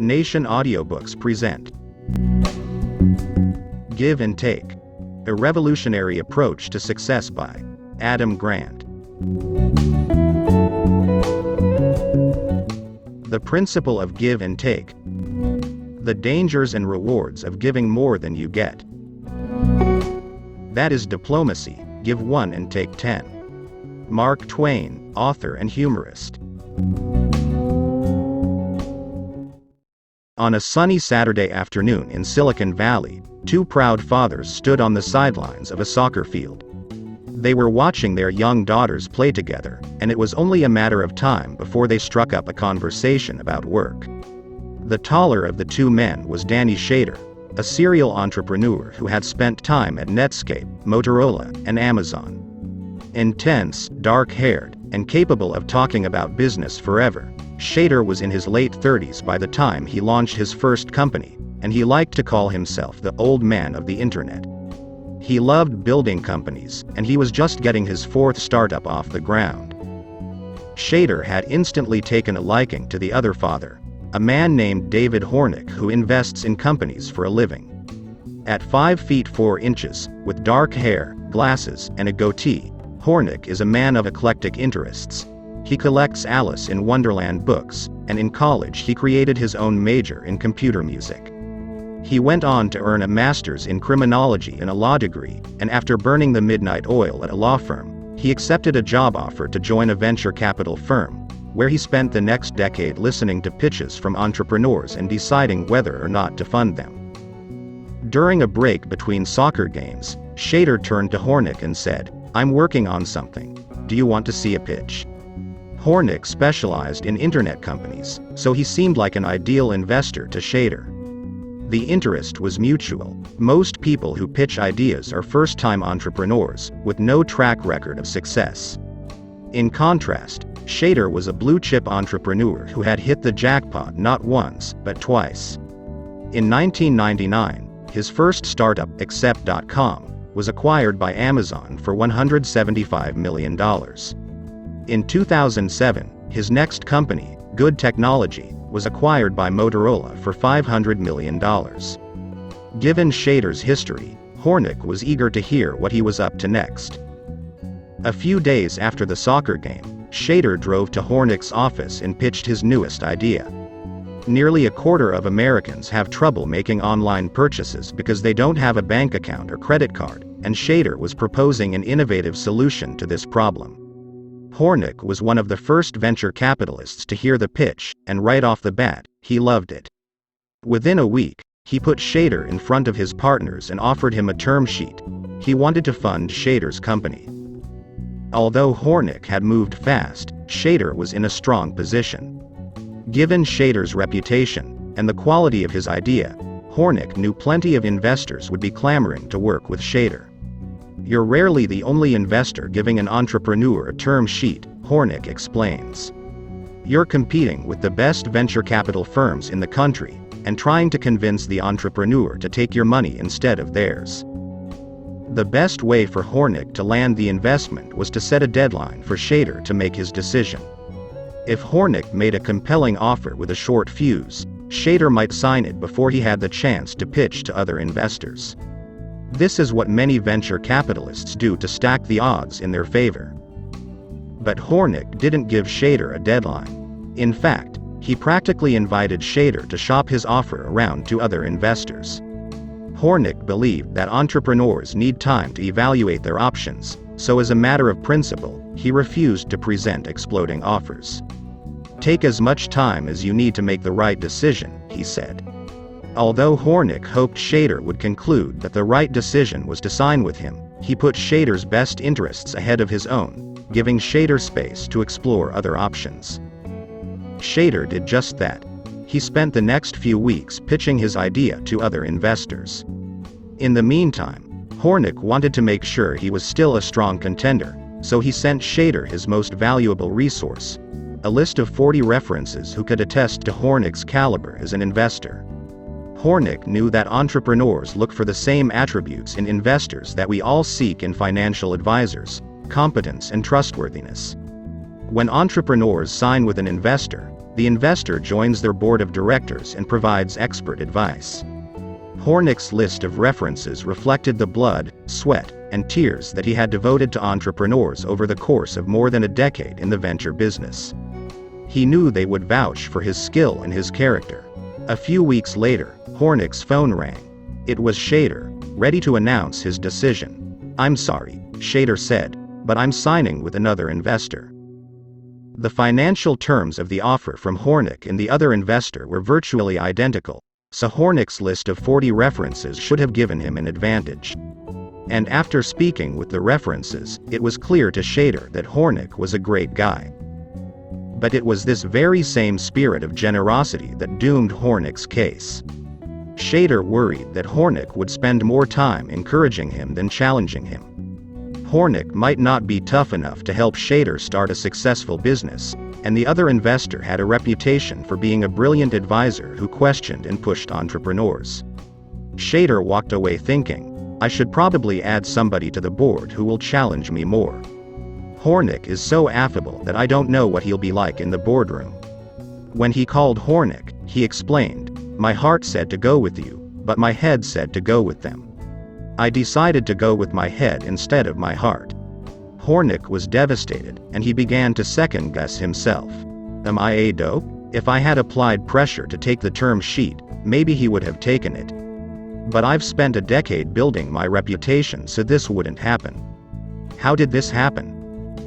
Nation Audiobooks present Give and Take, a revolutionary approach to success by Adam Grant. The principle of give and take. The dangers and rewards of giving more than you get. That is diplomacy, give one and take 10. Mark Twain, author and humorist. On a sunny Saturday afternoon in Silicon Valley, two proud fathers stood on the sidelines of a soccer field. They were watching their young daughters play together, and it was only a matter of time before they struck up a conversation about work. The taller of the two men was Danny Shader, a serial entrepreneur who had spent time at Netscape, Motorola, and Amazon. Intense, dark-haired, and capable of talking about business forever, Shader was in his late 30s by the time he launched his first company, and he liked to call himself the old man of the internet. He loved building companies, and he was just getting his fourth startup off the ground. Shader had instantly taken a liking to the other father, a man named David Hornick who invests in companies for a living. At 5 feet 4 inches, with dark hair, glasses, and a goatee, Hornick is a man of eclectic interests. He collects Alice in Wonderland books, and in college he created his own major in computer music. He went on to earn a master's in criminology and a law degree, and after burning the midnight oil at a law firm, he accepted a job offer to join a venture capital firm, where he spent the next decade listening to pitches from entrepreneurs and deciding whether or not to fund them. During a break between soccer games, Shader turned to Hornick and said, "I'm working on something. Do you want to see a pitch?" Hornick specialized in internet companies, so he seemed like an ideal investor to Shader. The interest was mutual. Most people who pitch ideas are first-time entrepreneurs, with no track record of success. In contrast, Shader was a blue-chip entrepreneur who had hit the jackpot not once, but twice. In 1999, his first startup, Accept.com, was acquired by Amazon for $175 million. In 2007, his next company, Good Technology, was acquired by Motorola for $500 million. Given Shader's history, Hornick was eager to hear what he was up to next. A few days after the soccer game, Shader drove to Hornick's office and pitched his newest idea. Nearly a quarter of Americans have trouble making online purchases because they don't have a bank account or credit card, and Shader was proposing an innovative solution to this problem. Hornick was one of the first venture capitalists to hear the pitch, and right off the bat, he loved it. Within a week, he put Shader in front of his partners and offered him a term sheet. He wanted to fund Shader's company. Although Hornick had moved fast, Shader was in a strong position. Given Shader's reputation, and the quality of his idea, Hornick knew plenty of investors would be clamoring to work with Shader. "You're rarely the only investor giving an entrepreneur a term sheet," Hornick explains. "You're competing with the best venture capital firms in the country, and trying to convince the entrepreneur to take your money instead of theirs." The best way for Hornick to land the investment was to set a deadline for Shader to make his decision. If Hornick made a compelling offer with a short fuse, Shader might sign it before he had the chance to pitch to other investors. This is what many venture capitalists do to stack the odds in their favor. But Hornick didn't give Shader a deadline. In fact, he practically invited Shader to shop his offer around to other investors. Hornick believed that entrepreneurs need time to evaluate their options, so as a matter of principle, he refused to present exploding offers. "Take as much time as you need to make the right decision," he said. Although Hornick hoped Shader would conclude that the right decision was to sign with him, he put Shader's best interests ahead of his own, giving Shader space to explore other options. Shader did just that. He spent the next few weeks pitching his idea to other investors. In the meantime, Hornick wanted to make sure he was still a strong contender, so he sent Shader his most valuable resource, a list of 40 references who could attest to Hornick's caliber as an investor. Hornick knew that entrepreneurs look for the same attributes in investors that we all seek in financial advisors: competence and trustworthiness. When entrepreneurs sign with an investor, The investor joins their board of directors and provides expert advice. Hornick's list of references reflected the blood, sweat, and tears that he had devoted to entrepreneurs over the course of more than a decade in the venture business. He knew they would vouch for his skill and his character. A few weeks later, Hornick's phone rang. It was Shader, ready to announce his decision. "I'm sorry," Shader said, "but I'm signing with another investor." The financial terms of the offer from Hornick and the other investor were virtually identical, so Hornick's list of 40 references should have given him an advantage. And after speaking with the references, it was clear to Shader that Hornick was a great guy. But it was this very same spirit of generosity that doomed Hornick's case. Shader worried that Hornick would spend more time encouraging him than challenging him. Hornick might not be tough enough to help Shader start a successful business, and the other investor had a reputation for being a brilliant advisor who questioned and pushed entrepreneurs. Shader walked away thinking, "I should probably add somebody to the board who will challenge me more. Hornick is so affable that I don't know what he'll be like in the boardroom." When he called Hornick, he explained, "My heart said to go with you, but my head said to go with them. I decided to go with my head instead of my heart." Hornick was devastated, and he began to second-guess himself. Am I a dope? If I had applied pressure to take the term sheet, maybe he would have taken it. But I've spent a decade building my reputation so this wouldn't happen. How did this happen?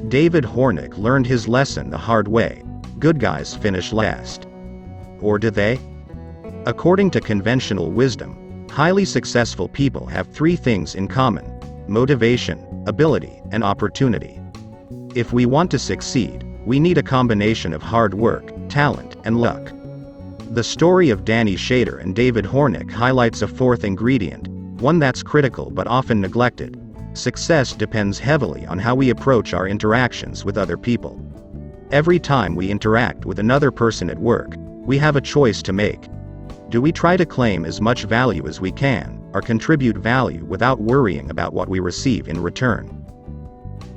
David Hornick learned his lesson the hard way. Good guys finish last. Or do they? According to conventional wisdom, highly successful people have three things in common: motivation, ability, and opportunity. If we want to succeed, we need a combination of hard work, talent, and luck. The story of Danny Shader and David Hornick highlights a fourth ingredient, one that's critical but often neglected. Success depends heavily on how we approach our interactions with other people. Every time we interact with another person at work, we have a choice to make. Do we try to claim as much value as we can, or contribute value without worrying about what we receive in return?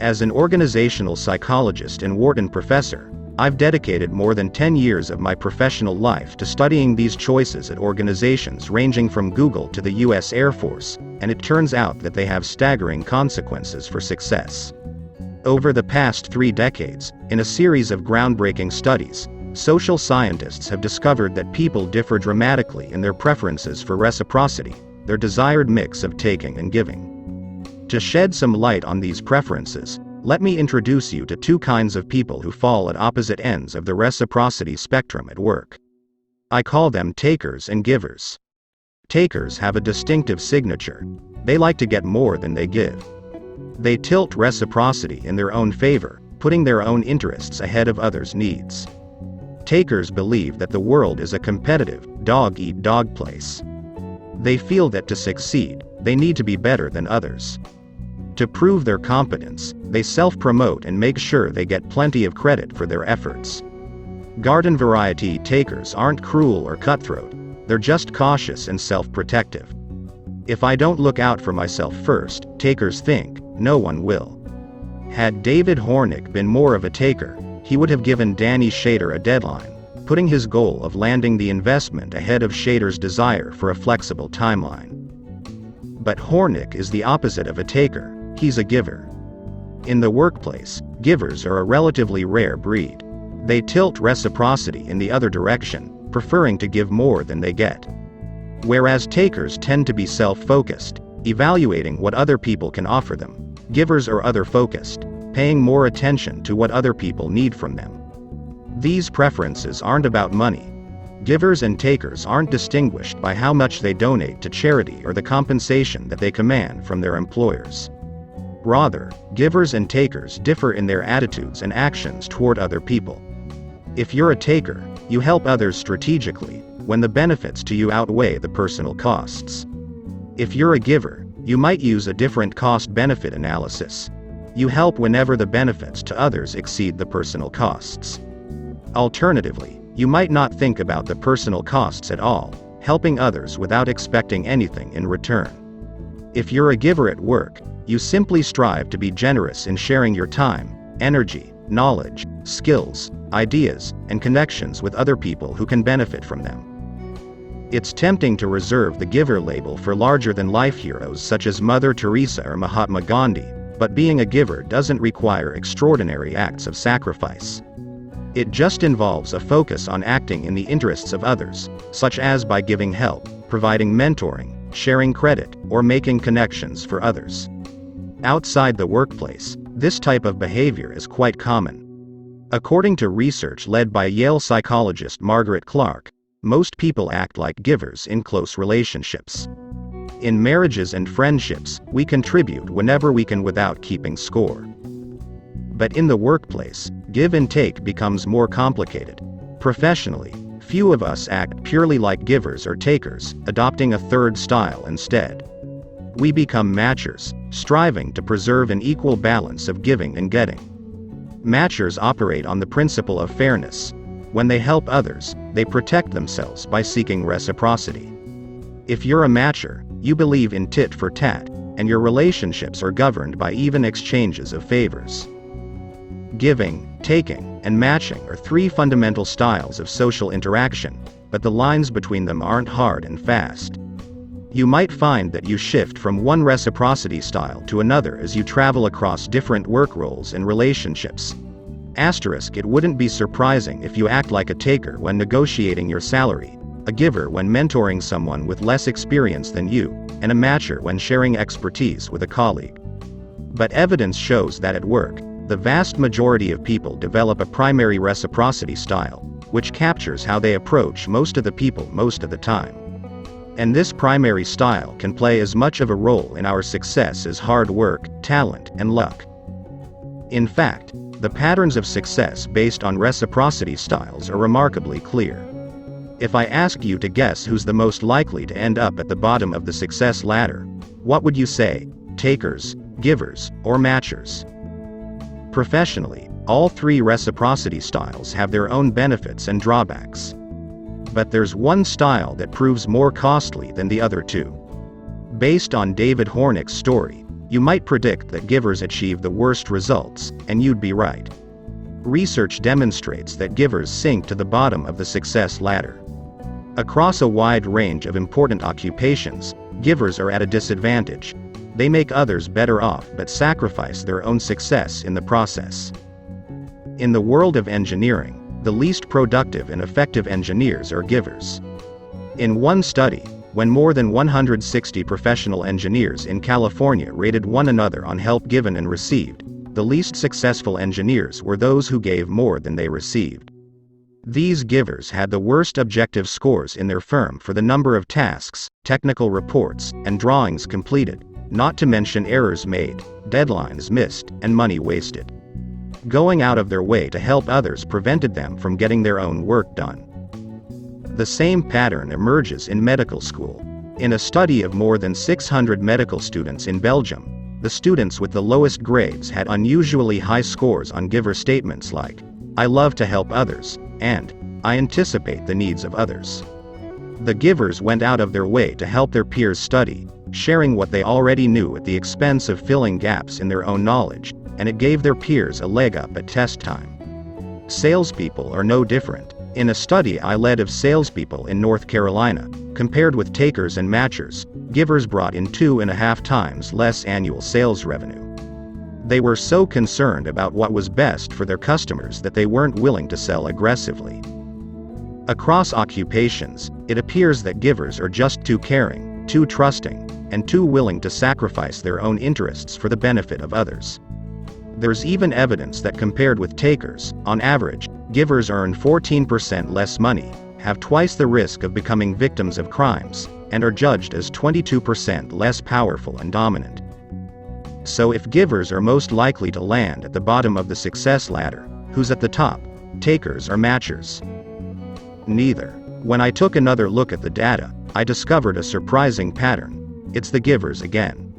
As an organizational psychologist and Wharton professor, I've dedicated more than 10 years of my professional life to studying these choices at organizations ranging from Google to the US Air Force, and it turns out that they have staggering consequences for success. Over the past 3 decades, in a series of groundbreaking studies, social scientists have discovered that people differ dramatically in their preferences for reciprocity, their desired mix of taking and giving. To shed some light on these preferences, let me introduce you to 2 kinds of people who fall at opposite ends of the reciprocity spectrum at work. I call them takers and givers. Takers have a distinctive signature. They like to get more than they give. They tilt reciprocity in their own favor, putting their own interests ahead of others' needs. Takers believe that the world is a competitive, dog-eat-dog place. They feel that to succeed, they need to be better than others. To prove their competence, they self-promote and make sure they get plenty of credit for their efforts. Garden variety takers aren't cruel or cutthroat, they're just cautious and self-protective. If I don't look out for myself first, takers think, no one will. Had David Hornick been more of a taker, he would have given Danny Shader a deadline, putting his goal of landing the investment ahead of Shader's desire for a flexible timeline. But Hornick is the opposite of a taker, he's a giver. In the workplace, givers are a relatively rare breed. They tilt reciprocity in the other direction, preferring to give more than they get. Whereas takers tend to be self-focused, evaluating what other people can offer them. Givers are other-focused, paying more attention to what other people need from them. These preferences aren't about money. Givers and takers aren't distinguished by how much they donate to charity or the compensation that they command from their employers. Rather, givers and takers differ in their attitudes and actions toward other people. If you're a taker, you help others strategically, when the benefits to you outweigh the personal costs. If you're a giver, you might use a different cost-benefit analysis. You help whenever the benefits to others exceed the personal costs. Alternatively, you might not think about the personal costs at all, helping others without expecting anything in return. If you're a giver at work, you simply strive to be generous in sharing your time, energy, knowledge, skills, ideas, and connections with other people who can benefit from them. It's tempting to reserve the giver label for larger-than-life heroes such as Mother Teresa or Mahatma Gandhi, but being a giver doesn't require extraordinary acts of sacrifice. It just involves a focus on acting in the interests of others, such as by giving help, providing mentoring, sharing credit, or making connections for others. Outside the workplace, this type of behavior is quite common. According to research led by Yale psychologist Margaret Clark, most people act like givers in close relationships. In marriages and friendships, we contribute whenever we can without keeping score. But in the workplace, give and take becomes more complicated. Professionally, few of us act purely like givers or takers, adopting a third style instead. We become matchers, striving to preserve an equal balance of giving and getting. Matchers operate on the principle of fairness. When they help others, they protect themselves by seeking reciprocity. If you're a matcher, you believe in tit for tat, and your relationships are governed by even exchanges of favors. Giving, taking, and matching are three fundamental styles of social interaction, but the lines between them aren't hard and fast. You might find that you shift from one reciprocity style to another as you travel across different work roles and relationships. It wouldn't be surprising if you act like a taker when negotiating your salary, a giver when mentoring someone with less experience than you, and a matcher when sharing expertise with a colleague. But evidence shows that at work, the vast majority of people develop a primary reciprocity style, which captures how they approach most of the people most of the time. And this primary style can play as much of a role in our success as hard work, talent, and luck. In fact, the patterns of success based on reciprocity styles are remarkably clear. If I ask you to guess who's the most likely to end up at the bottom of the success ladder, what would you say? Takers, givers, or matchers? Professionally, all three reciprocity styles have their own benefits and drawbacks. But there's one style that proves more costly than the other two. Based on David Hornick's story, you might predict that givers achieve the worst results, and you'd be right. Research demonstrates that givers sink to the bottom of the success ladder. Across a wide range of important occupations, givers are at a disadvantage. They make others better off but sacrifice their own success in the process. In the world of engineering, the least productive and effective engineers are givers. In one study, when more than 160 professional engineers in California rated one another on help given and received, the least successful engineers were those who gave more than they received. These givers had the worst objective scores in their firm for the number of tasks, technical reports, and drawings completed, not to mention errors made, deadlines missed, and money wasted. Going out of their way to help others prevented them from getting their own work done. The same pattern emerges in medical school. In a study of more than 600 medical students in Belgium, the students with the lowest grades had unusually high scores on giver statements like, "I love to help others," and "I anticipate the needs of others." The givers went out of their way to help their peers study, sharing what they already knew at the expense of filling gaps in their own knowledge, and it gave their peers a leg up at test time. Salespeople are no different. In a study I led of salespeople in North Carolina, compared with takers and matchers, givers brought in 2.5 times less annual sales revenue. They were so concerned about what was best for their customers that they weren't willing to sell aggressively. Across occupations, it appears that givers are just too caring, too trusting, and too willing to sacrifice their own interests for the benefit of others. There's even evidence that compared with takers, on average, givers earn 14% less money, have twice the risk of becoming victims of crimes, and are judged as 22% less powerful and dominant. So if givers are most likely to land at the bottom of the success ladder, who's at the top? Takers or matchers? Neither. When I took another look at the data, I discovered a surprising pattern. It's the givers again.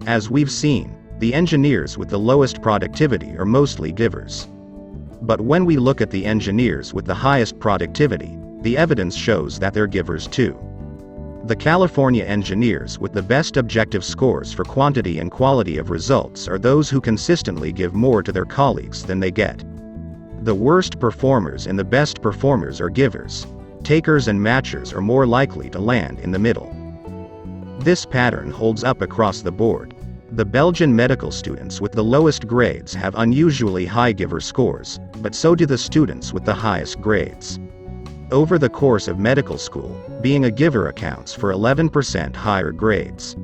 As we've seen, the engineers with the lowest productivity are mostly givers. But when we look at the engineers with the highest productivity, the evidence shows that they're givers too. The California engineers with the best objective scores for quantity and quality of results are those who consistently give more to their colleagues than they get. The worst performers and the best performers are givers. Takers and matchers are more likely to land in the middle. This pattern holds up across the board. The Belgian medical students with the lowest grades have unusually high giver scores, but so do the students with the highest grades. Over the course of medical school, being a giver accounts for 11% higher grades.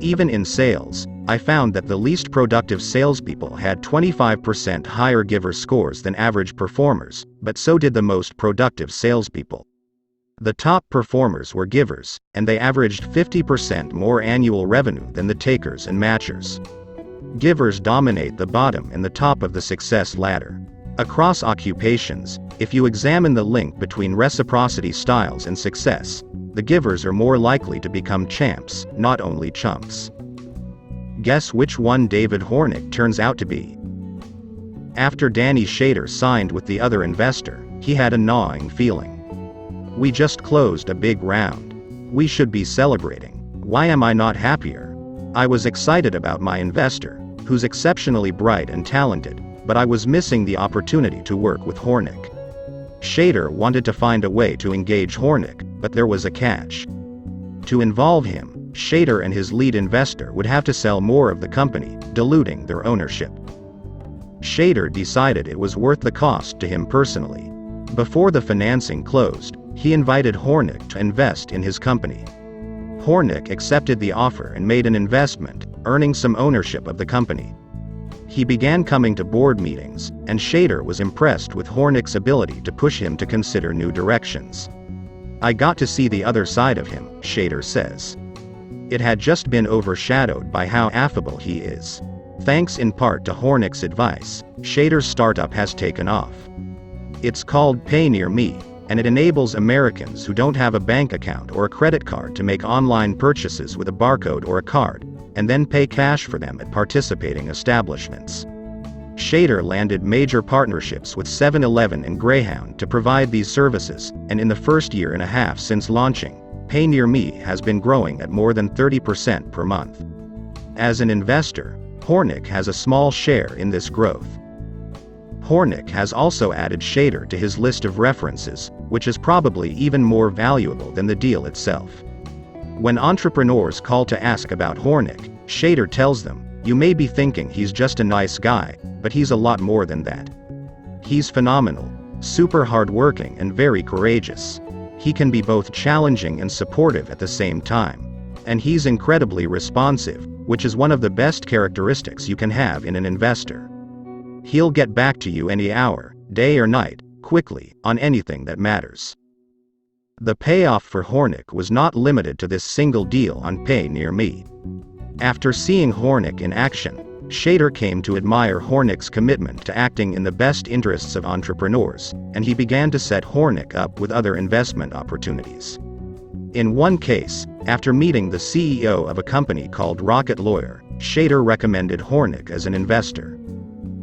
Even in sales, I found that the least productive salespeople had 25% higher giver scores than average performers, but so did the most productive salespeople. The top performers were givers, and they averaged 50% more annual revenue than the takers and matchers. Givers dominate the bottom and the top of the success ladder. Across occupations, if you examine the link between reciprocity styles and success, the givers are more likely to become champs, not only chumps. Guess which one David Hornick turns out to be? After Danny Shader signed with the other investor, he had a gnawing feeling. We just closed a big round. We should be celebrating. Why am I not happier? I was excited about my investor, who's exceptionally bright and talented, but I was missing the opportunity to work with Hornick. Shader wanted to find a way to engage Hornick, but there was a catch. To involve him, Shader and his lead investor would have to sell more of the company, diluting their ownership. Shader decided it was worth the cost to him personally. Before the financing closed, he invited Hornick to invest in his company. Hornick accepted the offer and made an investment, earning some ownership of the company. He began coming to board meetings, and Shader was impressed with Hornick's ability to push him to consider new directions. I got to see the other side of him, Shader says. It had just been overshadowed by how affable he is. Thanks in part to Hornick's advice, Shader's startup has taken off. It's called Pay Near Me, and it enables Americans who don't have a bank account or a credit card to make online purchases with a barcode or a card, and then pay cash for them at participating establishments. Shader landed major partnerships with 7-Eleven and Greyhound to provide these services, and in the first year and a half since launching, Pay Near Me has been growing at more than 30% per month. As an investor, Hornick has a small share in this growth. Hornick has also added Shader to his list of references, which is probably even more valuable than the deal itself. When entrepreneurs call to ask about Hornick, Shader tells them, "You may be thinking he's just a nice guy, but he's a lot more than that. He's phenomenal, super hardworking and very courageous. He can be both challenging and supportive at the same time. And he's incredibly responsive, which is one of the best characteristics you can have in an investor. He'll get back to you any hour, day or night, quickly, on anything that matters." The payoff for Hornick was not limited to this single deal on Pay Near Me. After seeing Hornick in action, Shader came to admire Hornick's commitment to acting in the best interests of entrepreneurs, and he began to set Hornick up with other investment opportunities. In one case, after meeting the CEO of a company called Rocket Lawyer, Shader recommended Hornick as an investor.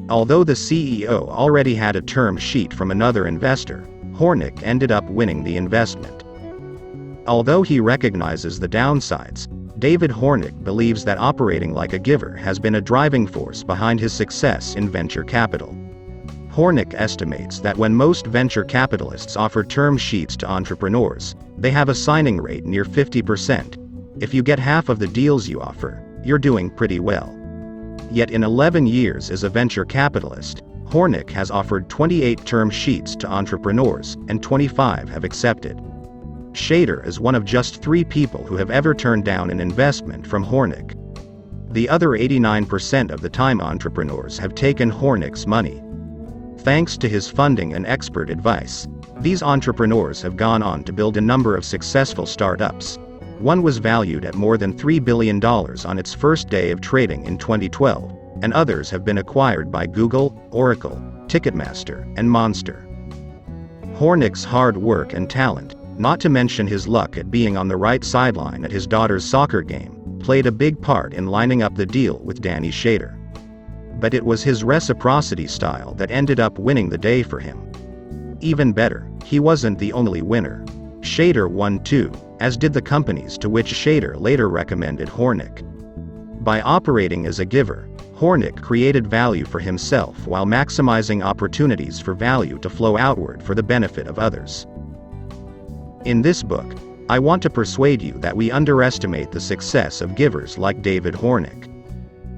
Although the CEO already had a term sheet from another investor, Hornick ended up winning the investment. Although he recognizes the downsides, David Hornick believes that operating like a giver has been a driving force behind his success in venture capital. Hornick estimates that when most venture capitalists offer term sheets to entrepreneurs, they have a signing rate near 50%. If you get half of the deals you offer, you're doing pretty well. Yet in 11 years as a venture capitalist, Hornick has offered 28 term sheets to entrepreneurs, and 25 have accepted. Shader is one of just 3 people who have ever turned down an investment from Hornick. The other 89% of the time entrepreneurs have taken Hornick's money. Thanks to his funding and expert advice, these entrepreneurs have gone on to build a number of successful startups. One was valued at more than $3 billion on its first day of trading in 2012, and others have been acquired by Google, Oracle, Ticketmaster, and Monster. Hornick's hard work and talent, not to mention his luck at being on the right sideline at his daughter's soccer game, played a big part in lining up the deal with Danny Shader. But it was his reciprocity style that ended up winning the day for him. Even better, he wasn't the only winner. Shader won too, as did the companies to which Shader later recommended Hornick. By operating as a giver, Hornick created value for himself while maximizing opportunities for value to flow outward for the benefit of others. In this book, I want to persuade you that we underestimate the success of givers like David Hornick.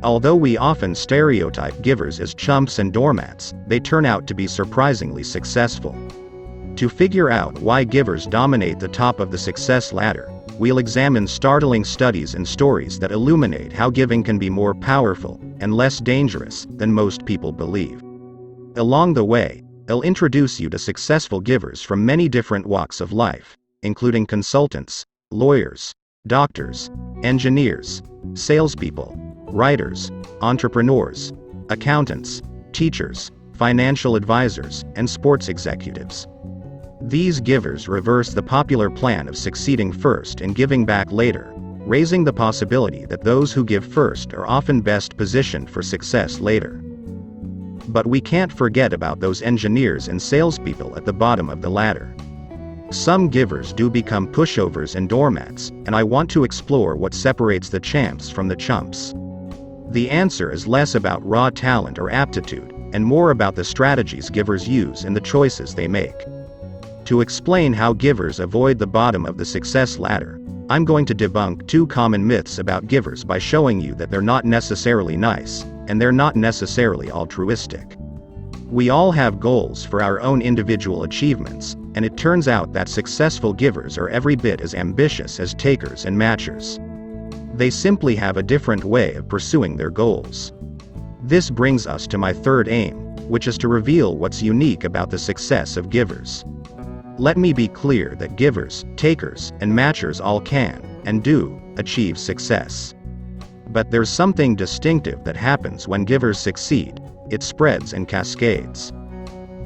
Although we often stereotype givers as chumps and doormats, they turn out to be surprisingly successful. To figure out why givers dominate the top of the success ladder, we'll examine startling studies and stories that illuminate how giving can be more powerful and less dangerous than most people believe. Along the way, I'll introduce you to successful givers from many different walks of life, including consultants, lawyers, doctors, engineers, salespeople, writers, entrepreneurs, accountants, teachers, financial advisors, and sports executives. These givers reverse the popular plan of succeeding first and giving back later, raising the possibility that those who give first are often best positioned for success later. But we can't forget about those engineers and salespeople at the bottom of the ladder. Some givers do become pushovers and doormats, and I want to explore what separates the champs from the chumps. The answer is less about raw talent or aptitude, and more about the strategies givers use and the choices they make. To explain how givers avoid the bottom of the success ladder, I'm going to debunk 2 common myths about givers by showing you that they're not necessarily nice, and they're not necessarily altruistic. We all have goals for our own individual achievements, and it turns out that successful givers are every bit as ambitious as takers and matchers. They simply have a different way of pursuing their goals. This brings us to my third aim, which is to reveal what's unique about the success of givers. Let me be clear that givers, takers, and matchers all can, and do, achieve success. But there's something distinctive that happens when givers succeed. It spreads and cascades.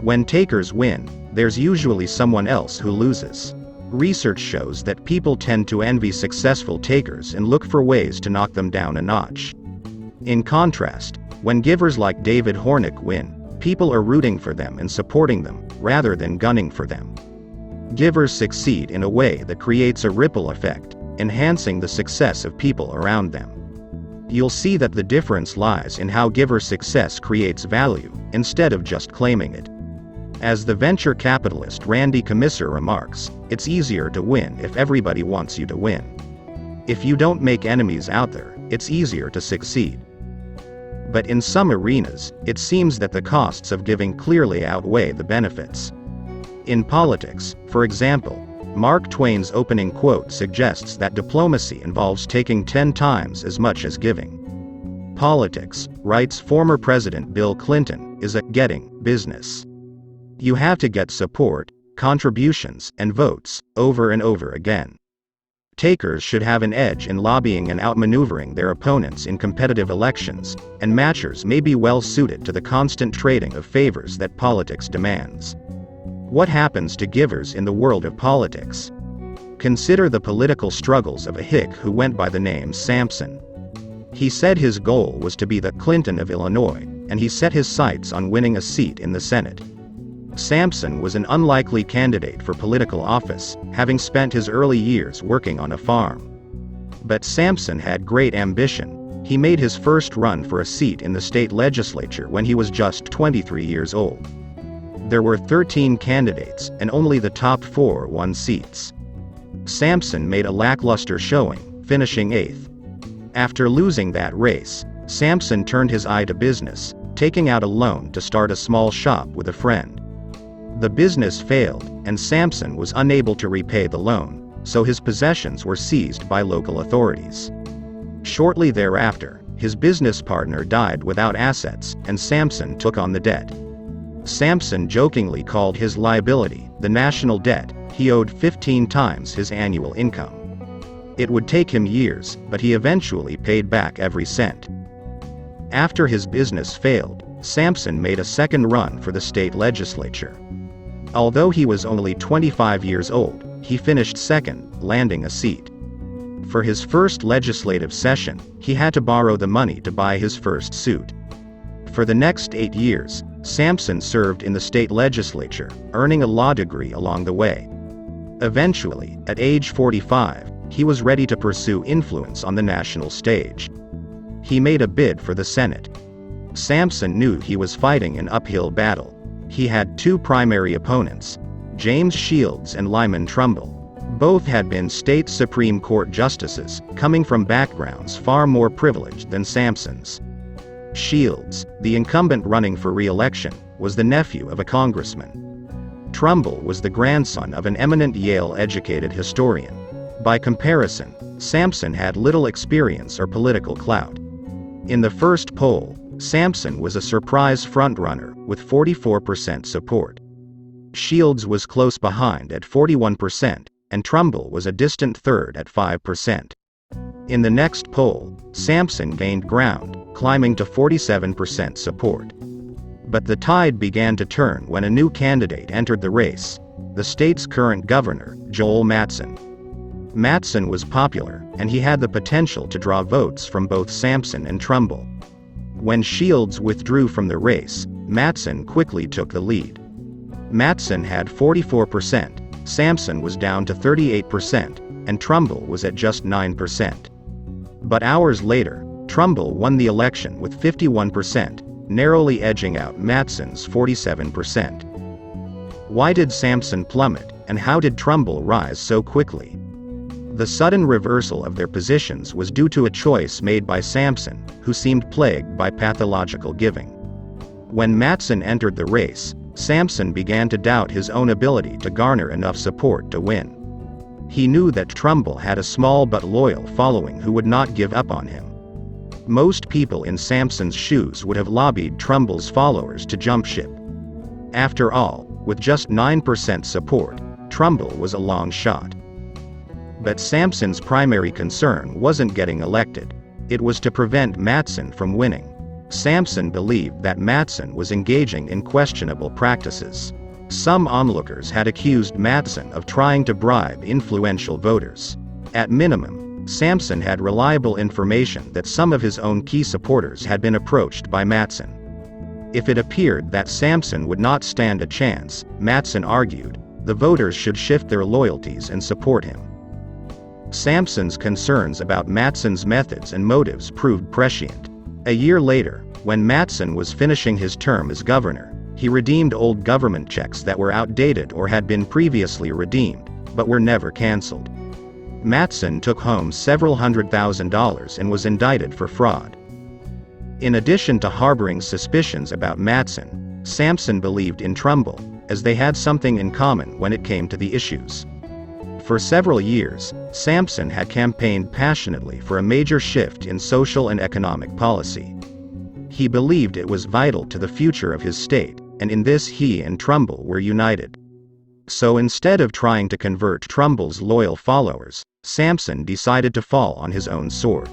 When takers win, there's usually someone else who loses. Research shows that people tend to envy successful takers and look for ways to knock them down a notch. In contrast, when givers like David Hornick win, people are rooting for them and supporting them, rather than gunning for them. Givers succeed in a way that creates a ripple effect, enhancing the success of people around them. You'll see that the difference lies in how giver success creates value, instead of just claiming it. As the venture capitalist Randy Comisar remarks, it's easier to win if everybody wants you to win. If you don't make enemies out there, it's easier to succeed. But in some arenas, it seems that the costs of giving clearly outweigh the benefits. In politics, for example, Mark Twain's opening quote suggests that diplomacy involves taking 10 times as much as giving. Politics, writes former President Bill Clinton, is a getting business. You have to get support, contributions, and votes, over and over again. Takers should have an edge in lobbying and outmaneuvering their opponents in competitive elections, and matchers may be well suited to the constant trading of favors that politics demands. What happens to givers in the world of politics? Consider the political struggles of a hick who went by the name Sampson. He said his goal was to be the Clinton of Illinois, and he set his sights on winning a seat in the Senate. Sampson was an unlikely candidate for political office, having spent his early years working on a farm. But Sampson had great ambition. He made his first run for a seat in the state legislature when he was just 23 years old. There were 13 candidates, and only the top 4 won seats. Sampson made a lackluster showing, finishing 8th. After losing that race, Sampson turned his eye to business, taking out a loan to start a small shop with a friend. The business failed, and Sampson was unable to repay the loan, so his possessions were seized by local authorities. Shortly thereafter, his business partner died without assets, and Sampson took on the debt. Sampson jokingly called his liability the national debt. He owed 15 times his annual income. It would take him years, but he eventually paid back every cent. After his business failed, Sampson made a second run for the state legislature. Although he was only 25 years old, he finished second, landing a seat. For his first legislative session, he had to borrow the money to buy his first suit. For the next 8 years, Sampson served in the state legislature, earning a law degree along the way. Eventually, at age 45, he was ready to pursue influence on the national stage. He made a bid for the Senate. Sampson knew he was fighting an uphill battle. He had two primary opponents, James Shields and Lyman Trumbull. Both had been state Supreme Court justices, coming from backgrounds far more privileged than Sampson's. Shields, the incumbent running for re-election, was the nephew of a congressman. Trumbull was the grandson of an eminent Yale-educated historian. By comparison, Sampson had little experience or political clout. In the first poll, Sampson was a surprise frontrunner with 44% support. Shields was close behind at 41%, and Trumbull was a distant third at 5%. In the next poll, Sampson gained ground, climbing to 47% support. But the tide began to turn when a new candidate entered the race, the state's current governor, Joel Matson. Matson was popular, and he had the potential to draw votes from both Sampson and Trumbull. When Shields withdrew from the race, Matson quickly took the lead. Matson had 44%, Sampson was down to 38%, and Trumbull was at just 9%. But hours later, Trumbull won the election with 51%, narrowly edging out Matson's 47%. Why did Sampson plummet, and how did Trumbull rise so quickly? The sudden reversal of their positions was due to a choice made by Sampson, who seemed plagued by pathological giving. When Matson entered the race, Sampson began to doubt his own ability to garner enough support to win. He knew that Trumbull had a small but loyal following who would not give up on him. Most people in Sampson's shoes would have lobbied Trumbull's followers to jump ship. After all, with just 9% support, Trumbull was a long shot. But Sampson's primary concern wasn't getting elected. It was to prevent Matson from winning. Sampson believed that Matson was engaging in questionable practices. Some onlookers had accused Matson of trying to bribe influential voters. At minimum, Sampson had reliable information that some of his own key supporters had been approached by Matson. If it appeared that Sampson would not stand a chance, Matson argued, the voters should shift their loyalties and support him. Sampson's concerns about Matson's methods and motives proved prescient. A year later, when Matson was finishing his term as governor, he redeemed old government checks that were outdated or had been previously redeemed, but were never canceled. Matson took home several $100,000 and was indicted for fraud. In addition to harboring suspicions about Matson, Sampson believed in Trumbull, as they had something in common when it came to the issues. For several years, Sampson had campaigned passionately for a major shift in social and economic policy. He believed it was vital to the future of his state, and in this he and Trumbull were united. So instead of trying to convert Trumbull's loyal followers, Sampson decided to fall on his own sword.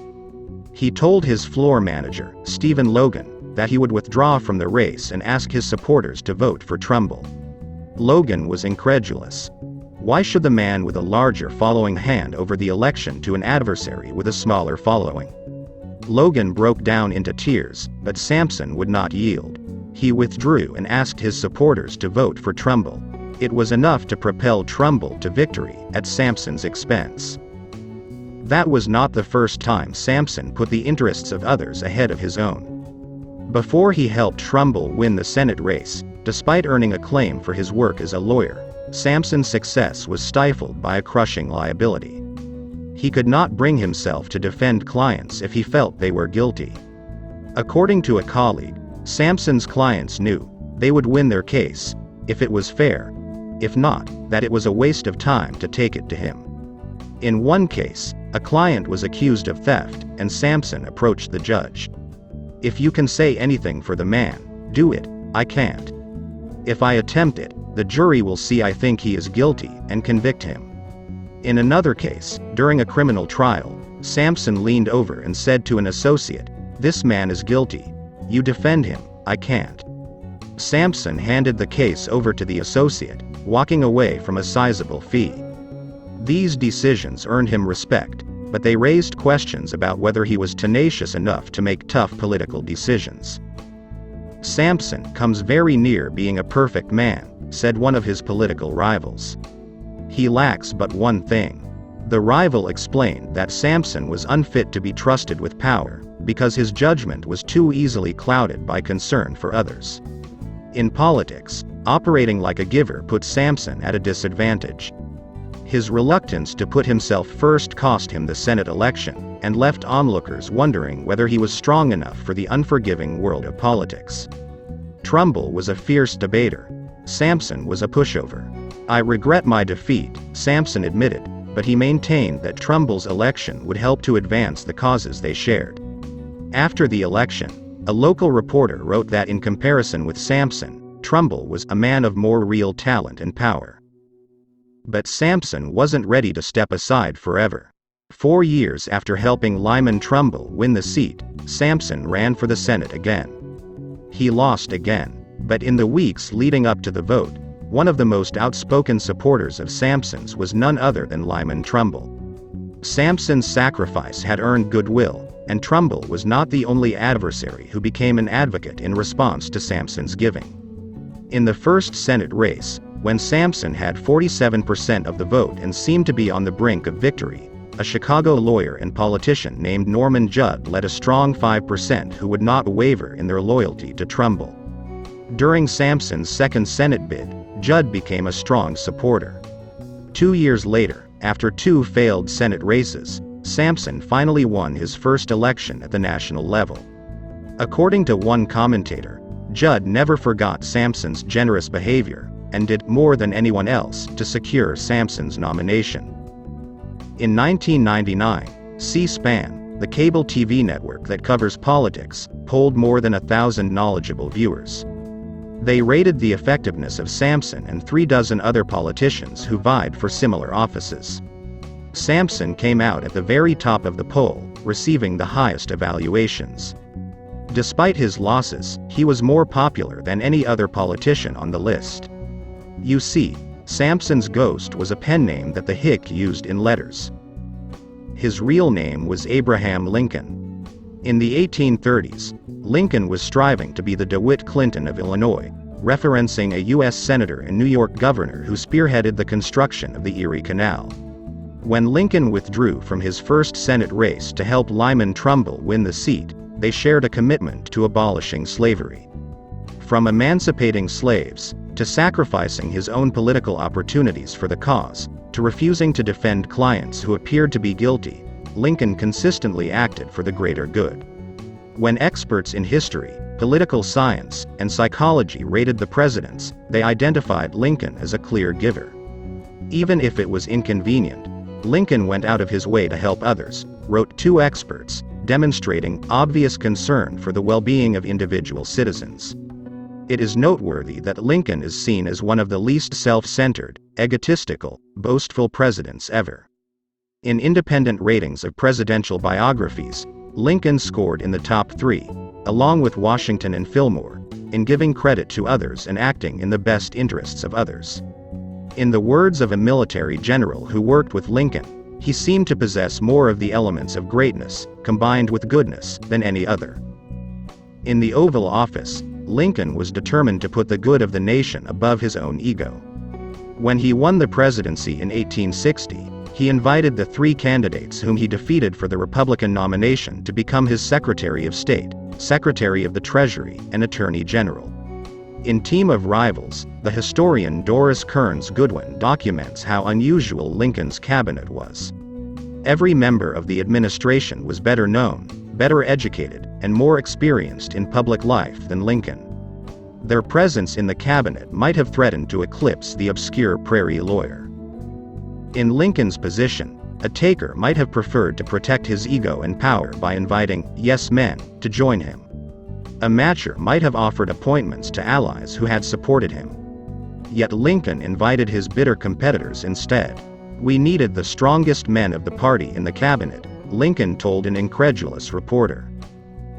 He told his floor manager, Stephen Logan, that he would withdraw from the race and ask his supporters to vote for Trumbull. Logan was incredulous. Why should the man with a larger following hand over the election to an adversary with a smaller following? Logan broke down into tears, but Sampson would not yield. He withdrew and asked his supporters to vote for Trumbull. It was enough to propel Trumbull to victory at Sampson's expense. That was not the first time Sampson put the interests of others ahead of his own. Before he helped Trumbull win the Senate race, despite earning acclaim for his work as a lawyer, Sampson's success was stifled by a crushing liability. He could not bring himself to defend clients if he felt they were guilty. According to a colleague, Sampson's clients knew they would win their case if it was fair. If not, that it was a waste of time to take it to him. In one case, a client was accused of theft, and Sampson approached the judge. "If you can say anything for the man, do it. I can't. If I attempt it, the jury will see I think he is guilty and convict him." In another case, during a criminal trial, Sampson leaned over and said to an associate, "This man is guilty. You defend him, I can't." Sampson handed the case over to the associate, walking away from a sizable fee. These decisions earned him respect, but they raised questions about whether he was tenacious enough to make tough political decisions. "Sampson comes very near being a perfect man," said one of his political rivals. He lacks but one thing. The rival explained that Samson was unfit to be trusted with power, because his judgment was too easily clouded by concern for others. In politics, operating like a giver put Samson at a disadvantage. His reluctance to put himself first cost him the Senate election, and left onlookers wondering whether he was strong enough for the unforgiving world of politics. Trumbull was a fierce debater. Samson was a pushover. "I regret my defeat," Samson admitted, but he maintained that Trumbull's election would help to advance the causes they shared. After the election, a local reporter wrote that in comparison with Samson, Trumbull was a man of more real talent and power. But Samson wasn't ready to step aside forever. 4 years after helping Lyman Trumbull win the seat, Samson ran for the Senate again. He lost again, but in the weeks leading up to the vote, one of the most outspoken supporters of Samson's was none other than Lyman Trumbull. Samson's sacrifice had earned goodwill, and Trumbull was not the only adversary who became an advocate in response to Samson's giving. In the first Senate race, when Samson had 47% of the vote and seemed to be on the brink of victory, a Chicago lawyer and politician named Norman Judd led a strong 5% who would not waver in their loyalty to Trumbull. During Samson's second Senate bid, Judd became a strong supporter. 2 years later, after 2 failed Senate races, Samson finally won his first election at the national level. According to one commentator, Judd never forgot Samson's generous behavior, and did more than anyone else to secure Samson's nomination. In 1999, C-SPAN, the cable TV network that covers politics, polled more than 1,000 knowledgeable viewers. They rated the effectiveness of Samson and 36 other politicians who vied for similar offices. Samson came out at the very top of the poll, receiving the highest evaluations. Despite his losses, he was more popular than any other politician on the list. You see, Samson's ghost was a pen name that the hick used in letters. His real name was Abraham Lincoln. In the 1830s, Lincoln was striving to be the DeWitt Clinton of Illinois, referencing a U.S. senator and New York governor who spearheaded the construction of the Erie Canal. When Lincoln withdrew from his first Senate race to help Lyman Trumbull win the seat, they shared a commitment to abolishing slavery. From emancipating slaves, to sacrificing his own political opportunities for the cause, to refusing to defend clients who appeared to be guilty, Lincoln consistently acted for the greater good. When experts in history, political science, and psychology rated the presidents, they identified Lincoln as a clear giver. Even if it was inconvenient, Lincoln went out of his way to help others, wrote 2 experts, demonstrating obvious concern for the well-being of individual citizens. It is noteworthy that Lincoln is seen as one of the least self-centered, egotistical, boastful presidents ever. In independent ratings of presidential biographies, Lincoln scored in the top 3, along with Washington and Fillmore, in giving credit to others and acting in the best interests of others. In the words of a military general who worked with Lincoln, he seemed to possess more of the elements of greatness, combined with goodness, than any other. In the Oval Office, Lincoln was determined to put the good of the nation above his own ego. When he won the presidency in 1860, he invited the 3 candidates whom he defeated for the Republican nomination to become his Secretary of State, Secretary of the Treasury, and Attorney General. In Team of Rivals, the historian Doris Kearns Goodwin documents how unusual Lincoln's cabinet was. Every member of the administration was better known, better educated, and more experienced in public life than Lincoln. Their presence in the cabinet might have threatened to eclipse the obscure prairie lawyer. In Lincoln's position, a taker might have preferred to protect his ego and power by inviting yes men to join him. A matcher might have offered appointments to allies who had supported him. Yet Lincoln invited his bitter competitors instead. "We needed the strongest men of the party in the cabinet," Lincoln told an incredulous reporter.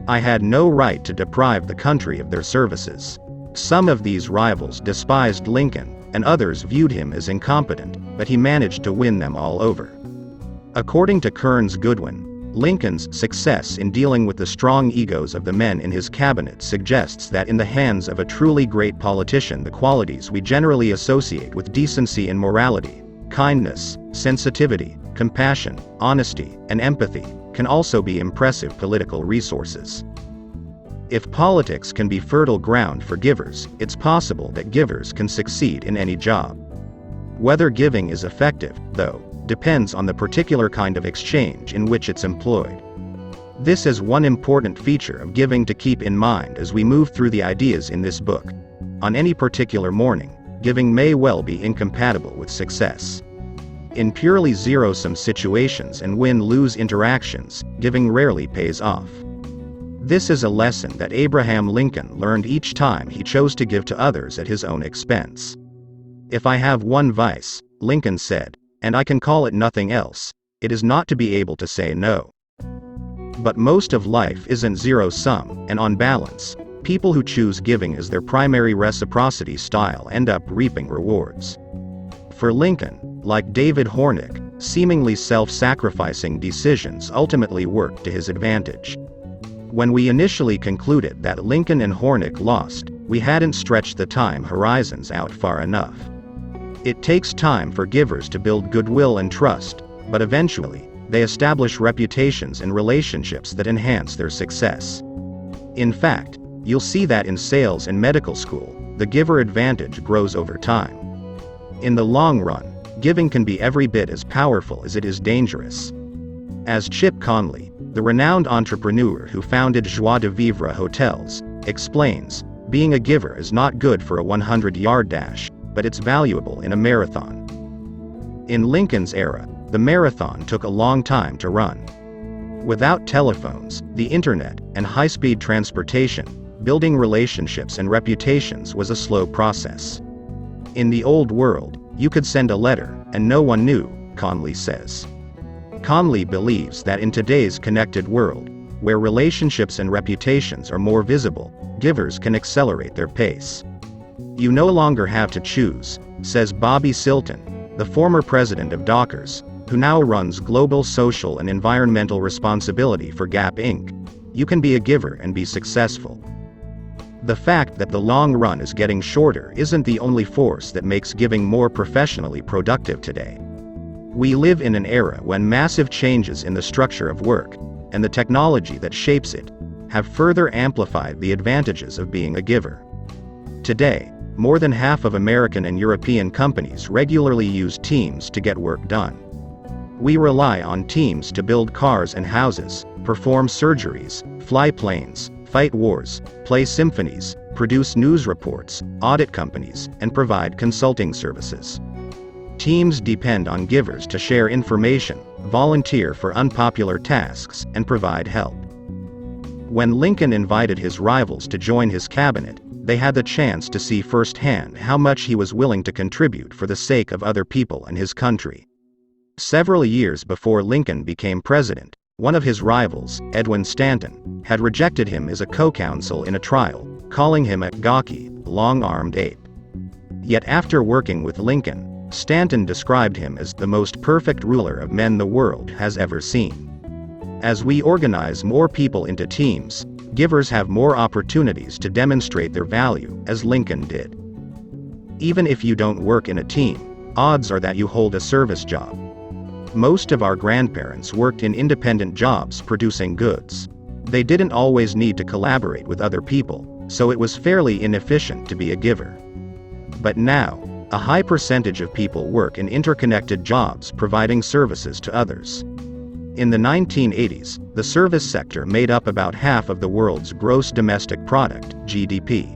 "I had no right to deprive the country of their services." Some of these rivals despised Lincoln, and others viewed him as incompetent, but he managed to win them all over. According to Kearns Goodwin, Lincoln's success in dealing with the strong egos of the men in his cabinet suggests that in the hands of a truly great politician the qualities we generally associate with decency and morality, Kindness, sensitivity, compassion, honesty, and empathy can also be impressive political resources. If politics can be fertile ground for givers, it's possible that givers can succeed in any job. Whether giving is effective, though, depends on the particular kind of exchange in which it's employed. This is one important feature of giving to keep in mind as we move through the ideas in this book. On any particular morning, giving may well be incompatible with success. In purely zero-sum situations and win-lose interactions, giving rarely pays off. This is a lesson that Abraham Lincoln learned each time he chose to give to others at his own expense. "If I have one vice," Lincoln said, "and I can call it nothing else, it is not to be able to say no." But most of life isn't zero-sum, and on balance, people who choose giving as their primary reciprocity style end up reaping rewards. For Lincoln, like David Hornick, seemingly self-sacrificing decisions ultimately worked to his advantage. When we initially concluded that Lincoln and Hornick lost, we hadn't stretched the time horizons out far enough. It takes time for givers to build goodwill and trust, but eventually, they establish reputations and relationships that enhance their success. In fact, you'll see that in sales and medical school, the giver advantage grows over time. In the long run, giving can be every bit as powerful as it is dangerous. As Chip Conley, the renowned entrepreneur who founded Joie de Vivre Hotels, explains, being a giver is not good for a 100-yard dash, but it's valuable in a marathon. In Lincoln's era, the marathon took a long time to run. Without telephones, the internet, and high-speed transportation, building relationships and reputations was a slow process. In the old world, you could send a letter, and no one knew, Conley says. Conley believes that in today's connected world, where relationships and reputations are more visible, givers can accelerate their pace. You no longer have to choose, says Bobby Silton, the former president of Dockers, who now runs global social and environmental responsibility for Gap Inc. You can be a giver and be successful. The fact that the long run is getting shorter isn't the only force that makes giving more professionally productive today. We live in an era when massive changes in the structure of work, and the technology that shapes it, have further amplified the advantages of being a giver. Today, more than half of American and European companies regularly use teams to get work done. We rely on teams to build cars and houses, perform surgeries, fly planes, fight wars, play symphonies, produce news reports, audit companies, and provide consulting services. Teams depend on givers to share information, volunteer for unpopular tasks, and provide help. When Lincoln invited his rivals to join his cabinet, they had the chance to see firsthand how much he was willing to contribute for the sake of other people and his country. Several years before Lincoln became president, one of his rivals, Edwin Stanton, had rejected him as a co-counsel in a trial, calling him a gawky, long-armed ape. Yet after working with Lincoln, Stanton described him as the most perfect ruler of men the world has ever seen. As we organize more people into teams, givers have more opportunities to demonstrate their value, as Lincoln did. Even if you don't work in a team, odds are that you hold a service job. Most of our grandparents worked in independent jobs producing goods. They didn't always need to collaborate with other people, so it was fairly inefficient to be a giver. But now, a high percentage of people work in interconnected jobs providing services to others. In the 1980s, the service sector made up about half of the world's gross domestic product, GDP.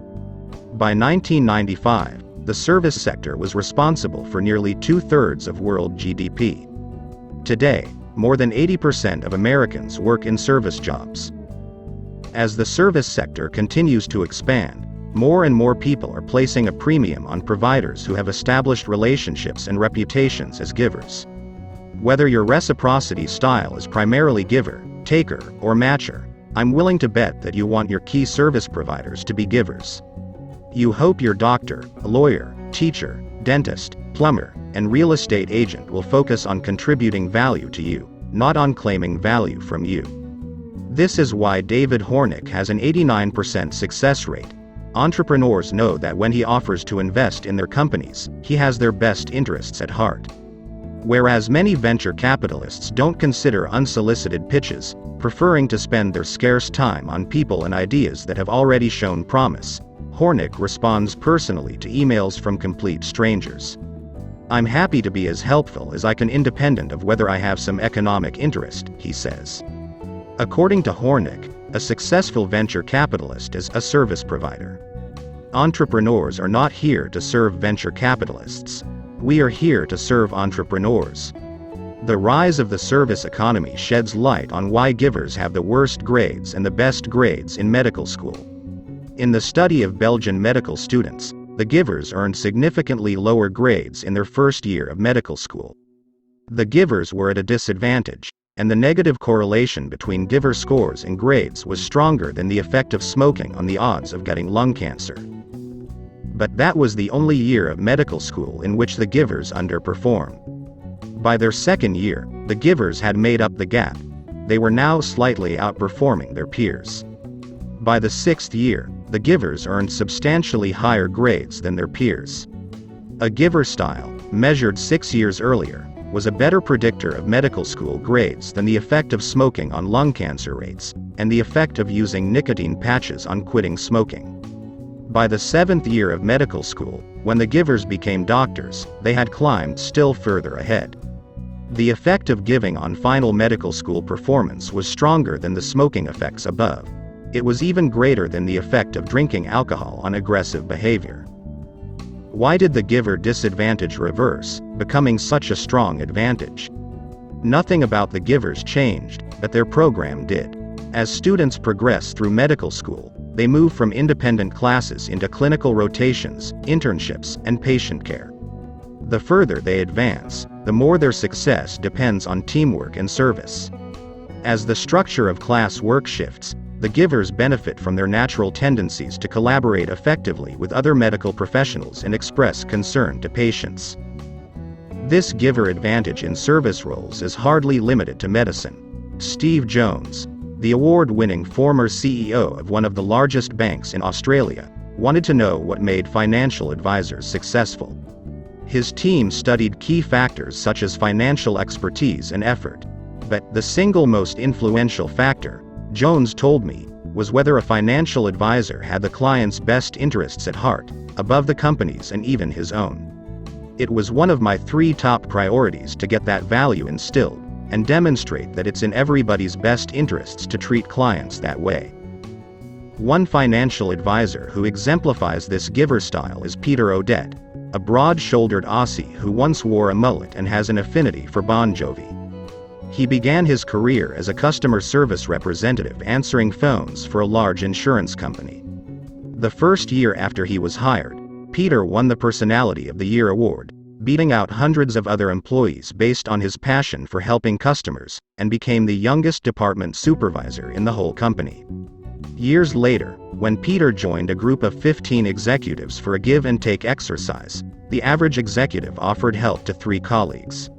By 1995, the service sector was responsible for nearly 2/3 of world GDP. Today, more than 80% of Americans work in service jobs. As the service sector continues to expand, more and more people are placing a premium on providers who have established relationships and reputations as givers. Whether your reciprocity style is primarily giver, taker, or matcher, I'm willing to bet that you want your key service providers to be givers. You hope your doctor, lawyer, teacher, dentist, plumber, and real estate agent will focus on contributing value to you, not on claiming value from you. This is why David Hornick has an 89% success rate. Entrepreneurs know that when he offers to invest in their companies, he has their best interests at heart. Whereas many venture capitalists don't consider unsolicited pitches, preferring to spend their scarce time on people and ideas that have already shown promise, Hornick responds personally to emails from complete strangers. "I'm happy to be as helpful as I can independent of whether I have some economic interest," he says. According to Hornick, a successful venture capitalist is a service provider. Entrepreneurs are not here to serve venture capitalists. We are here to serve entrepreneurs. The rise of the service economy sheds light on why givers have the worst grades and the best grades in medical school. In the study of Belgian medical students, the givers earned significantly lower grades in their first year of medical school. The givers were at a disadvantage, and the negative correlation between giver scores and grades was stronger than the effect of smoking on the odds of getting lung cancer. But that was the only year of medical school in which the givers underperformed. By their second year, the givers had made up the gap. They were now slightly outperforming their peers. By the sixth year, the givers earned substantially higher grades than their peers. A giver style, measured 6 years earlier, was a better predictor of medical school grades than the effect of smoking on lung cancer rates, and the effect of using nicotine patches on quitting smoking. By the 7th year of medical school, when the givers became doctors, they had climbed still further ahead. The effect of giving on final medical school performance was stronger than the smoking effects above. It was even greater than the effect of drinking alcohol on aggressive behavior. Why did the giver disadvantage reverse, becoming such a strong advantage? Nothing about the givers changed, but their program did. As students progress through medical school, they move from independent classes into clinical rotations, internships, and patient care. The further they advance, the more their success depends on teamwork and service. As the structure of class work shifts, the givers benefit from their natural tendencies to collaborate effectively with other medical professionals and express concern to patients. This giver advantage in service roles is hardly limited to medicine. Steve Jones, the award-winning former CEO of one of the largest banks in Australia, wanted to know what made financial advisors successful. His team studied key factors such as financial expertise and effort. But the single most influential factor, Jones told me, was whether a financial advisor had the client's best interests at heart, above the company's and even his own. It was one of my 3 top priorities to get that value instilled, and demonstrate that it's in everybody's best interests to treat clients that way. One financial advisor who exemplifies this giver style is Peter Odette, a broad-shouldered Aussie who once wore a mullet and has an affinity for Bon Jovi. He began his career as a customer service representative answering phones for a large insurance company. The first year after he was hired, Peter won the Personality of the Year award, beating out hundreds of other employees based on his passion for helping customers, and became the youngest department supervisor in the whole company. Years later, when Peter joined a group of 15 executives for a give-and-take exercise, the average executive offered help to 3 colleagues.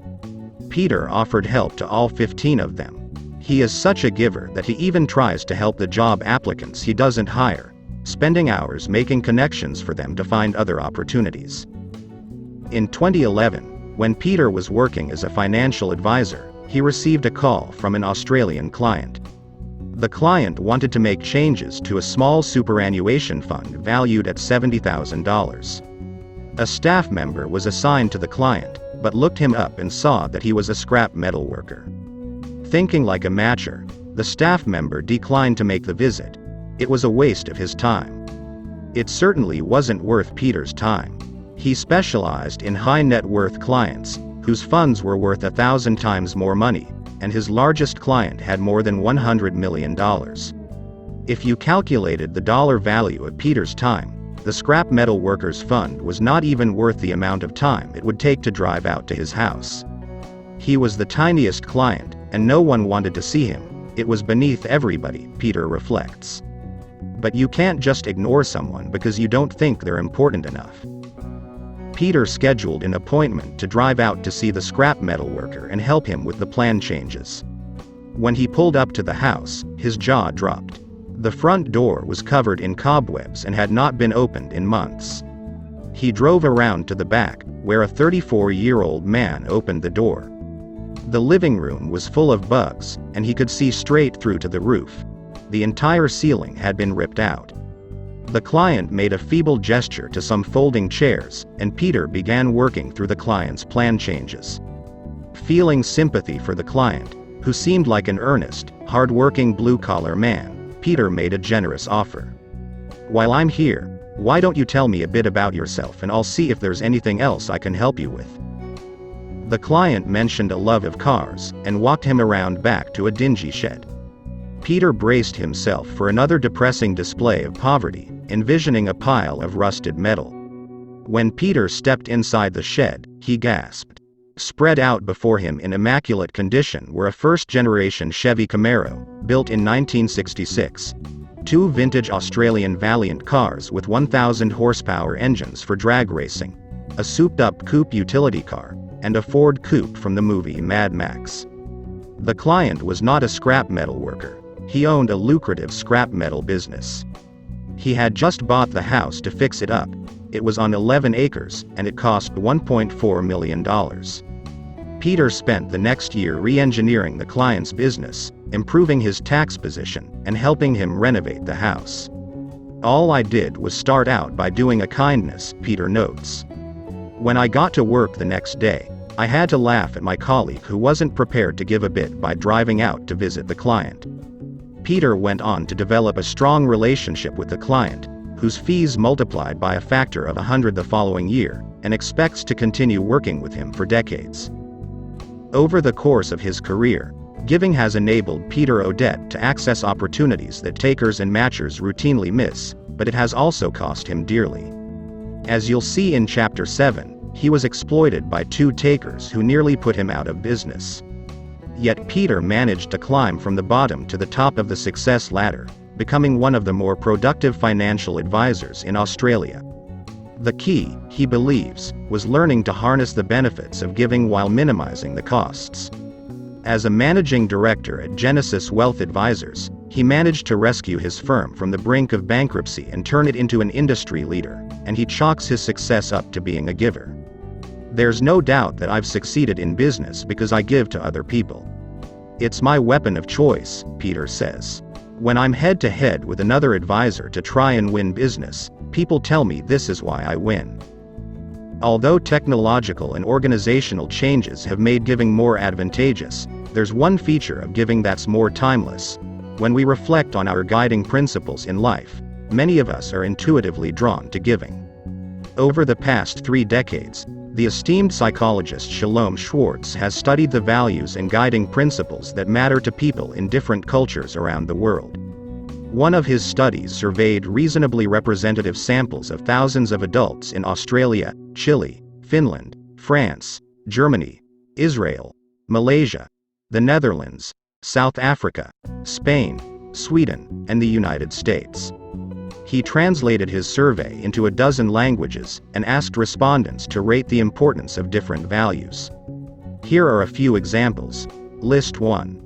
Peter offered help to all 15 of them. He is such a giver that he even tries to help the job applicants he doesn't hire, spending hours making connections for them to find other opportunities. In 2011, when Peter was working as a financial advisor, he received a call from an Australian client. The client wanted to make changes to a small superannuation fund valued at $70,000. A staff member was assigned to the client, but looked him up and saw that he was a scrap metal worker. Thinking like a matcher, the staff member declined to make the visit. It was a waste of his time. It certainly wasn't worth Peter's time. He specialized in high net worth clients, whose funds were worth 1,000 times more money, and his largest client had more than $100 million. If you calculated the dollar value of Peter's time, the scrap metal workers fund was not even worth the amount of time it would take to drive out to his house. He was the tiniest client, and no one wanted to see him. It was beneath everybody, Peter reflects. But you can't just ignore someone because you don't think they're important enough. Peter scheduled an appointment to drive out to see the scrap metal worker and help him with the plan changes. When he pulled up to the house, his jaw dropped. The front door was covered in cobwebs and had not been opened in months. He drove around to the back, where a 34-year-old man opened the door. The living room was full of bugs, and he could see straight through to the roof. The entire ceiling had been ripped out. The client made a feeble gesture to some folding chairs, and Peter began working through the client's plan changes. Feeling sympathy for the client, who seemed like an earnest, hard-working blue-collar man, Peter made a generous offer. "While I'm here, why don't you tell me a bit about yourself and I'll see if there's anything else I can help you with." The client mentioned a love of cars, and walked him around back to a dingy shed. Peter braced himself for another depressing display of poverty, envisioning a pile of rusted metal. When Peter stepped inside the shed, he gasped. Spread out before him in immaculate condition were a first-generation Chevy Camaro, built in 1966. 2 vintage Australian Valiant cars with 1,000 horsepower engines for drag racing, a souped-up coupe utility car, and a Ford coupe from the movie Mad Max. The client was not a scrap metal worker. He owned a lucrative scrap metal business. He had just bought the house to fix it up. It was on 11 acres, and it cost $1.4 million. Peter spent the next year re-engineering the client's business, improving his tax position, and helping him renovate the house. "All I did was start out by doing a kindness," Peter notes. "When I got to work the next day, I had to laugh at my colleague who wasn't prepared to give a bit by driving out to visit the client." Peter went on to develop a strong relationship with the client, whose fees multiplied by a factor of 100 the following year, and expects to continue working with him for decades. Over the course of his career, giving has enabled Peter Odette to access opportunities that takers and matchers routinely miss, but it has also cost him dearly. As you'll see in Chapter 7, he was exploited by 2 takers who nearly put him out of business. Yet Peter managed to climb from the bottom to the top of the success ladder, becoming one of the more productive financial advisors in Australia. The key, he believes, was learning to harness the benefits of giving while minimizing the costs. As a managing director at Genesis Wealth Advisors, he managed to rescue his firm from the brink of bankruptcy and turn it into an industry leader, and he chalks his success up to being a giver. "There's no doubt that I've succeeded in business because I give to other people. It's my weapon of choice," Peter says. "When I'm head-to-head with another advisor to try and win business, people tell me this is why I win." Although technological and organizational changes have made giving more advantageous, there's one feature of giving that's more timeless. When we reflect on our guiding principles in life, many of us are intuitively drawn to giving. Over the past 3 decades, the esteemed psychologist Shalom Schwartz has studied the values and guiding principles that matter to people in different cultures around the world. One of his studies surveyed reasonably representative samples of thousands of adults in Australia, Chile, Finland, France, Germany, Israel, Malaysia, the Netherlands, South Africa, Spain, Sweden, and the United States. He translated his survey into a dozen languages, and asked respondents to rate the importance of different values. Here are a few examples. List 1.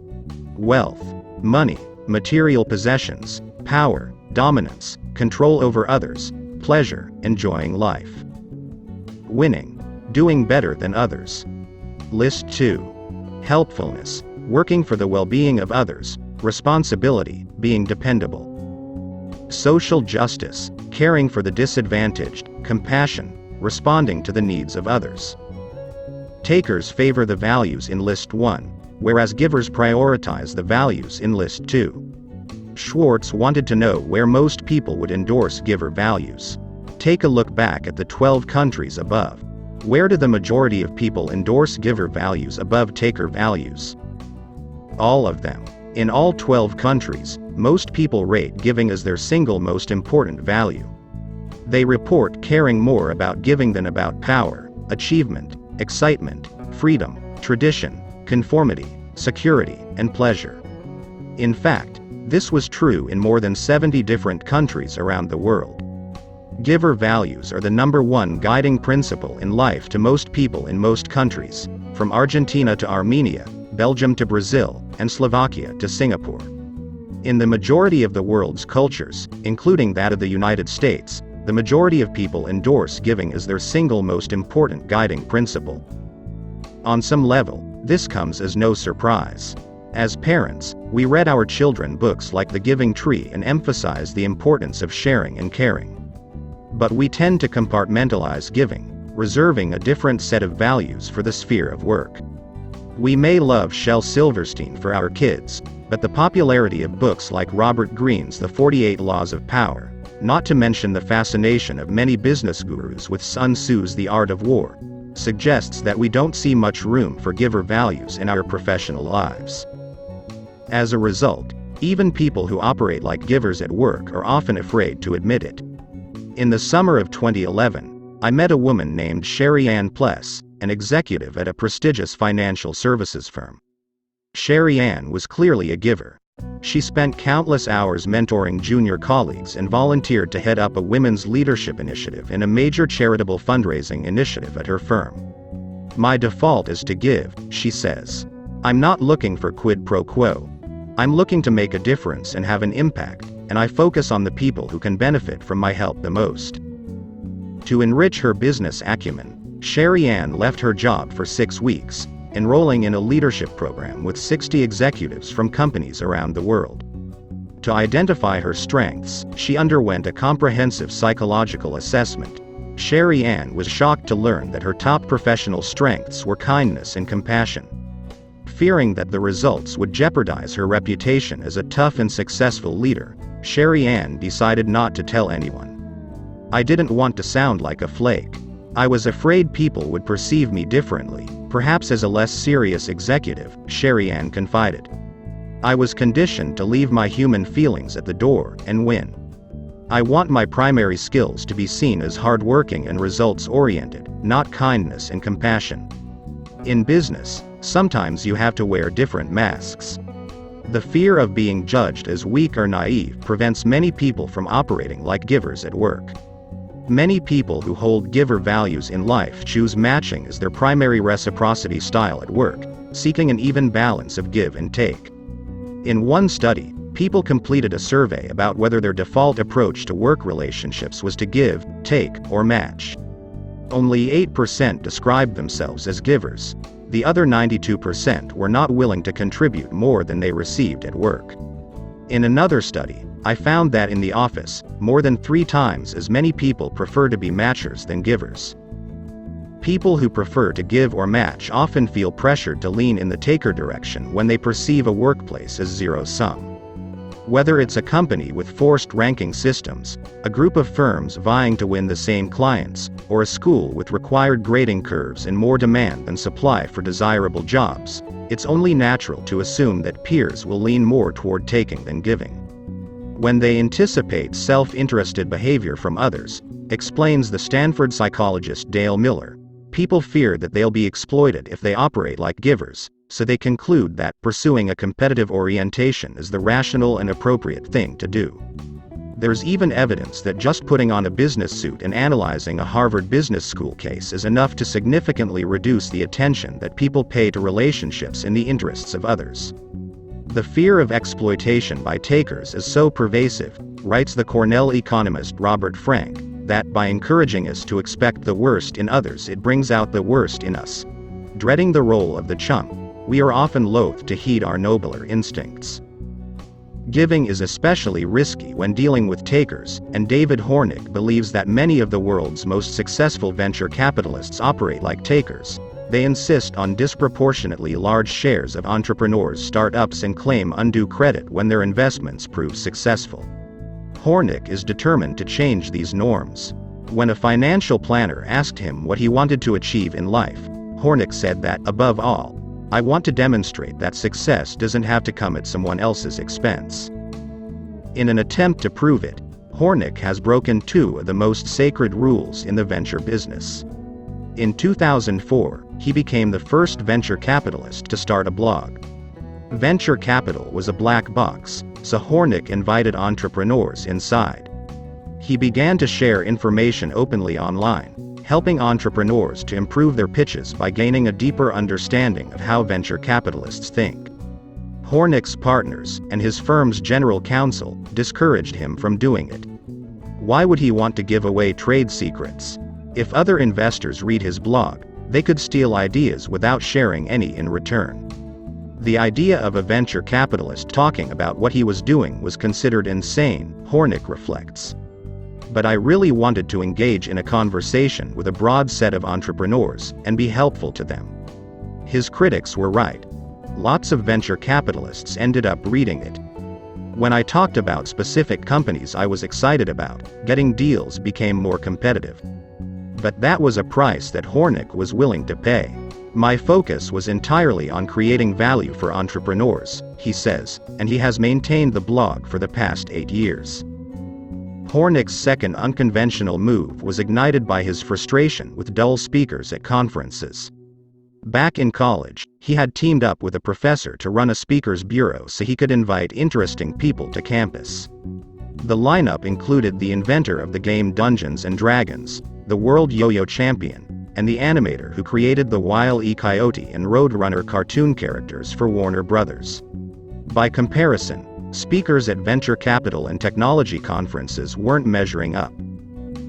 Wealth, money, material possessions, power, dominance, control over others, pleasure, enjoying life. Winning, doing better than others. List 2. Helpfulness, working for the well-being of others, responsibility, being dependable. Social justice, caring for the disadvantaged, compassion, responding to the needs of others. Takers favor the values in List 1, whereas givers prioritize the values in List 2. Schwartz wanted to know where most people would endorse giver values. Take a look back at the 12 countries above. Where do the majority of people endorse giver values above taker values? All of them. In all 12 countries, most people rate giving as their single most important value. They report caring more about giving than about power, achievement, excitement, freedom, tradition, conformity, security, and pleasure. In fact, this was true in more than 70 different countries around the world. Giver values are the #1 guiding principle in life to most people in most countries, from Argentina to Armenia, Belgium to Brazil, and Slovakia to Singapore. In the majority of the world's cultures, including that of the United States, the majority of people endorse giving as their single most important guiding principle. On some level, this comes as no surprise. As parents, we read our children books like The Giving Tree and emphasize the importance of sharing and caring. But we tend to compartmentalize giving, reserving a different set of values for the sphere of work. We may love Shel Silverstein for our kids, but the popularity of books like Robert Greene's The 48 Laws of Power, not to mention the fascination of many business gurus with Sun Tzu's The Art of War, suggests that we don't see much room for giver values in our professional lives. As a result, even people who operate like givers at work are often afraid to admit it. In the summer of 2011, I met a woman named Sherry Ann Pless, an executive at a prestigious financial services firm. Sherry Ann was clearly a giver. She spent countless hours mentoring junior colleagues and volunteered to head up a women's leadership initiative in a major charitable fundraising initiative at her firm. "My default is to give," she says. "I'm not looking for quid pro quo. I'm looking to make a difference and have an impact, and I focus on the people who can benefit from my help the most." To enrich her business acumen, Sherry Ann left her job for 6 weeks, enrolling in a leadership program with 60 executives from companies around the world. To identify her strengths, she underwent a comprehensive psychological assessment. Sherry Ann was shocked to learn that her top professional strengths were kindness and compassion. Fearing that the results would jeopardize her reputation as a tough and successful leader, Sherry Ann decided not to tell anyone. "I didn't want to sound like a flake. I was afraid people would perceive me differently, perhaps as a less serious executive," Sherry Ann confided. "I was conditioned to leave my human feelings at the door and win. I want my primary skills to be seen as hardworking and results-oriented, not kindness and compassion. In business, sometimes you have to wear different masks." The fear of being judged as weak or naive prevents many people from operating like givers at work. Many people who hold giver values in life choose matching as their primary reciprocity style at work, seeking an even balance of give and take. In one study, people completed a survey about whether their default approach to work relationships was to give, take, or match. Only 8% described themselves as givers. The other 92% were not willing to contribute more than they received at work. In another study, I found that in the office, more than 3 times as many people prefer to be matchers than givers. People who prefer to give or match often feel pressured to lean in the taker direction when they perceive a workplace as zero-sum. Whether it's a company with forced ranking systems, a group of firms vying to win the same clients, or a school with required grading curves and more demand than supply for desirable jobs, it's only natural to assume that peers will lean more toward taking than giving. When they anticipate self-interested behavior from others, explains the Stanford psychologist Dale Miller, people fear that they'll be exploited if they operate like givers, so they conclude that pursuing a competitive orientation is the rational and appropriate thing to do. There's even evidence that just putting on a business suit and analyzing a Harvard Business School case is enough to significantly reduce the attention that people pay to relationships in the interests of others. The fear of exploitation by takers is so pervasive, writes the Cornell economist Robert Frank, that by encouraging us to expect the worst in others it brings out the worst in us. Dreading the role of the chump, we are often loath to heed our nobler instincts. Giving is especially risky when dealing with takers, and David Hornick believes that many of the world's most successful venture capitalists operate like takers. They insist on disproportionately large shares of entrepreneurs' startups and claim undue credit when their investments prove successful. Hornick is determined to change these norms. When a financial planner asked him what he wanted to achieve in life, Hornick said that, above all, "I want to demonstrate that success doesn't have to come at someone else's expense." In an attempt to prove it, Hornick has broken 2 of the most sacred rules in the venture business. In 2004, he became the first venture capitalist to start a blog. Venture capital was a black box, so Hornick invited entrepreneurs inside. He began to share information openly online, helping entrepreneurs to improve their pitches by gaining a deeper understanding of how venture capitalists think. Hornick's partners, and his firm's general counsel, discouraged him from doing it. Why would he want to give away trade secrets? If other investors read his blog, they could steal ideas without sharing any in return. The idea of a venture capitalist talking about what he was doing was considered insane, Hornick reflects. But I really wanted to engage in a conversation with a broad set of entrepreneurs and be helpful to them. His critics were right. Lots of venture capitalists ended up reading it. When I talked about specific companies I was excited about, getting deals became more competitive. But that was a price that Hornick was willing to pay. My focus was entirely on creating value for entrepreneurs, he says, and he has maintained the blog for the past 8 years. Hornick's second unconventional move was ignited by his frustration with dull speakers at conferences. Back in college, he had teamed up with a professor to run a speakers bureau so he could invite interesting people to campus. The lineup included the inventor of the game Dungeons & Dragons, the world yo-yo champion, and the animator who created the Wile E. Coyote and Roadrunner cartoon characters for Warner Brothers. By comparison, speakers at venture capital and technology conferences weren't measuring up.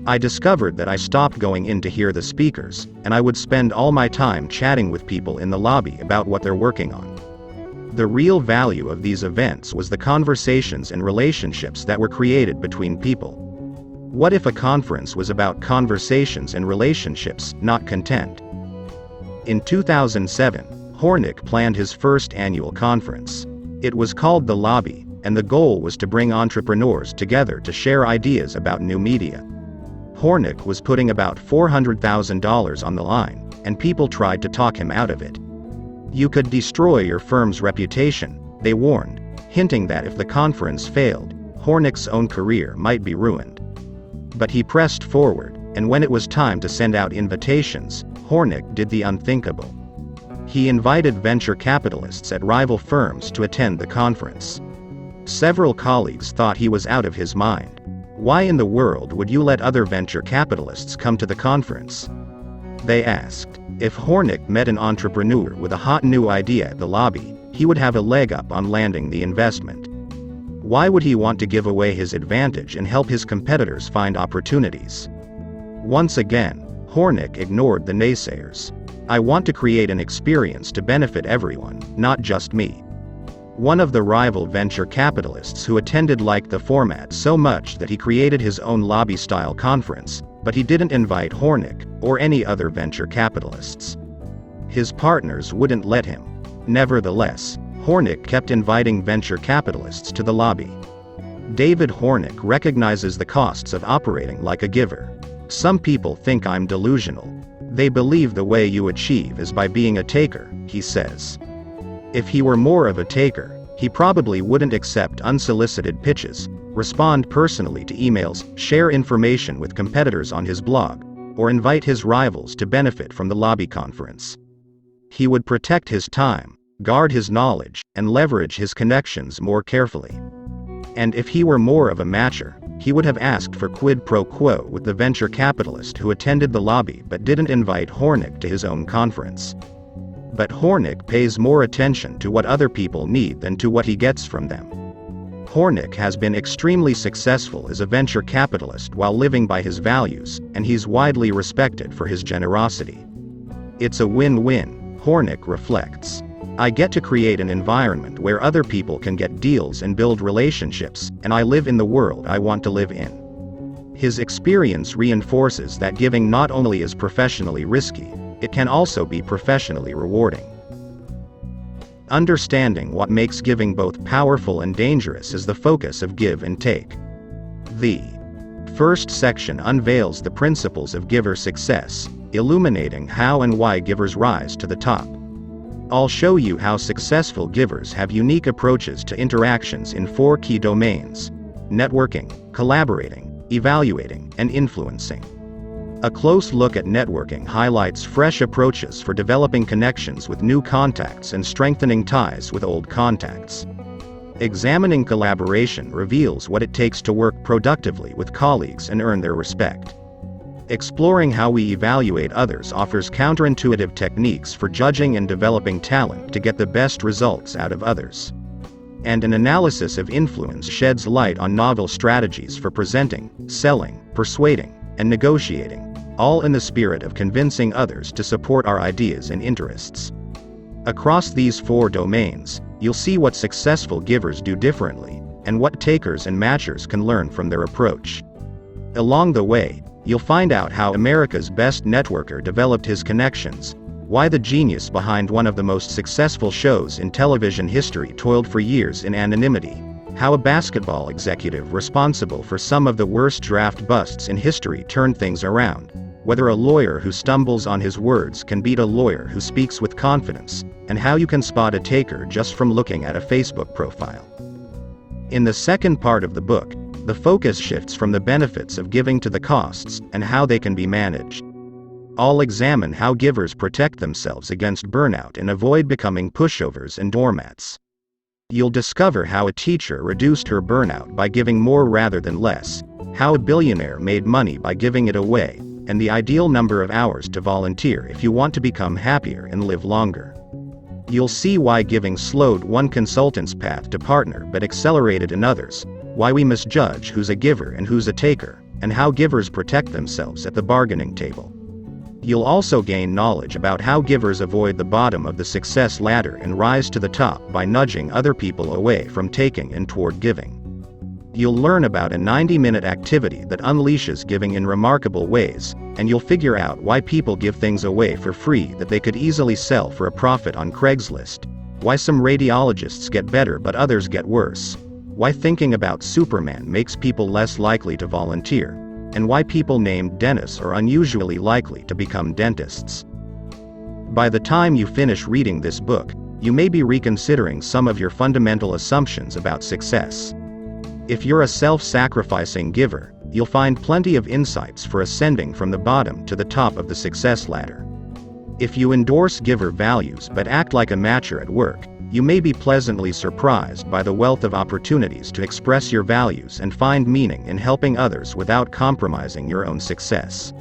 I discovered that I stopped going in to hear the speakers, and I would spend all my time chatting with people in the lobby about what they're working on. The real value of these events was the conversations and relationships that were created between people. What if a conference was about conversations and relationships, not content? In 2007, Hornick planned his first annual conference. It was called The Lobby, and the goal was to bring entrepreneurs together to share ideas about new media. Hornick was putting about $400,000 on the line, and people tried to talk him out of it. You could destroy your firm's reputation, they warned, hinting that if the conference failed, Hornick's own career might be ruined. But he pressed forward, and when it was time to send out invitations, Hornick did the unthinkable. He invited venture capitalists at rival firms to attend the conference. Several colleagues thought he was out of his mind. Why in the world would you let other venture capitalists come to the conference? They asked. If Hornick met an entrepreneur with a hot new idea at the lobby, he would have a leg up on landing the investment. Why would he want to give away his advantage and help his competitors find opportunities? Once again, Hornick ignored the naysayers. I want to create an experience to benefit everyone, not just me. One of the rival venture capitalists who attended liked the format so much that he created his own lobby-style conference, but he didn't invite Hornick, or any other venture capitalists. His partners wouldn't let him. Nevertheless, Hornick kept inviting venture capitalists to the lobby. David Hornick recognizes the costs of operating like a giver. Some people think I'm delusional. They believe the way you achieve is by being a taker, he says. If he were more of a taker, he probably wouldn't accept unsolicited pitches, respond personally to emails, share information with competitors on his blog, or invite his rivals to benefit from the lobby conference. He would protect his time, guard his knowledge, and leverage his connections more carefully. And if he were more of a matcher, he would have asked for quid pro quo with the venture capitalist who attended the lobby but didn't invite Hornick to his own conference. But Hornick pays more attention to what other people need than to what he gets from them. Hornick has been extremely successful as a venture capitalist while living by his values, and he's widely respected for his generosity. It's a win-win, Hornick reflects. I get to create an environment where other people can get deals and build relationships, and I live in the world I want to live in. His experience reinforces that giving not only is professionally risky, it can also be professionally rewarding. Understanding what makes giving both powerful and dangerous is the focus of Give and Take. The first section unveils the principles of giver success, illuminating how and why givers rise to the top. I'll show you how successful givers have unique approaches to interactions in 4 key domains: networking, collaborating, evaluating, and influencing. A close look at networking highlights fresh approaches for developing connections with new contacts and strengthening ties with old contacts. Examining collaboration reveals what it takes to work productively with colleagues and earn their respect. Exploring how we evaluate others offers counterintuitive techniques for judging and developing talent to get the best results out of others. And an analysis of influence sheds light on novel strategies for presenting, selling, persuading, and negotiating, all in the spirit of convincing others to support our ideas and interests. Across these 4 domains, you'll see what successful givers do differently, and what takers and matchers can learn from their approach. Along the way, you'll find out how America's best networker developed his connections, why the genius behind one of the most successful shows in television history toiled for years in anonymity, how a basketball executive responsible for some of the worst draft busts in history turned things around, whether a lawyer who stumbles on his words can beat a lawyer who speaks with confidence, and how you can spot a taker just from looking at a Facebook profile. In the second part of the book, the focus shifts from the benefits of giving to the costs and how they can be managed. I'll examine how givers protect themselves against burnout and avoid becoming pushovers and doormats. You'll discover how a teacher reduced her burnout by giving more rather than less, how a billionaire made money by giving it away, and the ideal number of hours to volunteer if you want to become happier and live longer. You'll see why giving slowed one consultant's path to partner but accelerated another's, why we misjudge who's a giver and who's a taker, and how givers protect themselves at the bargaining table. You'll also gain knowledge about how givers avoid the bottom of the success ladder and rise to the top by nudging other people away from taking and toward giving. You'll learn about a 90-minute activity that unleashes giving in remarkable ways, and you'll figure out why people give things away for free that they could easily sell for a profit on Craigslist, why some radiologists get better but others get worse, why thinking about Superman makes people less likely to volunteer, and why people named Dennis are unusually likely to become dentists. By the time you finish reading this book, you may be reconsidering some of your fundamental assumptions about success. If you're a self-sacrificing giver, you'll find plenty of insights for ascending from the bottom to the top of the success ladder. If you endorse giver values but act like a matcher at work, you may be pleasantly surprised by the wealth of opportunities to express your values and find meaning in helping others without compromising your own success.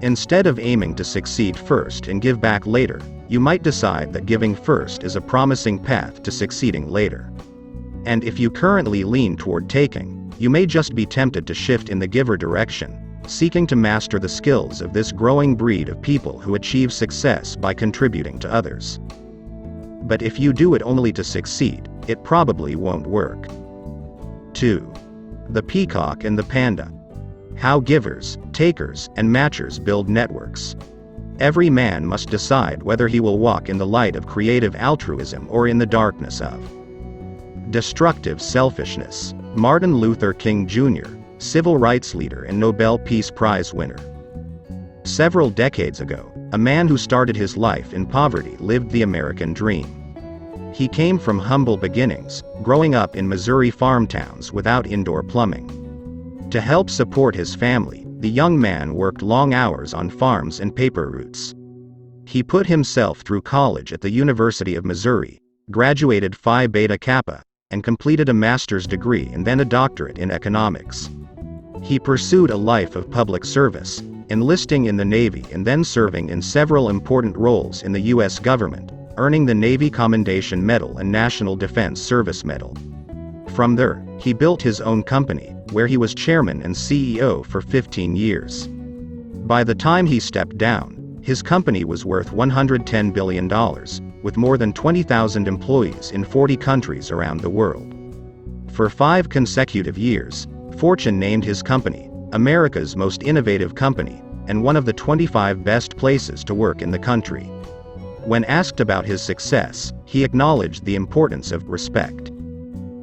Instead of aiming to succeed first and give back later, you might decide that giving first is a promising path to succeeding later. And if you currently lean toward taking, you may just be tempted to shift in the giver direction, seeking to master the skills of this growing breed of people who achieve success by contributing to others. But if you do it only to succeed, it probably won't work. 2. The Peacock and the Panda. How givers, takers, and matchers build networks. Every man must decide whether he will walk in the light of creative altruism or in the darkness of destructive selfishness. Martin Luther King Jr., civil rights leader and Nobel Peace Prize winner. Several decades ago, a man who started his life in poverty lived the American dream. He came from humble beginnings, growing up in Missouri farm towns without indoor plumbing. To help support his family, the young man worked long hours on farms and paper routes. He put himself through college at the University of Missouri, graduated Phi Beta Kappa, and completed a master's degree and then a doctorate in economics. He pursued a life of public service, enlisting in the Navy and then serving in several important roles in the U.S. government, earning the Navy Commendation Medal and National Defense Service Medal. From there, he built his own company, where he was chairman and CEO for 15 years. By the time he stepped down, his company was worth $110 billion, with more than 20,000 employees in 40 countries around the world. For 5 consecutive years, Fortune named his company America's most innovative company, and one of the 25 best places to work in the country. When asked about his success, he acknowledged the importance of respect.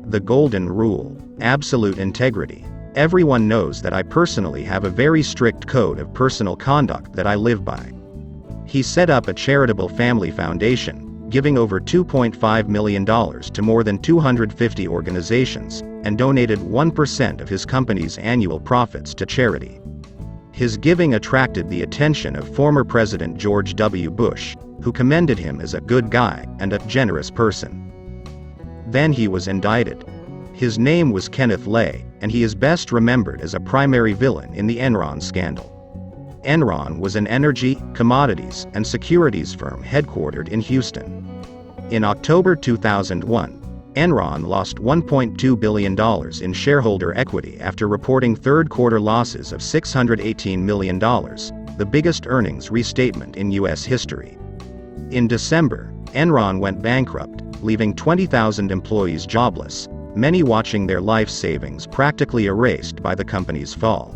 The golden rule: absolute integrity. Everyone knows that I personally have a very strict code of personal conduct that I live by. He set up a charitable family foundation, giving over $2.5 million to more than 250 organizations, and donated 1% of his company's annual profits to charity. His giving attracted the attention of former President George W. Bush, who commended him as a good guy and a generous person. Then he was indicted. His name was Kenneth Lay, and he is best remembered as a primary villain in the Enron scandal. Enron was an energy, commodities, and securities firm headquartered in Houston. In October 2001, Enron lost $1.2 billion in shareholder equity after reporting third-quarter losses of $618 million, the biggest earnings restatement in U.S. history. In December, Enron went bankrupt, leaving 20,000 employees jobless, many watching their life savings practically erased by the company's fall.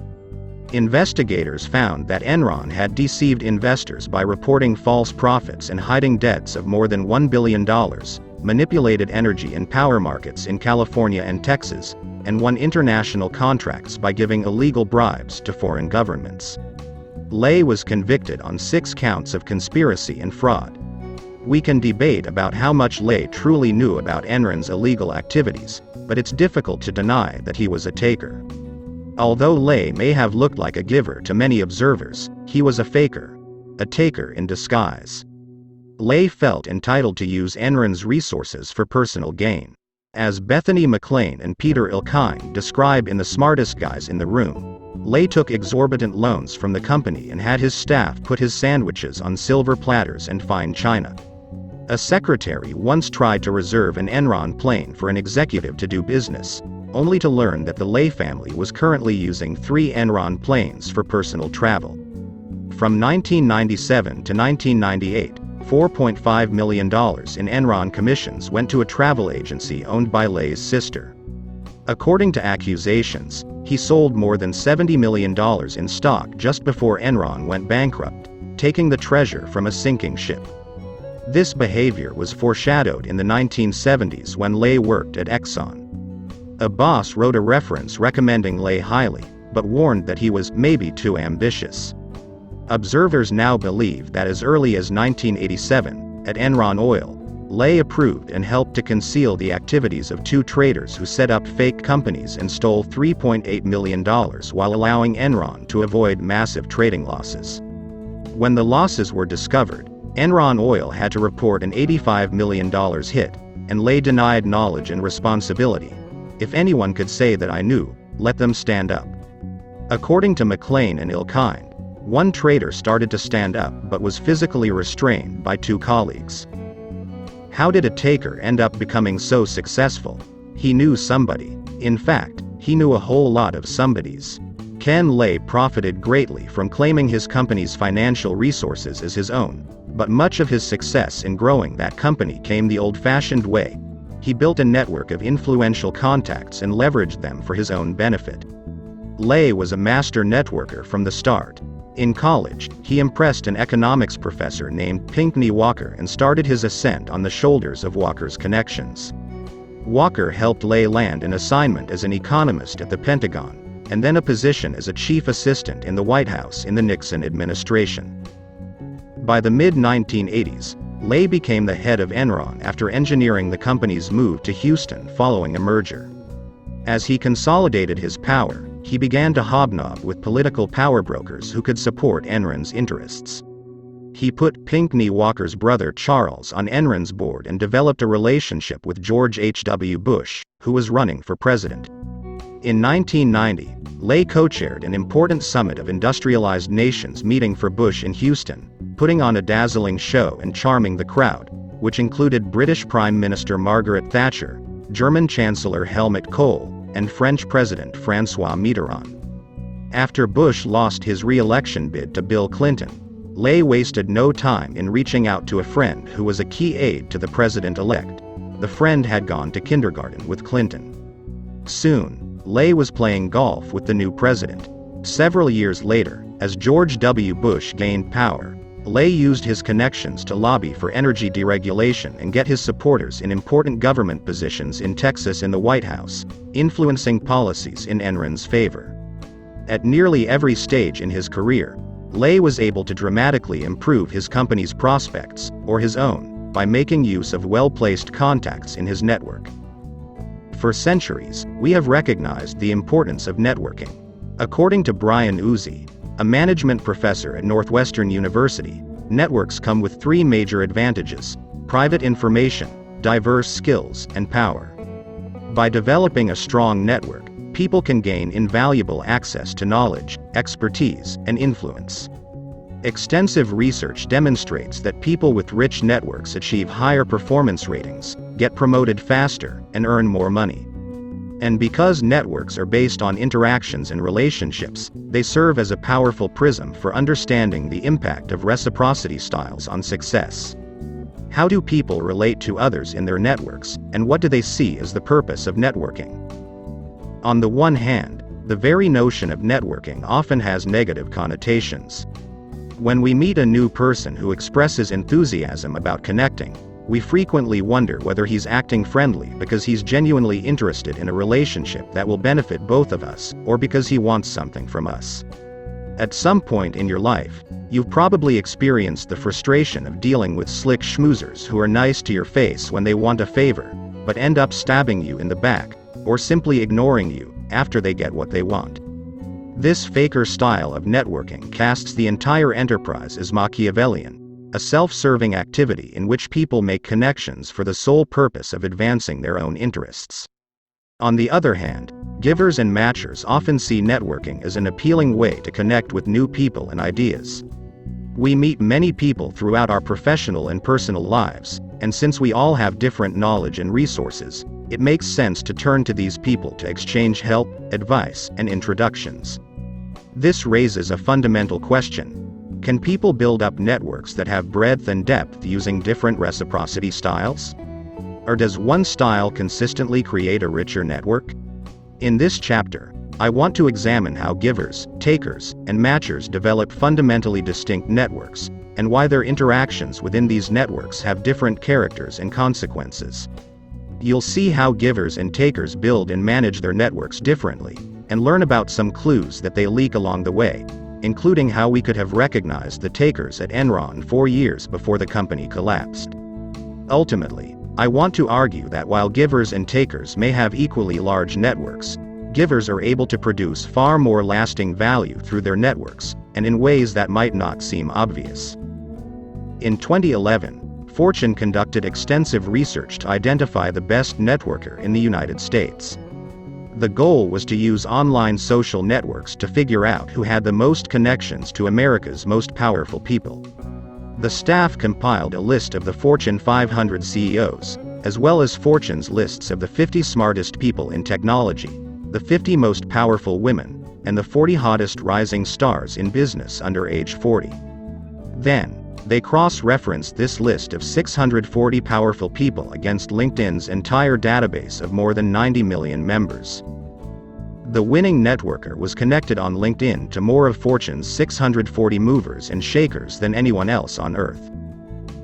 Investigators found that Enron had deceived investors by reporting false profits and hiding debts of more than $1 billion, manipulated energy and power markets in California and Texas, and won international contracts by giving illegal bribes to foreign governments. Lay was convicted on 6 counts of conspiracy and fraud. We can debate about how much Lay truly knew about Enron's illegal activities, but it's difficult to deny that he was a taker. Although Lay may have looked like a giver to many observers, he was a faker. A taker in disguise. Lay felt entitled to use Enron's resources for personal gain. As Bethany McLean and Peter Ilkine describe in The Smartest Guys in the Room, Lay took exorbitant loans from the company and had his staff put his sandwiches on silver platters and fine china. A secretary once tried to reserve an Enron plane for an executive to do business, only to learn that the Lay family was currently using 3 Enron planes for personal travel. From 1997 to 1998, $4.5 million in Enron commissions went to a travel agency owned by Lay's sister. According to accusations, he sold more than $70 million in stock just before Enron went bankrupt, taking the treasure from a sinking ship. This behavior was foreshadowed in the 1970s when Lay worked at Exxon. A boss wrote a reference recommending Lay highly, but warned that he was maybe too ambitious. Observers now believe that as early as 1987, at Enron Oil, Lay approved and helped to conceal the activities of 2 traders who set up fake companies and stole $3.8 million while allowing Enron to avoid massive trading losses. When the losses were discovered, Enron Oil had to report an $85 million hit, and Lay denied knowledge and responsibility. If anyone could say that I knew, let them stand up. According to McLean and Ilkine, one trader started to stand up but was physically restrained by 2 colleagues. How did a taker end up becoming so successful? He knew somebody. In fact, he knew a whole lot of somebodies. Ken Lay profited greatly from claiming his company's financial resources as his own, but much of his success in growing that company came the old-fashioned way. He built a network of influential contacts and leveraged them for his own benefit. Lay was a master networker from the start. In college, he impressed an economics professor named Pinckney Walker and started his ascent on the shoulders of Walker's connections. Walker helped Lay land an assignment as an economist at the Pentagon, and then a position as a chief assistant in the White House in the Nixon administration. By the mid-1980s, Lay became the head of Enron after engineering the company's move to Houston following a merger. As he consolidated his power, he began to hobnob with political power brokers who could support Enron's interests. He put Pinckney Walker's brother Charles on Enron's board and developed a relationship with George H.W. Bush, who was running for president. In 1990, Lay co-chaired an important summit of industrialized nations meeting for Bush in Houston, putting on a dazzling show and charming the crowd, which included British Prime Minister Margaret Thatcher, German Chancellor Helmut Kohl, and French President François Mitterrand. After Bush lost his re-election bid to Bill Clinton, Lay wasted no time in reaching out to a friend who was a key aide to the president-elect. The friend had gone to kindergarten with Clinton. Soon, Lay was playing golf with the new president. Several years later, as George W. Bush gained power, Lay used his connections to lobby for energy deregulation and get his supporters in important government positions in Texas in the White House, influencing policies in Enron's favor. At nearly every stage in his career, Lay was able to dramatically improve his company's prospects, or his own, by making use of well-placed contacts in his network. For centuries, we have recognized the importance of networking. According to Brian Uzi, a management professor at Northwestern University, networks come with 3 major advantages: private information, diverse skills, and power. By developing a strong network, people can gain invaluable access to knowledge, expertise, and influence. Extensive research demonstrates that people with rich networks achieve higher performance ratings, get promoted faster, and earn more money. And because networks are based on interactions and relationships, they serve as a powerful prism for understanding the impact of reciprocity styles on success. How do people relate to others in their networks, and what do they see as the purpose of networking? On the one hand, the very notion of networking often has negative connotations. When we meet a new person who expresses enthusiasm about connecting, we frequently wonder whether he's acting friendly because he's genuinely interested in a relationship that will benefit both of us, or because he wants something from us. At some point in your life, you've probably experienced the frustration of dealing with slick schmoozers who are nice to your face when they want a favor, but end up stabbing you in the back, or simply ignoring you after they get what they want. This faker style of networking casts the entire enterprise as Machiavellian, a self-serving activity in which people make connections for the sole purpose of advancing their own interests. On the other hand, givers and matchers often see networking as an appealing way to connect with new people and ideas. We meet many people throughout our professional and personal lives, and since we all have different knowledge and resources, it makes sense to turn to these people to exchange help, advice, and introductions. This raises a fundamental question. Can people build up networks that have breadth and depth using different reciprocity styles? Or does one style consistently create a richer network? In this chapter, I want to examine how givers, takers, and matchers develop fundamentally distinct networks, and why their interactions within these networks have different characters and consequences. You'll see how givers and takers build and manage their networks differently, and learn about some clues that they leak along the way, including how we could have recognized the takers at Enron 4 years before the company collapsed. Ultimately, I want to argue that while givers and takers may have equally large networks, givers are able to produce far more lasting value through their networks, and in ways that might not seem obvious. In 2011, Fortune conducted extensive research to identify the best networker in the United States. The goal was to use online social networks to figure out who had the most connections to America's most powerful people. The staff compiled a list of the Fortune 500 CEOs, as well as Fortune's lists of the 50 smartest people in technology, the 50 most powerful women, and the 40 hottest rising stars in business under age 40. Then, they cross-referenced this list of 640 powerful people against LinkedIn's entire database of more than 90 million members. The winning networker was connected on LinkedIn to more of Fortune's 640 movers and shakers than anyone else on Earth.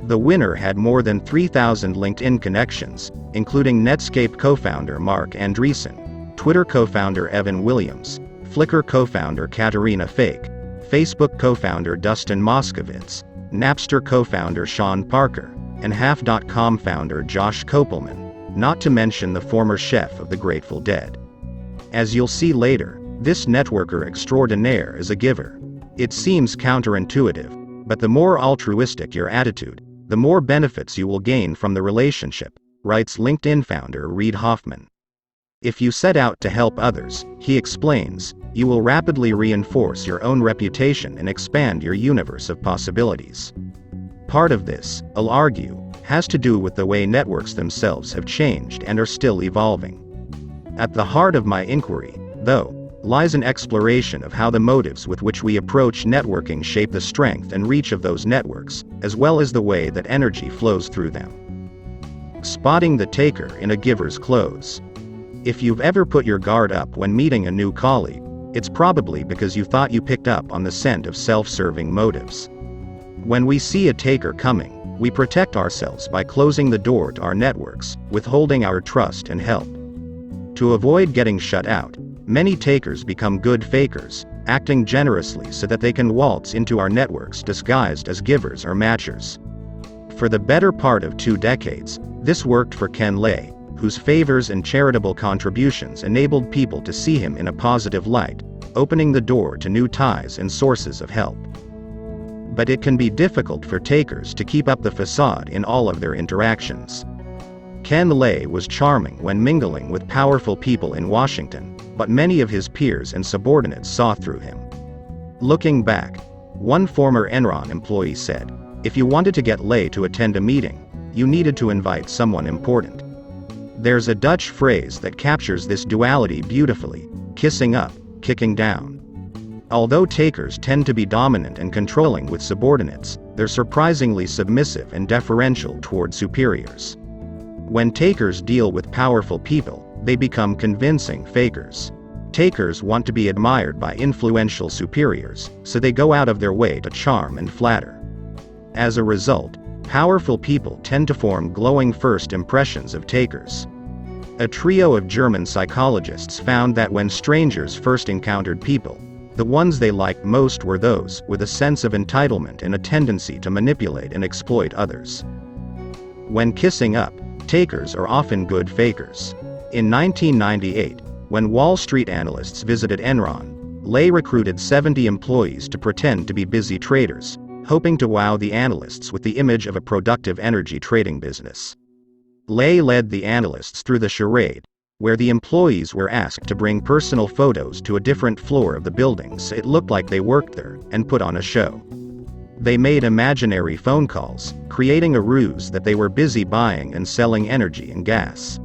The winner had more than 3,000 LinkedIn connections, including Netscape co-founder Mark Andreessen, Twitter co-founder Evan Williams, Flickr co-founder Katerina Fake, Facebook co-founder Dustin Moskovitz, Napster co-founder Sean Parker, and Half.com founder Josh Kopelman, not to mention the former chef of the Grateful Dead. As you'll see later, this networker extraordinaire is a giver. It seems counterintuitive, but the more altruistic your attitude, the more benefits you will gain from the relationship, writes LinkedIn founder Reid Hoffman. If you set out to help others, he explains, you will rapidly reinforce your own reputation and expand your universe of possibilities. Part of this, I'll argue, has to do with the way networks themselves have changed and are still evolving. At the heart of my inquiry, though, lies an exploration of how the motives with which we approach networking shape the strength and reach of those networks, as well as the way that energy flows through them. Spotting the taker in a giver's clothes. If you've ever put your guard up when meeting a new colleague, it's probably because you thought you picked up on the scent of self-serving motives. When we see a taker coming, we protect ourselves by closing the door to our networks, withholding our trust and help. To avoid getting shut out, many takers become good fakers, acting generously so that they can waltz into our networks disguised as givers or matchers. For the better part of 2 decades, this worked for Ken Lay, whose favors and charitable contributions enabled people to see him in a positive light, opening the door to new ties and sources of help. But it can be difficult for takers to keep up the facade in all of their interactions. Ken Lay was charming when mingling with powerful people in Washington, but many of his peers and subordinates saw through him. Looking back, One former Enron employee said, "If you wanted to get Lay to attend a meeting, you needed to invite someone important." There's a Dutch phrase that captures this duality beautifully: kissing up, kicking down. Although takers tend to be dominant and controlling with subordinates, they're surprisingly submissive and deferential toward superiors. When takers deal with powerful people, they become convincing fakers. Takers want to be admired by influential superiors, so they go out of their way to charm and flatter. As a result, powerful people tend to form glowing first impressions of takers. A trio of German psychologists found that when strangers first encountered people, the ones they liked most were those with a sense of entitlement and a tendency to manipulate and exploit others. When kissing up, takers are often good fakers. In 1998, when Wall Street analysts visited Enron, Lay recruited 70 employees to pretend to be busy traders, hoping to wow the analysts with the image of a productive energy trading business. Lay led the analysts through the charade, where the employees were asked to bring personal photos to a different floor of the building so it looked like they worked there, and put on a show. They made imaginary phone calls, creating a ruse that they were busy buying and selling energy and gas.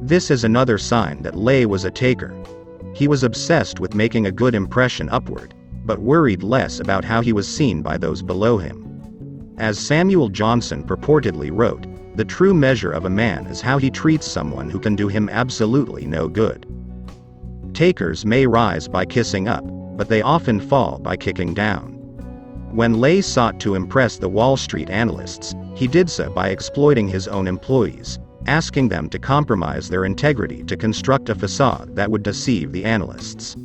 This is another sign that Lay was a taker. He was obsessed with making a good impression upward, but worried less about how he was seen by those below him. As Samuel Johnson purportedly wrote, "The true measure of a man is how he treats someone who can do him absolutely no good." Takers may rise by kissing up, but they often fall by kicking down. When Lay sought to impress the Wall Street analysts, he did so by exploiting his own employees, asking them to compromise their integrity to construct a facade that would deceive the analysts.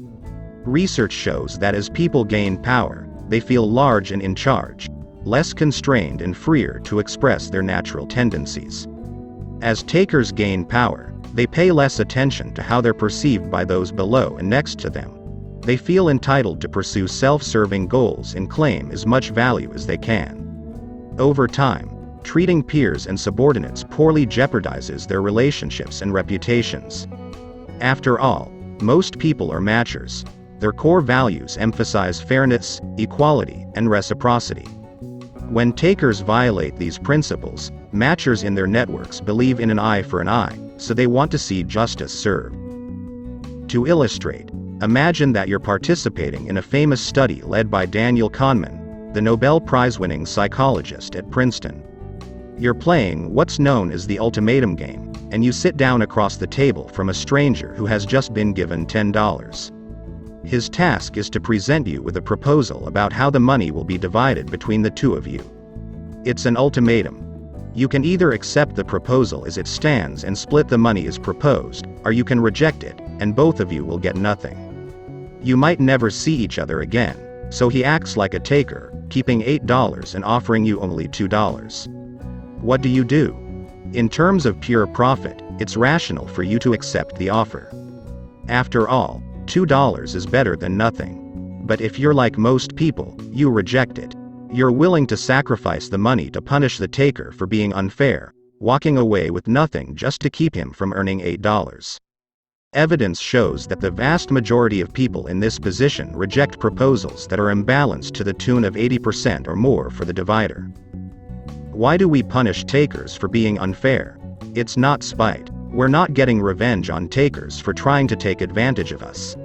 Research shows that as people gain power, they feel large and in charge, less constrained and freer to express their natural tendencies. As takers gain power, they pay less attention to how they're perceived by those below and next to them. They feel entitled to pursue self-serving goals and claim as much value as they can. Over time, treating peers and subordinates poorly jeopardizes their relationships and reputations. After all, most people are matchers. Their core values emphasize fairness, equality, and reciprocity. When takers violate these principles, matchers in their networks believe in an eye for an eye, so they want to see justice served. To illustrate, imagine that you're participating in a famous study led by Daniel Kahneman, the Nobel Prize-winning psychologist at Princeton. You're playing what's known as the ultimatum game, and you sit down across the table from a stranger who has just been given $10. His task is to present you with a proposal about how the money will be divided between the two of you. It's an ultimatum. You can either accept the proposal as it stands and split the money as proposed, or you can reject it, and both of you will get nothing. You might never see each other again, so he acts like a taker, keeping $8 and offering you only $2. What do? In terms of pure profit, it's rational for you to accept the offer. After all, $2 is better than nothing. But if you're like most people, you reject it. You're willing to sacrifice the money to punish the taker for being unfair, walking away with nothing just to keep him from earning $8. Evidence shows that the vast majority of people in this position reject proposals that are imbalanced to the tune of 80% or more for the divider. Why do we punish takers for being unfair? It's not spite. We're not getting revenge on takers for trying to take advantage of us.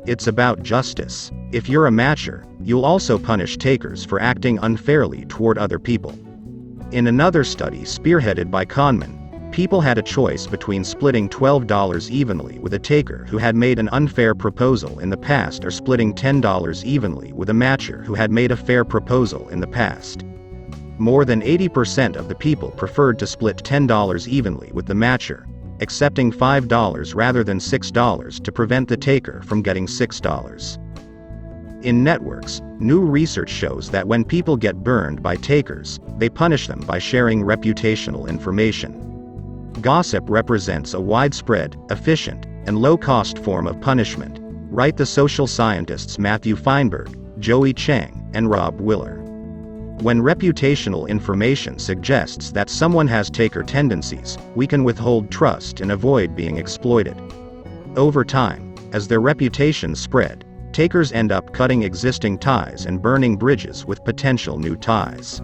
It's about justice. If you're a matcher, you'll also punish takers for acting unfairly toward other people. In another study spearheaded by Kahneman, people had a choice between splitting $12 evenly with a taker who had made an unfair proposal in the past or splitting $10 evenly with a matcher who had made a fair proposal in the past. More than 80% of the people preferred to split $10 evenly with the matcher, accepting $5 rather than $6 to prevent the taker from getting $6. In networks, new research shows that when people get burned by takers, they punish them by sharing reputational information. Gossip represents a widespread, efficient, and low-cost form of punishment, write the social scientists Matthew Feinberg, Joey Chang, and Rob Willer. When reputational information suggests that someone has taker tendencies, we can withhold trust and avoid being exploited. Over time, as their reputations spread, takers end up cutting existing ties and burning bridges with potential new ties.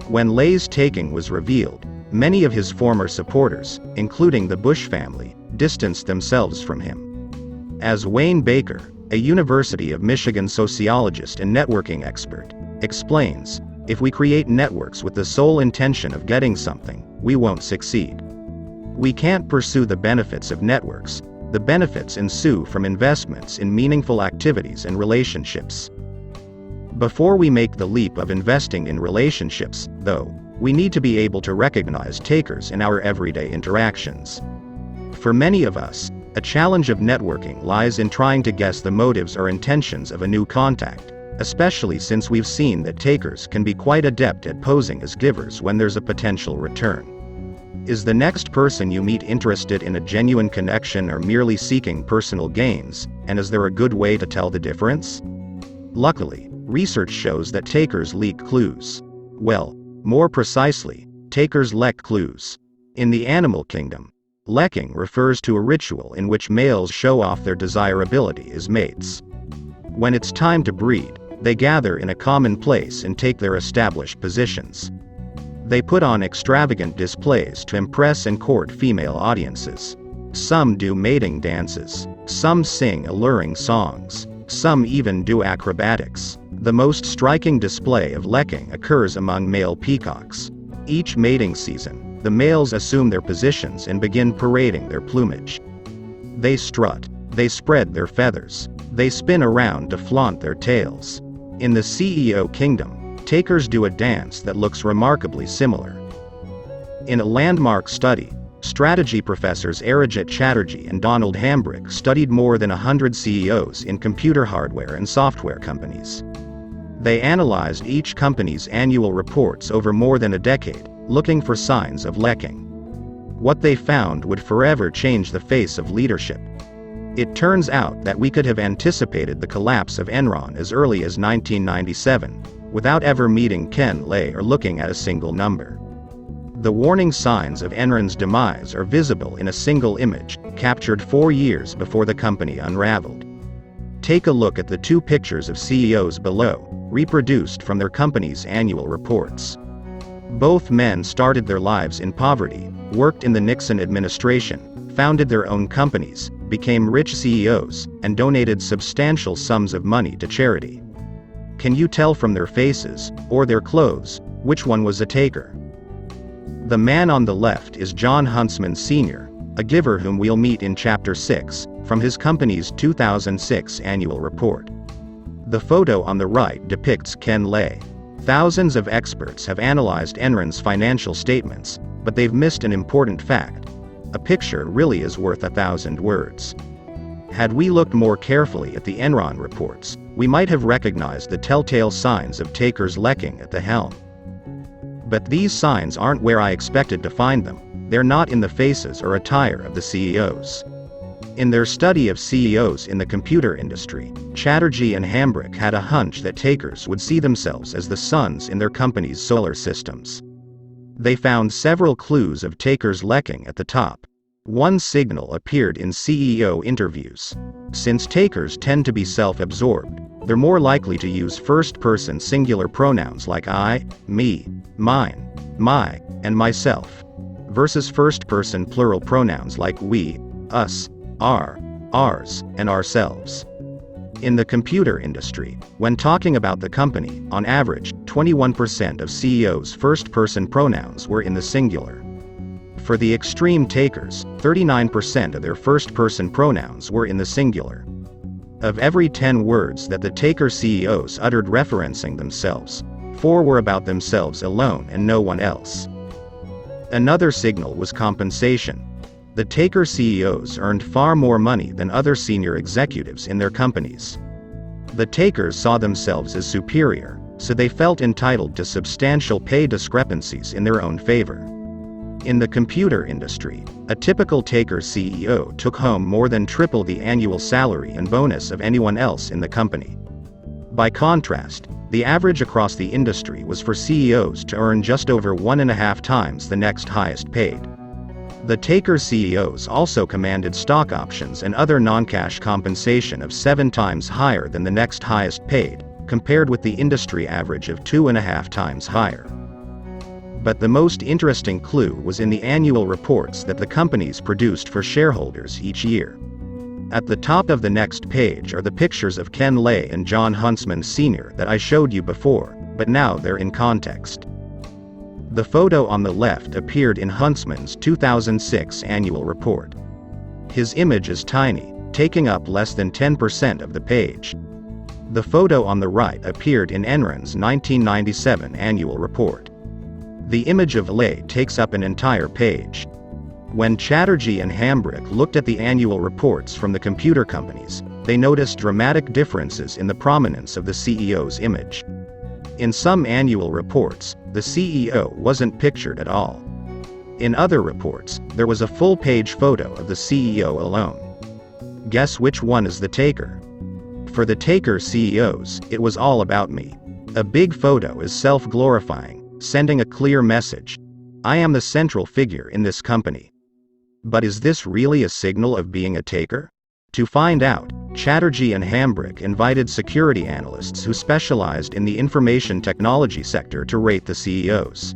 When Lay's taking was revealed, many of his former supporters, including the Bush family, distanced themselves from him. As Wayne Baker, a University of Michigan sociologist and networking expert, explains, if we create networks with the sole intention of getting something, we won't succeed. We can't pursue the benefits of networks. The benefits ensue from investments in meaningful activities and relationships. Before we make the leap of investing in relationships, though, we need to be able to recognize takers in our everyday interactions. For many of us, a challenge of networking lies in trying to guess the motives or intentions of a new contact, especially since we've seen that takers can be quite adept at posing as givers when there's a potential return. Is the next person you meet interested in a genuine connection or merely seeking personal gains, and is there a good way to tell the difference? Luckily, research shows that takers leak clues. Well, more precisely, takers leck clues. In the animal kingdom, lecking refers to a ritual in which males show off their desirability as mates. When it's time to breed, they gather in a common place and take their established positions. They put on extravagant displays to impress and court female audiences. Some do mating dances, some sing alluring songs, some even do acrobatics. The most striking display of lecking occurs among male peacocks. Each mating season, the males assume their positions and begin parading their plumage. They strut, they spread their feathers, they spin around to flaunt their tails. In the CEO kingdom, takers do a dance that looks remarkably similar. In a landmark study, strategy professors Arijit Chatterjee and Donald Hambrick studied more than 100 CEOs in computer hardware and software companies. They analyzed each company's annual reports over more than a decade, looking for signs of lecking. What they found would forever change the face of leadership. It turns out that we could have anticipated the collapse of Enron as early as 1997, without ever meeting Ken Lay or looking at a single number. The warning signs of Enron's demise are visible in a single image, captured 4 years before the company unraveled. Take a look at the 2 pictures of CEOs below, reproduced from their company's annual reports. Both men started their lives in poverty, worked in the Nixon administration, founded their own companies, became rich CEOs, and donated substantial sums of money to charity. Can you tell from their faces, or their clothes, which one was a taker? The man on the left is John Huntsman Sr., a giver whom we'll meet in Chapter 6, from his company's 2006 annual report. The photo on the right depicts Ken Lay. Thousands of experts have analyzed Enron's financial statements, but they've missed an important fact. A picture really is worth 1,000 words. Had we looked more carefully at the Enron reports, we might have recognized the telltale signs of takers lecking at the helm. But these signs aren't where I expected to find them. They're not in the faces or attire of the CEOs. In their study of CEOs in the computer industry, Chatterjee and Hambrick had a hunch that takers would see themselves as the suns in their company's solar systems. They found several clues of takers lecking at the top. One signal appeared in CEO interviews. Since takers tend to be self-absorbed, they're more likely to use first-person singular pronouns like I, me, mine, my, and myself, versus first-person plural pronouns like we, us, our, ours, and ourselves. In the computer industry, when talking about the company, on average, 21% of CEOs' first-person pronouns were in the singular. For the extreme takers, 39% of their first-person pronouns were in the singular. Of every 10 words that the taker CEOs uttered referencing themselves, 4 were about themselves alone and no one else. Another signal was compensation. The taker CEOs earned far more money than other senior executives in their companies. The takers saw themselves as superior, so they felt entitled to substantial pay discrepancies in their own favor. In the computer industry, a typical taker CEO took home more than triple the annual salary and bonus of anyone else in the company. By contrast, the average across the industry was for CEOs to earn just over 1.5 times the next highest paid. The taker CEOs also commanded stock options and other non-cash compensation of 7 times higher than the next highest paid, compared with the industry average of 2.5 times higher. But the most interesting clue was in the annual reports that the companies produced for shareholders each year. At the top of the next page are the pictures of Ken Lay and John Huntsman Sr. that I showed you before, but now they're in context. The photo on the left appeared in Huntsman's 2006 annual report. His image is tiny, taking up less than 10% of the page. The photo on the right appeared in Enron's 1997 annual report. The image of Lay takes up an entire page. When Chatterjee and Hambrick looked at the annual reports from the computer companies, they noticed dramatic differences in the prominence of the CEO's image. In some annual reports, the CEO wasn't pictured at all. In other reports, there was a full-page photo of the CEO alone. Guess which one is the taker? For the taker CEOs, it was all about me. A big photo is self-glorifying, sending a clear message. I am the central figure in this company. But is this really a signal of being a taker? To find out, Chatterjee and Hambrick invited security analysts who specialized in the information technology sector to rate the CEOs.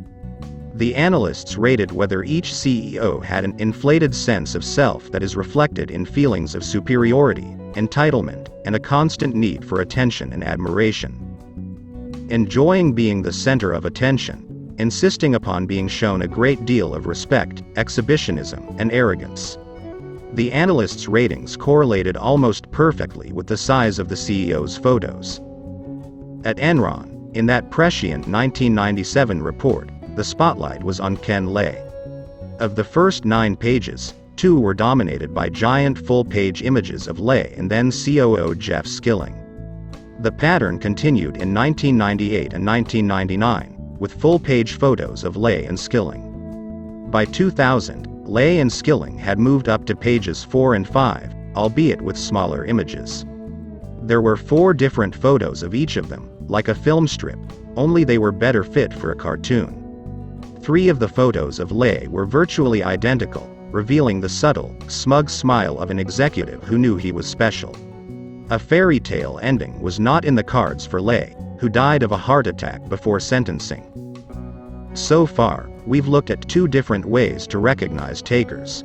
The analysts rated whether each CEO had an inflated sense of self that is reflected in feelings of superiority, entitlement, and a constant need for attention and admiration. Enjoying being the center of attention, insisting upon being shown a great deal of respect, exhibitionism, and arrogance. The analysts' ratings correlated almost perfectly with the size of the CEO's photos. At Enron, in that prescient 1997 report, the spotlight was on Ken Lay. Of the first 9 pages, 2 were dominated by giant full-page images of Lay and then COO Jeff Skilling. The pattern continued in 1998 and 1999, with full-page photos of Lay and Skilling. By 2000, Lay and Skilling had moved up to pages 4 and 5, albeit with smaller images. There were 4 different photos of each of them, like a film strip, only they were better fit for a cartoon. 3 of the photos of Lay were virtually identical, revealing the subtle, smug smile of an executive who knew he was special. A fairy tale ending was not in the cards for Lay, who died of a heart attack before sentencing. So far, we've looked at 2 different ways to recognize takers.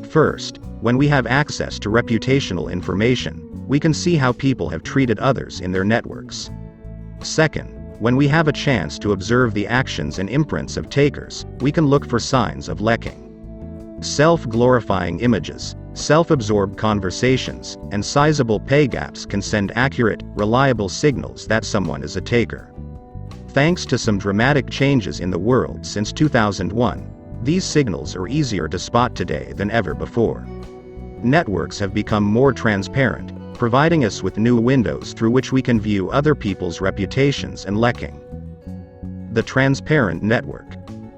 First, when we have access to reputational information, we can see how people have treated others in their networks. Second, when we have a chance to observe the actions and imprints of takers, we can look for signs of lekking. Self-glorifying images, self-absorbed conversations, and sizable pay gaps can send accurate, reliable signals that someone is a taker. Thanks to some dramatic changes in the world since 2001, these signals are easier to spot today than ever before. Networks have become more transparent, providing us with new windows through which we can view other people's reputations and lekking. The transparent network.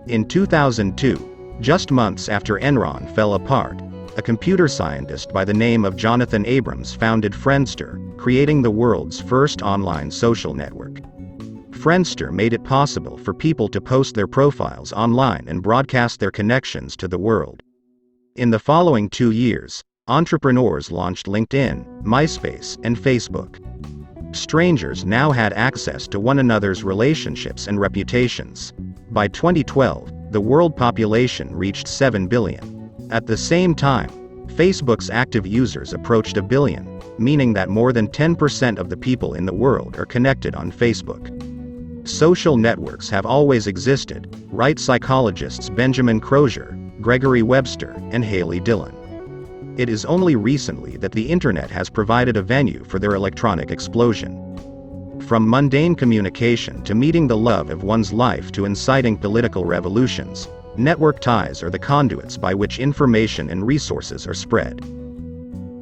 In 2002, just months after Enron fell apart, a computer scientist by the name of Jonathan Abrams founded Friendster, creating the world's first online social network. Friendster made it possible for people to post their profiles online and broadcast their connections to the world. In the following 2 years, entrepreneurs launched LinkedIn, MySpace, and Facebook. Strangers now had access to one another's relationships and reputations. By 2012, the world population reached 7 billion. At the same time, Facebook's active users approached 1 billion, meaning that more than 10% of the people in the world are connected on Facebook. Social networks have always existed, write psychologists Benjamin Crozier, Gregory Webster, and Haley Dillon. It is only recently that the internet has provided a venue for their electronic explosion. From mundane communication to meeting the love of one's life to inciting political revolutions, network ties are the conduits by which information and resources are spread.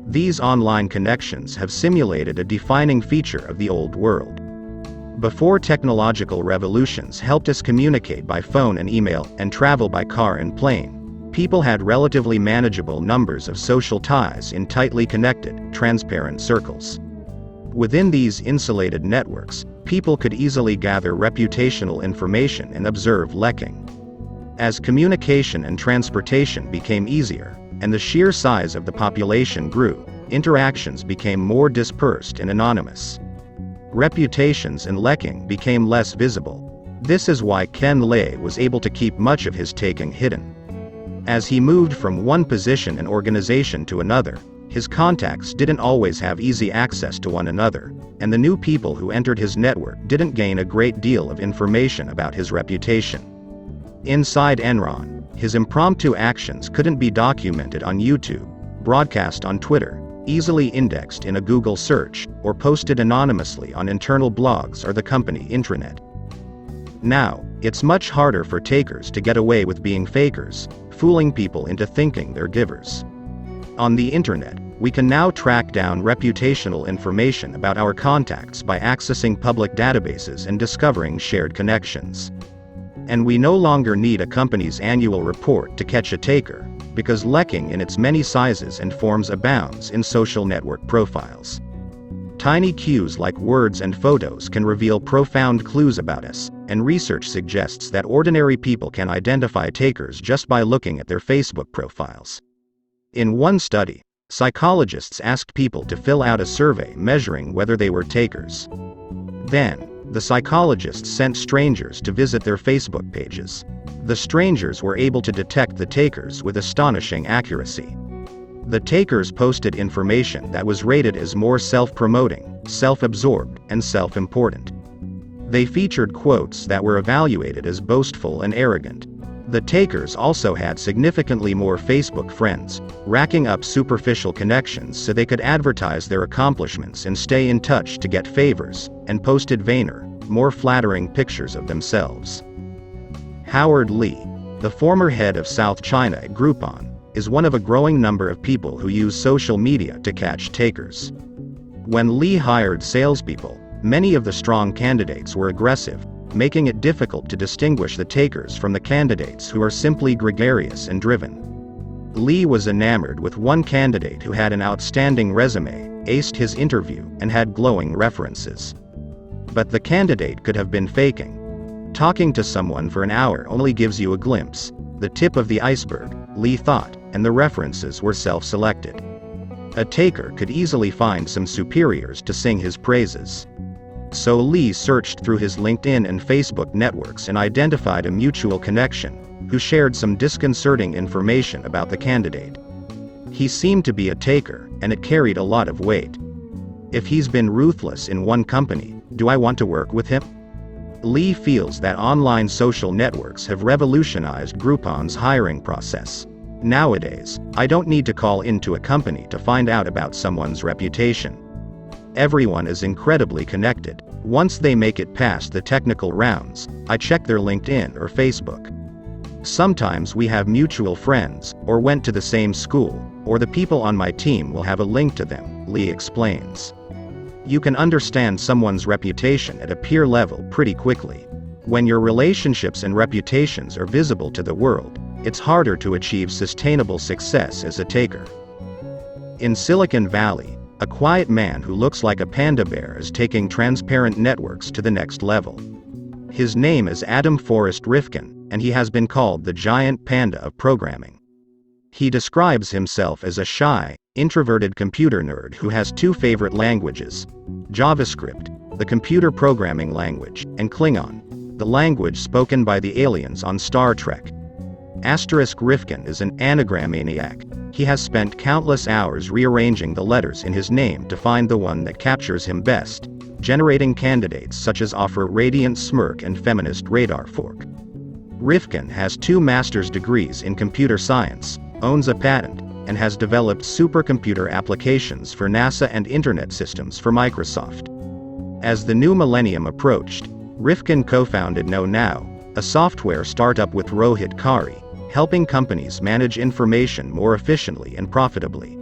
These online connections have simulated a defining feature of the old world. Before technological revolutions helped us communicate by phone and email, and travel by car and plane, people had relatively manageable numbers of social ties in tightly connected, transparent circles. Within these insulated networks, people could easily gather reputational information and observe lekking. As communication and transportation became easier, and the sheer size of the population grew, interactions became more dispersed and anonymous. Reputations in Leking became less visible. This is why Ken Lay was able to keep much of his taking hidden. As he moved from one position and organization to another, his contacts didn't always have easy access to one another, and the new people who entered his network didn't gain a great deal of information about his reputation. Inside Enron, his impromptu actions couldn't be documented on YouTube, broadcast on Twitter, easily indexed in a Google search, or posted anonymously on internal blogs or the company intranet. Now, it's much harder for takers to get away with being fakers, fooling people into thinking they're givers. On the internet, we can now track down reputational information about our contacts by accessing public databases and discovering shared connections. And we no longer need a company's annual report to catch a taker, because Leking in its many sizes and forms abounds in social network profiles. Tiny cues like words and photos can reveal profound clues about us, and research suggests that ordinary people can identify takers just by looking at their Facebook profiles. In one study, psychologists asked people to fill out a survey measuring whether they were takers. Then, the psychologists sent strangers to visit their Facebook pages. The strangers were able to detect the takers with astonishing accuracy. The takers posted information that was rated as more self-promoting, self-absorbed, and self-important. They featured quotes that were evaluated as boastful and arrogant. The takers also had significantly more Facebook friends, racking up superficial connections so they could advertise their accomplishments and stay in touch to get favors, and posted vainer, more flattering pictures of themselves. Howard Lee, the former head of South China at Groupon, is one of a growing number of people who use social media to catch takers. When Lee hired salespeople, many of the strong candidates were aggressive, making it difficult to distinguish the takers from the candidates who are simply gregarious and driven. Lee was enamored with one candidate who had an outstanding resume, aced his interview, and had glowing references. But the candidate could have been faking. Talking to someone for an hour only gives you a glimpse, the tip of the iceberg, Lee thought, and the references were self-selected. A taker could easily find some superiors to sing his praises. So Lee searched through his LinkedIn and Facebook networks and identified a mutual connection, who shared some disconcerting information about the candidate. He seemed to be a taker, and it carried a lot of weight. If he's been ruthless in one company, do I want to work with him? Lee feels that online social networks have revolutionized Groupon's hiring process. Nowadays, I don't need to call into a company to find out about someone's reputation. Everyone is incredibly connected. Once they make it past the technical rounds, I check their LinkedIn or Facebook. Sometimes we have mutual friends, or went to the same school, or the people on my team will have a link to them, Lee explains. You can understand someone's reputation at a peer level pretty quickly. When your relationships and reputations are visible to the world, it's harder to achieve sustainable success as a taker. In Silicon Valley, a quiet man who looks like a panda bear is taking transparent networks to the next level. His name is Adam Forrest Rifkin, and he has been called the giant panda of programming. He describes himself as a shy, introverted computer nerd who has two favorite languages: JavaScript, the computer programming language, and Klingon, the language spoken by the aliens on Star Trek. Rifkin is an anagrammaniac. He has spent countless hours rearranging the letters in his name to find the one that captures him best, generating candidates such as Offer Radiant Smirk and Feminist Radar Fork. Rifkin has 2 master's degrees in computer science, owns a patent, and has developed supercomputer applications for NASA and Internet systems for Microsoft. As the new millennium approached, Rifkin co-founded KnowNow, a software startup with Rohit Kari, helping companies manage information more efficiently and profitably.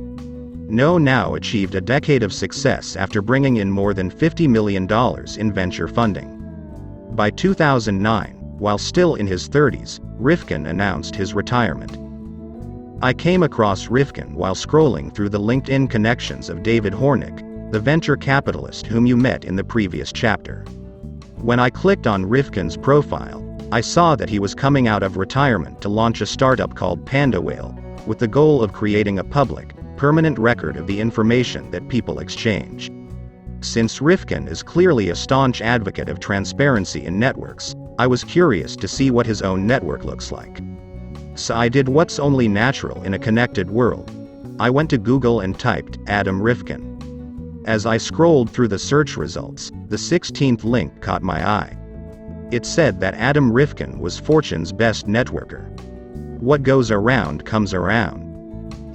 KnowNow achieved a decade of success after bringing in more than $50 million in venture funding. By 2009, while still in his 30s, Rifkin announced his retirement. I came across Rifkin while scrolling through the LinkedIn connections of David Hornick, the venture capitalist whom you met in the previous chapter. When I clicked on Rifkin's profile, I saw that he was coming out of retirement to launch a startup called Panda Whale, with the goal of creating a public, permanent record of the information that people exchange. Since Rifkin is clearly a staunch advocate of transparency in networks, I was curious to see what his own network looks like. So I did what's only natural in a connected world. I went to Google and typed Adam Rifkin. As I scrolled through the search results, the 16th link caught my eye. It said that Adam Rifkin was Fortune's best networker. What goes around comes around.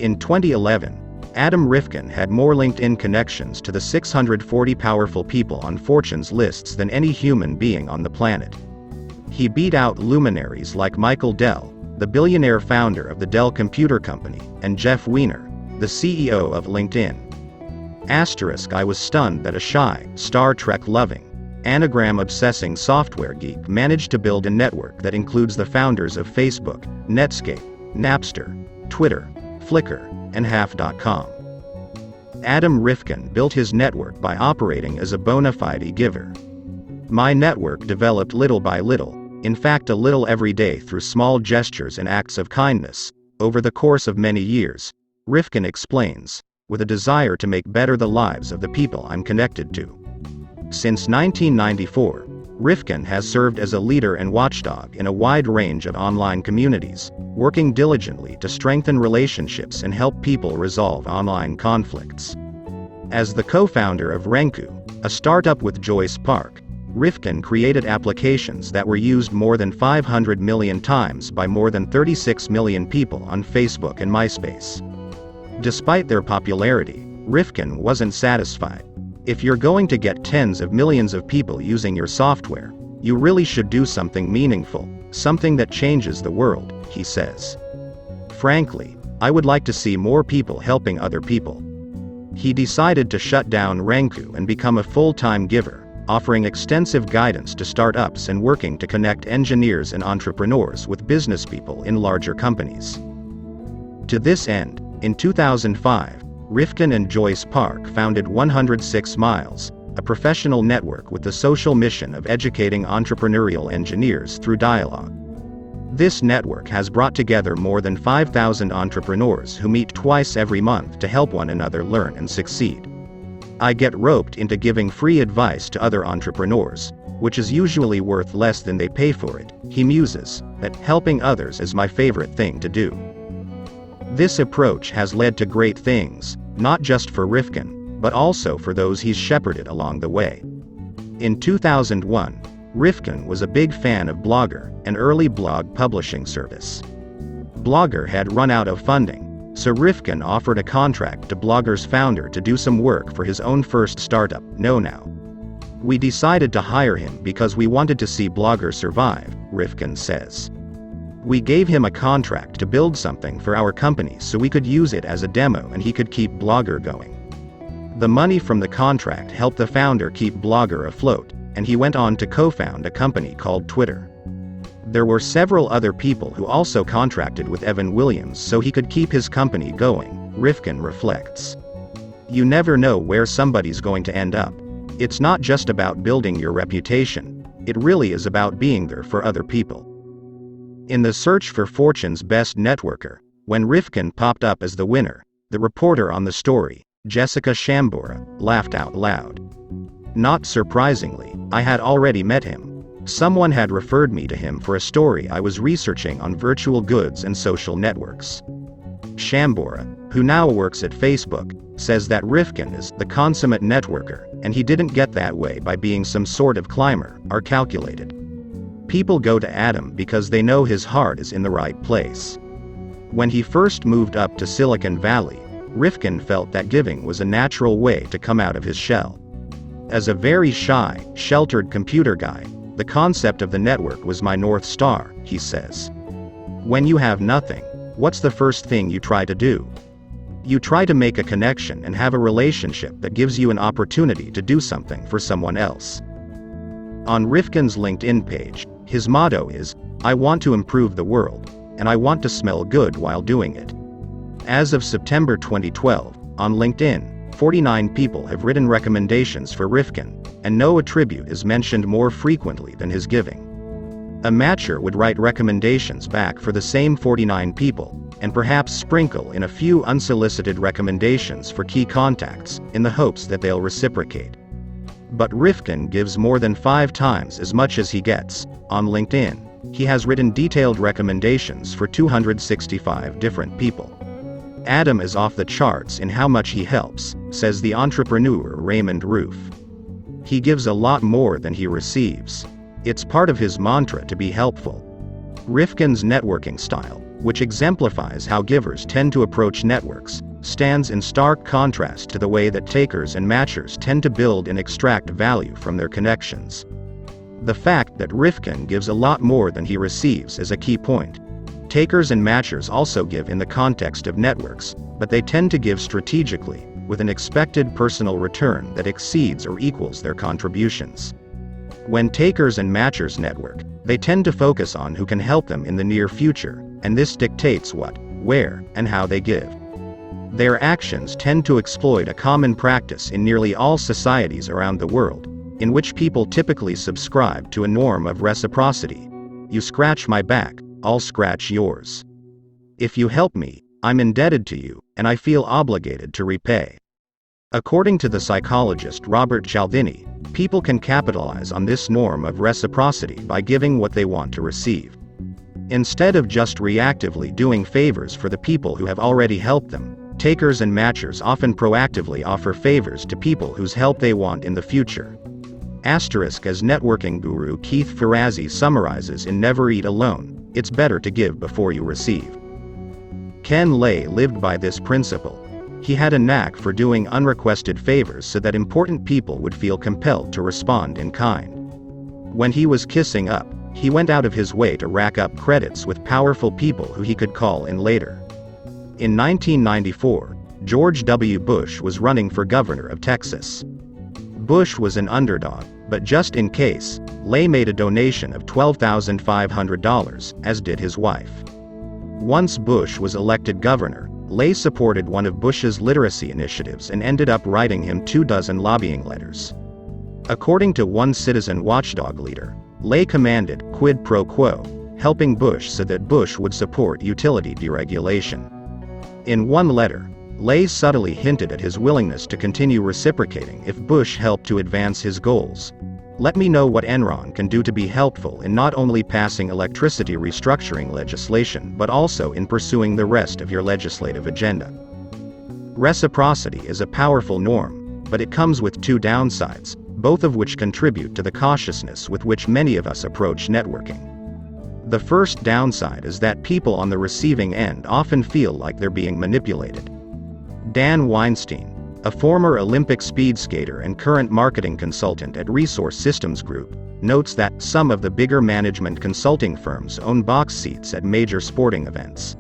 In 2011, Adam Rifkin had more LinkedIn connections to the 640 powerful people on Fortune's lists than any human being on the planet. He beat out luminaries like Michael Dell, the billionaire founder of the Dell Computer Company, and Jeff Weiner, the CEO of LinkedIn. I was stunned that a shy, Star Trek-loving, anagram-obsessing software geek managed to build a network that includes the founders of Facebook, Netscape, Napster, Twitter, Flickr, and Half.com. Adam Rifkin built his network by operating as a bona fide giver. My network developed little by little, in fact a little every day through small gestures and acts of kindness, over the course of many years, Rifkin explains, with a desire to make better the lives of the people I'm connected to. Since 1994, Rifkin has served as a leader and watchdog in a wide range of online communities, working diligently to strengthen relationships and help people resolve online conflicts. As the co-founder of Renku, a startup with Joyce Park, Rifkin created applications that were used more than 500 million times by more than 36 million people on Facebook and MySpace. Despite their popularity, Rifkin wasn't satisfied. If you're going to get tens of millions of people using your software, you really should do something meaningful, something that changes the world, he says. Frankly, I would like to see more people helping other people. He decided to shut down Renku and become a full-time giver, offering extensive guidance to startups and working to connect engineers and entrepreneurs with businesspeople in larger companies. To this end, in 2005, Rifkin and Joyce Park founded 106 Miles, a professional network with the social mission of educating entrepreneurial engineers through dialogue. This network has brought together more than 5,000 entrepreneurs who meet twice every month to help one another learn and succeed. I get roped into giving free advice to other entrepreneurs, which is usually worth less than they pay for it, he muses, that helping others is my favorite thing to do. This approach has led to great things, not just for Rifkin, but also for those he's shepherded along the way. In 2001, Rifkin was a big fan of Blogger, an early blog publishing service. Blogger had run out of funding, so Rifkin offered a contract to Blogger's founder to do some work for his own first startup, KnowNow. We decided to hire him because we wanted to see Blogger survive, Rifkin says. We gave him a contract to build something for our company so we could use it as a demo and he could keep Blogger going. The money from the contract helped the founder keep Blogger afloat, and he went on to co-found a company called Twitter. There were several other people who also contracted with Evan Williams so he could keep his company going, Rifkin reflects. You never know where somebody's going to end up. It's not just about building your reputation, it really is about being there for other people. In the search for Fortune's best networker, when Rifkin popped up as the winner, the reporter on the story, Jessica Shambora, laughed out loud. Not surprisingly, I had already met him. Someone had referred me to him for a story I was researching on virtual goods and social networks. Shambora, who now works at Facebook, says that Rifkin is the consummate networker, and he didn't get that way by being some sort of climber, or calculated. People go to Adam because they know his heart is in the right place. When he first moved up to Silicon Valley, Rifkin felt that giving was a natural way to come out of his shell. As a very shy, sheltered computer guy, the concept of the network was my North Star, he says. When you have nothing, what's the first thing you try to do? You try to make a connection and have a relationship that gives you an opportunity to do something for someone else. On Rifkin's LinkedIn page, his motto is, I want to improve the world, and I want to smell good while doing it. As of September 2012, on LinkedIn, 49 people have written recommendations for Rifkin, and no attribute is mentioned more frequently than his giving. A matcher would write recommendations back for the same 49 people, and perhaps sprinkle in a few unsolicited recommendations for key contacts, in the hopes that they'll reciprocate. But Rifkin gives more than 5 times as much as he gets. On LinkedIn, he has written detailed recommendations for 265 different people. Adam is off the charts in how much he helps, says the entrepreneur Raymond Roof. He gives a lot more than he receives. It's part of his mantra to be helpful. Rifkin's networking style, which exemplifies how givers tend to approach networks, stands in stark contrast to the way that takers and matchers tend to build and extract value from their connections. The fact that Rifkin gives a lot more than he receives is a key point. Takers and matchers also give in the context of networks, but they tend to give strategically, with an expected personal return that exceeds or equals their contributions. When takers and matchers network, they tend to focus on who can help them in the near future, and this dictates what, where, and how they give. Their actions tend to exploit a common practice in nearly all societies around the world, in which people typically subscribe to a norm of reciprocity. You scratch my back, I'll scratch yours. If you help me, I'm indebted to you, and I feel obligated to repay. According to the psychologist Robert Cialdini, people can capitalize on this norm of reciprocity by giving what they want to receive. Instead of just reactively doing favors for the people who have already helped them, takers and matchers often proactively offer favors to people whose help they want in the future. Asterisk, as networking guru Keith Ferrazzi summarizes in Never Eat Alone, it's better to give before you receive. Ken Lay lived by this principle. He had a knack for doing unrequested favors so that important people would feel compelled to respond in kind. When he was kissing up, he went out of his way to rack up credits with powerful people who he could call in later. In 1994, George W. Bush was running for governor of Texas. Bush was an underdog, but just in case, Lay made a donation of $12,500, as did his wife. Once Bush was elected governor, Lay supported one of Bush's literacy initiatives and ended up writing him 24 lobbying letters. According to one citizen watchdog leader, Lay commanded quid pro quo, helping Bush so that Bush would support utility deregulation. In one letter, Lay subtly hinted at his willingness to continue reciprocating if Bush helped to advance his goals. Let me know what Enron can do to be helpful in not only passing electricity restructuring legislation but also in pursuing the rest of your legislative agenda. Reciprocity is a powerful norm, but it comes with 2 downsides, both of which contribute to the cautiousness with which many of us approach networking. The first downside is that people on the receiving end often feel like they're being manipulated. Dan Weinstein, a former Olympic speed skater and current marketing consultant at Resource Systems Group, notes that some of the bigger management consulting firms own box seats at major sporting events.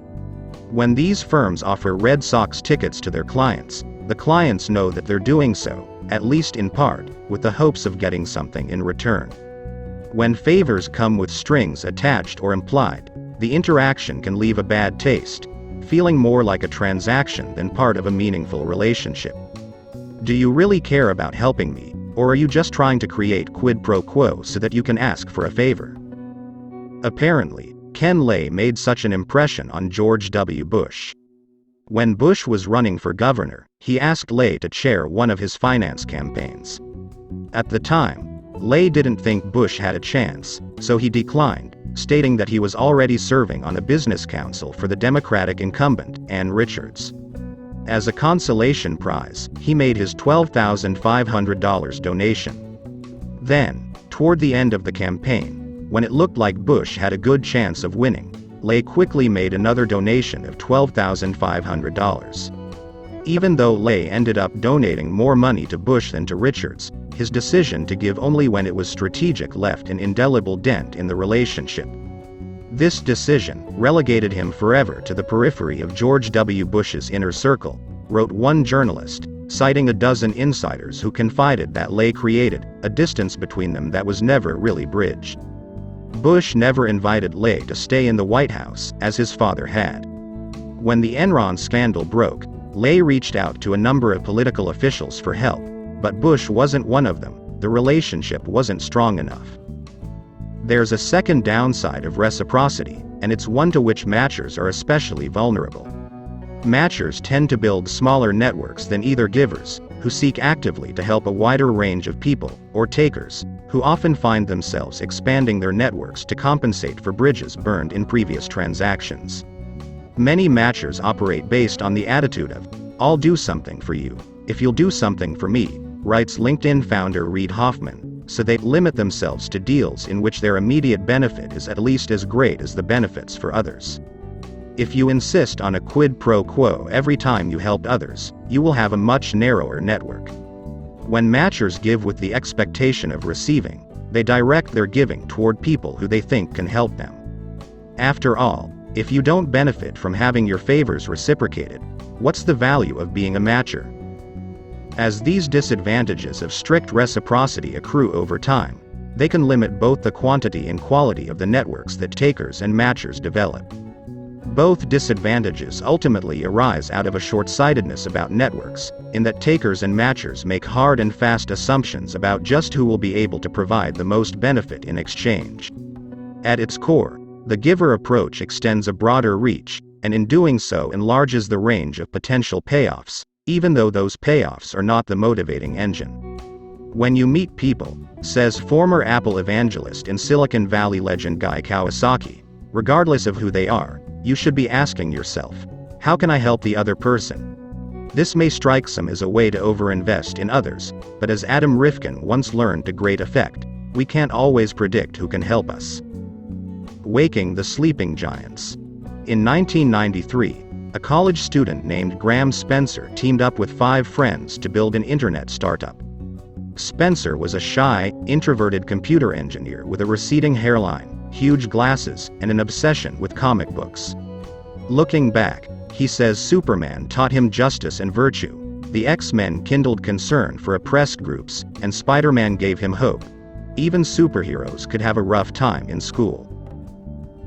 When these firms offer Red Sox tickets to their clients, the clients know that they're doing so, at least in part, with the hopes of getting something in return. When favors come with strings attached or implied, the interaction can leave a bad taste, feeling more like a transaction than part of a meaningful relationship. Do you really care about helping me, or are you just trying to create quid pro quo so that you can ask for a favor? Apparently, Ken Lay made such an impression on George W. Bush. When Bush was running for governor, he asked Lay to chair one of his finance campaigns. At the time, Lay didn't think Bush had a chance, so he declined, stating that he was already serving on a business council for the Democratic incumbent, Ann Richards. As a consolation prize, he made his $12,500 donation. Then, toward the end of the campaign, when it looked like Bush had a good chance of winning, Lay quickly made another donation of $12,500. Even though Lay ended up donating more money to Bush than to Richards, his decision to give only when it was strategic left an indelible dent in the relationship. This decision relegated him forever to the periphery of George W. Bush's inner circle, wrote one journalist, citing a dozen insiders who confided that Lay created a distance between them that was never really bridged. Bush never invited Lay to stay in the White House, as his father had. When the Enron scandal broke, Lay reached out to a number of political officials for help, but Bush wasn't one of them. The relationship wasn't strong enough. There's a second downside of reciprocity, and it's one to which matchers are especially vulnerable. Matchers tend to build smaller networks than either givers, who seek actively to help a wider range of people, or takers, who often find themselves expanding their networks to compensate for bridges burned in previous transactions. Many matchers operate based on the attitude of, "I'll do something for you, if you'll do something for me," writes LinkedIn founder Reid Hoffman, so they limit themselves to deals in which their immediate benefit is at least as great as the benefits for others. If you insist on a quid pro quo every time you help others, you will have a much narrower network. When matchers give with the expectation of receiving, they direct their giving toward people who they think can help them. After all, if you don't benefit from having your favors reciprocated, what's the value of being a matcher? As these disadvantages of strict reciprocity accrue over time, they can limit both the quantity and quality of the networks that takers and matchers develop. Both disadvantages ultimately arise out of a short-sightedness about networks, in that takers and matchers make hard and fast assumptions about just who will be able to provide the most benefit in exchange. At its core, the giver approach extends a broader reach, and in doing so enlarges the range of potential payoffs, even though those payoffs are not the motivating engine. When you meet people, says former Apple evangelist and Silicon Valley legend Guy Kawasaki, regardless of who they are, you should be asking yourself, how can I help the other person? This may strike some as a way to overinvest in others, but as Adam Rifkin once learned to great effect, we can't always predict who can help us. Waking the Sleeping Giants. In 1993, a college student named Graham Spencer teamed up with 5 friends to build an internet startup. Spencer was a shy, introverted computer engineer with a receding hairline, huge glasses, and an obsession with comic books. Looking back, he says Superman taught him justice and virtue, the X-Men kindled concern for oppressed groups, and Spider-Man gave him hope. Even superheroes could have a rough time in school.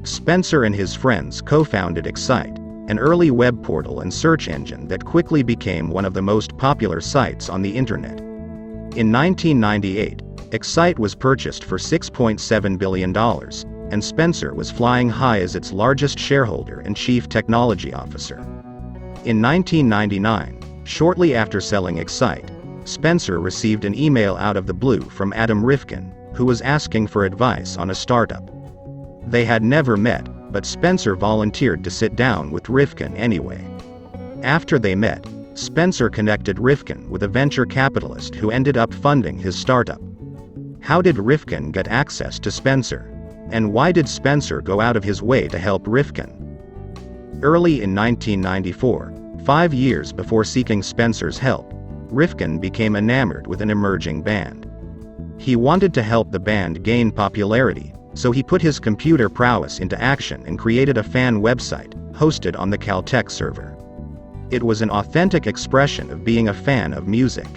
Spencer and his friends co-founded Excite, an early web portal and search engine that quickly became one of the most popular sites on the internet. In 1998, Excite was purchased for $6.7 billion, and Spencer was flying high as its largest shareholder and chief technology officer. In 1999, shortly after selling Excite, Spencer received an email out of the blue from Adam Rifkin, who was asking for advice on a startup. They had never met, but Spencer volunteered to sit down with Rifkin anyway. After they met, Spencer connected Rifkin with a venture capitalist who ended up funding his startup. How did Rifkin get access to Spencer? And why did Spencer go out of his way to help Rifkin? Early in 1994, 5 years before seeking Spencer's help, Rifkin became enamored with an emerging band. He wanted to help the band gain popularity, so he put his computer prowess into action and created a fan website, hosted on the Caltech server. It was an authentic expression of being a fan of music.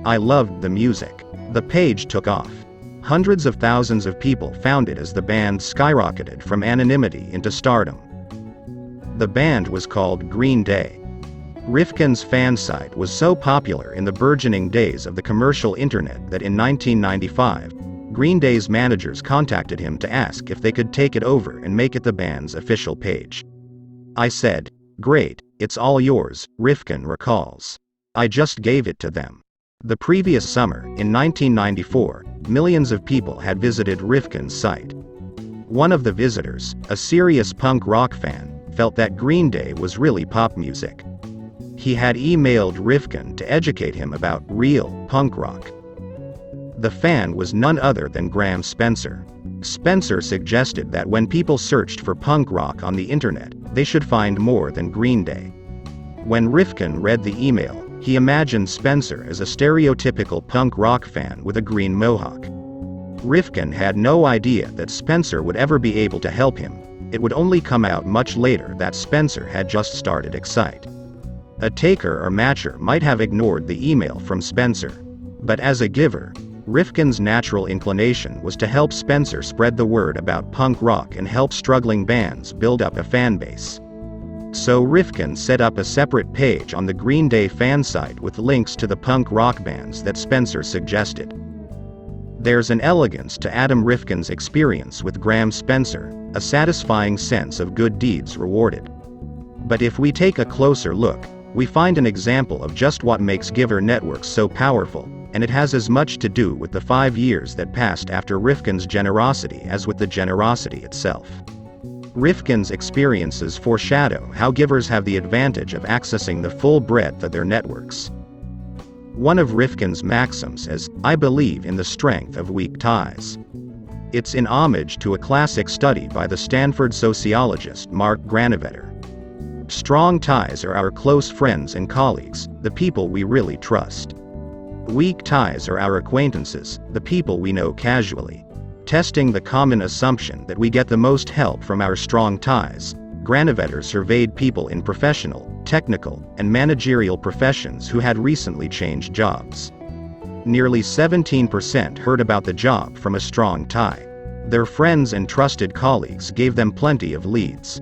I loved the music. The page took off. Hundreds of thousands of people found it as the band skyrocketed from anonymity into stardom. The band was called Green Day. Rifkin's fan site was so popular in the burgeoning days of the commercial internet that in 1995, Green Day's managers contacted him to ask if they could take it over and make it the band's official page. I said, "Great, it's all yours," Rifkin recalls. I just gave it to them. The previous summer, in 1994, millions of people had visited Rifkin's site. One of the visitors, a serious punk rock fan, felt that Green Day was really pop music. He had emailed Rifkin to educate him about real punk rock. The fan was none other than Graham Spencer. Spencer suggested that when people searched for punk rock on the internet, they should find more than Green Day. When Rifkin read the email, he imagined Spencer as a stereotypical punk rock fan with a green mohawk. Rifkin had no idea that Spencer would ever be able to help him. It would only come out much later that Spencer had just started Excite. A taker or matcher might have ignored the email from Spencer. But as a giver, Rifkin's natural inclination was to help Spencer spread the word about punk rock and help struggling bands build up a fan base. So Rifkin set up a separate page on the Green Day fan site with links to the punk rock bands that Spencer suggested. There's an elegance to Adam Rifkin's experience with Graham Spencer, a satisfying sense of good deeds rewarded. But if we take a closer look, we find an example of just what makes giver networks so powerful, and it has as much to do with the 5 years that passed after Rifkin's generosity as with the generosity itself. Rifkin's experiences foreshadow how givers have the advantage of accessing the full breadth of their networks. One of Rifkin's maxims is, "I believe in the strength of weak ties." It's in homage to a classic study by the Stanford sociologist Mark Granovetter. Strong ties are our close friends and colleagues, the people we really trust. Weak ties are our acquaintances, the people we know casually. Testing the common assumption that we get the most help from our strong ties, Granovetter surveyed people in professional, technical, and managerial professions who had recently changed jobs. Nearly 17% heard about the job from a strong tie. Their friends and trusted colleagues gave them plenty of leads.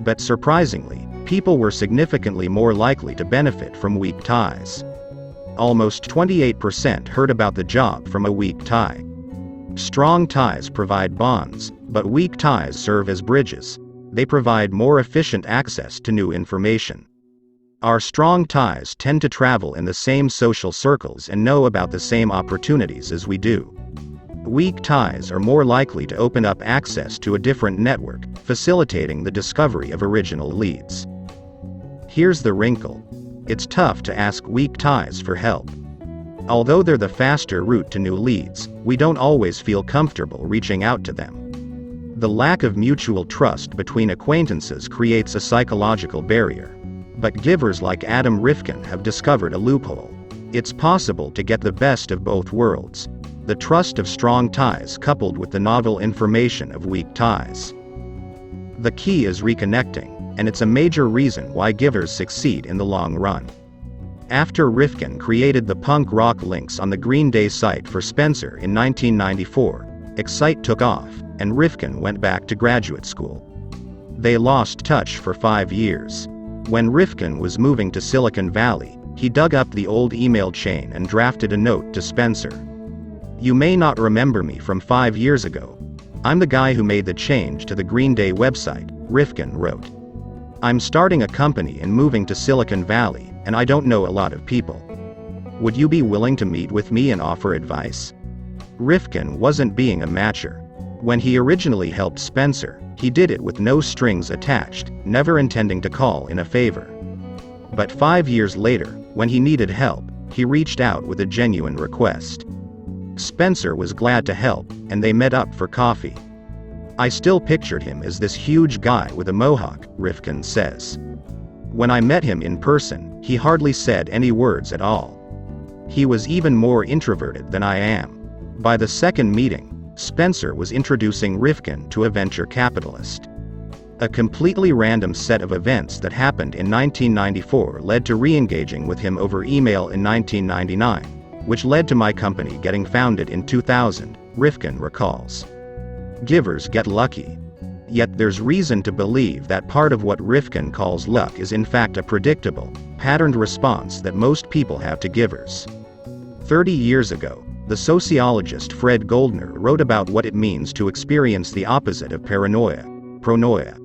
But surprisingly, people were significantly more likely to benefit from weak ties. Almost 28% heard about the job from a weak tie. Strong ties provide bonds, but weak ties serve as bridges. They provide more efficient access to new information. Our strong ties tend to travel in the same social circles and know about the same opportunities as we do. Weak ties are more likely to open up access to a different network, facilitating the discovery of original leads. Here's the wrinkle. It's tough to ask weak ties for help. Although they're the faster route to new leads, we don't always feel comfortable reaching out to them. The lack of mutual trust between acquaintances creates a psychological barrier. But givers like Adam Rifkin have discovered a loophole. It's possible to get the best of both worlds. The trust of strong ties coupled with the novel information of weak ties. The key is reconnecting, and it's a major reason why givers succeed in the long run. After Rifkin created the punk rock links on the Green Day site for Spencer in 1994, Excite took off, and Rifkin went back to graduate school. They lost touch for 5 years. When Rifkin was moving to Silicon Valley, he dug up the old email chain and drafted a note to Spencer. "You may not remember me from 5 years ago. I'm the guy who made the change to the Green Day website," Rifkin wrote. "I'm starting a company and moving to Silicon Valley, and I don't know a lot of people. Would you be willing to meet with me and offer advice?" Rifkin wasn't being a matcher. When he originally helped Spencer, he did it with no strings attached, never intending to call in a favor. But 5 years later, when he needed help, he reached out with a genuine request. Spencer was glad to help, and they met up for coffee. "I still pictured him as this huge guy with a mohawk," Rifkin says. "When I met him in person, he hardly said any words at all. He was even more introverted than I am." By the second meeting, Spencer was introducing Rifkin to a venture capitalist. A completely random set of events that happened in 1994 led to re-engaging with him over email in 1999, which led to my company getting founded in 2000, Rifkin recalls. Givers get lucky. Yet there's reason to believe that part of what Rifkin calls luck is in fact a predictable, patterned response that most people have to givers. 30 years ago, the sociologist Fred Goldner wrote about what it means to experience the opposite of paranoia, pronoia.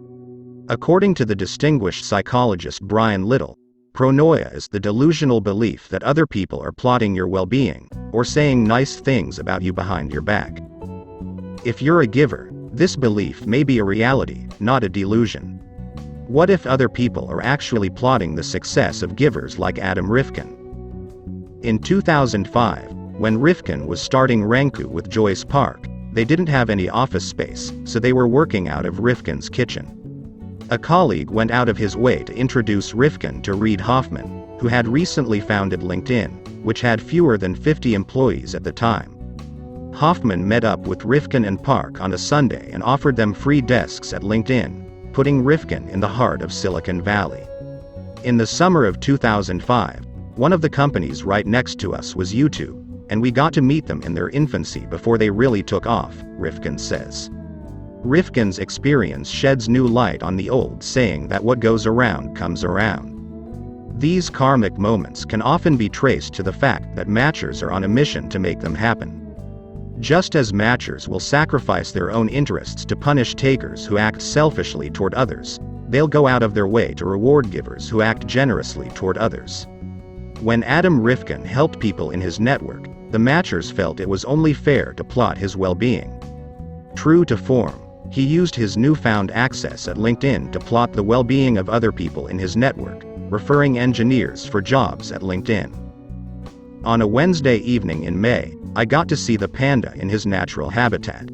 According to the distinguished psychologist Brian Little, pronoia is the delusional belief that other people are plotting your well-being, or saying nice things about you behind your back. If you're a giver, this belief may be a reality, not a delusion. What if other people are actually plotting the success of givers like Adam Rifkin? In 2005, when Rifkin was starting Renku with Joyce Park, they didn't have any office space, so they were working out of Rifkin's kitchen. A colleague went out of his way to introduce Rifkin to Reid Hoffman, who had recently founded LinkedIn, which had fewer than 50 employees at the time. Hoffman met up with Rifkin and Park on a Sunday and offered them free desks at LinkedIn, putting Rifkin in the heart of Silicon Valley. In the summer of 2005, one of the companies right next to us was YouTube, and we got to meet them in their infancy before they really took off, Rifkin says. Rifkin's experience sheds new light on the old saying that what goes around comes around. These karmic moments can often be traced to the fact that matchers are on a mission to make them happen. Just as matchers will sacrifice their own interests to punish takers who act selfishly toward others, they'll go out of their way to reward givers who act generously toward others. When Adam Rifkin helped people in his network, the matchers felt it was only fair to plot his well-being. True to form, he used his newfound access at LinkedIn to plot the well-being of other people in his network, referring engineers for jobs at LinkedIn. On a Wednesday evening in May, I got to see the panda in his natural habitat.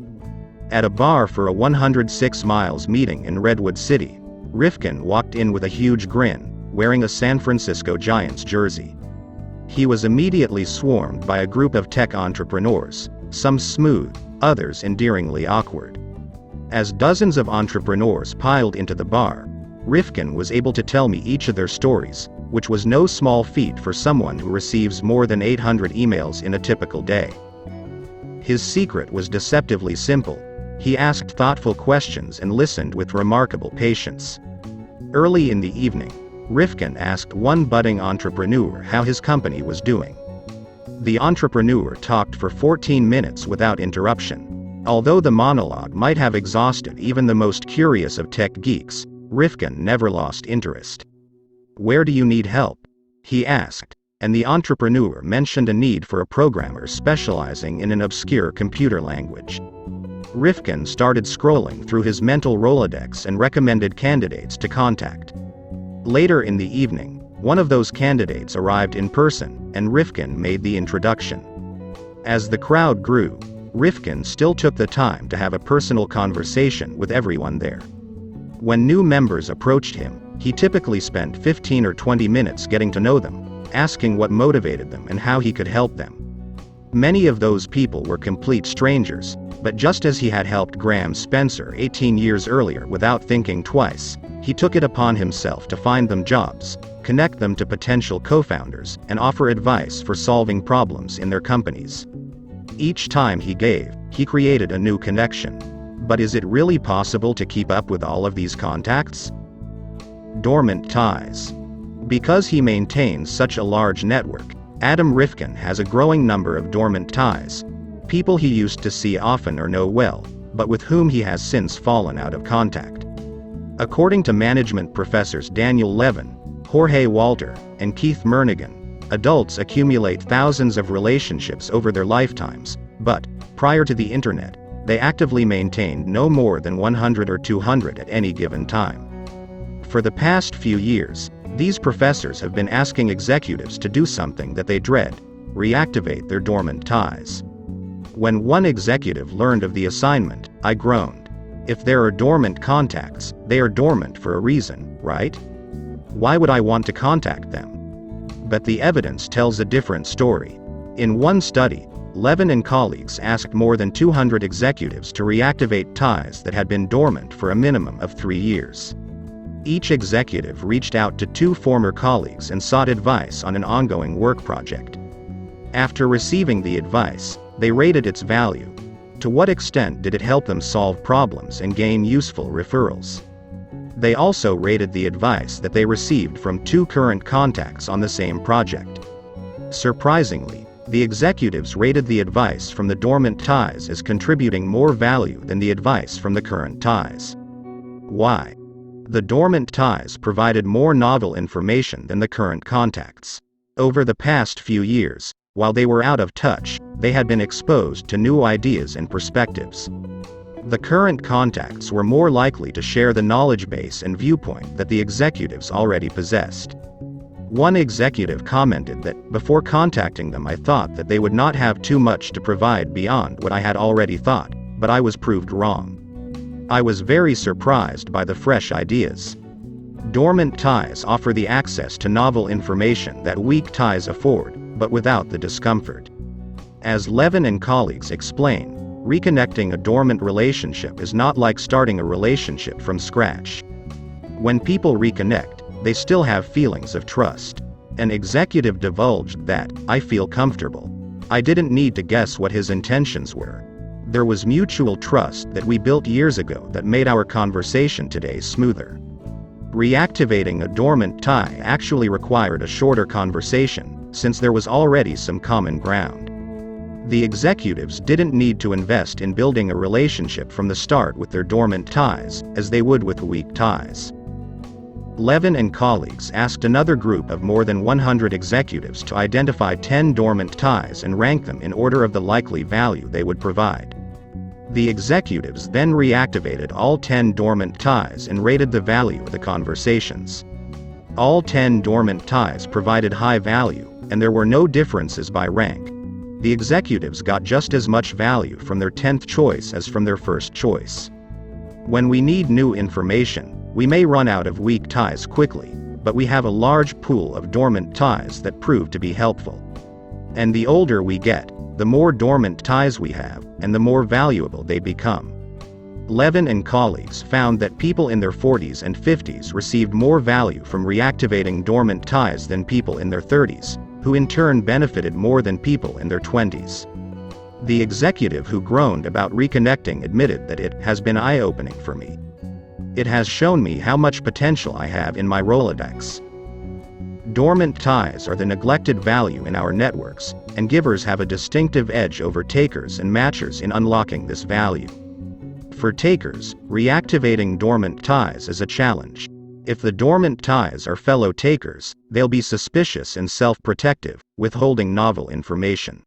At a bar for a 106 Miles meeting in Redwood City, Rifkin walked in with a huge grin, wearing a San Francisco Giants jersey. He was immediately swarmed by a group of tech entrepreneurs, some smooth, others endearingly awkward. As dozens of entrepreneurs piled into the bar, Rifkin was able to tell me each of their stories, which was no small feat for someone who receives more than 800 emails in a typical day. His secret was deceptively simple. He asked thoughtful questions and listened with remarkable patience. Early in the evening, Rifkin asked one budding entrepreneur how his company was doing. The entrepreneur talked for 14 minutes without interruption. Although the monologue might have exhausted even the most curious of tech geeks, Rifkin never lost interest. "Where do you need help?" he asked, and the entrepreneur mentioned a need for a programmer specializing in an obscure computer language. Rifkin started scrolling through his mental Rolodex and recommended candidates to contact. Later in the evening, one of those candidates arrived in person, and Rifkin made the introduction. As the crowd grew, Rifkin still took the time to have a personal conversation with everyone there. When new members approached him, he typically spent 15 or 20 minutes getting to know them, asking what motivated them and how he could help them. Many of those people were complete strangers, but just as he had helped Graham Spencer 18 years earlier without thinking twice, he took it upon himself to find them jobs, connect them to potential co-founders, and offer advice for solving problems in their companies. Each time he gave, he created a new connection. But is it really possible to keep up with all of these contacts? Dormant ties. Because he maintains such a large network, Adam Rifkin has a growing number of dormant ties, people he used to see often or know well, but with whom he has since fallen out of contact. According to management professors Daniel Levin, Jorge Walter, and Keith Murnaghan, adults accumulate thousands of relationships over their lifetimes, but, prior to the internet, they actively maintained no more than 100 or 200 at any given time. For the past few years, these professors have been asking executives to do something that they dread: reactivate their dormant ties. When one executive learned of the assignment, I groaned. If there are dormant contacts, they are dormant for a reason, right? Why would I want to contact them? But the evidence tells a different story. In one study, Levin and colleagues asked more than 200 executives to reactivate ties that had been dormant for a minimum of 3 years. Each executive reached out to 2 former colleagues and sought advice on an ongoing work project. After receiving the advice, they rated its value. To what extent did it help them solve problems and gain useful referrals? They also rated the advice that they received from 2 current contacts on the same project. Surprisingly, the executives rated the advice from the dormant ties as contributing more value than the advice from the current ties. Why? The dormant ties provided more novel information than the current contacts. Over the past few years, while they were out of touch, they had been exposed to new ideas and perspectives. The current contacts were more likely to share the knowledge base and viewpoint that the executives already possessed. One executive commented that, before contacting them, I thought that they would not have too much to provide beyond what I had already thought, but I was proved wrong. I was very surprised by the fresh ideas. Dormant ties offer the access to novel information that weak ties afford, but without the discomfort. As Levin and colleagues explain, reconnecting a dormant relationship is not like starting a relationship from scratch. When people reconnect, they still have feelings of trust. An executive divulged that, "I feel comfortable. I didn't need to guess what his intentions were. There was mutual trust that we built years ago that made our conversation today smoother." Reactivating a dormant tie actually required a shorter conversation, since there was already some common ground. The executives didn't need to invest in building a relationship from the start with their dormant ties, as they would with weak ties. Levin and colleagues asked another group of more than 100 executives to identify 10 dormant ties and rank them in order of the likely value they would provide. The executives then reactivated all 10 dormant ties and rated the value of the conversations. All 10 dormant ties provided high value, and there were no differences by rank. The executives got just as much value from their 10th choice as from their first choice. When we need new information, we may run out of weak ties quickly, but we have a large pool of dormant ties that prove to be helpful. And the older we get, the more dormant ties we have, and the more valuable they become. Levin and colleagues found that people in their 40s and 50s received more value from reactivating dormant ties than people in their 30s, who in turn benefited more than people in their 20s. The executive who groaned about reconnecting admitted that it has been eye-opening for me. It has shown me how much potential I have in my Rolodex. Dormant ties are the neglected value in our networks, and givers have a distinctive edge over takers and matchers in unlocking this value. For takers, reactivating dormant ties is a challenge. If the dormant ties are fellow takers, they'll be suspicious and self-protective, withholding novel information.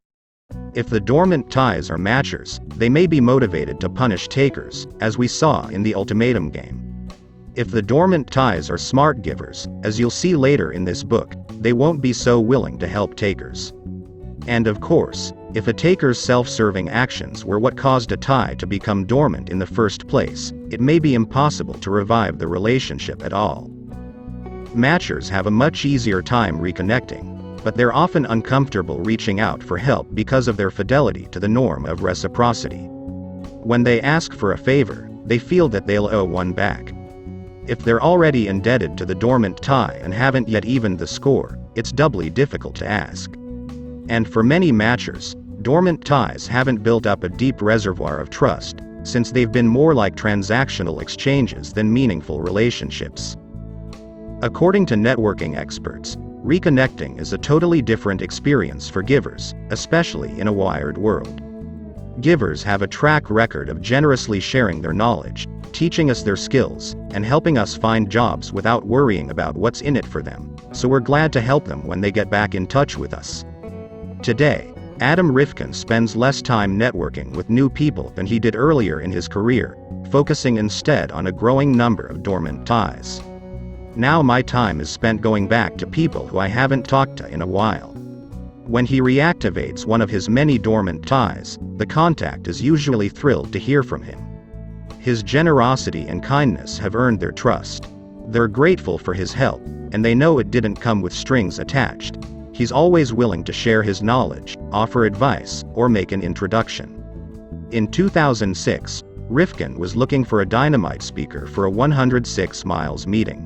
If the dormant ties are matchers, they may be motivated to punish takers, as we saw in the ultimatum game. If the dormant ties are smart givers, as you'll see later in this book, they won't be so willing to help takers. And of course, if a taker's self-serving actions were what caused a tie to become dormant in the first place, it may be impossible to revive the relationship at all. Matchers have a much easier time reconnecting, but they're often uncomfortable reaching out for help because of their fidelity to the norm of reciprocity. When they ask for a favor, they feel that they'll owe one back. If they're already indebted to the dormant tie and haven't yet evened the score, it's doubly difficult to ask. And for many matchers, dormant ties haven't built up a deep reservoir of trust, since they've been more like transactional exchanges than meaningful relationships. According to networking experts, reconnecting is a totally different experience for givers, especially in a wired world. Givers have a track record of generously sharing their knowledge, teaching us their skills, and helping us find jobs without worrying about what's in it for them, so we're glad to help them when they get back in touch with us. Today, Adam Rifkin spends less time networking with new people than he did earlier in his career, focusing instead on a growing number of dormant ties. Now my time is spent going back to people who I haven't talked to in a while. When he reactivates one of his many dormant ties, the contact is usually thrilled to hear from him. His generosity and kindness have earned their trust. They're grateful for his help, and they know it didn't come with strings attached. He's always willing to share his knowledge, offer advice, or make an introduction. In 2006, Rifkin was looking for a dynamite speaker for a 106 Miles meeting.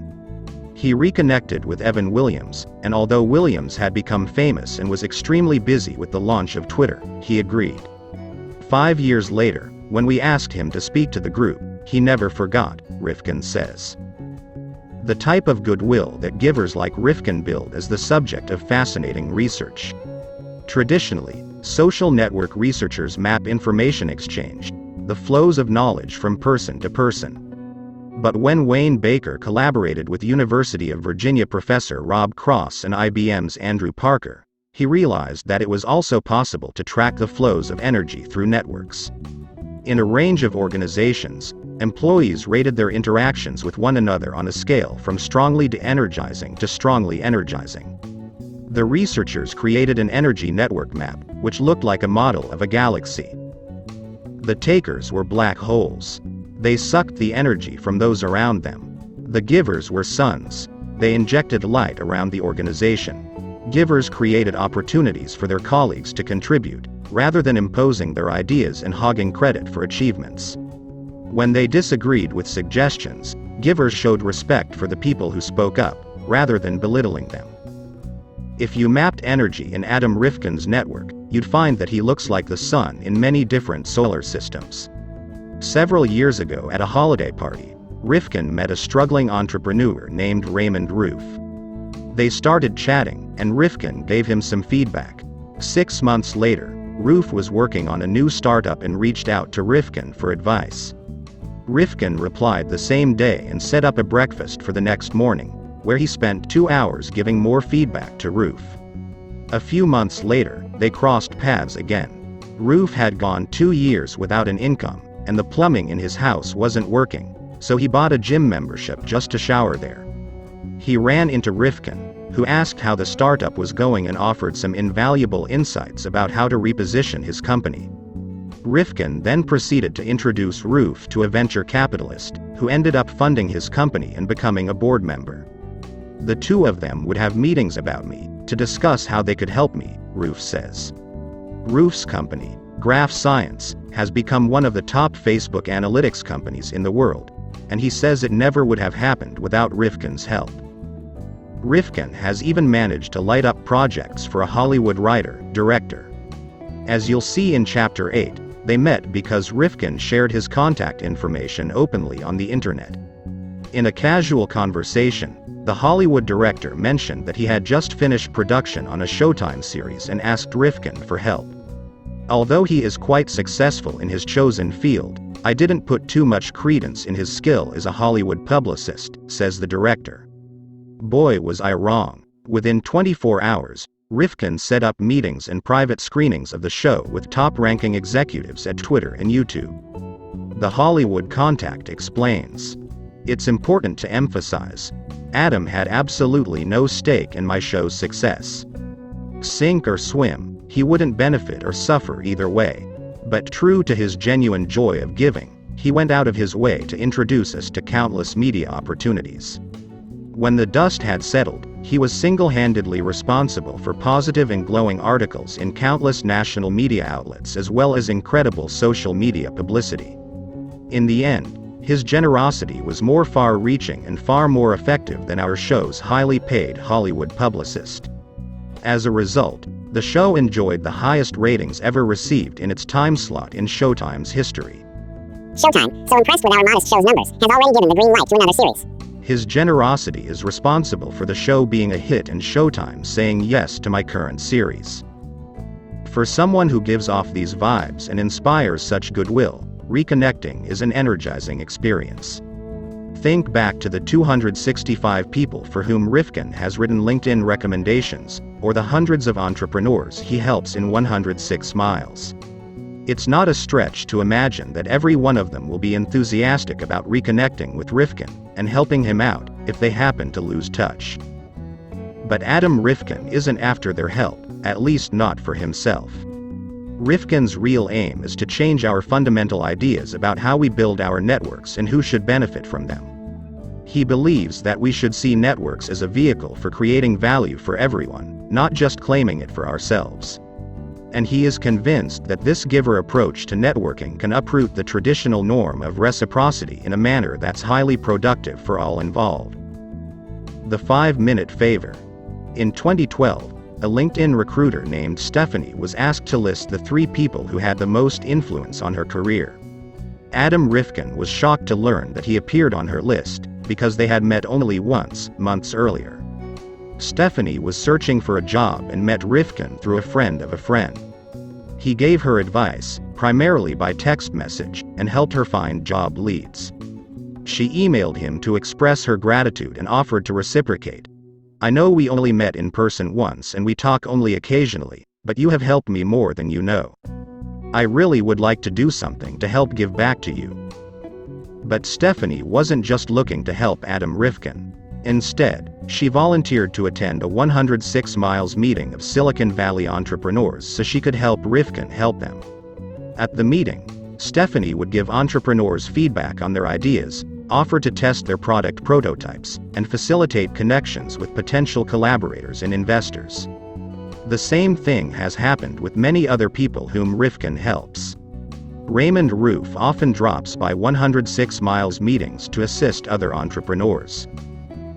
He reconnected with Evan Williams, and although Williams had become famous and was extremely busy with the launch of Twitter, he agreed. 5 years later, when we asked him to speak to the group, he never forgot, Rifkin says. The type of goodwill that givers like Rifkin build is the subject of fascinating research. Traditionally, social network researchers map information exchange, the flows of knowledge from person to person. But when Wayne Baker collaborated with University of Virginia professor Rob Cross and IBM's Andrew Parker, he realized that it was also possible to track the flows of energy through networks. In a range of organizations, employees rated their interactions with one another on a scale from strongly de-energizing to strongly energizing. The researchers created an energy network map, which looked like a model of a galaxy. The takers were black holes. They sucked the energy from those around them. The givers were suns. They injected light around the organization. Givers created opportunities for their colleagues to contribute, rather than imposing their ideas and hogging credit for achievements. When they disagreed with suggestions, givers showed respect for the people who spoke up, rather than belittling them. If you mapped energy in Adam Rifkin's network, you'd find that he looks like the sun in many different solar systems. Several years ago at a holiday party, Rifkin met a struggling entrepreneur named Raymond Roof. They started chatting, and Rifkin gave him some feedback. 6 months later, Roof was working on a new startup and reached out to Rifkin for advice. Rifkin replied the same day and set up a breakfast for the next morning, where he spent 2 hours giving more feedback to Roof. A few months later, they crossed paths again. Roof had gone 2 years without an income, and the plumbing in his house wasn't working, so he bought a gym membership just to shower there. He ran into Rifkin, who asked how the startup was going and offered some invaluable insights about how to reposition his company. Rifkin then proceeded to introduce Roof to a venture capitalist, who ended up funding his company and becoming a board member. The two of them would have meetings about me, to discuss how they could help me, Roof says. Roof's company, Graph Science, has become one of the top Facebook analytics companies in the world, and he says it never would have happened without Rifkin's help. Rifkin has even managed to light up projects for a Hollywood writer-director. As you'll see in Chapter 8, they met because Rifkin shared his contact information openly on the internet. In a casual conversation, the Hollywood director mentioned that he had just finished production on a Showtime series and asked Rifkin for help. Although he is quite successful in his chosen field, I didn't put too much credence in his skill as a Hollywood publicist, says the director. Boy, was I wrong. Within 24 hours, Rifkin set up meetings and private screenings of the show with top-ranking executives at Twitter and YouTube. The Hollywood contact explains. It's important to emphasize, Adam had absolutely no stake in my show's success. Sink or swim, he wouldn't benefit or suffer either way. But true to his genuine joy of giving, he went out of his way to introduce us to countless media opportunities. When the dust had settled, he was single-handedly responsible for positive and glowing articles in countless national media outlets as well as incredible social media publicity. In the end, his generosity was more far-reaching and far more effective than our show's highly paid Hollywood publicist. As a result, the show enjoyed the highest ratings ever received in its time slot in Showtime's history. Showtime, so impressed with our modest show's numbers, has already given the green light to another series. His generosity is responsible for the show being a hit and Showtime saying yes to my current series. For someone who gives off these vibes and inspires such goodwill, reconnecting is an energizing experience. Think back to the 265 people for whom Rifkin has written LinkedIn recommendations, or the hundreds of entrepreneurs he helps in 106 miles. It's not a stretch to imagine that every one of them will be enthusiastic about reconnecting with Rifkin and helping him out if they happen to lose touch. But Adam Rifkin isn't after their help, at least not for himself. Rifkin's real aim is to change our fundamental ideas about how we build our networks and who should benefit from them. He believes that we should see networks as a vehicle for creating value for everyone, not just claiming it for ourselves. And he is convinced that this giver approach to networking can uproot the traditional norm of reciprocity in a manner that's highly productive for all involved. The 5-minute favor. In 2012, a LinkedIn recruiter named Stephanie was asked to list the 3 people who had the most influence on her career. Adam Rifkin was shocked to learn that he appeared on her list, because they had met only once, months earlier. Stephanie was searching for a job and met Rifkin through a friend of a friend. He gave her advice, primarily by text message, and helped her find job leads. She emailed him to express her gratitude and offered to reciprocate. I know we only met in person once and we talk only occasionally, but you have helped me more than you know. I really would like to do something to help give back to you. But Stephanie wasn't just looking to help Adam Rifkin. Instead, she volunteered to attend a 106 miles meeting of Silicon Valley entrepreneurs so she could help Rifkin help them. At the meeting, Stephanie would give entrepreneurs feedback on their ideas, offer to test their product prototypes, and facilitate connections with potential collaborators and investors. The same thing has happened with many other people whom Rifkin helps. Raymond Roof often drops by 106 miles meetings to assist other entrepreneurs.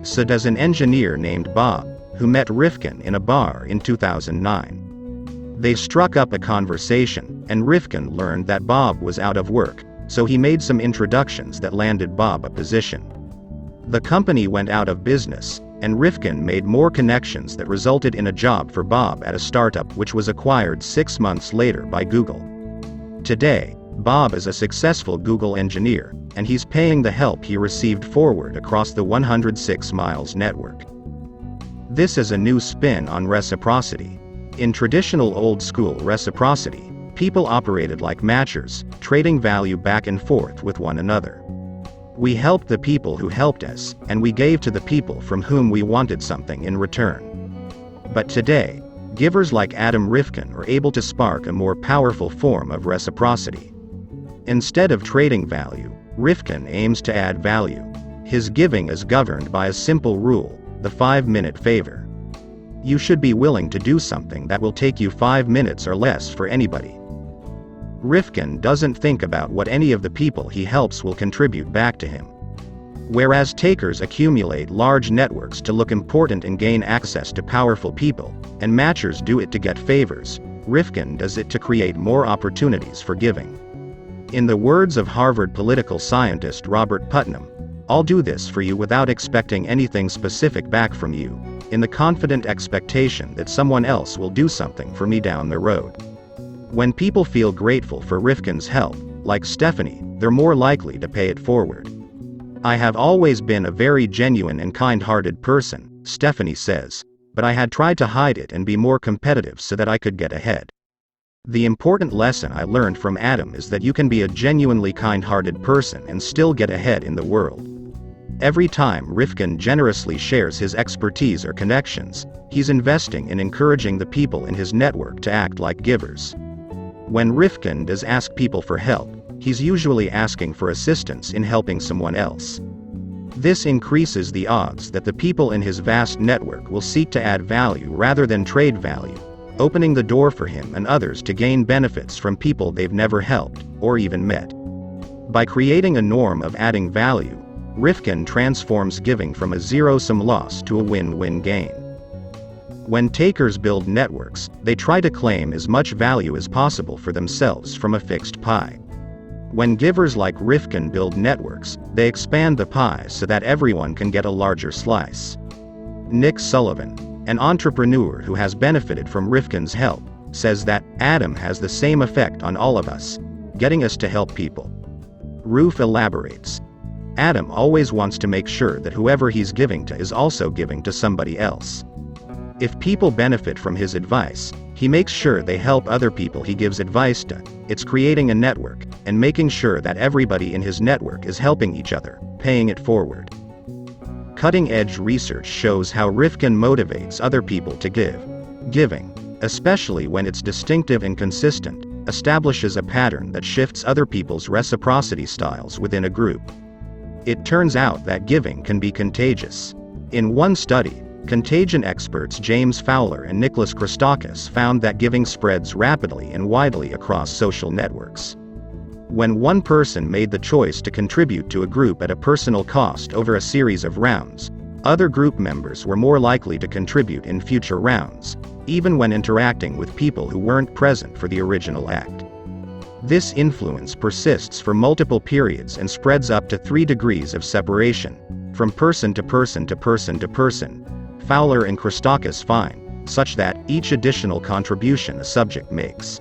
So does an engineer named Bob, who met Rifkin in a bar in 2009. They struck up a conversation, and Rifkin learned that Bob was out of work, so he made some introductions that landed Bob a position. The company went out of business, and Rifkin made more connections that resulted in a job for Bob at a startup which was acquired 6 months later by Google. Today, Bob is a successful Google engineer, and he's paying the help he received forward across the 106 Miles network. This is a new spin on reciprocity. In traditional old-school reciprocity, people operated like matchers, trading value back and forth with one another. We helped the people who helped us, and we gave to the people from whom we wanted something in return. But today, givers like Adam Rifkin are able to spark a more powerful form of reciprocity. Instead of trading value, Rifkin aims to add value. His giving is governed by a simple rule: the 5-minute favor. You should be willing to do something that will take you 5 minutes or less for anybody. Rifkin doesn't think about what any of the people he helps will contribute back to him. Whereas takers accumulate large networks to look important and gain access to powerful people, and matchers do it to get favors, Rifkin does it to create more opportunities for giving. In the words of Harvard political scientist Robert Putnam, "I'll do this for you without expecting anything specific back from you, in the confident expectation that someone else will do something for me down the road." When people feel grateful for Rifkin's help, like Stephanie, they're more likely to pay it forward. "I have always been a very genuine and kind-hearted person," Stephanie says, "but I had tried to hide it and be more competitive so that I could get ahead." The important lesson I learned from Adam is that you can be a genuinely kind-hearted person and still get ahead in the world. Every time Rifkin generously shares his expertise or connections, he's investing in encouraging the people in his network to act like givers. When Rifkin does ask people for help, he's usually asking for assistance in helping someone else. This increases the odds that the people in his vast network will seek to add value rather than trade value, opening the door for him and others to gain benefits from people they've never helped, or even met. By creating a norm of adding value, Rifkin transforms giving from a zero-sum loss to a win-win gain. When takers build networks, they try to claim as much value as possible for themselves from a fixed pie. When givers like Rifkin build networks, they expand the pie so that everyone can get a larger slice. Nick Sullivan, an entrepreneur who has benefited from Rifkin's help, says that Adam has the same effect on all of us, getting us to help people. Roof elaborates. Adam always wants to make sure that whoever he's giving to is also giving to somebody else. If people benefit from his advice, he makes sure they help other people he gives advice to. It's creating a network, and making sure that everybody in his network is helping each other, paying it forward. Cutting-edge research shows how Rifkin motivates other people to give. Giving, especially when it's distinctive and consistent, establishes a pattern that shifts other people's reciprocity styles within a group. It turns out that giving can be contagious. In one study, contagion experts James Fowler and Nicholas Christakis found that giving spreads rapidly and widely across social networks. When one person made the choice to contribute to a group at a personal cost over a series of rounds, other group members were more likely to contribute in future rounds, even when interacting with people who weren't present for the original act. This influence persists for multiple periods and spreads up to 3 degrees of separation, from person to person to person to person, Fowler and Christakis find, such that each additional contribution a subject makes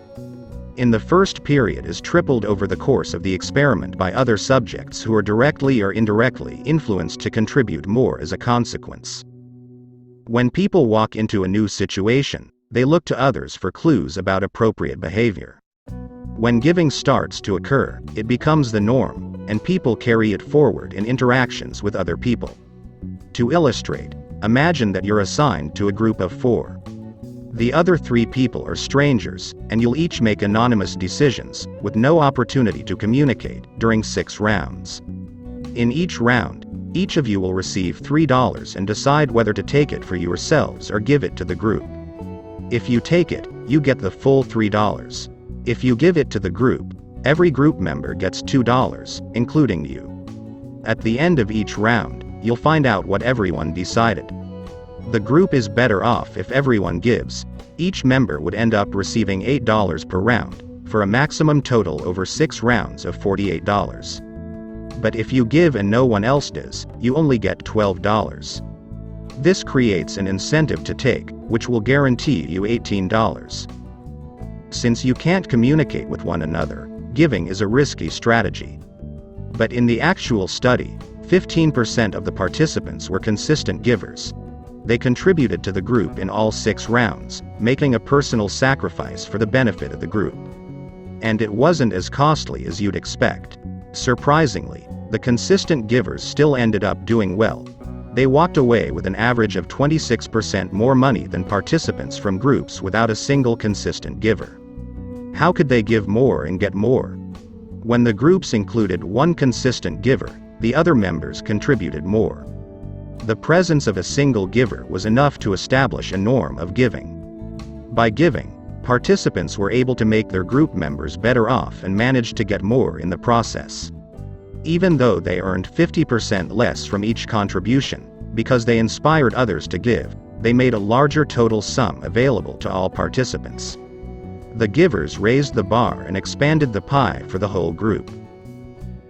in the first period is tripled over the course of the experiment by other subjects who are directly or indirectly influenced to contribute more as a consequence. When people walk into a new situation, they look to others for clues about appropriate behavior. When giving starts to occur, it becomes the norm, and people carry it forward in interactions with other people. To illustrate, imagine that you're assigned to a group of 4. The other 3 people are strangers, and you'll each make anonymous decisions, with no opportunity to communicate, during 6 rounds. In each round, each of you will receive $3 and decide whether to take it for yourselves or give it to the group. If you take it, you get the full $3. If you give it to the group, every group member gets $2, including you. At the end of each round, you'll find out what everyone decided. The group is better off if everyone gives. Each member would end up receiving $8 per round, for a maximum total over 6 rounds of $48. But if you give and no one else does, you only get $12. This creates an incentive to take, which will guarantee you $18. Since you can't communicate with one another, giving is a risky strategy. But in the actual study, 15% of the participants were consistent givers. They contributed to the group in all 6 rounds, making a personal sacrifice for the benefit of the group. And it wasn't as costly as you'd expect. Surprisingly, the consistent givers still ended up doing well. They walked away with an average of 26% more money than participants from groups without a single consistent giver. How could they give more and get more? When the groups included one consistent giver, the other members contributed more. The presence of a single giver was enough to establish a norm of giving. By giving, participants were able to make their group members better off and managed to get more in the process. Even though they earned 50% less from each contribution, because they inspired others to give, they made a larger total sum available to all participants. The givers raised the bar and expanded the pie for the whole group.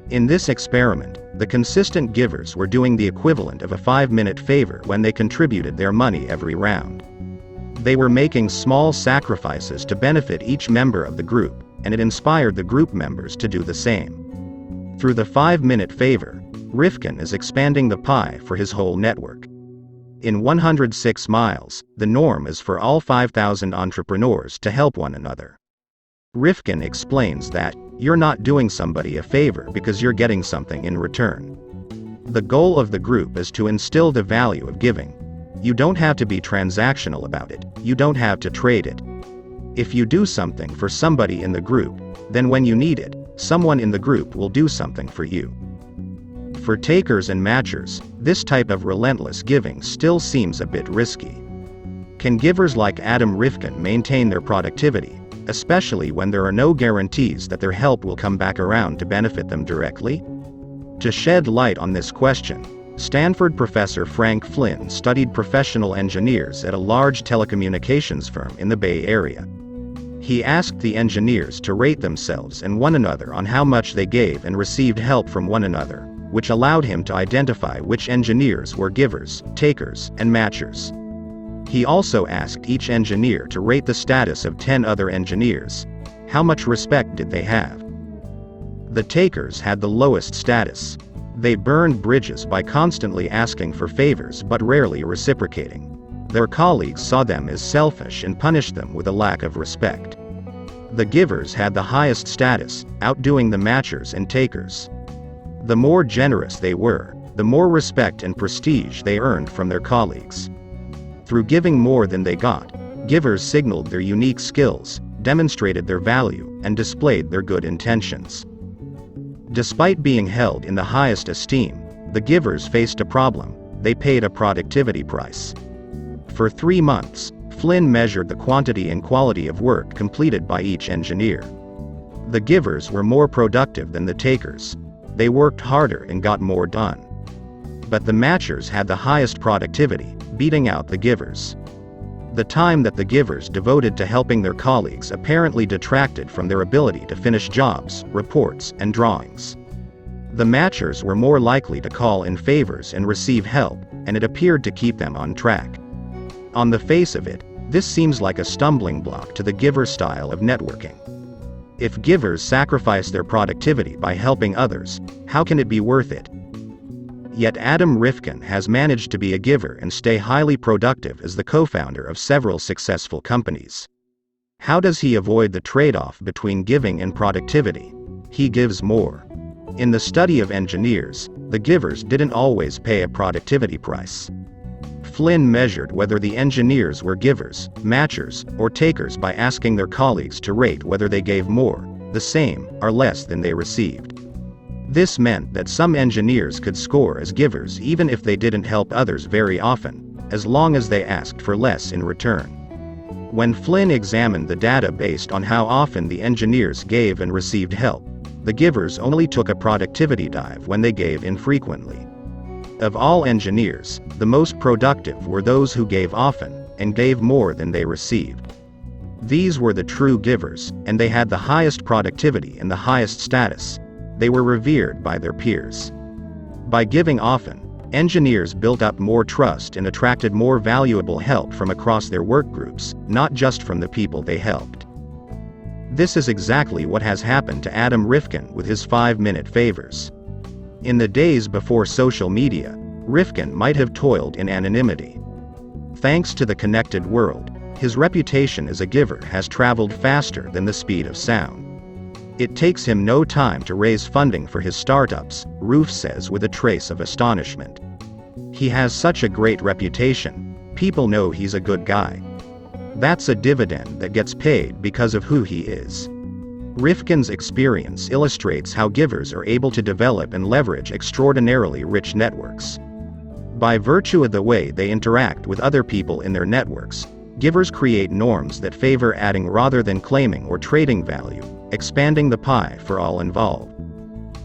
In this experiment, the consistent givers were doing the equivalent of a 5-minute favor when they contributed their money every round. They were making small sacrifices to benefit each member of the group, and it inspired the group members to do the same. Through the 5-minute favor, Rifkin is expanding the pie for his whole network. In 106 miles, the norm is for all 5,000 entrepreneurs to help one another. Rifkin explains that, you're not doing somebody a favor because you're getting something in return. The goal of the group is to instill the value of giving. You don't have to be transactional about it, you don't have to trade it. If you do something for somebody in the group, then when you need it, someone in the group will do something for you. For takers and matchers, this type of relentless giving still seems a bit risky. Can givers like Adam Rifkin maintain their productivity, especially when there are no guarantees that their help will come back around to benefit them directly? To shed light on this question, Stanford professor Frank Flynn studied professional engineers at a large telecommunications firm in the Bay Area. He asked the engineers to rate themselves and one another on how much they gave and received help from one another, which allowed him to identify which engineers were givers, takers, and matchers. He also asked each engineer to rate the status of 10 other engineers. How much respect did they have? The takers had the lowest status. They burned bridges by constantly asking for favors but rarely reciprocating. Their colleagues saw them as selfish and punished them with a lack of respect. The givers had the highest status, outdoing the matchers and takers. The more generous they were, the more respect and prestige they earned from their colleagues. Through giving more than they got, givers signaled their unique skills, demonstrated their value, and displayed their good intentions. Despite being held in the highest esteem, the givers faced a problem: they paid a productivity price. For 3 months, Flynn measured the quantity and quality of work completed by each engineer. The givers were more productive than the takers. They worked harder and got more done. But the matchers had the highest productivity, beating out the givers. The time that the givers devoted to helping their colleagues apparently detracted from their ability to finish jobs, reports, and drawings. The matchers were more likely to call in favors and receive help, and it appeared to keep them on track. On the face of it, this seems like a stumbling block to the giver style of networking. If givers sacrifice their productivity by helping others, how can it be worth it? Yet Adam Rifkin has managed to be a giver and stay highly productive as the co-founder of several successful companies. How does he avoid the trade-off between giving and productivity? He gives more. In the study of engineers, the givers didn't always pay a productivity price. Flynn measured whether the engineers were givers, matchers, or takers by asking their colleagues to rate whether they gave more, the same, or less than they received. This meant that some engineers could score as givers even if they didn't help others very often, as long as they asked for less in return. When Flynn examined the data based on how often the engineers gave and received help, the givers only took a productivity dive when they gave infrequently. Of all engineers, the most productive were those who gave often, and gave more than they received. These were the true givers, and they had the highest productivity and the highest status. They were revered by their peers. By giving often, Engineers built up more trust and attracted more valuable help from across their work groups, not just from the people they helped. This is exactly what has happened to Adam Rifkin with his 5-minute favors. In the days before social media, Rifkin might have toiled in anonymity. Thanks to the connected world, his reputation as a giver has traveled faster than the speed of sound. It takes him no time to raise funding for his startups, Roof says with a trace of astonishment. He has such a great reputation, people know he's a good guy. That's a dividend that gets paid because of who he is. Rifkin's experience illustrates how givers are able to develop and leverage extraordinarily rich networks. By virtue of the way they interact with other people in their networks, givers create norms that favor adding rather than claiming or trading value, expanding the pie for all involved.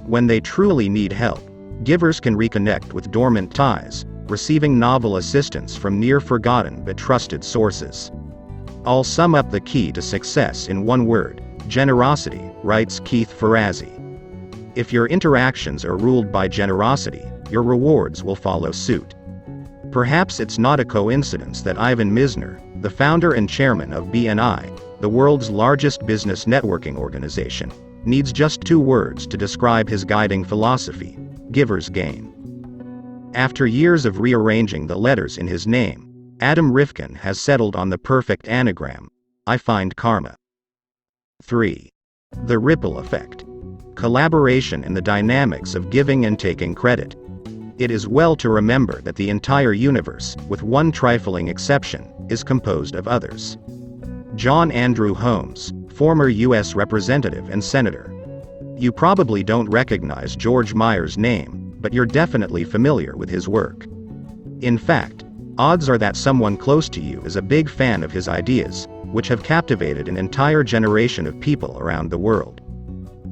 When they truly need help, givers can reconnect with dormant ties, receiving novel assistance from near-forgotten but trusted sources. I'll sum up the key to success in one word: generosity, writes Keith Ferrazzi. If your interactions are ruled by generosity, your rewards will follow suit. Perhaps it's not a coincidence that Ivan Misner, the founder and chairman of BNI, the world's largest business networking organization, needs just 2 words to describe his guiding philosophy: giver's gain. After years of rearranging the letters in his name, Adam Rifkin has settled on the perfect anagram: I find karma. 3. The ripple effect. Collaboration and the dynamics of giving and taking credit. It is well to remember that the entire universe, with one trifling exception, is composed of others. John Andrew Holmes, former U.S. Representative and Senator. You probably don't recognize George Meyer's name, but you're definitely familiar with his work. In fact, odds are that someone close to you is a big fan of his ideas, which have captivated an entire generation of people around the world.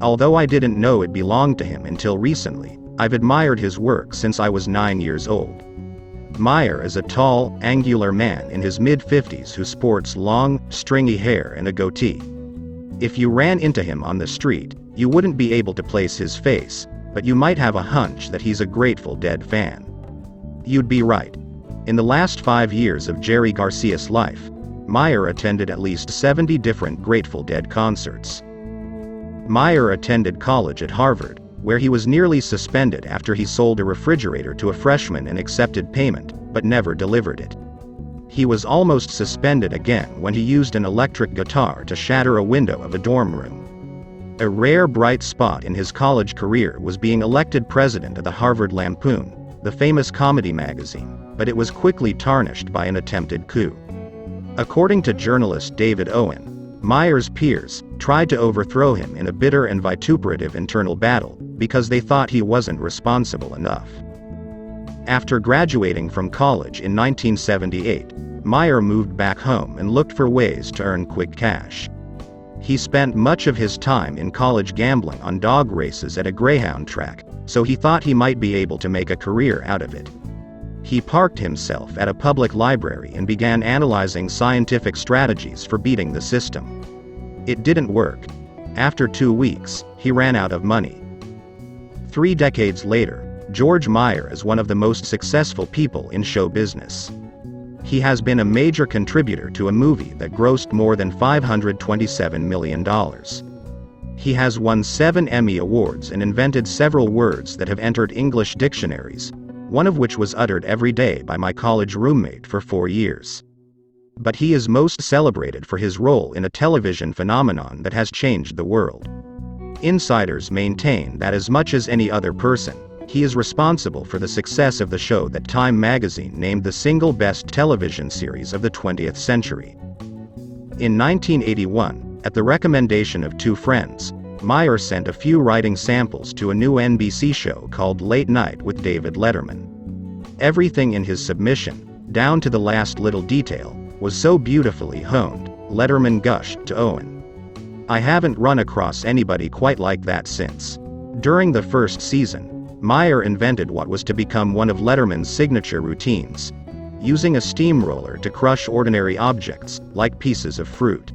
Although I didn't know it belonged to him until recently, I've admired his work since I was 9 years old. Meyer is a tall, angular man in his mid-50s who sports long, stringy hair and a goatee. If you ran into him on the street, you wouldn't be able to place his face, but you might have a hunch that he's a Grateful Dead fan. You'd be right. In the last 5 years of Jerry Garcia's life, Meyer attended at least 70 different Grateful Dead concerts. Meyer attended college at Harvard, where he was nearly suspended after he sold a refrigerator to a freshman and accepted payment, but never delivered it. He was almost suspended again when he used an electric guitar to shatter a window of a dorm room. A rare bright spot in his college career was being elected president of the Harvard Lampoon, the famous comedy magazine, but it was quickly tarnished by an attempted coup. According to journalist David Owen, Meyer's peers tried to overthrow him in a bitter and vituperative internal battle, because they thought he wasn't responsible enough. After graduating from college in 1978, Meyer moved back home and looked for ways to earn quick cash. He spent much of his time in college gambling on dog races at a greyhound track, so he thought he might be able to make a career out of it. He parked himself at a public library and began analyzing scientific strategies for beating the system. It didn't work. After 2 weeks, he ran out of money. 3 decades later, George Meyer is one of the most successful people in show business. He has been a major contributor to a movie that grossed more than $527 million. He has won 7 Emmy Awards and invented several words that have entered English dictionaries, one of which was uttered every day by my college roommate for 4 years. But he is most celebrated for his role in a television phenomenon that has changed the world. Insiders maintain that as much as any other person, he is responsible for the success of the show that Time magazine named the single best television series of the 20th century. In 1981, at the recommendation of 2 friends, Meyer sent a few writing samples to a new NBC show called Late Night with David Letterman. Everything in his submission, down to the last little detail, was so beautifully honed, Letterman gushed to Owen. I haven't run across anybody quite like that since. During the first season, Meyer invented what was to become one of Letterman's signature routines: using a steamroller to crush ordinary objects, like pieces of fruit.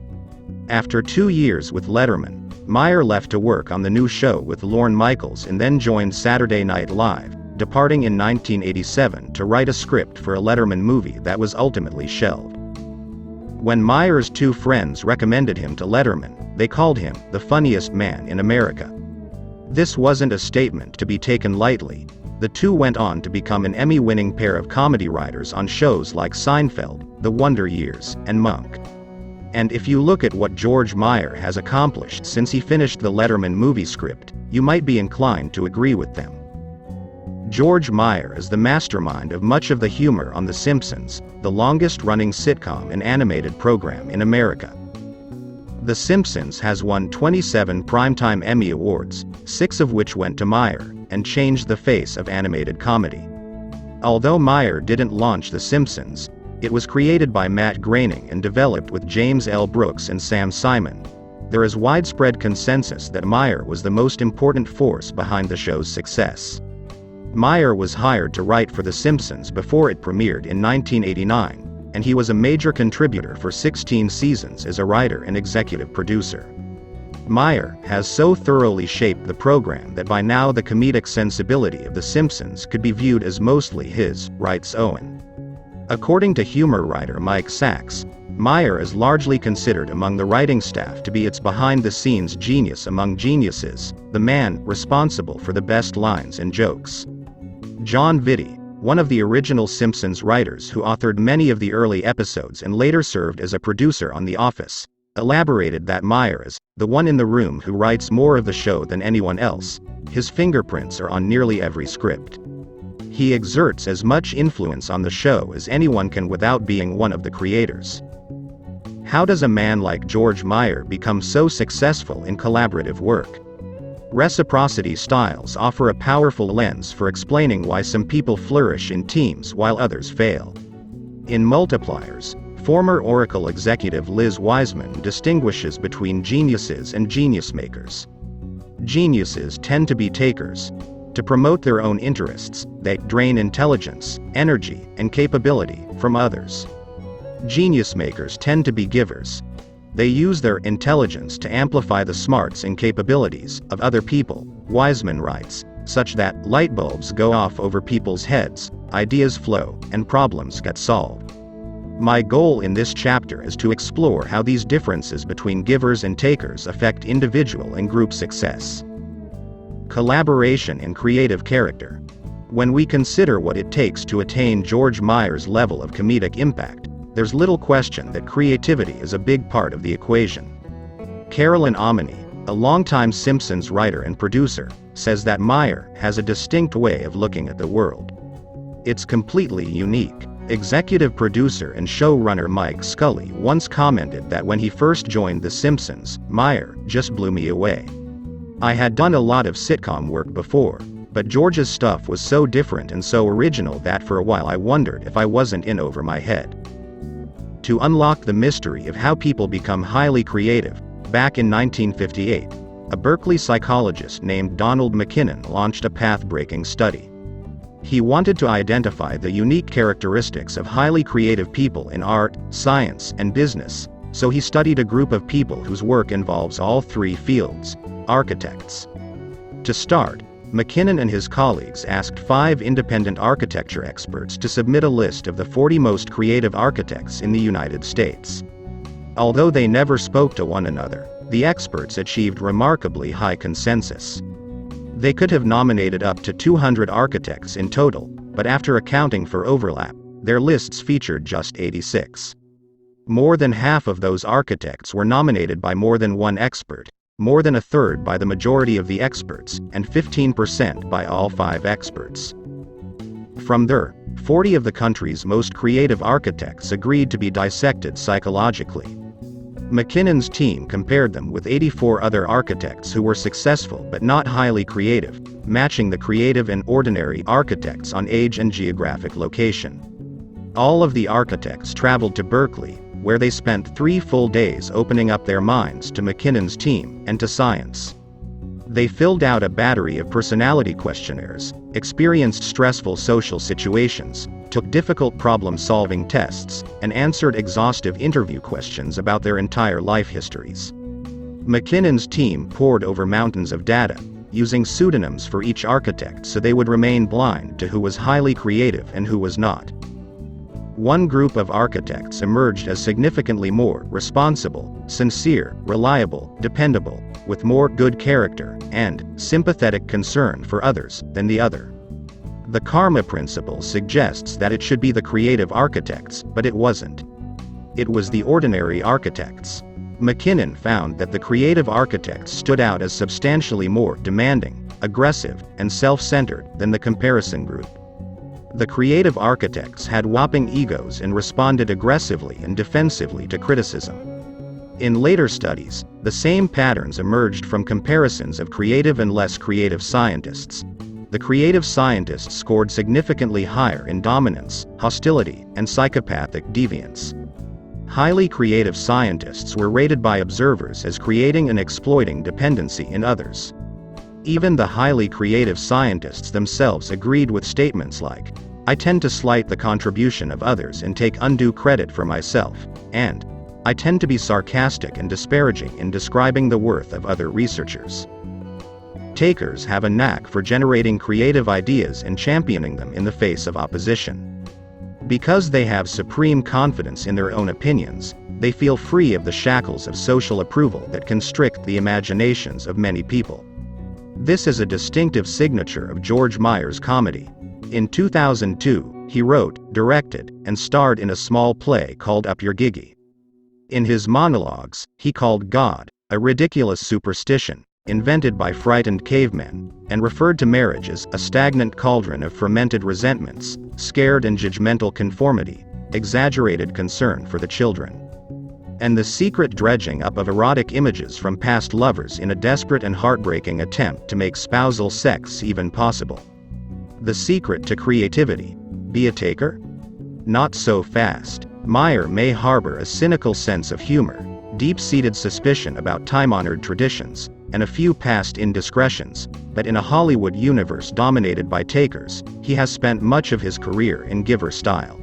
After 2 years with Letterman, Meyer left to work on the new show with Lorne Michaels and then joined Saturday Night Live, departing in 1987 to write a script for a Letterman movie that was ultimately shelved. When Meyer's two friends recommended him to Letterman, they called him the funniest man in America. This wasn't a statement to be taken lightly. The two went on to become an Emmy-winning pair of comedy writers on shows like Seinfeld, The Wonder Years, and Monk. And if you look at what George Meyer has accomplished since he finished the Letterman movie script, you might be inclined to agree with them. George Meyer is the mastermind of much of the humor on The Simpsons, the longest-running sitcom and animated program in America. The Simpsons has won 27 Primetime Emmy Awards, 6 of which went to Meyer, and changed the face of animated comedy. Although Meyer didn't launch The Simpsons, it was created by Matt Groening and developed with James L. Brooks and Sam Simon. There is widespread consensus that Meyer was the most important force behind the show's success. Meyer was hired to write for The Simpsons before it premiered in 1989, and he was a major contributor for 16 seasons as a writer and executive producer. Meyer has so thoroughly shaped the program that by now the comedic sensibility of The Simpsons could be viewed as mostly his, writes Owen. According to humor writer Mike Sachs, Meyer is largely considered among the writing staff to be its behind-the-scenes genius among geniuses, the man responsible for the best lines and jokes. John Vitti, one of the original Simpsons writers who authored many of the early episodes and later served as a producer on The Office, elaborated that Meyer is the one in the room who writes more of the show than anyone else. His fingerprints are on nearly every script. He exerts as much influence on the show as anyone can without being one of the creators. How does a man like George Meyer become so successful in collaborative work? Reciprocity styles offer a powerful lens for explaining why some people flourish in teams while others fail. In Multipliers, former Oracle executive Liz Wiseman distinguishes between geniuses and genius makers. Geniuses tend to be takers. To promote their own interests, they drain intelligence, energy, and capability from others. Genius makers tend to be givers. They use their intelligence to amplify the smarts and capabilities of other people, Wiseman writes, such that light bulbs go off over people's heads, ideas flow, and problems get solved. My goal in this chapter is to explore how these differences between givers and takers affect individual and group success. Collaboration and creative character. When we consider what it takes to attain George Meyer's level of comedic impact, there's little question that creativity is a big part of the equation. Carolyn Omine, a longtime Simpsons writer and producer, says that Meyer has a distinct way of looking at the world. It's completely unique. Executive producer and showrunner Mike Scully once commented that when he first joined The Simpsons, Meyer just blew me away. I had done a lot of sitcom work before, but George's stuff was so different and so original that for a while I wondered if I wasn't in over my head. To unlock the mystery of how people become highly creative, back in 1958, a Berkeley psychologist named Donald McKinnon launched a path-breaking study. He wanted to identify the unique characteristics of highly creative people in art, science, and business, so he studied a group of people whose work involves all three fields: architects. To start, McKinnon and his colleagues asked 5 independent architecture experts to submit a list of the 40 most creative architects in the United States. Although they never spoke to one another, the experts achieved remarkably high consensus. They could have nominated up to 200 architects in total, but after accounting for overlap, their lists featured just 86. More than half of those architects were nominated by more than one expert, more than a third by the majority of the experts, and 15% by all 5 experts. From there, 40 of the country's most creative architects agreed to be dissected psychologically. McKinnon's team compared them with 84 other architects who were successful but not highly creative, matching the creative and ordinary architects on age and geographic location. All of the architects traveled to Berkeley, where they spent 3 full days opening up their minds to McKinnon's team and to science. They filled out a battery of personality questionnaires, experienced stressful social situations, took difficult problem-solving tests, and answered exhaustive interview questions about their entire life histories. McKinnon's team pored over mountains of data, using pseudonyms for each architect so they would remain blind to who was highly creative and who was not. One group of architects emerged as significantly more responsible, sincere, reliable, dependable, with more good character, and sympathetic concern for others than the other. The karma principle suggests that it should be the creative architects, but it wasn't. It was the ordinary architects. McKinnon found that the creative architects stood out as substantially more demanding, aggressive, and self-centered than the comparison group. The creative architects had whopping egos and responded aggressively and defensively to criticism. In later studies, the same patterns emerged from comparisons of creative and less creative scientists. The creative scientists scored significantly higher in dominance, hostility, and psychopathic deviance. Highly creative scientists were rated by observers as creating and exploiting dependency in others. Even the highly creative scientists themselves agreed with statements like, "I tend to slight the contribution of others and take undue credit for myself," and "I tend to be sarcastic and disparaging in describing the worth of other researchers." Takers have a knack for generating creative ideas and championing them in the face of opposition. Because they have supreme confidence in their own opinions, they feel free of the shackles of social approval that constrict the imaginations of many people. This is a distinctive signature of George Meyer's comedy. In 2002, he wrote, directed, and starred in a small play called Up Your Gigi. In his monologues, he called God a ridiculous superstition, invented by frightened cavemen, and referred to marriage as a stagnant cauldron of fermented resentments, scared and judgmental conformity, exaggerated concern for the children, and the secret dredging up of erotic images from past lovers in a desperate and heartbreaking attempt to make spousal sex even possible. The secret to creativity: be a taker? Not so fast. Meyer may harbor a cynical sense of humor, deep-seated suspicion about time-honored traditions, and a few past indiscretions, but in a Hollywood universe dominated by takers, he has spent much of his career in giver style.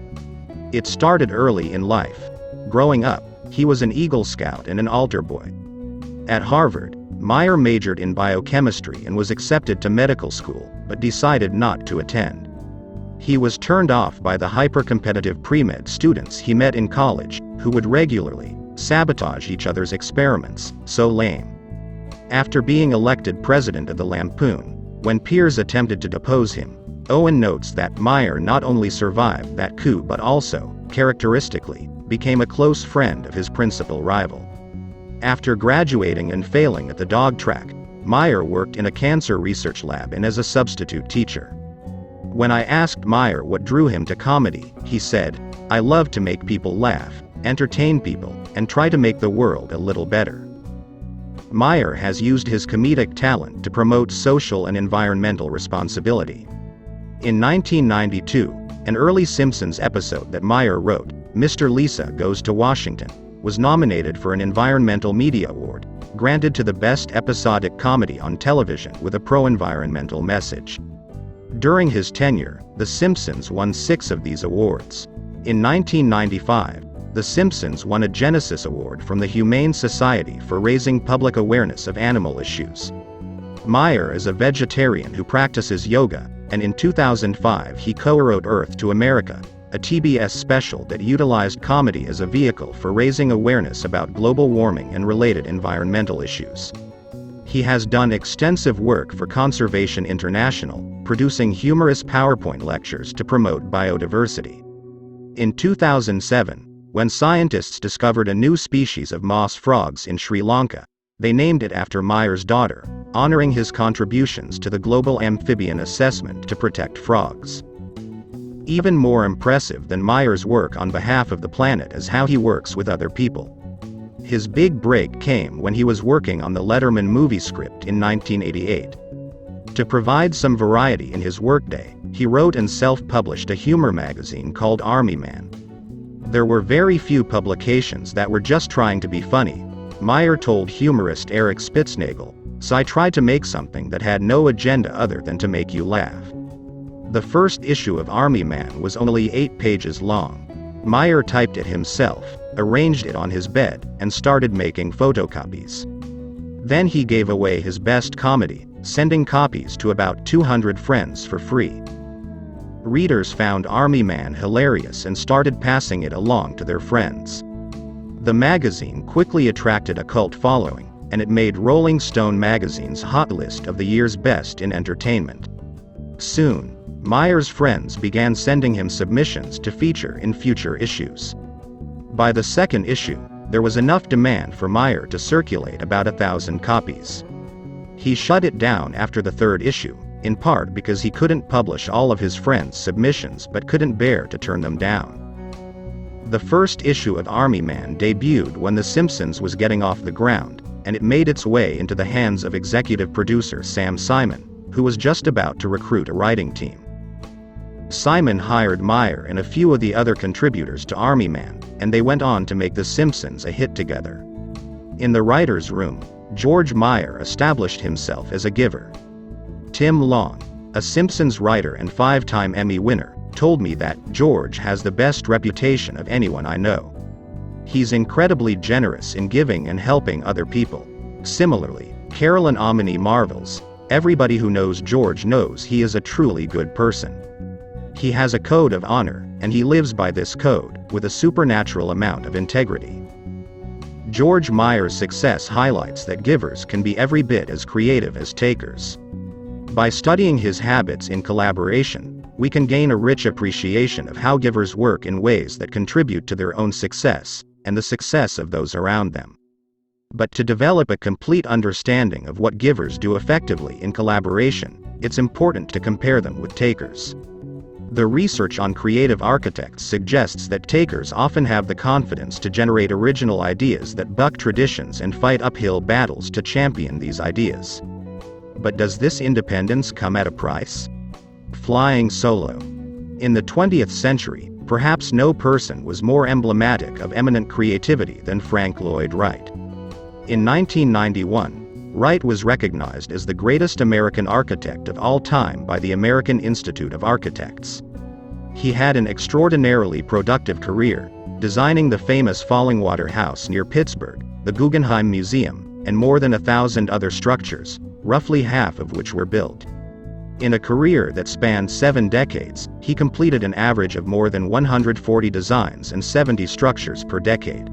It started early in life. Growing up, he was an Eagle Scout and an altar boy. At Harvard, Meyer majored in biochemistry and was accepted to medical school, but decided not to attend. He was turned off by the hyper-competitive pre-med students he met in college, who would regularly sabotage each other's experiments. So lame. After being elected president of the Lampoon, when peers attempted to depose him, Owen notes that Meyer not only survived that coup but also, characteristically, became a close friend of his principal rival. After graduating and failing at the dog track, Meyer worked in a cancer research lab and as a substitute teacher. When I asked Meyer what drew him to comedy, he said, "I love to make people laugh, entertain people, and try to make the world a little better." Meyer has used his comedic talent to promote social and environmental responsibility. In 1992, an early Simpsons episode that Meyer wrote, Mr. Lisa Goes to Washington, was nominated for an Environmental Media Award, granted to the best episodic comedy on television with a pro-environmental message. During his tenure, The Simpsons won 6 of these awards. In 1995, The Simpsons won a Genesis Award from the Humane Society for raising public awareness of animal issues. Meyer is a vegetarian who practices yoga, and in 2005 he co-wrote Earth to America, a TBS special that utilized comedy as a vehicle for raising awareness about global warming and related environmental issues. He has done extensive work for Conservation International, producing humorous PowerPoint lectures to promote biodiversity. In 2007, when scientists discovered a new species of moss frogs in Sri Lanka, they named it after Meyer's daughter, honoring his contributions to the global amphibian assessment to protect frogs. Even more impressive than Meyer's work on behalf of the planet is how he works with other people. His big break came when he was working on the Letterman movie script in 1988. To provide some variety in his workday, he wrote and self-published a humor magazine called Army Man. There were very few publications that were just trying to be funny, Meyer told humorist Eric Spitznagel, so I tried to make something that had no agenda other than to make you laugh. The first issue of Army Man was only 8 pages long. Meyer typed it himself, arranged it on his bed, and started making photocopies. Then he gave away his best comedy, sending copies to about 200 friends for free. Readers found Army Man hilarious and started passing it along to their friends. The magazine quickly attracted a cult following, and it made Rolling Stone magazine's hot list of the year's best in entertainment. Soon, Meyer's friends began sending him submissions to feature in future issues. By the second issue, there was enough demand for Meyer to circulate about 1,000 copies. He shut it down after the third issue, in part because he couldn't publish all of his friends' submissions but couldn't bear to turn them down. The first issue of Army Man debuted when The Simpsons was getting off the ground, and it made its way into the hands of executive producer Sam Simon, who was just about to recruit a writing team. Simon hired Meyer and a few of the other contributors to Army Man, and they went on to make The Simpsons a hit together. In the writer's room, George Meyer established himself as a giver. Tim Long, a Simpsons writer and 5-time Emmy winner, told me that George has the best reputation of anyone I know. He's incredibly generous in giving and helping other people. Similarly, Carolyn Omni marvels, everybody who knows George knows he is a truly good person. He has a code of honor, and he lives by this code, with a supernatural amount of integrity. George Meyer's success highlights that givers can be every bit as creative as takers. By studying his habits in collaboration, we can gain a rich appreciation of how givers work in ways that contribute to their own success, and the success of those around them. But to develop a complete understanding of what givers do effectively in collaboration, it's important to compare them with takers. The research on creative architects suggests that takers often have the confidence to generate original ideas that buck traditions and fight uphill battles to champion these ideas. But does this independence come at a price? Flying solo. In the 20th century, perhaps no person was more emblematic of eminent creativity than Frank Lloyd Wright. In 1991, Wright was recognized as the greatest American architect of all time by the American Institute of Architects. He had an extraordinarily productive career, designing the famous Fallingwater House near Pittsburgh, the Guggenheim Museum, and more than 1,000 other structures, roughly half of which were built. In a career that spanned 7 decades, he completed an average of more than 140 designs and 70 structures per decade.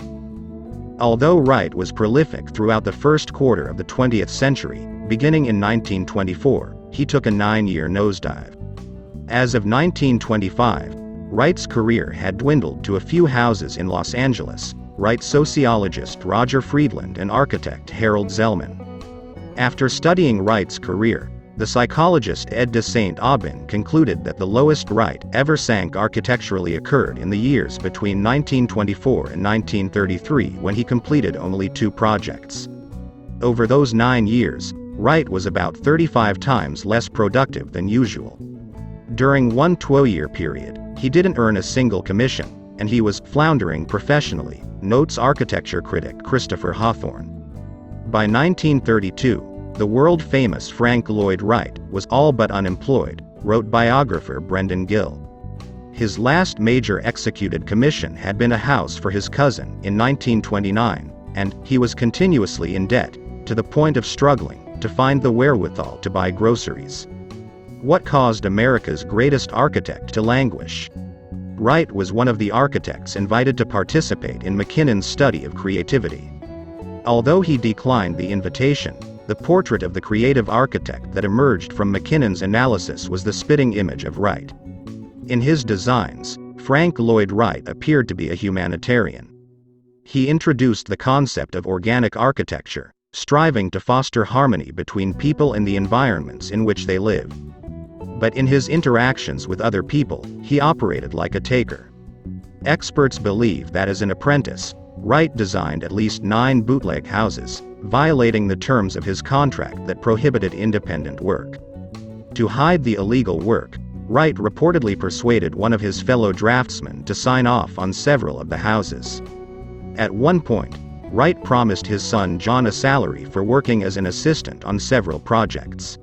Although Wright was prolific throughout the first quarter of the 20th century, beginning in 1924, he took a 9-year nosedive. As of 1925, Wright's career had dwindled to a few houses in Los Angeles, write sociologist Roger Friedland and architect Harold Zellman. After studying Wright's career, the psychologist Ed de St. Aubin concluded that the lowest Wright ever sank architecturally occurred in the years between 1924 and 1933, when he completed only 2 projects. Over those 9 years, Wright was about 35 times less productive than usual. During one 12-year period, he didn't earn a single commission, and he was floundering professionally, notes architecture critic Christopher Hawthorne. By 1932, the world-famous Frank Lloyd Wright was all but unemployed, wrote biographer Brendan Gill. His last major executed commission had been a house for his cousin in 1929, and he was continuously in debt, to the point of struggling to find the wherewithal to buy groceries. What caused America's greatest architect to languish? Wright was one of the architects invited to participate in Mackinnon's study of creativity. Although he declined the invitation, the portrait of the creative architect that emerged from Mackinnon's analysis was the spitting image of Wright. In his designs, Frank Lloyd Wright appeared to be a humanitarian. He introduced the concept of organic architecture, striving to foster harmony between people and the environments in which they live. But in his interactions with other people, he operated like a taker. Experts believe that as an apprentice, Wright designed at least 9 bootleg houses, violating the terms of his contract that prohibited independent work. To hide the illegal work, Wright reportedly persuaded one of his fellow draftsmen to sign off on several of the houses. At one point, Wright promised his son John a salary for working as an assistant on several projects.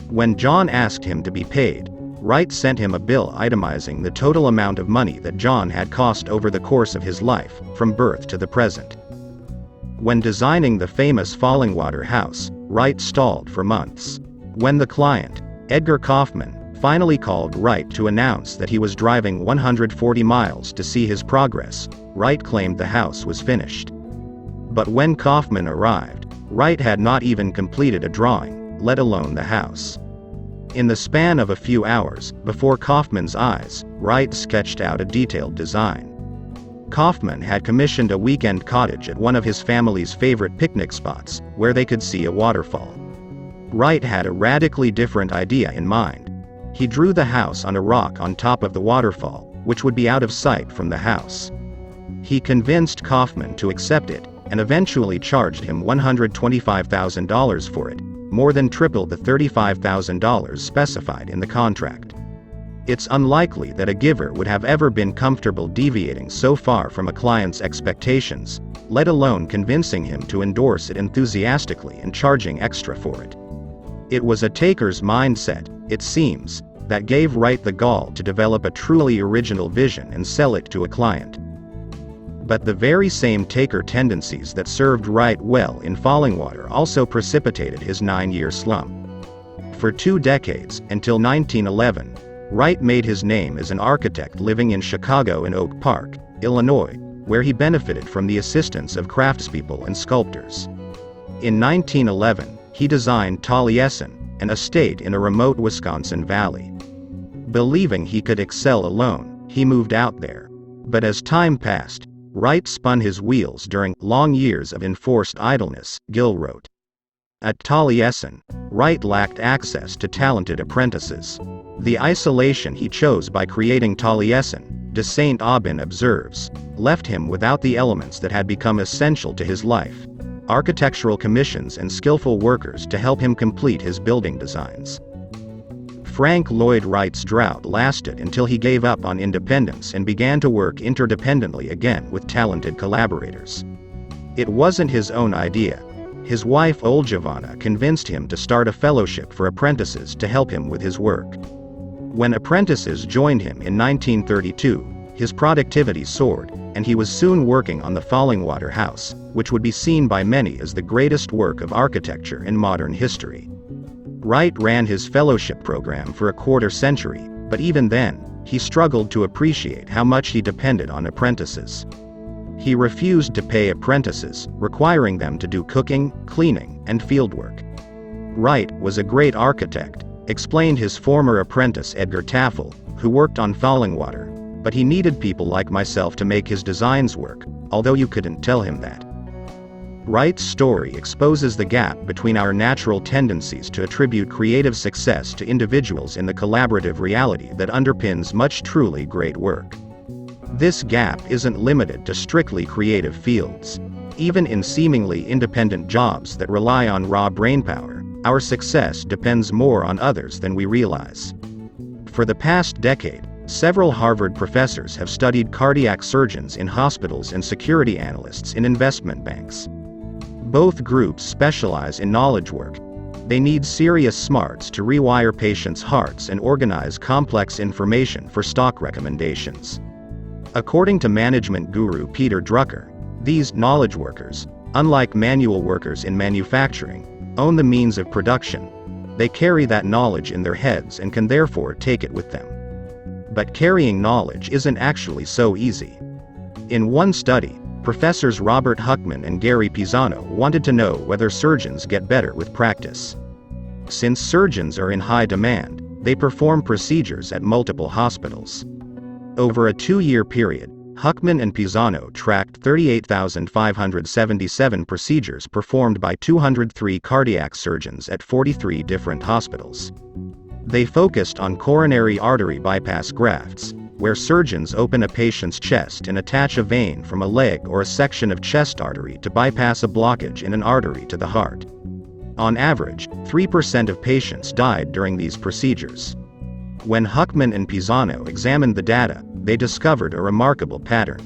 When John asked him to be paid, Wright sent him a bill itemizing the total amount of money that John had cost over the course of his life, from birth to the present. When designing the famous Fallingwater House, Wright stalled for months. When the client, Edgar Kaufman, finally called Wright to announce that he was driving 140 miles to see his progress, Wright claimed the house was finished. But when Kaufman arrived, Wright had not even completed a drawing, let alone the house. In the span of a few hours, before Kaufman's eyes, Wright sketched out a detailed design. Kaufman had commissioned a weekend cottage at one of his family's favorite picnic spots, where they could see a waterfall. Wright had a radically different idea in mind. He drew the house on a rock on top of the waterfall, which would be out of sight from the house. He convinced Kaufman to accept it, and eventually charged him $125,000 for it, more than triple the $35,000 specified in the contract. It's unlikely that a giver would have ever been comfortable deviating so far from a client's expectations, let alone convincing him to endorse it enthusiastically and charging extra for it. It was a taker's mindset, it seems, that gave Wright the gall to develop a truly original vision and sell it to a client. But the very same taker tendencies that served Wright well in Fallingwater also precipitated his 9-year slump. For 2 decades, until 1911, Wright made his name as an architect living in Chicago and Oak Park, Illinois, where he benefited from the assistance of craftspeople and sculptors. In 1911, he designed Taliesin, an estate in a remote Wisconsin valley. Believing he could excel alone, he moved out there. But as time passed, Wright spun his wheels during long years of enforced idleness, Gill wrote. At Taliesin, Wright lacked access to talented apprentices. The isolation he chose by creating Taliesin, de Saint-Aubin observes, left him without the elements that had become essential to his life: architectural commissions and skillful workers to help him complete his building designs. Frank Lloyd Wright's drought lasted until he gave up on independence and began to work interdependently again with talented collaborators. It wasn't his own idea. His wife Olgivanna convinced him to start a fellowship for apprentices to help him with his work. When apprentices joined him in 1932, his productivity soared, and he was soon working on the Fallingwater House, which would be seen by many as the greatest work of architecture in modern history. Wright ran his fellowship program for a quarter century, but even then, he struggled to appreciate how much he depended on apprentices. He refused to pay apprentices, requiring them to do cooking, cleaning, and fieldwork. Wright was a great architect, explained his former apprentice Edgar Taffel, who worked on Fallingwater, but he needed people like myself to make his designs work, although you couldn't tell him that. Wright's story exposes the gap between our natural tendencies to attribute creative success to individuals and the collaborative reality that underpins much truly great work. This gap isn't limited to strictly creative fields. Even in seemingly independent jobs that rely on raw brainpower, our success depends more on others than we realize. For the past decade, several Harvard professors have studied cardiac surgeons in hospitals and security analysts in investment banks. Both groups specialize in knowledge work. They need serious smarts to rewire patients' hearts and organize complex information for stock recommendations. According to management guru Peter Drucker, these knowledge workers, unlike manual workers in manufacturing, own the means of production. They carry that knowledge in their heads and can therefore take it with them. But carrying knowledge isn't actually so easy. In one study, Professors Robert Huckman and Gary Pisano wanted to know whether surgeons get better with practice. Since surgeons are in high demand, they perform procedures at multiple hospitals. Over a 2-year period, Huckman and Pisano tracked 38,577 procedures performed by 203 cardiac surgeons at 43 different hospitals. They focused on coronary artery bypass grafts, where surgeons open a patient's chest and attach a vein from a leg or a section of chest artery to bypass a blockage in an artery to the heart. On average, 3% of patients died during these procedures. When Huckman and Pisano examined the data, they discovered a remarkable pattern.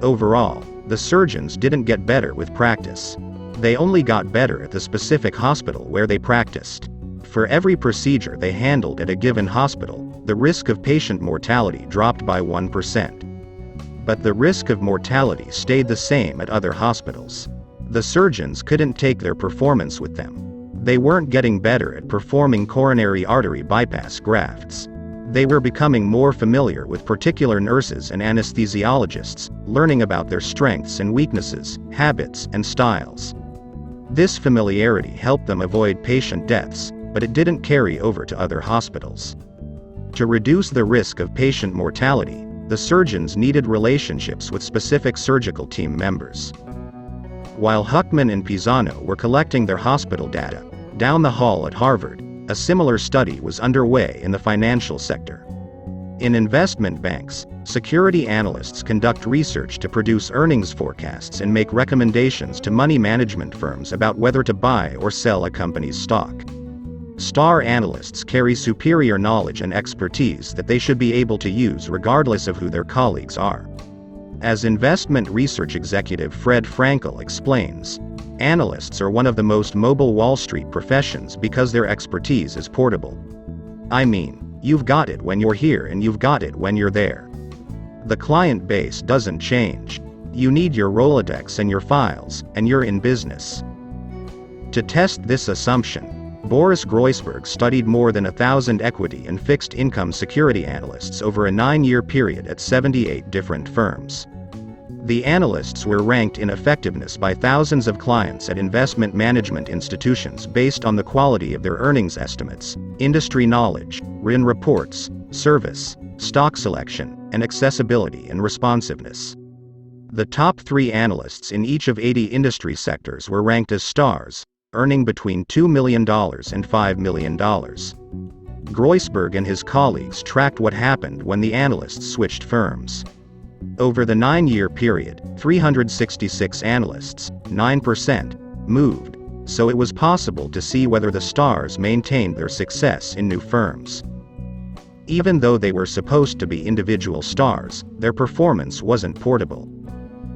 Overall, the surgeons didn't get better with practice. They only got better at the specific hospital where they practiced. For every procedure they handled at a given hospital, the risk of patient mortality dropped by 1%. But the risk of mortality stayed the same at other hospitals. The surgeons couldn't take their performance with them. They weren't getting better at performing coronary artery bypass grafts. They were becoming more familiar with particular nurses and anesthesiologists, learning about their strengths and weaknesses, habits, and styles. This familiarity helped them avoid patient deaths, but it didn't carry over to other hospitals. To reduce the risk of patient mortality, the surgeons needed relationships with specific surgical team members. While Huckman and Pisano were collecting their hospital data, down the hall at Harvard, a similar study was underway in the financial sector. In investment banks, security analysts conduct research to produce earnings forecasts and make recommendations to money management firms about whether to buy or sell a company's stock. Star analysts carry superior knowledge and expertise that they should be able to use regardless of who their colleagues are. As investment research executive Fred Frankel explains, analysts are one of the most mobile Wall Street professions because their expertise is portable. I mean, you've got it when you're here and you've got it when you're there. The client base doesn't change. You need your Rolodex and your files, and you're in business. To test this assumption, Boris Groysberg studied more than 1,000 equity and fixed income security analysts over a 9-year period at 78 different firms. The analysts were ranked in effectiveness by thousands of clients at investment management institutions based on the quality of their earnings estimates, industry knowledge, written reports, service, stock selection, and accessibility and responsiveness. The top 3 analysts in each of 80 industry sectors were ranked as stars, earning between $2 million and $5 million. Groysberg and his colleagues tracked what happened when the analysts switched firms. Over the 9-year period, 366 analysts, 9%, moved, so it was possible to see whether the stars maintained their success in new firms. Even though they were supposed to be individual stars, their performance wasn't portable.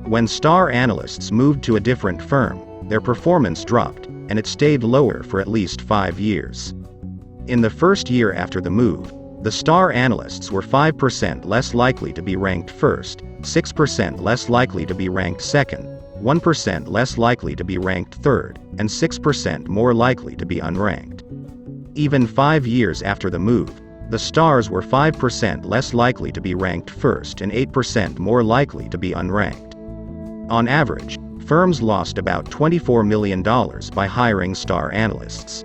When star analysts moved to a different firm, their performance dropped, and it stayed lower for at least 5 years. In the first year after the move, the star analysts were 5% less likely to be ranked first, 6% less likely to be ranked second, 1% less likely to be ranked third, and 6% more likely to be unranked. Even 5 years after the move, the stars were 5% less likely to be ranked first and 8% more likely to be unranked. On average, firms lost about $24 million by hiring star analysts.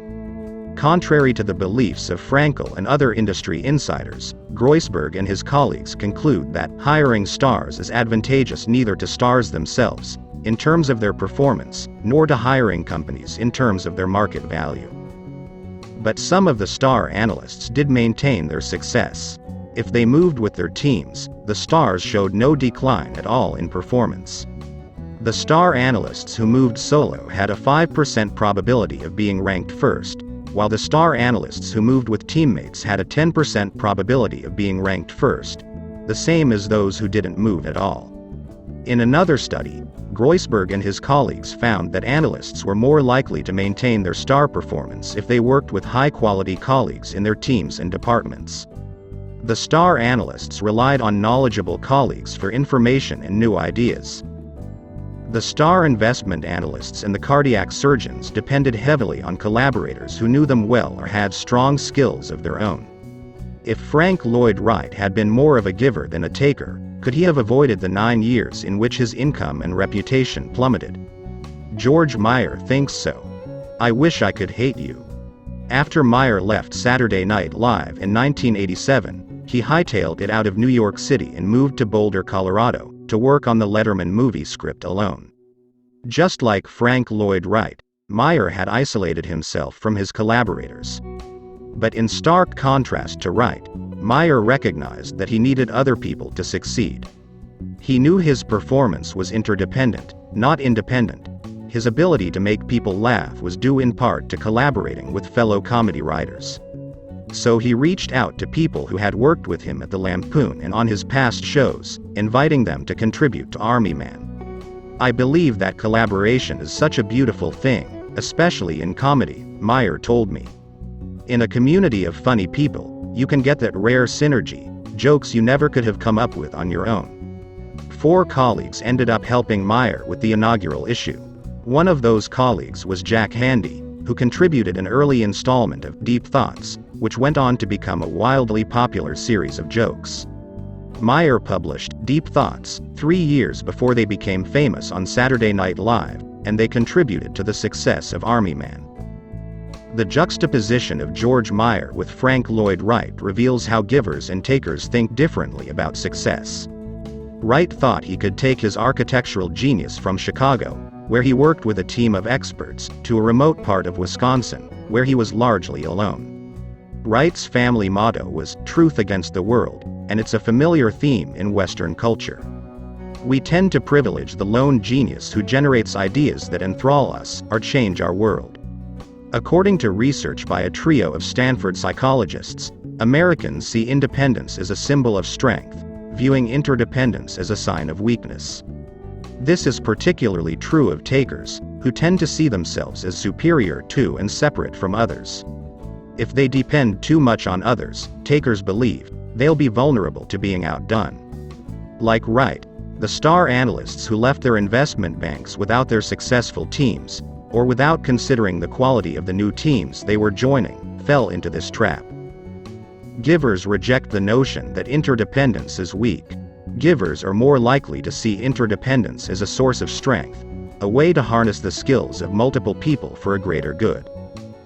Contrary to the beliefs of Frankel and other industry insiders, Groysberg and his colleagues conclude that hiring stars is advantageous neither to stars themselves, in terms of their performance, nor to hiring companies in terms of their market value. But some of the star analysts did maintain their success. If they moved with their teams, the stars showed no decline at all in performance. The star analysts who moved solo had a 5% probability of being ranked first, while the star analysts who moved with teammates had a 10% probability of being ranked first, the same as those who didn't move at all. In another study, Groysberg and his colleagues found that analysts were more likely to maintain their star performance if they worked with high-quality colleagues in their teams and departments. The star analysts relied on knowledgeable colleagues for information and new ideas. The star investment analysts and the cardiac surgeons depended heavily on collaborators who knew them well or had strong skills of their own. If Frank Lloyd Wright had been more of a giver than a taker, could he have avoided the 9 years in which his income and reputation plummeted? George Meyer thinks so. I wish I could hate you. After Meyer left Saturday Night Live in 1987, he hightailed it out of New York City and moved to Boulder, Colorado, to work on the Letterman movie script alone. Just like Frank Lloyd Wright, Meyer had isolated himself from his collaborators. But in stark contrast to Wright, Meyer recognized that he needed other people to succeed. He knew his performance was interdependent, not independent. His ability to make people laugh was due in part to collaborating with fellow comedy writers. So he reached out to people who had worked with him at the Lampoon and on his past shows, inviting them to contribute to Army Man. I believe that collaboration is such a beautiful thing, especially in comedy, Meyer told me. In a community of funny people, you can get that rare synergy, jokes you never could have come up with on your own. 4 colleagues ended up helping Meyer with the inaugural issue. One of those colleagues was Jack Handy, who contributed an early installment of Deep Thoughts, which went on to become a wildly popular series of jokes. Meyer published Deep Thoughts 3 years before they became famous on Saturday Night Live, and they contributed to the success of Army Man. The juxtaposition of George Meyer with Frank Lloyd Wright reveals how givers and takers think differently about success. Wright thought he could take his architectural genius from Chicago, where he worked with a team of experts, to a remote part of Wisconsin, where he was largely alone. Wright's family motto was "Truth against the world," and it's a familiar theme in Western culture. We tend to privilege the lone genius who generates ideas that enthrall us or change our world. According to research by a trio of Stanford psychologists, Americans see independence as a symbol of strength, viewing interdependence as a sign of weakness. This is particularly true of takers, who tend to see themselves as superior to and separate from others. If they depend too much on others, takers believe, they'll be vulnerable to being outdone. Like Wright, the star analysts who left their investment banks without their successful teams, or without considering the quality of the new teams they were joining, fell into this trap. Givers reject the notion that interdependence is weak. Givers are more likely to see interdependence as a source of strength, a way to harness the skills of multiple people for a greater good.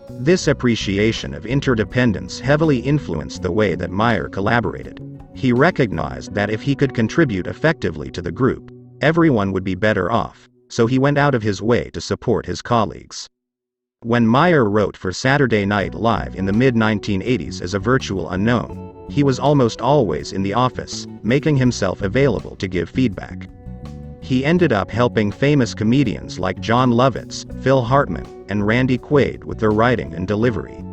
This appreciation of interdependence heavily influenced the way that Meyer collaborated. He recognized that if he could contribute effectively to the group, everyone would be better off, so he went out of his way to support his colleagues. When Meyer wrote for Saturday Night Live in the mid-1980s as a virtual unknown, he was almost always in the office, making himself available to give feedback. He ended up helping famous comedians like John Lovitz, Phil Hartman, and Randy Quaid with their writing and delivery.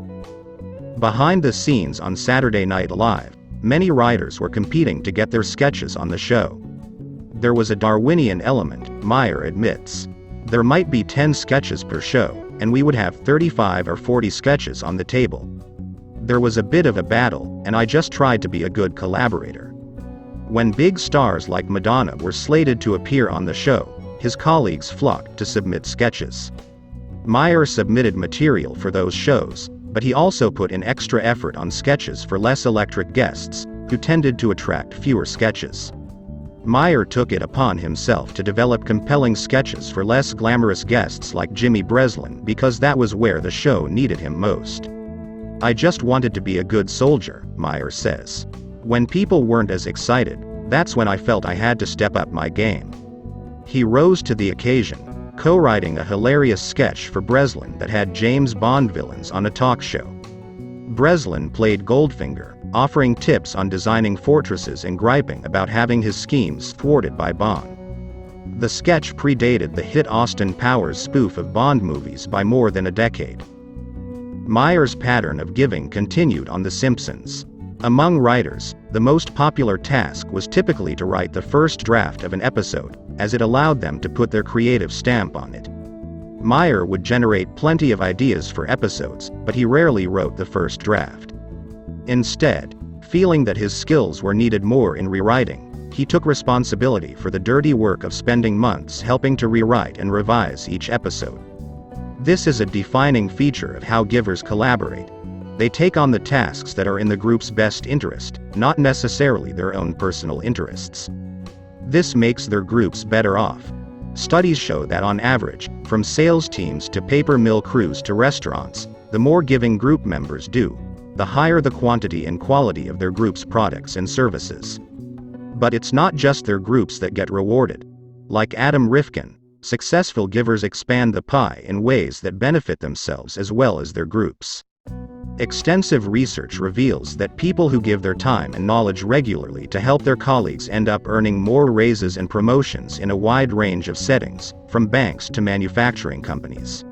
Behind the scenes on Saturday Night Live, many writers were competing to get their sketches on the show. There was a Darwinian element, Meyer admits. There might be 10 sketches per show, and we would have 35 or 40 sketches on the table. There was a bit of a battle, and I just tried to be a good collaborator. When big stars like Madonna were slated to appear on the show, his colleagues flocked to submit sketches. Meyer submitted material for those shows, but he also put in extra effort on sketches for less electric guests, who tended to attract fewer sketches. Meyer took it upon himself to develop compelling sketches for less glamorous guests like Jimmy Breslin because that was where the show needed him most. "I just wanted to be a good soldier," Meyer says. "When people weren't as excited, that's when I felt I had to step up my game." He rose to the occasion, co-writing a hilarious sketch for Breslin that had James Bond villains on a talk show. Breslin played Goldfinger, offering tips on designing fortresses and griping about having his schemes thwarted by Bond. The sketch predated the hit Austin Powers spoof of Bond movies by more than a decade. Meyer's pattern of giving continued on The Simpsons. Among writers, the most popular task was typically to write the first draft of an episode, as it allowed them to put their creative stamp on it. Meyer would generate plenty of ideas for episodes, but he rarely wrote the first draft. Instead, feeling that his skills were needed more in rewriting, he took responsibility for the dirty work of spending months helping to rewrite and revise each episode. This is a defining feature of how givers collaborate. They take on the tasks that are in the group's best interest, not necessarily their own personal interests. This makes their groups better off. Studies show that on average, from sales teams to paper mill crews to restaurants, the more giving group members do, the higher the quantity and quality of their group's products and services. But it's not just their groups that get rewarded. Like Adam Rifkin, successful givers expand the pie in ways that benefit themselves as well as their groups. Extensive research reveals that people who give their time and knowledge regularly to help their colleagues end up earning more raises and promotions in a wide range of settings, from banks to manufacturing companies.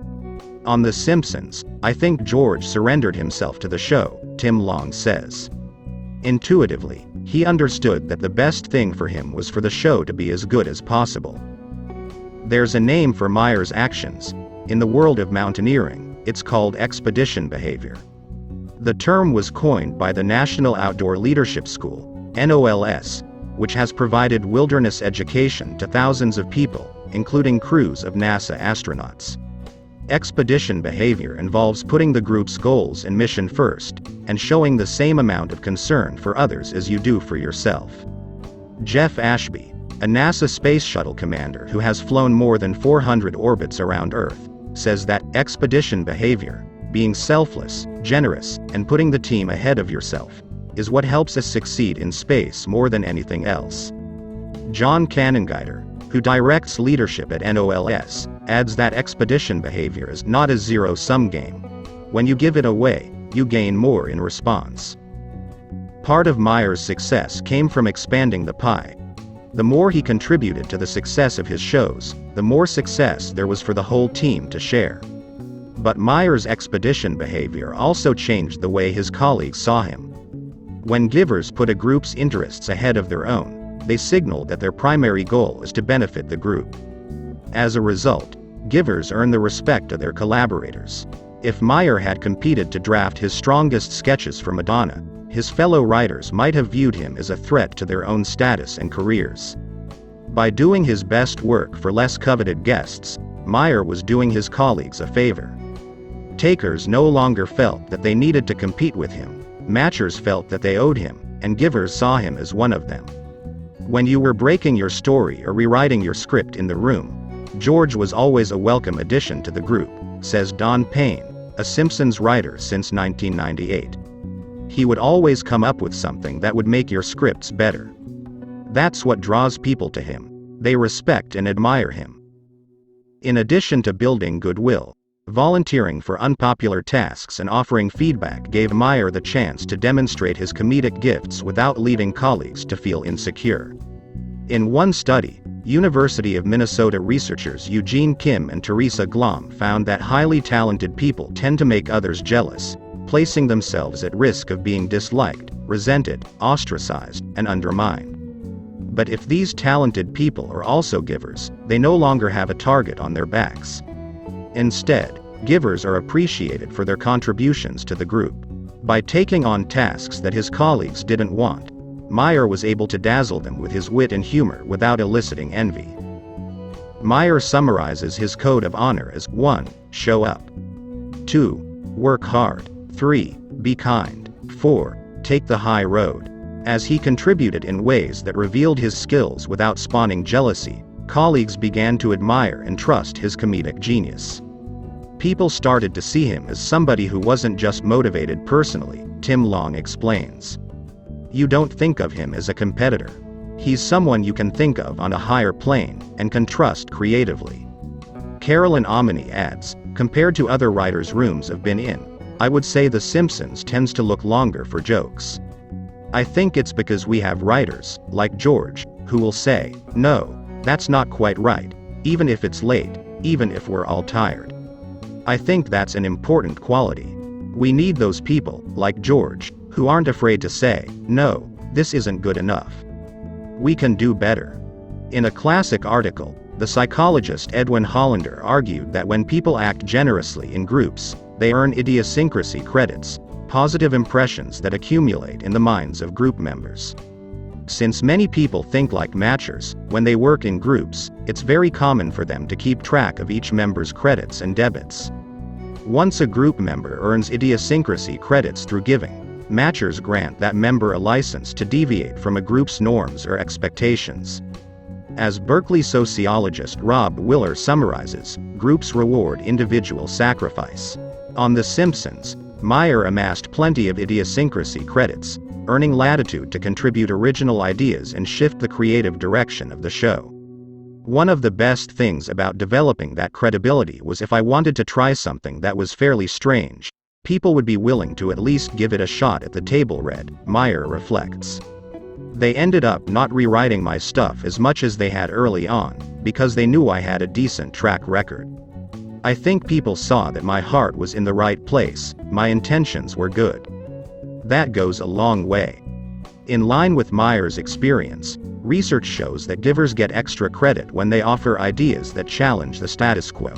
On The Simpsons, "I think George surrendered himself to the show," Tim Long says. Intuitively, he understood that the best thing for him was for the show to be as good as possible. There's a name for Meyer's actions. In the world of mountaineering, it's called expedition behavior. The term was coined by the National Outdoor Leadership School, NOLS, which has provided wilderness education to thousands of people, including crews of NASA astronauts. Expedition behavior involves putting the group's goals and mission first, and showing the same amount of concern for others as you do for yourself. Jeff Ashby, a NASA Space Shuttle commander who has flown more than 400 orbits around Earth, says that expedition behavior, being selfless, generous, and putting the team ahead of yourself, is what helps us succeed in space more than anything else. John Cannongider, who directs leadership at NOLS, adds that expedition behavior is not a zero-sum game. When you give it away, you gain more in response. Part of Meyer's success came from expanding the pie. The more he contributed to the success of his shows, the more success there was for the whole team to share. But Meyer's expedition behavior also changed the way his colleagues saw him. When givers put a group's interests ahead of their own, they signal that their primary goal is to benefit the group. As a result, givers earn the respect of their collaborators. If Meyer had competed to draft his strongest sketches for Madonna, his fellow writers might have viewed him as a threat to their own status and careers. By doing his best work for less coveted guests, Meyer was doing his colleagues a favor. Takers no longer felt that they needed to compete with him, matchers felt that they owed him, and givers saw him as one of them. When you were breaking your story or rewriting your script in the room, George was always a welcome addition to the group, says Don Payne, a Simpsons writer since 1998. He would always come up with something that would make your scripts better. That's what draws people to him. They respect and admire him. In addition to building goodwill, volunteering for unpopular tasks and offering feedback gave Meyer the chance to demonstrate his comedic gifts without leading colleagues to feel insecure. In one study, University of Minnesota researchers Eugene Kim and Teresa Glom found that highly talented people tend to make others jealous, placing themselves at risk of being disliked, resented, ostracized, and undermined. But if these talented people are also givers, they no longer have a target on their backs. Instead, givers are appreciated for their contributions to the group. By taking on tasks that his colleagues didn't want, Meyer was able to dazzle them with his wit and humor without eliciting envy. Meyer summarizes his code of honor as 1. Show up. 2. Work hard. 3. Be kind. 4. Take the high road. As he contributed in ways that revealed his skills without spawning jealousy, colleagues began to admire and trust his comedic genius. People started to see him as somebody who wasn't just motivated personally, Tim Long explains. You don't think of him as a competitor. He's someone you can think of on a higher plane, and can trust creatively. Carolyn Omni adds, compared to other writers' rooms I've been in, I would say The Simpsons tends to look longer for jokes. I think it's because we have writers, like George, who will say, no, that's not quite right, even if it's late, even if we're all tired. I think that's an important quality. We need those people, like George, who aren't afraid to say, no, this isn't good enough. We can do better. In a classic article, the psychologist Edwin Hollander argued that when people act generously in groups, they earn idiosyncrasy credits, positive impressions that accumulate in the minds of group members. Since many people think like matchers, when they work in groups, it's very common for them to keep track of each member's credits and debits. Once a group member earns idiosyncrasy credits through giving, matchers grant that member a license to deviate from a group's norms or expectations. As Berkeley sociologist Rob Willer summarizes, groups reward individual sacrifice. On The Simpsons, Meyer amassed plenty of idiosyncrasy credits, earning latitude to contribute original ideas and shift the creative direction of the show. One of the best things about developing that credibility was if I wanted to try something that was fairly strange, people would be willing to at least give it a shot at the table read, Meyer reflects. They ended up not rewriting my stuff as much as they had early on, because they knew I had a decent track record. I think people saw that my heart was in the right place, my intentions were good. That goes a long way. In line with Meyer's experience, research shows that givers get extra credit when they offer ideas that challenge the status quo.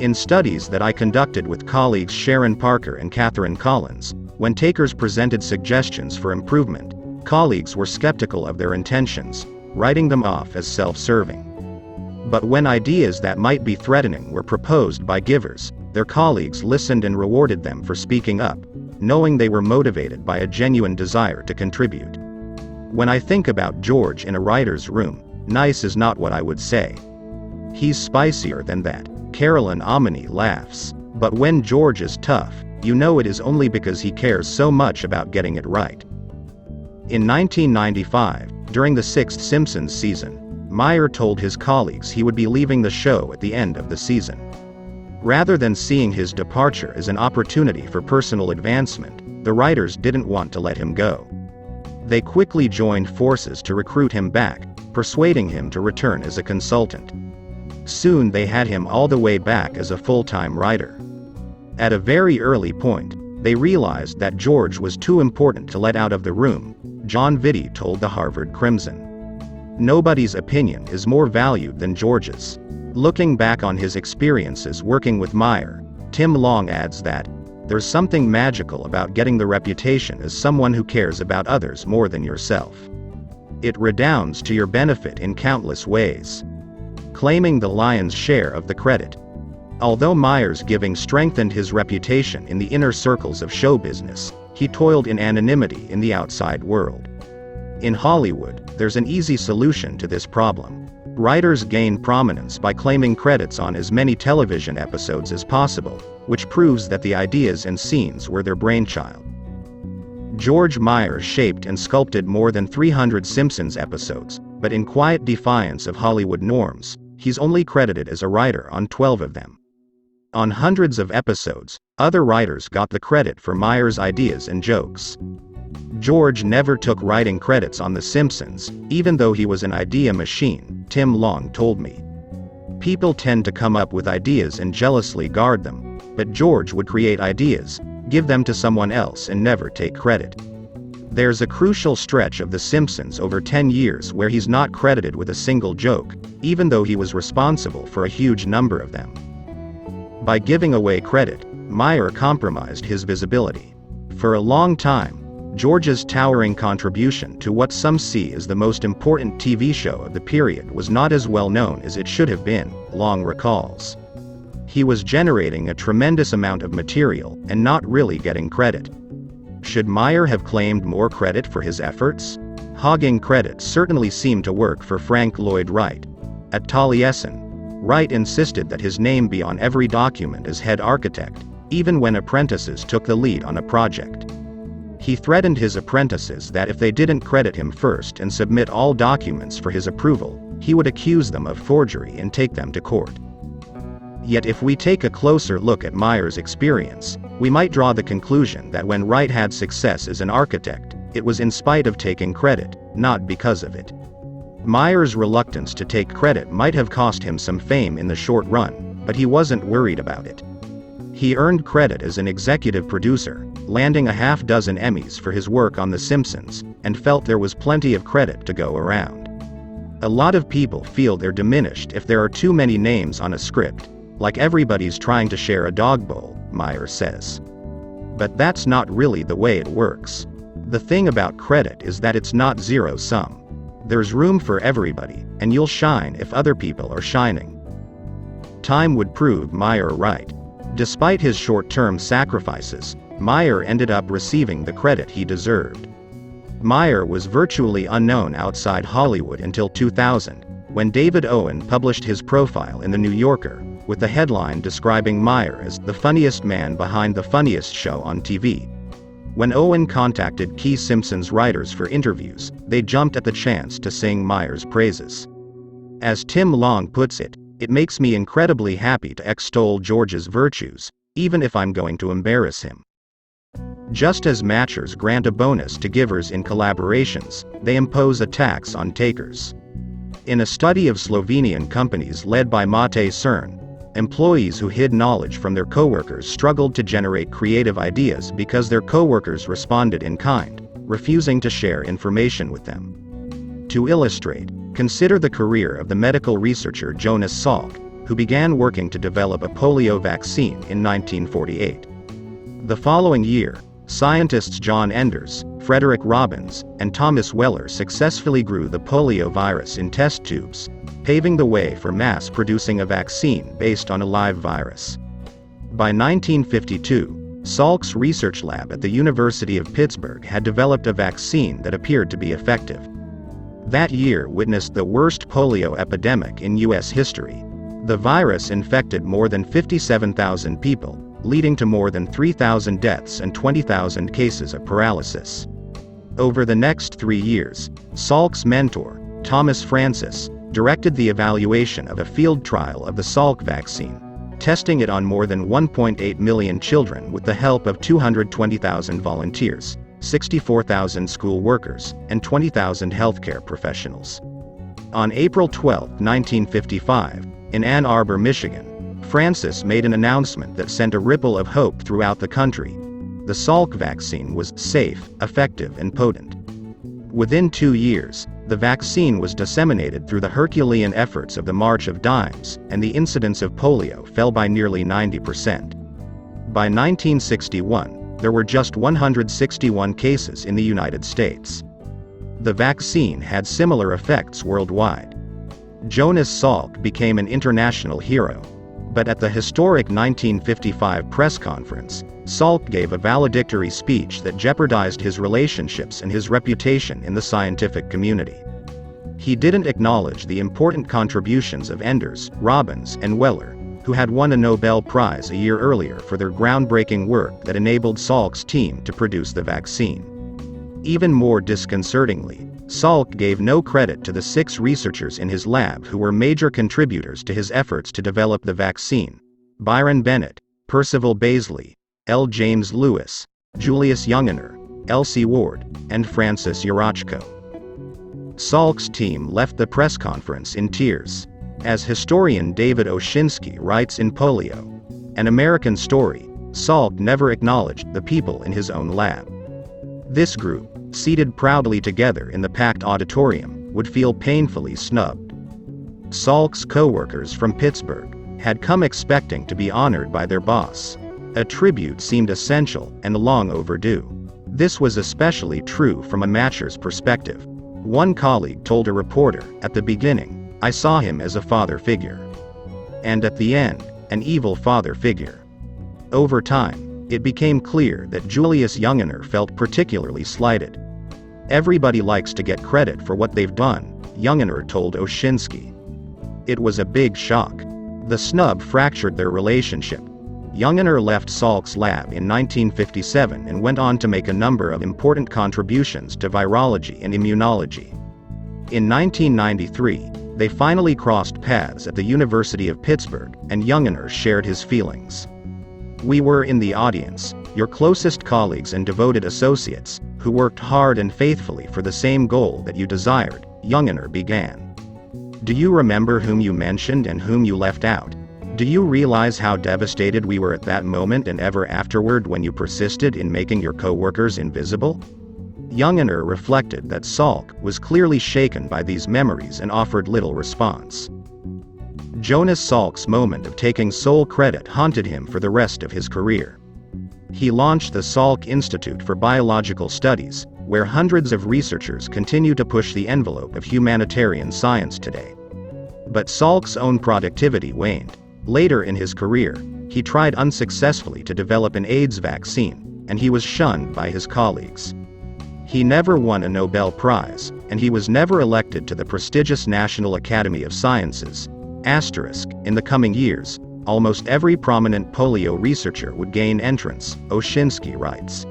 In studies that I conducted with colleagues Sharon Parker and Catherine Collins, when takers presented suggestions for improvement, colleagues were skeptical of their intentions, writing them off as self-serving. But when ideas that might be threatening were proposed by givers, their colleagues listened and rewarded them for speaking up, knowing they were motivated by a genuine desire to contribute. When I think about George in a writer's room, nice is not what I would say. He's spicier than that. Carolyn Omni laughs. But when George is tough, you know it is only because he cares so much about getting it right. In 1995, during the sixth Simpsons season, Meyer told his colleagues he would be leaving the show at the end of the season. Rather than seeing his departure as an opportunity for personal advancement, the writers didn't want to let him go. They quickly joined forces to recruit him back, persuading him to return as a consultant. Soon they had him all the way back as a full-time writer. At a very early point, they realized that George was too important to let out of the room, John Vitti told the Harvard Crimson. Nobody's opinion is more valued than George's. Looking back on his experiences working with Meyer, Tim Long adds that, "There's something magical about getting the reputation as someone who cares about others more than yourself. It redounds to your benefit in countless ways." Claiming the lion's share of the credit. Although Meyer's giving strengthened his reputation in the inner circles of show business, he toiled in anonymity in the outside world. In Hollywood, there's an easy solution to this problem. Writers gain prominence by claiming credits on as many television episodes as possible, which proves that the ideas and scenes were their brainchild. George Meyer shaped and sculpted more than 300 Simpsons episodes, but in quiet defiance of Hollywood norms, he's only credited as a writer on 12 of them. On hundreds of episodes, other writers got the credit for Meyer's ideas and jokes. George never took writing credits on The Simpsons, even though he was an idea machine, Tim Long told me. People tend to come up with ideas and jealously guard them, but George would create ideas, give them to someone else and never take credit. There's a crucial stretch of The Simpsons over 10 years where he's not credited with a single joke, even though he was responsible for a huge number of them. By giving away credit, Meyer compromised his visibility. For a long time, George's towering contribution to what some see as the most important TV show of the period was not as well known as it should have been, Long recalls. He was generating a tremendous amount of material and not really getting credit. Should Meyer have claimed more credit for his efforts? Hogging credit certainly seemed to work for Frank Lloyd Wright. At Taliesin, Wright insisted that his name be on every document as head architect, even when apprentices took the lead on a project. He threatened his apprentices that if they didn't credit him first and submit all documents for his approval, he would accuse them of forgery and take them to court. Yet if we take a closer look at Meyer's experience, we might draw the conclusion that when Wright had success as an architect, it was in spite of taking credit, not because of it. Meyer's reluctance to take credit might have cost him some fame in the short run, but he wasn't worried about it. He earned credit as an executive producer, landing a half-dozen Emmys for his work on The Simpsons, and felt there was plenty of credit to go around. A lot of people feel they're diminished if there are too many names on a script, like everybody's trying to share a dog bowl, Meyer says. But that's not really the way it works. The thing about credit is that it's not zero-sum. There's room for everybody, and you'll shine if other people are shining. Time would prove Meyer right. Despite his short-term sacrifices, Meyer ended up receiving the credit he deserved. Meyer was virtually unknown outside Hollywood until 2000, when David Owen published his profile in The New Yorker, with the headline describing Meyer as the funniest man behind the funniest show on TV. When Owen contacted key Simpsons writers for interviews, they jumped at the chance to sing Meyer's praises. As Tim Long puts it, "It makes me incredibly happy to extol George's virtues, even if I'm going to embarrass him." Just as matchers grant a bonus to givers in collaborations, they impose a tax on takers. In a study of Slovenian companies led by Mate Cern, employees who hid knowledge from their coworkers struggled to generate creative ideas because their coworkers responded in kind, refusing to share information with them. To illustrate, consider the career of the medical researcher Jonas Salk, who began working to develop a polio vaccine in 1948. The following year, scientists John Enders, Frederick Robbins, and Thomas Weller successfully grew the polio virus in test tubes, paving the way for mass-producing a vaccine based on a live virus. By 1952, Salk's research lab at the University of Pittsburgh had developed a vaccine that appeared to be effective. That year witnessed the worst polio epidemic in U.S. history. The virus infected more than 57,000 people, leading to more than 3,000 deaths and 20,000 cases of paralysis. Over the next 3 years, Salk's mentor, Thomas Francis, directed the evaluation of a field trial of the Salk vaccine, testing it on more than 1.8 million children with the help of 220,000 volunteers, 64,000 school workers, and 20,000 healthcare professionals. On April 12, 1955, in Ann Arbor, Michigan, Francis made an announcement that sent a ripple of hope throughout the country. The Salk vaccine was safe, effective, and potent. Within 2 years, the vaccine was disseminated through the Herculean efforts of the March of Dimes, and the incidence of polio fell by nearly 90%. By 1961, there were just 161 cases in the United States. The vaccine had similar effects worldwide. Jonas Salk became an international hero. But at the historic 1955 press conference, Salk gave a valedictory speech that jeopardized his relationships and his reputation in the scientific community. He didn't acknowledge the important contributions of Enders, Robbins, and Weller, who had won a Nobel Prize a year earlier for their groundbreaking work that enabled Salk's team to produce the vaccine. Even more disconcertingly, Salk gave no credit to the 6 researchers in his lab who were major contributors to his efforts to develop the vaccine: Byron Bennett, Percival Baisley, L. James Lewis, Julius Jungener, Elsie Ward, and Francis Urachko. Salk's team left the press conference in tears. As historian David Oshinsky writes in Polio, An American Story, Salk never acknowledged the people in his own lab. This group, seated proudly together in the packed auditorium, would feel painfully snubbed. Salk's co-workers from Pittsburgh had come expecting to be honored by their boss. A tribute seemed essential and long overdue. This was especially true from a matcher's perspective. One colleague told a reporter, "At the beginning, I saw him as a father figure. And at the end, an evil father figure." Over time, it became clear that Julius Jungener felt particularly slighted. "Everybody likes to get credit for what they've done," Jungener told Oshinsky. It was a big shock. The snub fractured their relationship. Jungener left Salk's lab in 1957 and went on to make a number of important contributions to virology and immunology. In 1993, they finally crossed paths at the University of Pittsburgh, and Jungener shared his feelings. "We were in the audience, your closest colleagues and devoted associates, who worked hard and faithfully for the same goal that you desired," Jungener began. "Do you remember whom you mentioned and whom you left out? Do you realize how devastated we were at that moment and ever afterward when you persisted in making your co-workers invisible?" Jungener reflected that Salk was clearly shaken by these memories and offered little response. Jonas Salk's moment of taking sole credit haunted him for the rest of his career. He launched the Salk Institute for Biological Studies, where hundreds of researchers continue to push the envelope of humanitarian science today. But Salk's own productivity waned. Later in his career, he tried unsuccessfully to develop an AIDS vaccine, and he was shunned by his colleagues. He never won a Nobel Prize, and he was never elected to the prestigious National Academy of Sciences. In the coming years, almost every prominent polio researcher would gain entrance, Oshinsky writes.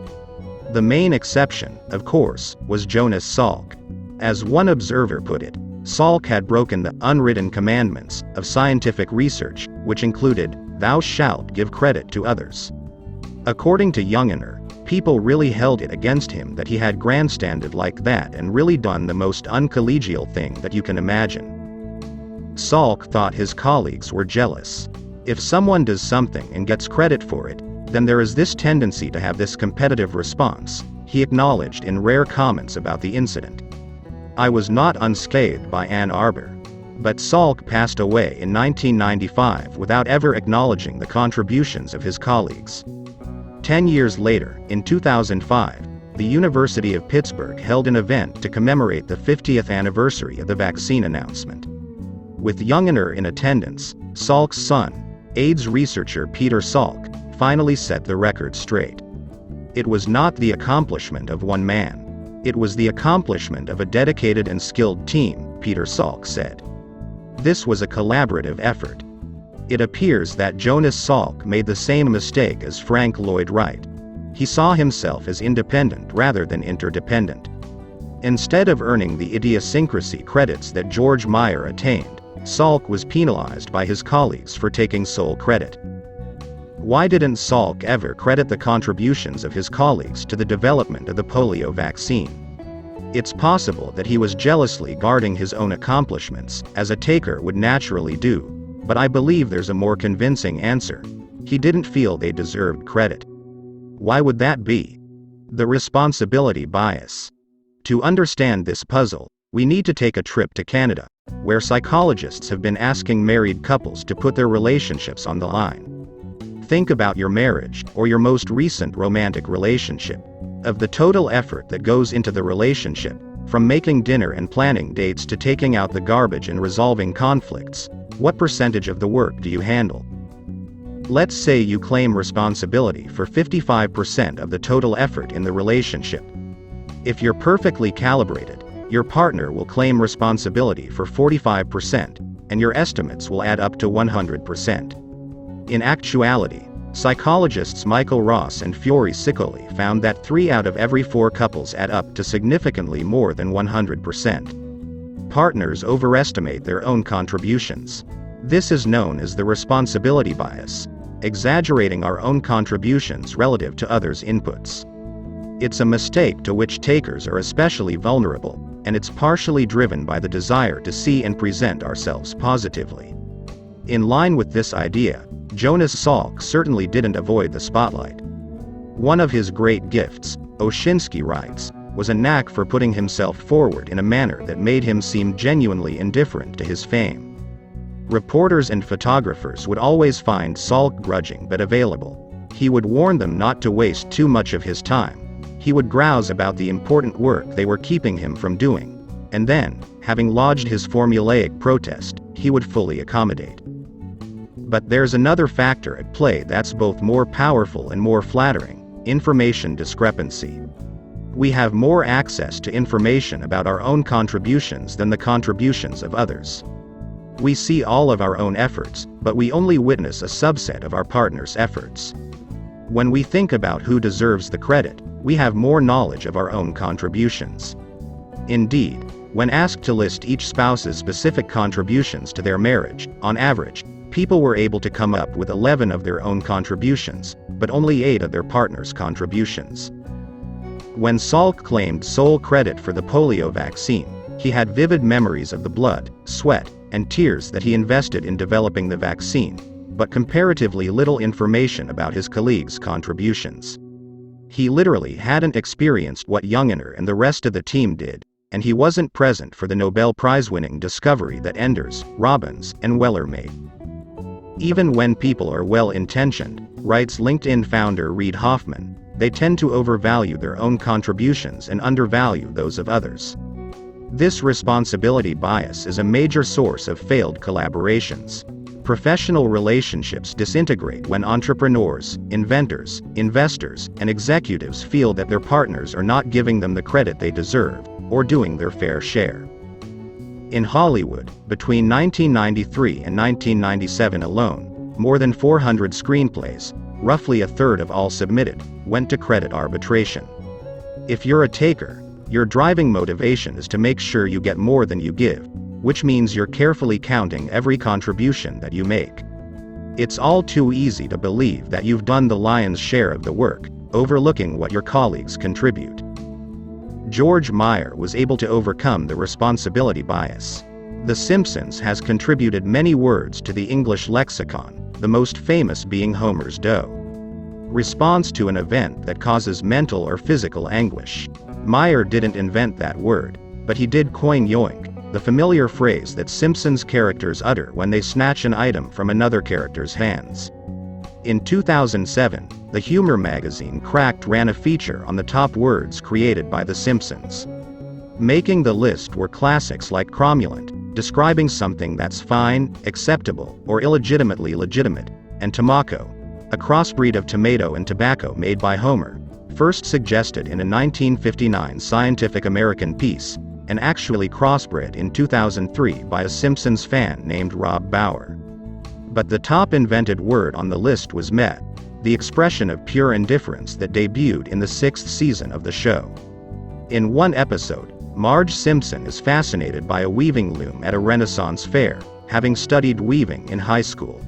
The main exception, of course, was Jonas Salk. As one observer put it, Salk had broken the unwritten commandments of scientific research, which included, "Thou shalt give credit to others." According to Jungener, people really held it against him that he had grandstanded like that and really done the most uncollegial thing that you can imagine. Salk thought his colleagues were jealous. If someone does something and gets credit for it, then there is this tendency to have this competitive response, he acknowledged in rare comments about the incident. "I was not unscathed by Ann Arbor." But Salk passed away in 1995 without ever acknowledging the contributions of his colleagues. 10 years later, in 2005, the University of Pittsburgh held an event to commemorate the 50th anniversary of the vaccine announcement. With Youngener in attendance, Salk's son, AIDS researcher Peter Salk, finally set the record straight. It was not the accomplishment of one man. It was the accomplishment of a dedicated and skilled team, Peter Salk said. This was a collaborative effort. It appears that Jonas Salk made the same mistake as Frank Lloyd Wright. He saw himself as independent rather than interdependent. Instead of earning the idiosyncrasy credits that George Meyer attained, Salk was penalized by his colleagues for taking sole credit. Why didn't Salk ever credit the contributions of his colleagues to the development of the polio vaccine? It's possible that he was jealously guarding his own accomplishments, as a taker would naturally do, but I believe there's a more convincing answer. He didn't feel they deserved credit. Why would that be? The responsibility bias. To understand this puzzle, we need to take a trip to Canada, where psychologists have been asking married couples to put their relationships on the line. Think about your marriage, or your most recent romantic relationship. Of the total effort that goes into the relationship, from making dinner and planning dates to taking out the garbage and resolving conflicts, what percentage of the work do you handle? Let's say you claim responsibility for 55% of the total effort in the relationship. If you're perfectly calibrated, your partner will claim responsibility for 45%, and your estimates will add up to 100%. In actuality, psychologists Michael Ross and Fiore Siccoli found that 3 out of every 4 couples add up to significantly more than 100%. Partners overestimate their own contributions. This is known as the responsibility bias, exaggerating our own contributions relative to others' inputs. It's a mistake to which takers are especially vulnerable, and it's partially driven by the desire to see and present ourselves positively. In line with this idea, Jonas Salk certainly didn't avoid the spotlight. One of his great gifts, Oshinsky writes, was a knack for putting himself forward in a manner that made him seem genuinely indifferent to his fame. Reporters and photographers would always find Salk grudging but available. He would warn them not to waste too much of his time. He would grouse about the important work they were keeping him from doing. And then, having lodged his formulaic protest, he would fully accommodate. But there's another factor at play that's both more powerful and more flattering: information discrepancy. We have more access to information about our own contributions than the contributions of others. We see all of our own efforts, but we only witness a subset of our partner's efforts. When we think about who deserves the credit, we have more knowledge of our own contributions. Indeed, when asked to list each spouse's specific contributions to their marriage, on average, people were able to come up with 11 of their own contributions, but only 8 of their partner's contributions. When Salk claimed sole credit for the polio vaccine, he had vivid memories of the blood, sweat, and tears that he invested in developing the vaccine, but comparatively little information about his colleagues' contributions. He literally hadn't experienced what Youngener and the rest of the team did, and he wasn't present for the Nobel Prize-winning discovery that Enders, Robbins, and Weller made. Even when people are well-intentioned, writes LinkedIn founder Reid Hoffman, they tend to overvalue their own contributions and undervalue those of others. This responsibility bias is a major source of failed collaborations. Professional relationships disintegrate when entrepreneurs, inventors, investors, and executives feel that their partners are not giving them the credit they deserve, or doing their fair share. In Hollywood, between 1993 and 1997 alone, more than 400 screenplays, roughly a third of all submitted, went to credit arbitration. If you're a taker, your driving motivation is to make sure you get more than you give, which means you're carefully counting every contribution that you make. It's all too easy to believe that you've done the lion's share of the work, overlooking what your colleagues contribute. George Meyer was able to overcome the responsibility bias. The Simpsons has contributed many words to the English lexicon, the most famous being Homer's dough. Response to an event that causes mental or physical anguish. Meyer didn't invent that word, but he did coin yoink, the familiar phrase that Simpsons characters utter when they snatch an item from another character's hands. In 2007, the humor magazine Cracked ran a feature on the top words created by The Simpsons. Making the list were classics like cromulent, describing something that's fine, acceptable, or illegitimately legitimate, and tomako, a crossbreed of tomato and tobacco made by Homer, first suggested in a 1959 Scientific American piece, and actually crossbred in 2003 by a Simpsons fan named Rob Bauer. But the top invented word on the list was meh, the expression of pure indifference that debuted in the 6th season of the show. In one episode, Marge Simpson is fascinated by a weaving loom at a Renaissance fair, having studied weaving in high school.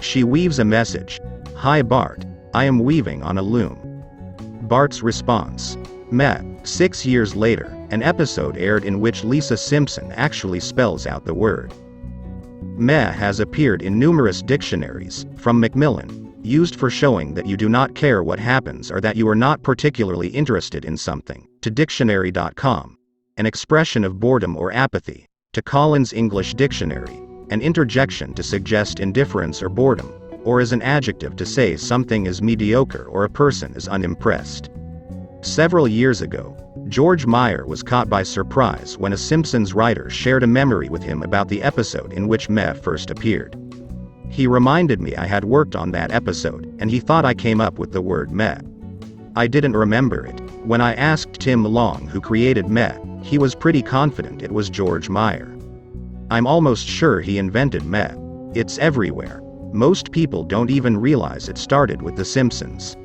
She weaves a message, "Hi Bart, I am weaving on a loom." Bart's response, "Meh." 6 years later, an episode aired in which Lisa Simpson actually spells out the word. Meh has appeared in numerous dictionaries, from Macmillan, used for showing that you do not care what happens or that you are not particularly interested in something, to dictionary.com, an expression of boredom or apathy, to Collins English Dictionary, an interjection to suggest indifference or boredom, or as an adjective to say something is mediocre or a person is unimpressed. Several years ago, George Meyer was caught by surprise when a Simpsons writer shared a memory with him about the episode in which meh first appeared. He reminded me I had worked on that episode, and he thought I came up with the word meh. I didn't remember it. When I asked Tim Long who created meh, he was pretty confident it was George Meyer. I'm almost sure he invented meh. It's everywhere. Most people don't even realize it started with The Simpsons.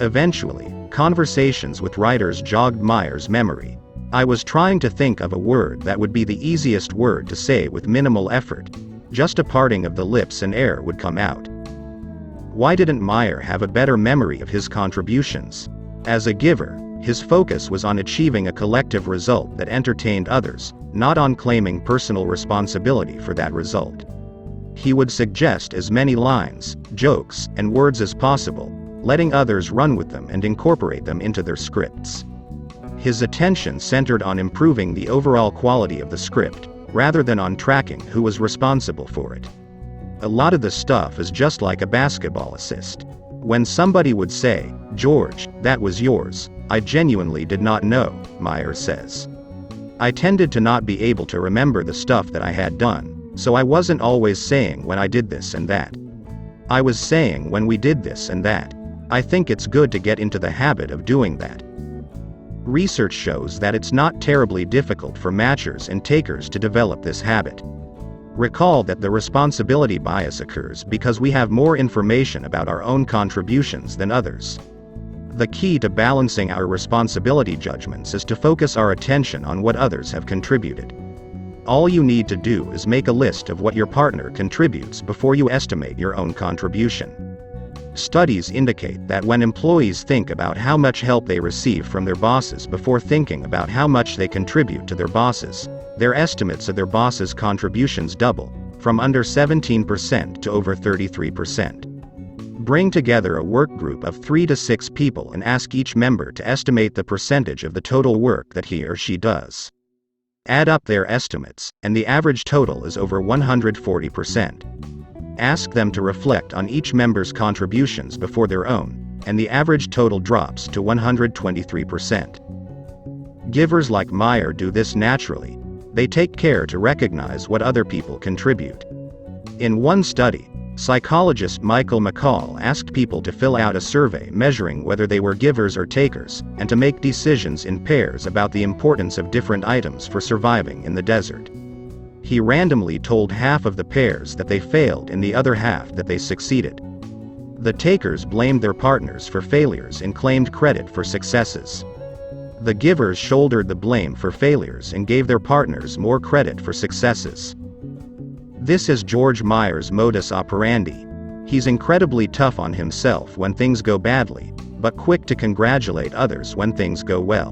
Eventually, conversations with writers jogged Meyer's memory. I was trying to think of a word that would be the easiest word to say with minimal effort. Just a parting of the lips and air would come out. Why didn't Meyer have a better memory of his contributions? As a giver, his focus was on achieving a collective result that entertained others, not on claiming personal responsibility for that result. He would suggest as many lines, jokes, and words as possible, letting others run with them and incorporate them into their scripts. His attention centered on improving the overall quality of the script, rather than on tracking who was responsible for it. A lot of the stuff is just like a basketball assist. When somebody would say, "George, that was yours," I genuinely did not know, Meyer says. I tended to not be able to remember the stuff that I had done, so I wasn't always saying when I did this and that. I was saying when we did this and that. I think it's good to get into the habit of doing that. Research shows that it's not terribly difficult for matchers and takers to develop this habit. Recall that the responsibility bias occurs because we have more information about our own contributions than others. The key to balancing our responsibility judgments is to focus our attention on what others have contributed. All you need to do is make a list of what your partner contributes before you estimate your own contribution. Studies indicate that when employees think about how much help they receive from their bosses before thinking about how much they contribute to their bosses, their estimates of their bosses' contributions double, from under 17% to over 33%. Bring together a work group of 3 to 6 people and ask each member to estimate the percentage of the total work that he or she does. Add up their estimates, and the average total is over 140%. Ask them to reflect on each member's contributions before their own, and the average total drops to 123%. Givers like Meyer do this naturally. They take care to recognize what other people contribute. In one study, psychologist Michael McCall asked people to fill out a survey measuring whether they were givers or takers, and to make decisions in pairs about the importance of different items for surviving in the desert. He randomly told half of the pairs that they failed and the other half that they succeeded. The takers blamed their partners for failures and claimed credit for successes. The givers shouldered the blame for failures and gave their partners more credit for successes. This is George Meyer's modus operandi. He's incredibly tough on himself when things go badly, but quick to congratulate others when things go well.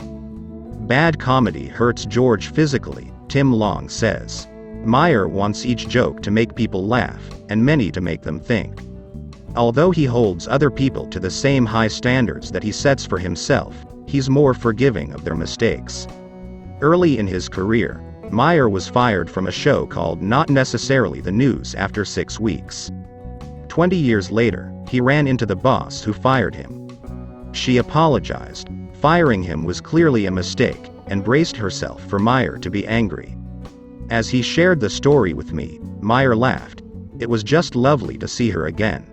Bad comedy hurts George physically, Tim Long says. Meyer wants each joke to make people laugh, and many to make them think. Although he holds other people to the same high standards that he sets for himself, he's more forgiving of their mistakes. Early in his career, Meyer was fired from a show called Not Necessarily the News after 6 weeks. 20 years later, he ran into the boss who fired him. She apologized. Firing him was clearly a mistake, and braced herself for Meyer to be angry. As he shared the story with me, Meyer laughed. It was just lovely to see her again.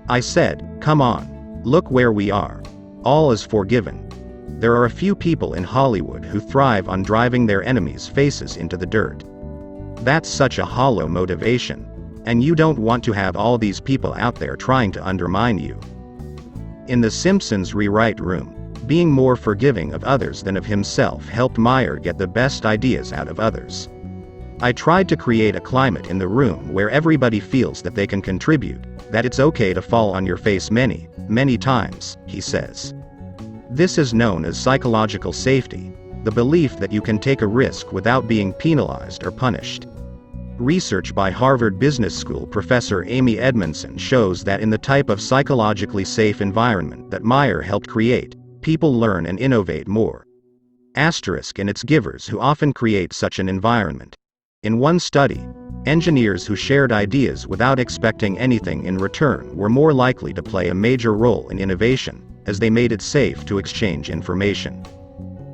I said, "Come on. Look where we are. All is forgiven." There are a few people in Hollywood who thrive on driving their enemies' faces into the dirt. That's such a hollow motivation. And you don't want to have all these people out there trying to undermine you. In The Simpsons rewrite room, being more forgiving of others than of himself helped Meyer get the best ideas out of others. I tried to create a climate in the room where everybody feels that they can contribute, that it's okay to fall on your face many, many times, he says. This is known as psychological safety, the belief that you can take a risk without being penalized or punished. Research by Harvard Business School professor Amy Edmondson shows that in the type of psychologically safe environment that Meyer helped create, people learn and innovate more. And its givers who often create such an environment. In one study, engineers who shared ideas without expecting anything in return were more likely to play a major role in innovation, as they made it safe to exchange information.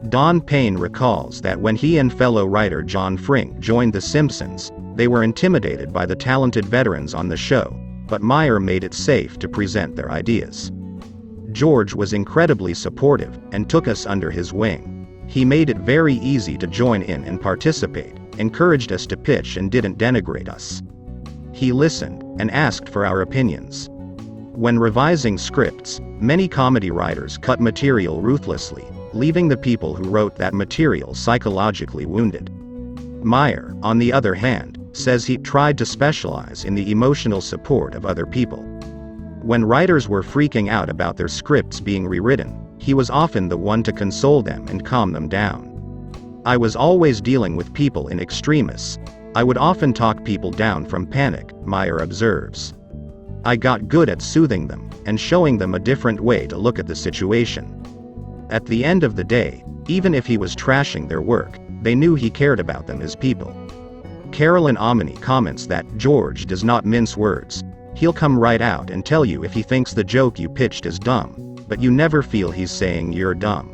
Don Payne recalls that when he and fellow writer John Frink joined The Simpsons, they were intimidated by the talented veterans on the show, but Meyer made it safe to present their ideas. George was incredibly supportive and took us under his wing. He made it very easy to join in and participate, encouraged us to pitch and didn't denigrate us. He listened and asked for our opinions. When revising scripts, many comedy writers cut material ruthlessly, leaving the people who wrote that material psychologically wounded. Meyer, on the other hand, says he tried to specialize in the emotional support of other people. When writers were freaking out about their scripts being rewritten, he was often the one to console them and calm them down. I was always dealing with people in extremis. I would often talk people down from panic, Meyer observes. I got good at soothing them and showing them a different way to look at the situation. At the end of the day, even if he was trashing their work, they knew he cared about them as people. Carolyn Omni comments that George does not mince words. He'll come right out and tell you if he thinks the joke you pitched is dumb, but you never feel he's saying you're dumb.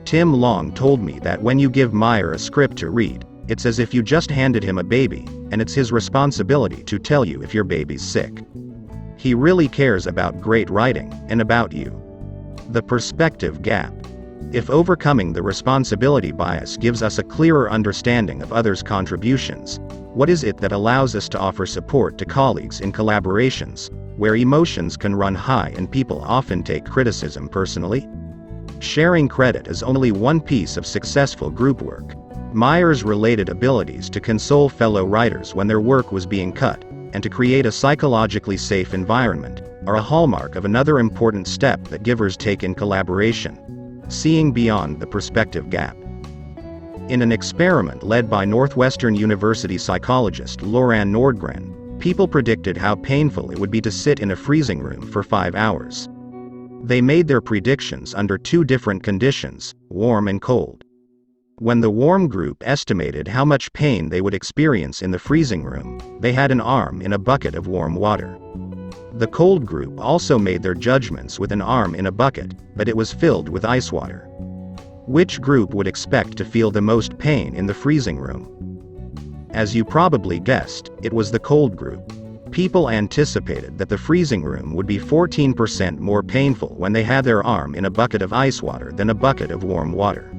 Tim Long told me that when you give Meyer a script to read, it's as if you just handed him a baby, and it's his responsibility to tell you if your baby's sick. He really cares about great writing, and about you. The perspective gap. If overcoming the responsibility bias gives us a clearer understanding of others' contributions, what is it that allows us to offer support to colleagues in collaborations, where emotions can run high and people often take criticism personally? Sharing credit is only one piece of successful group work. Meyer's related abilities to console fellow writers when their work was being cut, and to create a psychologically safe environment, are a hallmark of another important step that givers take in collaboration: seeing beyond the perspective gap. In an experiment led by Northwestern University psychologist Loran Nordgren, people predicted how painful it would be to sit in a freezing room for 5 hours. They made their predictions under two different conditions, warm and cold. When the warm group estimated how much pain they would experience in the freezing room, they had an arm in a bucket of warm water. The cold group also made their judgments with an arm in a bucket, but it was filled with ice water. Which group would expect to feel the most pain in the freezing room? As you probably guessed, it was the cold group. People anticipated that the freezing room would be 14% more painful when they had their arm in a bucket of ice water than a bucket of warm water.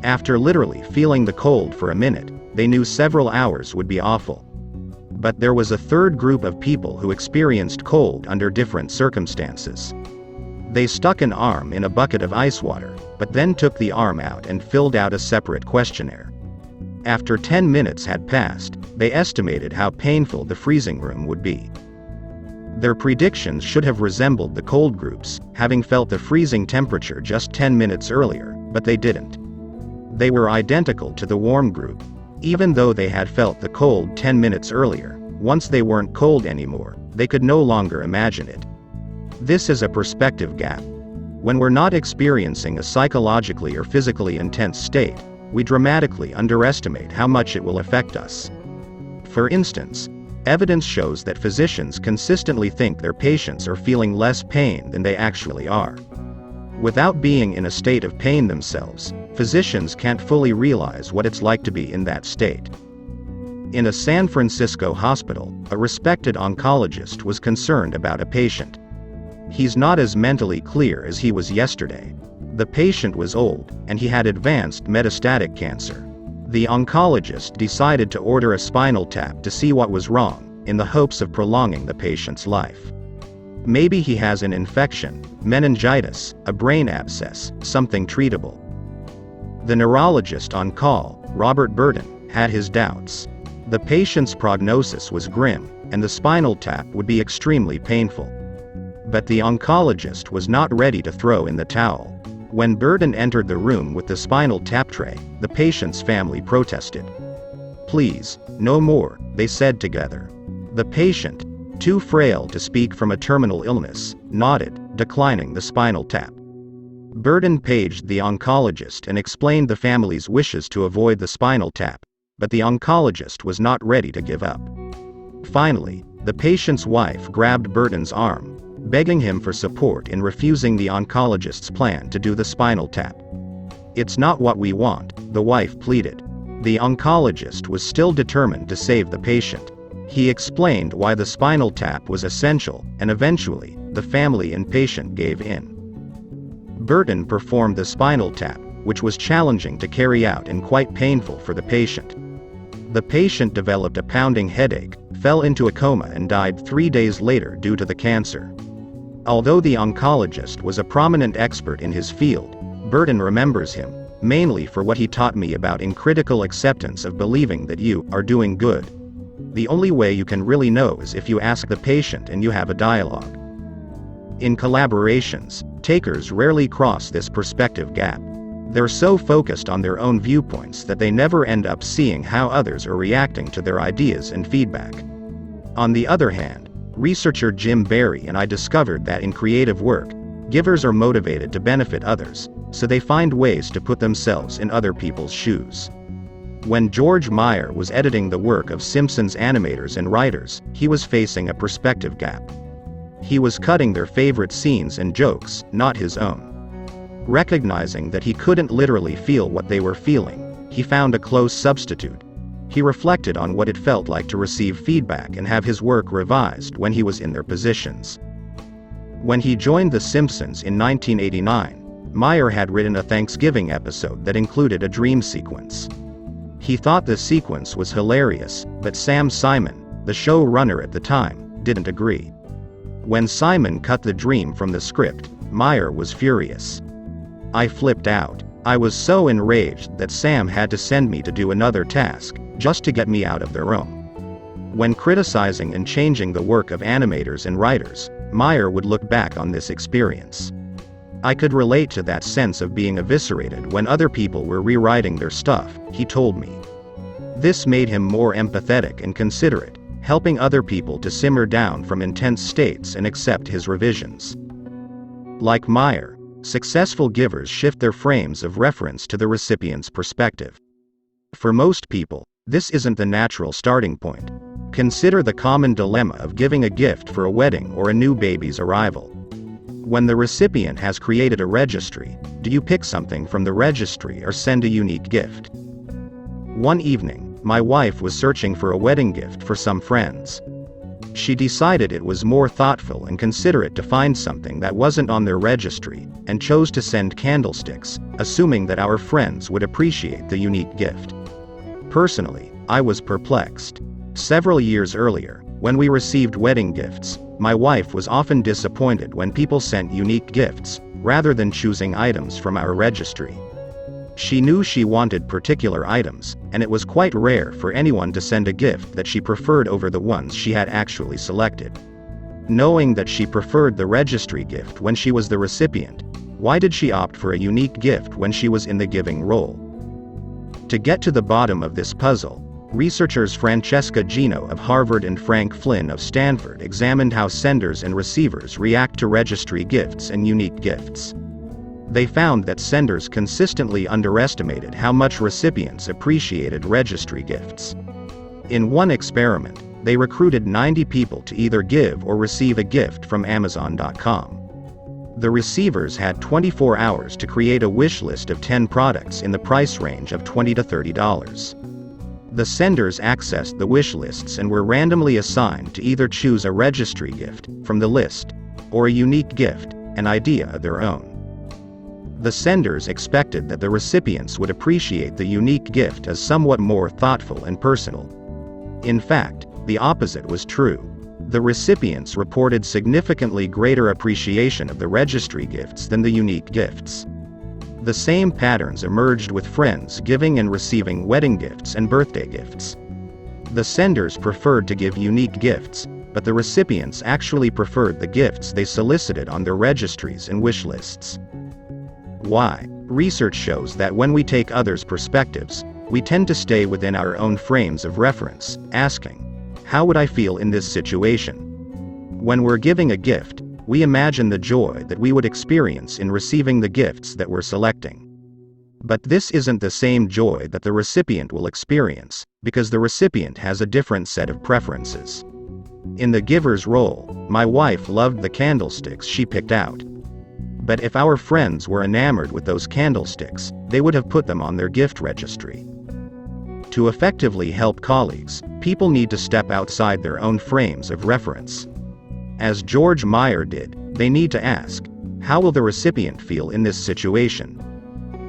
After literally feeling the cold for a minute, they knew several hours would be awful. But there was a third group of people who experienced cold under different circumstances. They stuck an arm in a bucket of ice water, but then took the arm out and filled out a separate questionnaire. After 10 minutes had passed, they estimated how painful the freezing room would be. Their predictions should have resembled the cold group's, having felt the freezing temperature just 10 minutes earlier, but they didn't. They were identical to the warm group. Even though they had felt the cold 10 minutes earlier, once they weren't cold anymore, they could no longer imagine it. This is a perspective gap. When we're not experiencing a psychologically or physically intense state, we dramatically underestimate how much it will affect us. For instance, evidence shows that physicians consistently think their patients are feeling less pain than they actually are. Without being in a state of pain themselves, physicians can't fully realize what it's like to be in that state. In a San Francisco hospital, a respected oncologist was concerned about a patient. He's not as mentally clear as he was yesterday. The patient was old, and he had advanced metastatic cancer. The oncologist decided to order a spinal tap to see what was wrong, in the hopes of prolonging the patient's life. Maybe he has an infection, meningitis, a brain abscess, something treatable. The neurologist on call, Robert Burton, had his doubts. The patient's prognosis was grim, and the spinal tap would be extremely painful. But the oncologist was not ready to throw in the towel. When Burton entered the room with the spinal tap tray, the patient's family protested. "Please, no more," they said together. The patient, too frail to speak from a terminal illness, nodded, declining the spinal tap. Burton paged the oncologist and explained the family's wishes to avoid the spinal tap, but the oncologist was not ready to give up. Finally, the patient's wife grabbed Burton's arm, begging him for support in refusing the oncologist's plan to do the spinal tap. "It's not what we want," the wife pleaded. The oncologist was still determined to save the patient. He explained why the spinal tap was essential, and eventually, the family and patient gave in. Burton performed the spinal tap, which was challenging to carry out and quite painful for the patient. The patient developed a pounding headache, fell into a coma and died 3 days later due to the cancer. Although the oncologist was a prominent expert in his field, Burton remembers him, mainly for what he taught me about uncritical acceptance of believing that you are doing good. The only way you can really know is if you ask the patient and you have a dialogue. In collaborations, takers rarely cross this perspective gap. They're so focused on their own viewpoints that they never end up seeing how others are reacting to their ideas and feedback. On the other hand, researcher Jim Barry and I discovered that in creative work, givers are motivated to benefit others, so they find ways to put themselves in other people's shoes. When George Meyer was editing the work of Simpsons animators and writers, he was facing a perspective gap. He was cutting their favorite scenes and jokes, not his own. Recognizing that he couldn't literally feel what they were feeling, he found a close substitute. He reflected on what it felt like to receive feedback and have his work revised when he was in their positions. When he joined The Simpsons in 1989, Meyer had written a Thanksgiving episode that included a dream sequence. He thought the sequence was hilarious, but Sam Simon, the showrunner at the time, didn't agree. When Simon cut the dream from the script, Meyer was furious. "I flipped out. I was so enraged that Sam had to send me to do another task, just to get me out of the room." When criticizing and changing the work of animators and writers, Meyer would look back on this experience. "I could relate to that sense of being eviscerated when other people were rewriting their stuff," he told me. This made him more empathetic and considerate, helping other people to simmer down from intense states and accept his revisions. Like Meyer, successful givers shift their frames of reference to the recipient's perspective. For most people, this isn't the natural starting point. Consider the common dilemma of giving a gift for a wedding or a new baby's arrival. When the recipient has created a registry, do you pick something from the registry or send a unique gift? One evening, my wife was searching for a wedding gift for some friends. She decided it was more thoughtful and considerate to find something that wasn't on their registry, and chose to send candlesticks, assuming that our friends would appreciate the unique gift. Personally, I was perplexed. Several years earlier, when we received wedding gifts, my wife was often disappointed when people sent unique gifts, rather than choosing items from our registry. She knew she wanted particular items, and it was quite rare for anyone to send a gift that she preferred over the ones she had actually selected. Knowing that she preferred the registry gift when she was the recipient, why did she opt for a unique gift when she was in the giving role? To get to the bottom of this puzzle, researchers Francesca Gino of Harvard and Frank Flynn of Stanford examined how senders and receivers react to registry gifts and unique gifts. They found that senders consistently underestimated how much recipients appreciated registry gifts. In one experiment, they recruited 90 people to either give or receive a gift from Amazon.com. The receivers had 24 hours to create a wish list of 10 products in the price range of $20 to $30. The senders accessed the wish lists and were randomly assigned to either choose a registry gift from the list, or a unique gift, an idea of their own. The senders expected that the recipients would appreciate the unique gift as somewhat more thoughtful and personal. In fact, the opposite was true. The recipients reported significantly greater appreciation of the registry gifts than the unique gifts. The same patterns emerged with friends giving and receiving wedding gifts and birthday gifts. The senders preferred to give unique gifts, but the recipients actually preferred the gifts they solicited on their registries and wish lists. Why? Research shows that when we take others' perspectives, we tend to stay within our own frames of reference, asking, "How would I feel in this situation?" When we're giving a gift, we imagine the joy that we would experience in receiving the gifts that we're selecting. But this isn't the same joy that the recipient will experience, because the recipient has a different set of preferences. In the giver's role, my wife loved the candlesticks she picked out. But if our friends were enamored with those candlesticks, they would have put them on their gift registry. To effectively help colleagues, people need to step outside their own frames of reference. As George Meyer did, they need to ask, how will the recipient feel in this situation?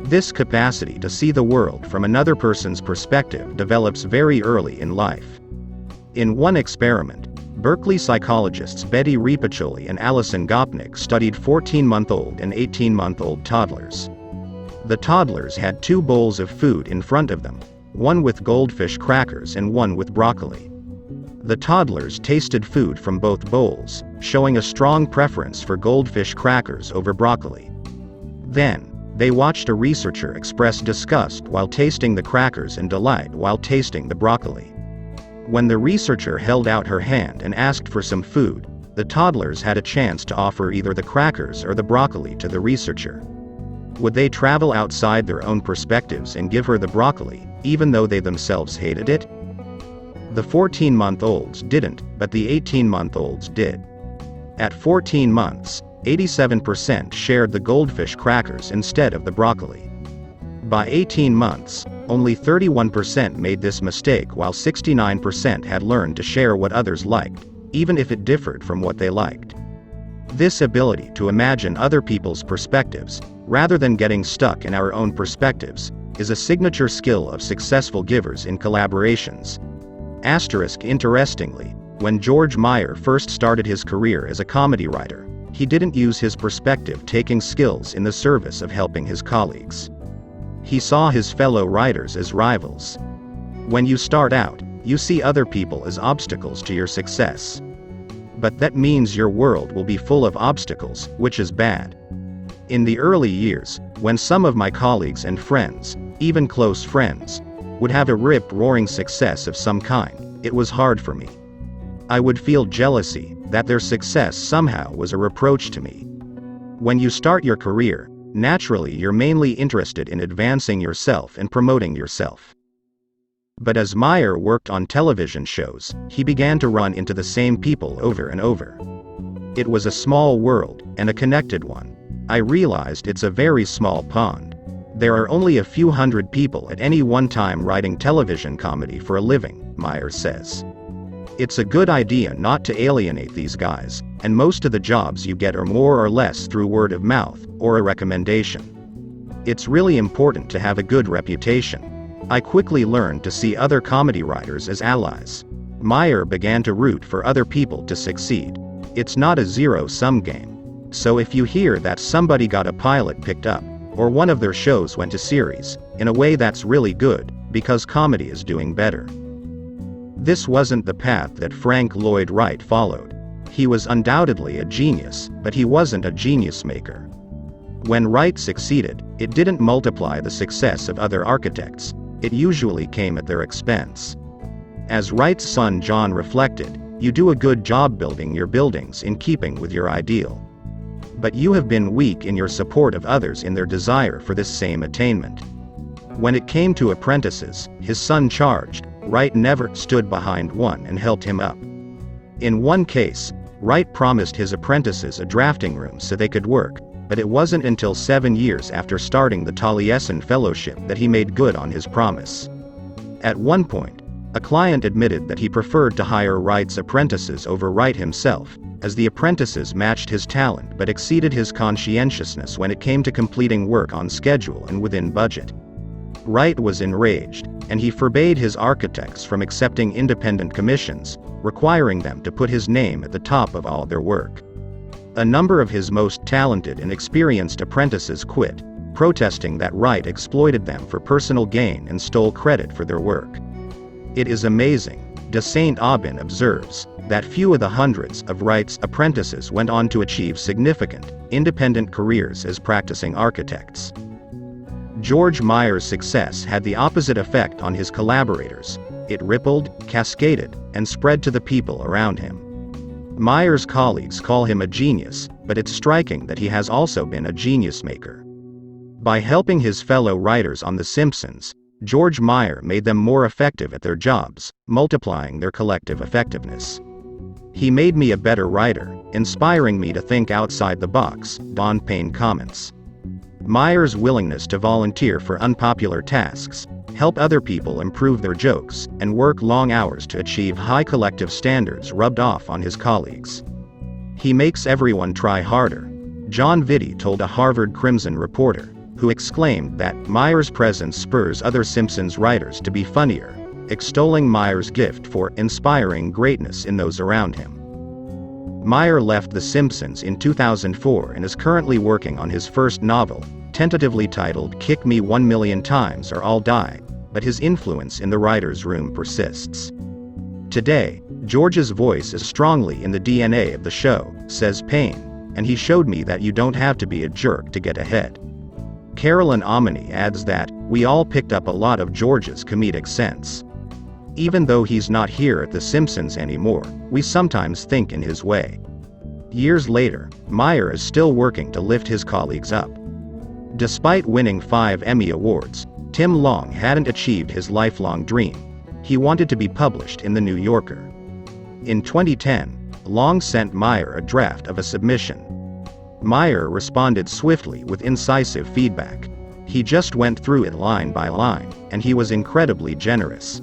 This capacity to see the world from another person's perspective develops very early in life. In one experiment, Berkeley psychologists Betty Repacholi and Alison Gopnik studied 14-month-old and 18-month-old toddlers. The toddlers had 2 bowls of food in front of them, one with goldfish crackers and one with broccoli. The toddlers tasted food from both bowls, showing a strong preference for goldfish crackers over broccoli. Then, they watched a researcher express disgust while tasting the crackers and delight while tasting the broccoli. When the researcher held out her hand and asked for some food, the toddlers had a chance to offer either the crackers or the broccoli to the researcher. Would they travel outside their own perspectives and give her the broccoli, even though they themselves hated it? The 14-month-olds didn't, but the 18-month-olds did. At 14 months, 87% shared the goldfish crackers instead of the broccoli. By 18 months, only 31% made this mistake while 69% had learned to share what others liked, even if it differed from what they liked. This ability to imagine other people's perspectives, rather than getting stuck in our own perspectives, is a signature skill of successful givers in collaborations. Interestingly, when George Meyer first started his career as a comedy writer, he didn't use his perspective-taking skills in the service of helping his colleagues. He saw his fellow writers as rivals. When you start out, you see other people as obstacles to your success. But that means your world will be full of obstacles, which is bad. In the early years, when some of my colleagues and friends, even close friends, would have a rip-roaring success of some kind, it was hard for me. I would feel jealousy that their success somehow was a reproach to me. When you start your career, naturally you're mainly interested in advancing yourself and promoting yourself. But as Meyer worked on television shows, he began to run into the same people over and over. It was a small world, and a connected one. I realized it's a very small pond. There are only a few hundred people at any one time writing television comedy for a living, Meyer says. It's a good idea not to alienate these guys, and most of the jobs you get are more or less through word of mouth, or a recommendation. It's really important to have a good reputation. I quickly learned to see other comedy writers as allies. Meyer began to root for other people to succeed. It's not a zero-sum game. So if you hear that somebody got a pilot picked up, or one of their shows went to series, in a way that's really good, because comedy is doing better. This wasn't the path that Frank Lloyd Wright followed. He was undoubtedly a genius, but he wasn't a genius maker. When Wright succeeded, it didn't multiply the success of other architects, it usually came at their expense. As Wright's son John reflected, you do a good job building your buildings in keeping with your ideal. But you have been weak in your support of others in their desire for this same attainment. When it came to apprentices, his son charged, Wright never stood behind one and helped him up. In one case, Wright promised his apprentices a drafting room so they could work, but it wasn't until 7 years after starting the Taliesin Fellowship that he made good on his promise. At one point, a client admitted that he preferred to hire Wright's apprentices over Wright himself, as the apprentices matched his talent but exceeded his conscientiousness when it came to completing work on schedule and within budget. Wright was enraged, and he forbade his architects from accepting independent commissions, requiring them to put his name at the top of all their work. A number of his most talented and experienced apprentices quit, protesting that Wright exploited them for personal gain and stole credit for their work. It is amazing, de Saint-Aubin observes, that few of the hundreds of Wright's apprentices went on to achieve significant, independent careers as practicing architects. George Meyer's success had the opposite effect on his collaborators. It rippled, cascaded, and spread to the people around him. Meyer's colleagues call him a genius, but it's striking that he has also been a genius maker. By helping his fellow writers on The Simpsons, George Meyer made them more effective at their jobs, multiplying their collective effectiveness. He made me a better writer, inspiring me to think outside the box, Don Payne comments. Meyer's willingness to volunteer for unpopular tasks, help other people improve their jokes, and work long hours to achieve high collective standards rubbed off on his colleagues. He makes everyone try harder, John Vitti told a Harvard Crimson reporter, who exclaimed that Meyer's presence spurs other Simpsons writers to be funnier, extolling Meyer's gift for inspiring greatness in those around him. Meyer left The Simpsons in 2004 and is currently working on his first novel, tentatively titled Kick Me 1 Million Times or I'll Die, but his influence in the writer's room persists. Today, George's voice is strongly in the DNA of the show, says Payne, and he showed me that you don't have to be a jerk to get ahead. Carolyn Omni adds that, we all picked up a lot of George's comedic sense. Even though he's not here at The Simpsons anymore, we sometimes think in his way. Years later, Meyer is still working to lift his colleagues up. Despite winning 5 Emmy Awards, Tim Long hadn't achieved his lifelong dream. He wanted to be published in The New Yorker. In 2010, Long sent Meyer a draft of a submission. Meyer responded swiftly with incisive feedback. He just went through it line by line, and he was incredibly generous.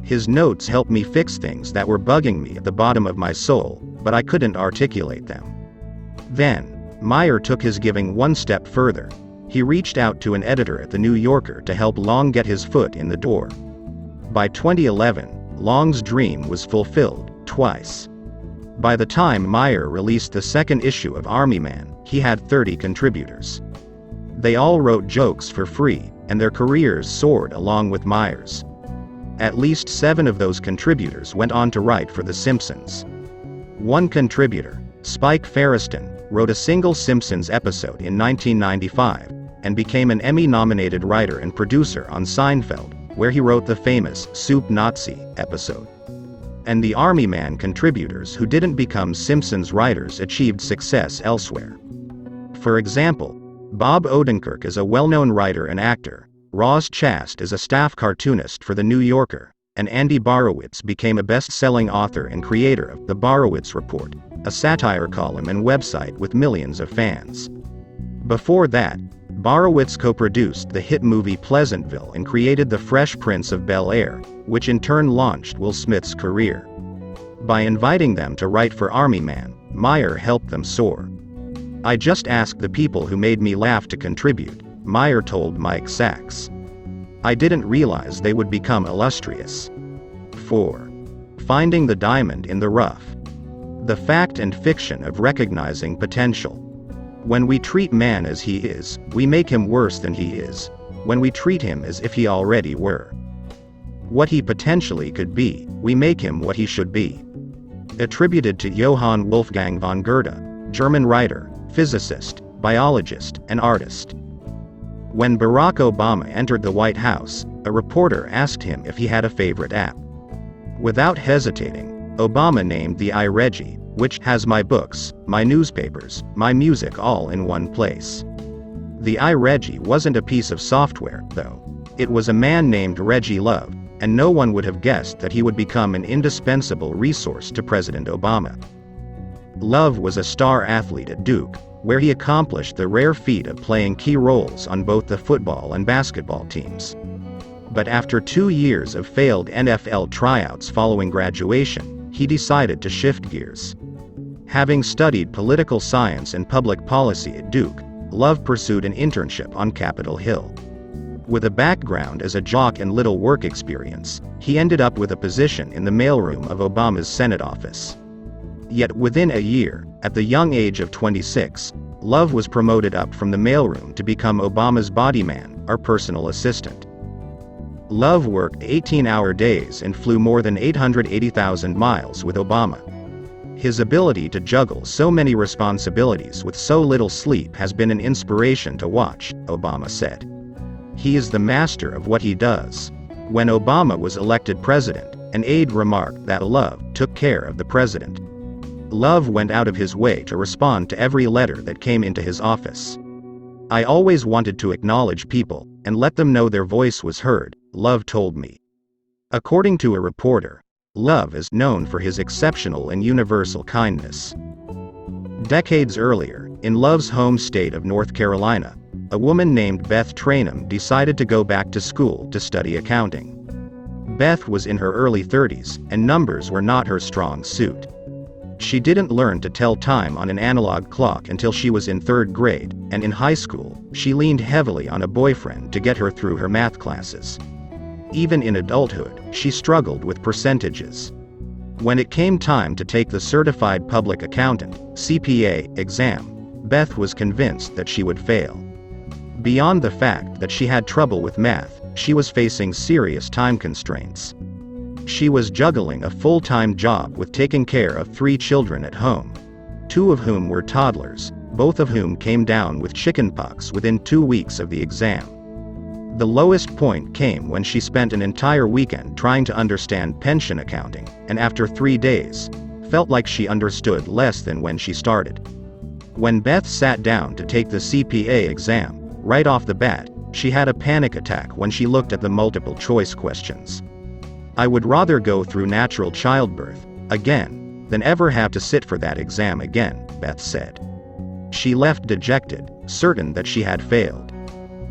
His notes helped me fix things that were bugging me at the bottom of my soul, but I couldn't articulate them. Then, Meyer took his giving one step further. He reached out to an editor at The New Yorker to help Long get his foot in the door. By 2011, Long's dream was fulfilled, twice. By the time Meyer released the second issue of Army Man, he had 30 contributors. They all wrote jokes for free, and their careers soared along with Meyer's. At least 7 of those contributors went on to write for The Simpsons. One contributor, Spike Feresten, wrote a single Simpsons episode in 1995, and became an Emmy-nominated writer and producer on Seinfeld, where he wrote the famous Soup Nazi episode. And the Army Man contributors who didn't become Simpsons writers achieved success elsewhere. For example, Bob Odenkirk is a well-known writer and actor, Roz Chast is a staff cartoonist for The New Yorker, and Andy Borowitz became a best-selling author and creator of The Borowitz Report, a satire column and website with millions of fans. Before that, Borowitz co-produced the hit movie Pleasantville and created The Fresh Prince of Bel-Air, which in turn launched Will Smith's career. By inviting them to write for Army Man, Meyer helped them soar. I just asked the people who made me laugh to contribute, Meyer told Mike Sachs. I didn't realize they would become illustrious. 4. Finding the diamond in the rough. The fact and fiction of recognizing potential. When we treat man as he is, we make him worse than he is. When we treat him as if he already were what he potentially could be, we make him what he should be. Attributed to Johann Wolfgang von Goethe, German writer, physicist, biologist, and artist. When Barack Obama entered the White House, a reporter asked him if he had a favorite app. Without hesitating, Obama named the iReggie, which has my books, my newspapers, my music all in one place. The iReggie wasn't a piece of software, though. It was a man named Reggie Love, and no one would have guessed that he would become an indispensable resource to President Obama. Love was a star athlete at Duke, where he accomplished the rare feat of playing key roles on both the football and basketball teams. But after 2 years of failed NFL tryouts following graduation, he decided to shift gears. Having studied political science and public policy at Duke, Love pursued an internship on Capitol Hill. With a background as a jock and little work experience, he ended up with a position in the mailroom of Obama's Senate office. Yet within a year, at the young age of 26, Love was promoted up from the mailroom to become Obama's bodyman, or personal assistant. Love worked 18-hour days and flew more than 880,000 miles with Obama. His ability to juggle so many responsibilities with so little sleep has been an inspiration to watch, Obama said. He is the master of what he does. When Obama was elected president, an aide remarked that Love took care of the president. Love went out of his way to respond to every letter that came into his office. I always wanted to acknowledge people and let them know their voice was heard, Love told me. According to a reporter, Love is known for his exceptional and universal kindness. Decades earlier, in Love's home state of North Carolina, a woman named Beth Trainum decided to go back to school to study accounting. Beth was in her early 30s, and numbers were not her strong suit. She didn't learn to tell time on an analog clock until she was in 3rd grade, and in high school, she leaned heavily on a boyfriend to get her through her math classes. Even in adulthood, she struggled with percentages. When it came time to take the Certified Public Accountant (CPA) exam, Beth was convinced that she would fail. Beyond the fact that she had trouble with math, she was facing serious time constraints. She was juggling a full-time job with taking care of 3 children at home, 2 of whom were toddlers, both of whom came down with chickenpox within 2 weeks of the exam. The lowest point came when she spent an entire weekend trying to understand pension accounting, and after 3 days, felt like she understood less than when she started. When Beth sat down to take the CPA exam, right off the bat, she had a panic attack when she looked at the multiple choice questions. I would rather go through natural childbirth, again, than ever have to sit for that exam again, Beth said. She left dejected, certain that she had failed.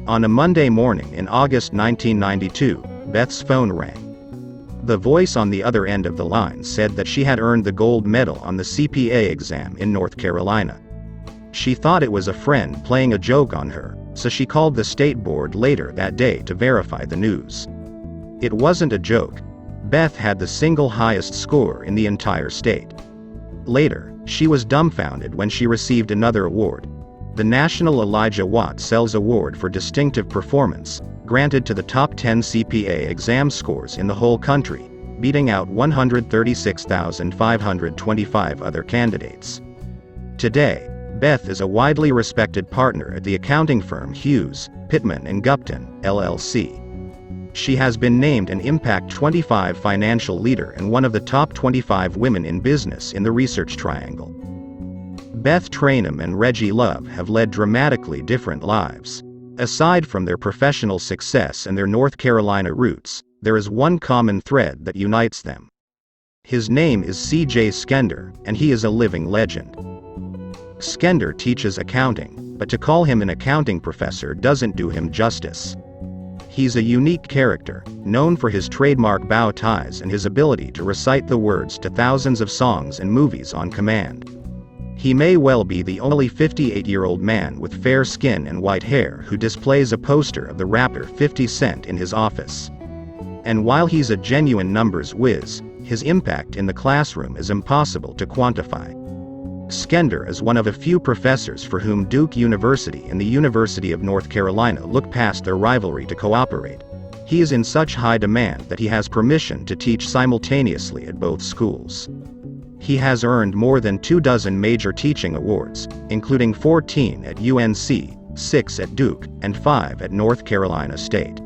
On a Monday morning in August 1992, Beth's phone rang. The voice on the other end of the line said that she had earned the gold medal on the CPA exam in North Carolina. She thought it was a friend playing a joke on her, so she called the state board later that day to verify the news. It wasn't a joke. Beth had the single highest score in the entire state. Later, she was dumbfounded when she received another award, the National Elijah Watt Sells Award for Distinctive Performance, granted to the top 10 CPA exam scores in the whole country, beating out 136,525 other candidates. Today, Beth is a widely respected partner at the accounting firm Hughes, Pittman & Gupton, LLC. She has been named an Impact 25 financial leader and one of the top 25 women in business in the Research Triangle. Beth Trainum and Reggie Love have led dramatically different lives. Aside from their professional success and their North Carolina roots, there is one common thread that unites them. His name is C.J. Skender, and he is a living legend. Skender teaches accounting, but to call him an accounting professor doesn't do him justice. He's a unique character, known for his trademark bow ties and his ability to recite the words to thousands of songs and movies on command. He may well be the only 58-year-old man with fair skin and white hair who displays a poster of the rapper 50 Cent in his office. And while he's a genuine numbers whiz, his impact in the classroom is impossible to quantify. Skender is one of a few professors for whom Duke University and the University of North Carolina look past their rivalry to cooperate. He is in such high demand that he has permission to teach simultaneously at both schools. He has earned more than 24 major teaching awards, including 14 at UNC, 6 at Duke, and 5 at North Carolina State.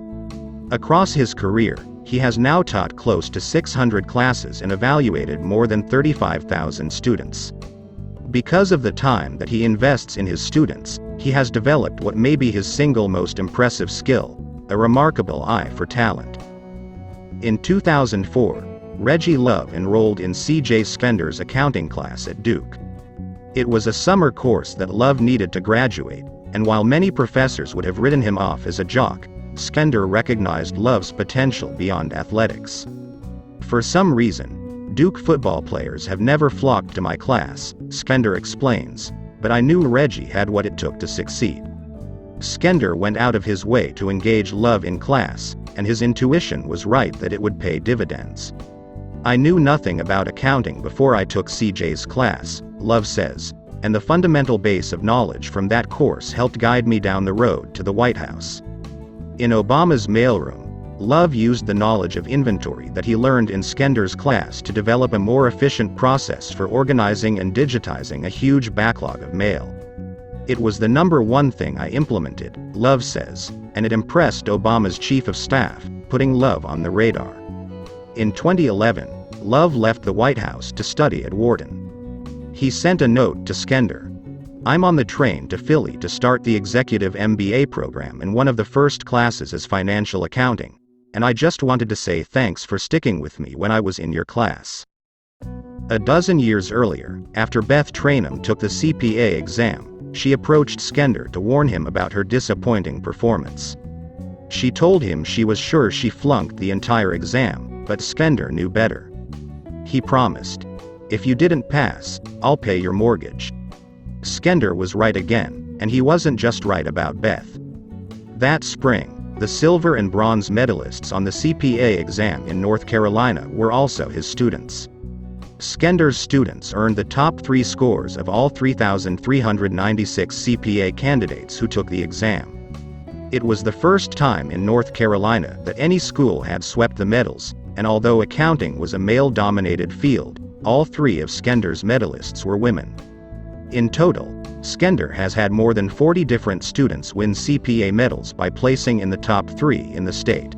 Across his career, he has now taught close to 600 classes and evaluated more than 35,000 students. Because of the time that he invests in his students, he has developed what may be his single most impressive skill, a remarkable eye for talent. In 2004, Reggie Love enrolled in C.J. Skender's accounting class at Duke. It was a summer course that Love needed to graduate, and while many professors would have written him off as a jock, Skender recognized Love's potential beyond athletics. For some reason, Duke football players have never flocked to my class, Skender explains, but I knew Reggie had what it took to succeed. Skender went out of his way to engage Love in class, and his intuition was right that it would pay dividends. I knew nothing about accounting before I took CJ's class, Love says, and the fundamental base of knowledge from that course helped guide me down the road to the White House. In Obama's mailroom, Love used the knowledge of inventory that he learned in Skender's class to develop a more efficient process for organizing and digitizing a huge backlog of mail. It was the #1 thing I implemented, Love says, and it impressed Obama's chief of staff, putting Love on the radar. In 2011, Love left the White House to study at Wharton. He sent a note to Skender. I'm on the train to Philly to start the executive MBA program, and one of the first classes is financial accounting, and I just wanted to say thanks for sticking with me when I was in your class. A dozen years earlier, after Beth Trainum took the CPA exam, she approached Skender to warn him about her disappointing performance. She told him she was sure she flunked the entire exam, but Skender knew better. He promised, "If you didn't pass, I'll pay your mortgage." Skender was right again, and he wasn't just right about Beth. That spring, the silver and bronze medalists on the CPA exam in North Carolina were also his students. Skender's students earned the top 3 scores of all 3,396 CPA candidates who took the exam. It was the first time in North Carolina that any school had swept the medals, and although accounting was a male-dominated field, all 3 of Skender's medalists were women. In total, Skender has had more than 40 different students win CPA medals by placing in the top 3 in the state.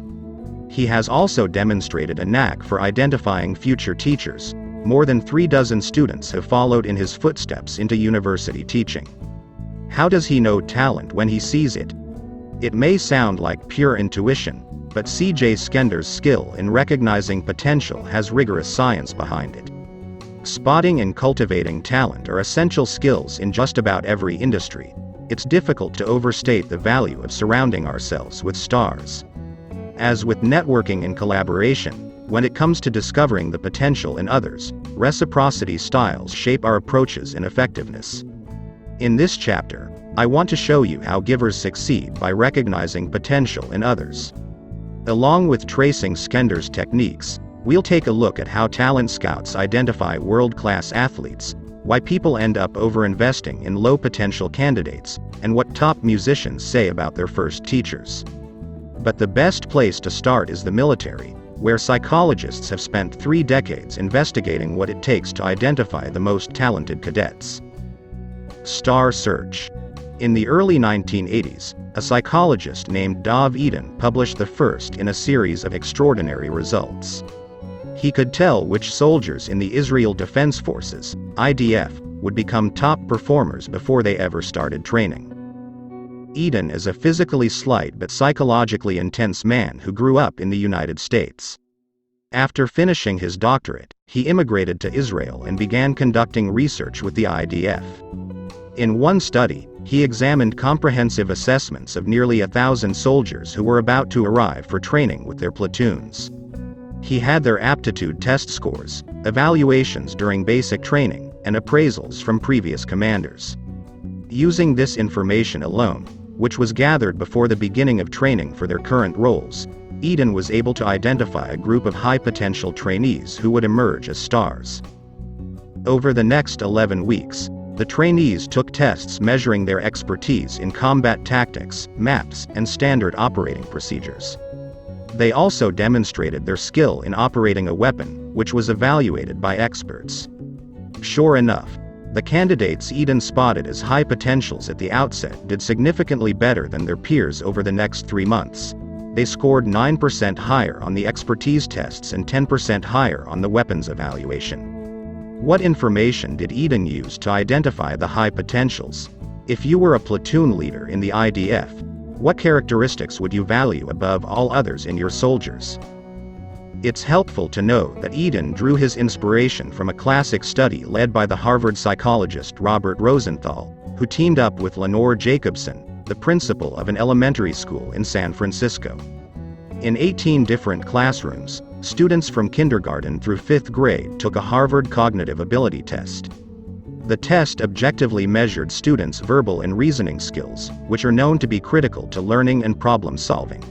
He has also demonstrated a knack for identifying future teachers. More than 3 dozen students have followed in his footsteps into university teaching. How does he know talent when he sees it? It may sound like pure intuition, but CJ Skender's skill in recognizing potential has rigorous science behind it. Spotting and cultivating talent are essential skills in just about every industry. It's difficult to overstate the value of surrounding ourselves with stars. As with networking and collaboration, when it comes to discovering the potential in others, reciprocity styles shape our approaches and effectiveness. In this chapter, I want to show you how givers succeed by recognizing potential in others. Along with tracing Skender's techniques, we'll take a look at how talent scouts identify world-class athletes, why people end up over-investing in low-potential candidates, and what top musicians say about their first teachers. But the best place to start is the military, where psychologists have spent 3 decades investigating what it takes to identify the most talented cadets. Star Search. In the early 1980s, a psychologist named Dov Eden published the first in a series of extraordinary results. He could tell which soldiers in the Israel Defense Forces, IDF, would become top performers before they ever started training. Eden is a physically slight but psychologically intense man who grew up in the United States. After finishing his doctorate, he immigrated to Israel and began conducting research with the IDF. In one study, he examined comprehensive assessments of nearly 1,000 soldiers who were about to arrive for training with their platoons. He had their aptitude test scores, evaluations during basic training, and appraisals from previous commanders. Using this information alone, which was gathered before the beginning of training for their current roles, Eden was able to identify a group of high-potential trainees who would emerge as stars. Over the next 11 weeks, the trainees took tests measuring their expertise in combat tactics, maps, and standard operating procedures. They also demonstrated their skill in operating a weapon, which was evaluated by experts. Sure enough, the candidates Eden spotted as high potentials at the outset did significantly better than their peers over the next 3 months. They scored 9% higher on the expertise tests and 10% higher on the weapons evaluation. What information did Eden use to identify the high potentials? If you were a platoon leader in the IDF, what characteristics would you value above all others in your soldiers? It's helpful to know that Eden drew his inspiration from a classic study led by the Harvard psychologist Robert Rosenthal, who teamed up with Lenore Jacobson, the principal of an elementary school in San Francisco. In 18 different classrooms, students from kindergarten through 5th grade took a Harvard cognitive ability test. The test objectively measured students' verbal and reasoning skills, which are known to be critical to learning and problem solving.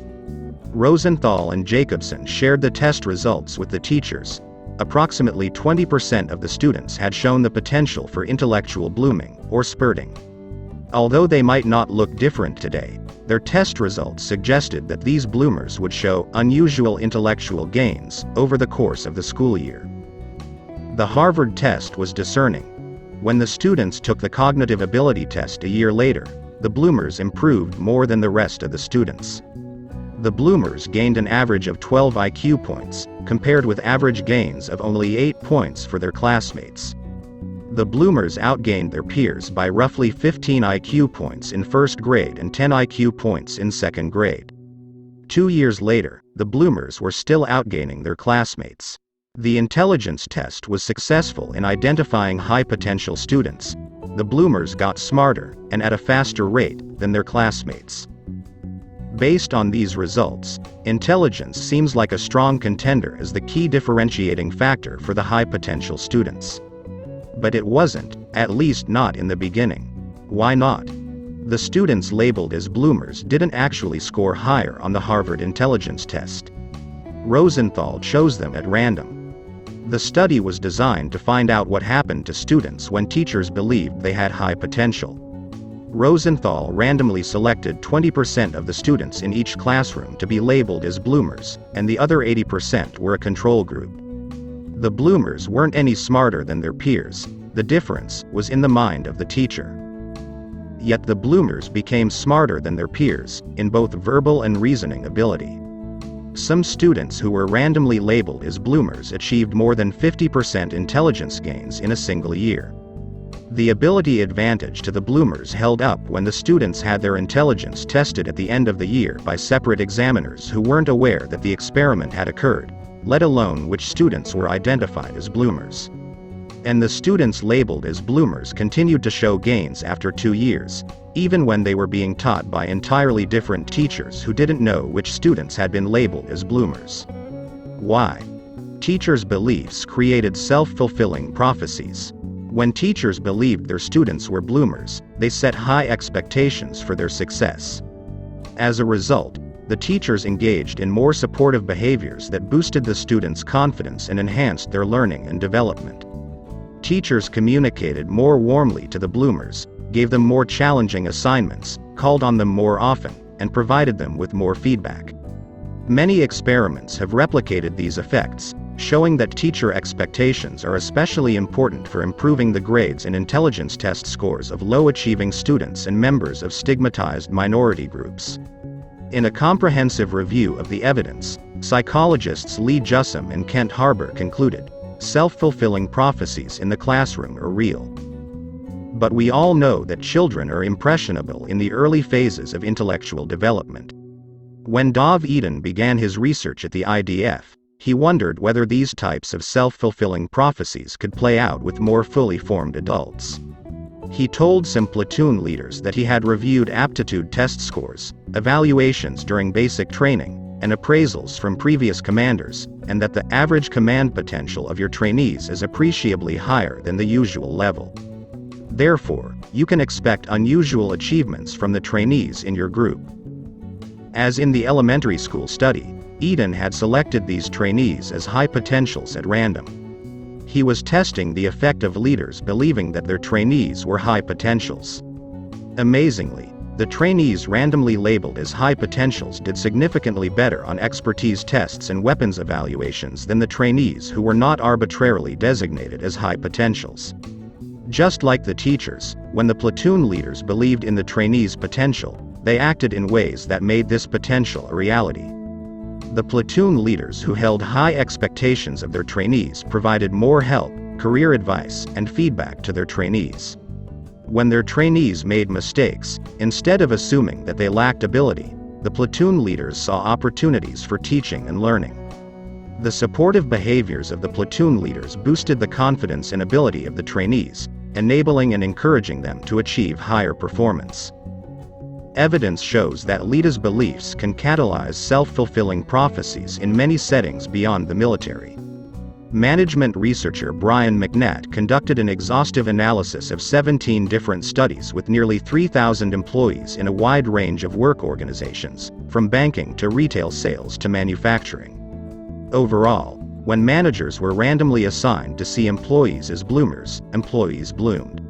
Rosenthal and Jacobson shared the test results with the teachers. Approximately 20% of the students had shown the potential for intellectual blooming, or spurting. Although they might not look different today, their test results suggested that these bloomers would show unusual intellectual gains over the course of the school year. The Harvard test was discerning. When the students took the cognitive ability test a year later, the bloomers improved more than the rest of the students. The bloomers gained an average of 12 IQ points, compared with average gains of only 8 points for their classmates. The bloomers outgained their peers by roughly 15 IQ points in 1st grade and 10 IQ points in 2nd grade. 2 years later, the bloomers were still outgaining their classmates. The intelligence test was successful in identifying high-potential students. The bloomers got smarter, and at a faster rate, than their classmates. Based on these results, intelligence seems like a strong contender as the key differentiating factor for the high-potential students. But it wasn't, at least not in the beginning. Why not? The students labeled as bloomers didn't actually score higher on the Harvard intelligence test. Rosenthal chose them at random. The study was designed to find out what happened to students when teachers believed they had high potential. Rosenthal randomly selected 20% of the students in each classroom to be labeled as bloomers, and the other 80% were a control group. The bloomers weren't any smarter than their peers, the difference was in the mind of the teacher. Yet the bloomers became smarter than their peers, in both verbal and reasoning ability. Some students who were randomly labeled as bloomers achieved more than 50% intelligence gains in a single year. The ability advantage to the bloomers held up when the students had their intelligence tested at the end of the year by separate examiners who weren't aware that the experiment had occurred, let alone which students were identified as bloomers. And the students labeled as bloomers continued to show gains after 2 years, even when they were being taught by entirely different teachers who didn't know which students had been labeled as bloomers. Why? Teachers' beliefs created self-fulfilling prophecies. When teachers believed their students were bloomers, they set high expectations for their success. As a result, the teachers engaged in more supportive behaviors that boosted the students' confidence and enhanced their learning and development. Teachers communicated more warmly to the bloomers, gave them more challenging assignments, called on them more often, and provided them with more feedback. Many experiments have replicated these effects, showing that teacher expectations are especially important for improving the grades and intelligence test scores of low-achieving students and members of stigmatized minority groups. In a comprehensive review of the evidence, psychologists Lee Jussum and Kent Harbour concluded, self-fulfilling prophecies in the classroom are real. But we all know that children are impressionable in the early phases of intellectual development. When Dov Eden began his research at the IDF, he wondered whether these types of self-fulfilling prophecies could play out with more fully formed adults. He told some platoon leaders that he had reviewed aptitude test scores, evaluations during basic training, and appraisals from previous commanders, and that the average command potential of your trainees is appreciably higher than the usual level. Therefore, you can expect unusual achievements from the trainees in your group. As in the elementary school study, Eden had selected these trainees as high potentials at random. He was testing the effect of leaders believing that their trainees were high potentials. Amazingly, the trainees randomly labeled as high potentials did significantly better on expertise tests and weapons evaluations than the trainees who were not arbitrarily designated as high potentials. Just like the teachers, when the platoon leaders believed in the trainees' potential, they acted in ways that made this potential a reality. The platoon leaders who held high expectations of their trainees provided more help, career advice, and feedback to their trainees. When their trainees made mistakes, instead of assuming that they lacked ability, the platoon leaders saw opportunities for teaching and learning. The supportive behaviors of the platoon leaders boosted the confidence and ability of the trainees, enabling and encouraging them to achieve higher performance. Evidence shows that leaders' beliefs can catalyze self-fulfilling prophecies in many settings beyond the military. Management researcher Brian McNatt conducted an exhaustive analysis of 17 different studies with nearly 3,000 employees in a wide range of work organizations, from banking to retail sales to manufacturing. Overall, when managers were randomly assigned to see employees as bloomers, employees bloomed.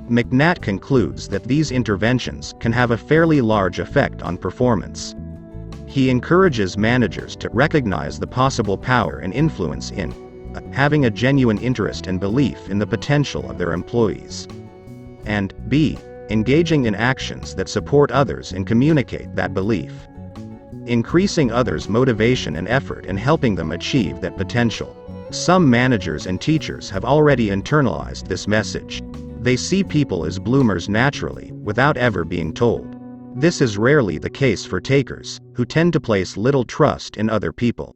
McNatt concludes that these interventions can have a fairly large effect on performance. He encourages managers to recognize the possible power and influence in having a genuine interest and belief in the potential of their employees, and b. engaging in actions that support others and communicate that belief. Increasing others' motivation and effort and helping them achieve that potential. Some managers and teachers have already internalized this message. They see people as bloomers naturally, without ever being told. This is rarely the case for takers, who tend to place little trust in other people.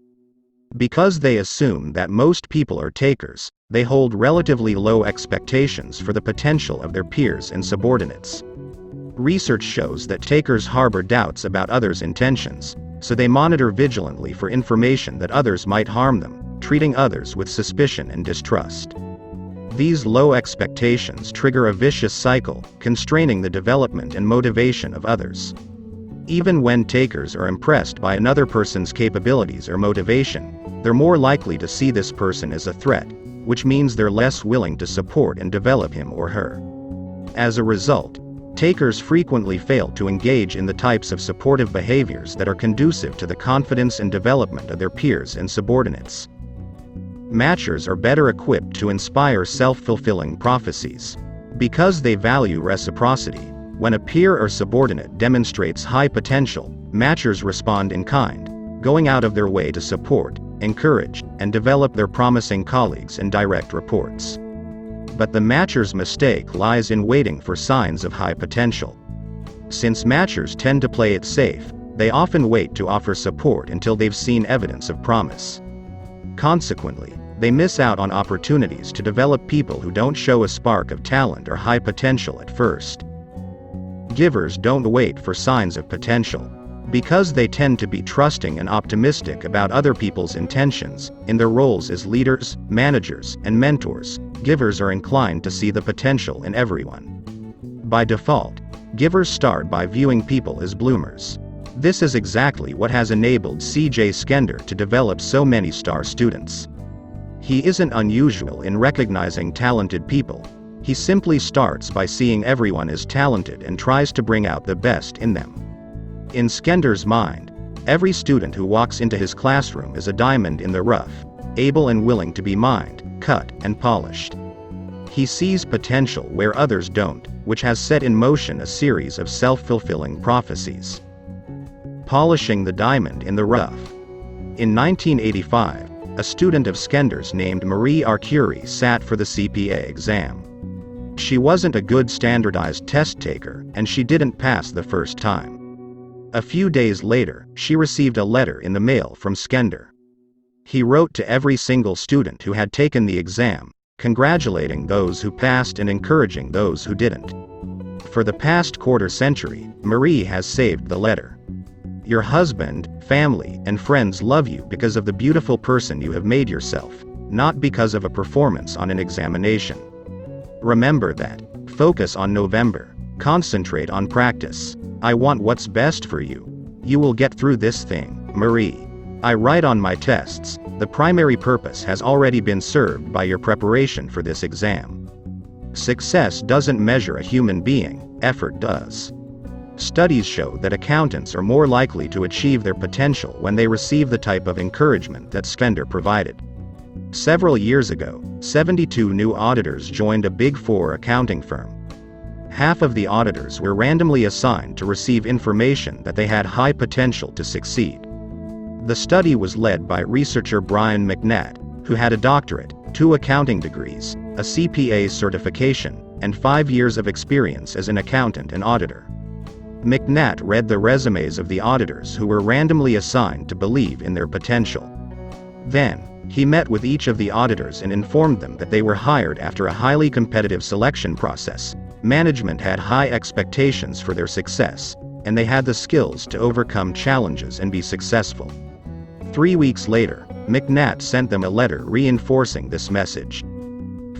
Because they assume that most people are takers, they hold relatively low expectations for the potential of their peers and subordinates. Research shows that takers harbor doubts about others' intentions, so they monitor vigilantly for information that others might harm them, treating others with suspicion and distrust. These low expectations trigger a vicious cycle, constraining the development and motivation of others. Even when takers are impressed by another person's capabilities or motivation, they're more likely to see this person as a threat, which means they're less willing to support and develop him or her. As a result, takers frequently fail to engage in the types of supportive behaviors that are conducive to the confidence and development of their peers and subordinates. Matchers are better equipped to inspire self-fulfilling prophecies. Because they value reciprocity, when a peer or subordinate demonstrates high potential, matchers respond in kind, going out of their way to support, encourage, and develop their promising colleagues and direct reports. But the matcher's mistake lies in waiting for signs of high potential. Since matchers tend to play it safe, they often wait to offer support until they've seen evidence of promise. Consequently, they miss out on opportunities to develop people who don't show a spark of talent or high potential at first. Givers don't wait for signs of potential. Because they tend to be trusting and optimistic about other people's intentions, in their roles as leaders, managers, and mentors, givers are inclined to see the potential in everyone. By default, givers start by viewing people as bloomers. This is exactly what has enabled C.J. Skender to develop so many star students. He isn't unusual in recognizing talented people. He simply starts by seeing everyone as talented and tries to bring out the best in them. In Skender's mind, every student who walks into his classroom is a diamond in the rough, able and willing to be mined, cut, and polished. He sees potential where others don't, which has set in motion a series of self-fulfilling prophecies. Polishing the diamond in the rough. In 1985, a student of Skender's named Marie Arcuri sat for the CPA exam. She wasn't a good standardized test taker, and she didn't pass the first time. A few days later, she received a letter in the mail from Skender. He wrote to every single student who had taken the exam, congratulating those who passed and encouraging those who didn't. For the past quarter century, Marie has saved the letter. Your husband, family, and friends love you because of the beautiful person you have made yourself, not because of a performance on an examination. Remember that. Focus on November. Concentrate on practice. I want what's best for you. You will get through this thing, Marie. I write on my tests. The primary purpose has already been served by your preparation for this exam. Success doesn't measure a human being, effort does. Studies show that accountants are more likely to achieve their potential when they receive the type of encouragement that Skender provided. Several years ago, 72 new auditors joined a Big Four accounting firm. Half of the auditors were randomly assigned to receive information that they had high potential to succeed. The study was led by researcher Brian McNatt, who had a doctorate, 2 accounting degrees, a CPA certification, and 5 years of experience as an accountant and auditor. McNatt read the resumes of the auditors who were randomly assigned to believe in their potential. Then, he met with each of the auditors and informed them that they were hired after a highly competitive selection process. Management had high expectations for their success, and they had the skills to overcome challenges and be successful. 3 weeks later, McNatt sent them a letter reinforcing this message.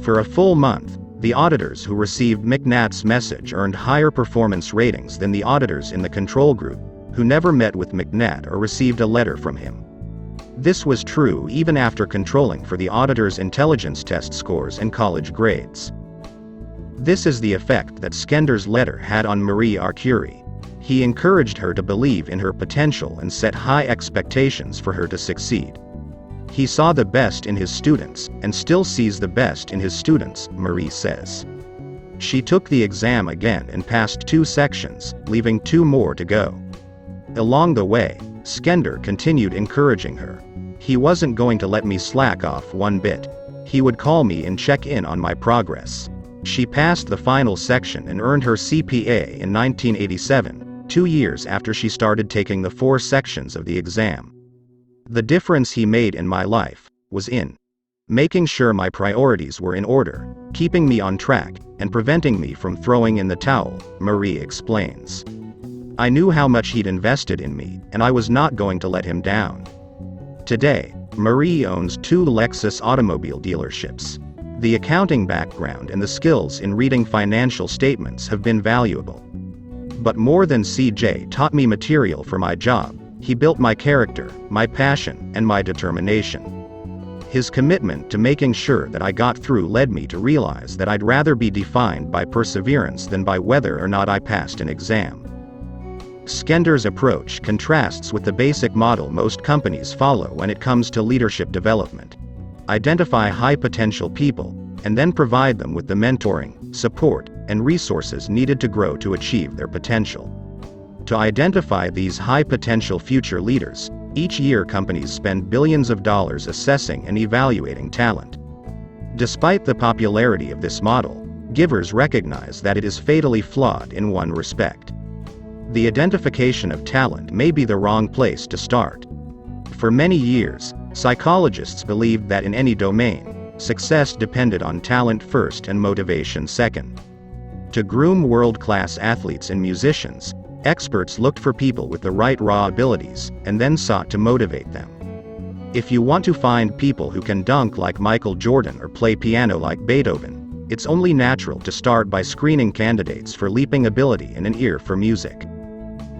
For a full month, the auditors who received McNatt's message earned higher performance ratings than the auditors in the control group, who never met with McNatt or received a letter from him. This was true even after controlling for the auditors' intelligence test scores and college grades. This is the effect that Skender's letter had on Marie Curie. He encouraged her to believe in her potential and set high expectations for her to succeed. He saw the best in his students, and still sees the best in his students, Marie says. She took the exam again and passed 2 sections, leaving 2 more to go. Along the way, Skender continued encouraging her. He wasn't going to let me slack off one bit. He would call me and check in on my progress. She passed the final section and earned her CPA in 1987, 2 years after she started taking the 4 sections of the exam. The difference he made in my life was in making sure my priorities were in order, keeping me on track, and preventing me from throwing in the towel, Marie explains. I knew how much he'd invested in me, and I was not going to let him down. Today, Marie owns 2 Lexus automobile dealerships. The accounting background and the skills in reading financial statements have been valuable. But more than CJ taught me material for my job, he built my character, my passion, and my determination. His commitment to making sure that I got through led me to realize that I'd rather be defined by perseverance than by whether or not I passed an exam. Skender's approach contrasts with the basic model most companies follow when it comes to leadership development. Identify high-potential people, and then provide them with the mentoring, support, and resources needed to grow to achieve their potential. To identify these high-potential future leaders, each year companies spend billions of dollars assessing and evaluating talent. Despite the popularity of this model, givers recognize that it is fatally flawed in one respect. The identification of talent may be the wrong place to start. For many years, psychologists believed that in any domain, success depended on talent first and motivation second. To groom world-class athletes and musicians, experts looked for people with the right raw abilities, and then sought to motivate them. If you want to find people who can dunk like Michael Jordan or play piano like Beethoven, it's only natural to start by screening candidates for leaping ability and an ear for music.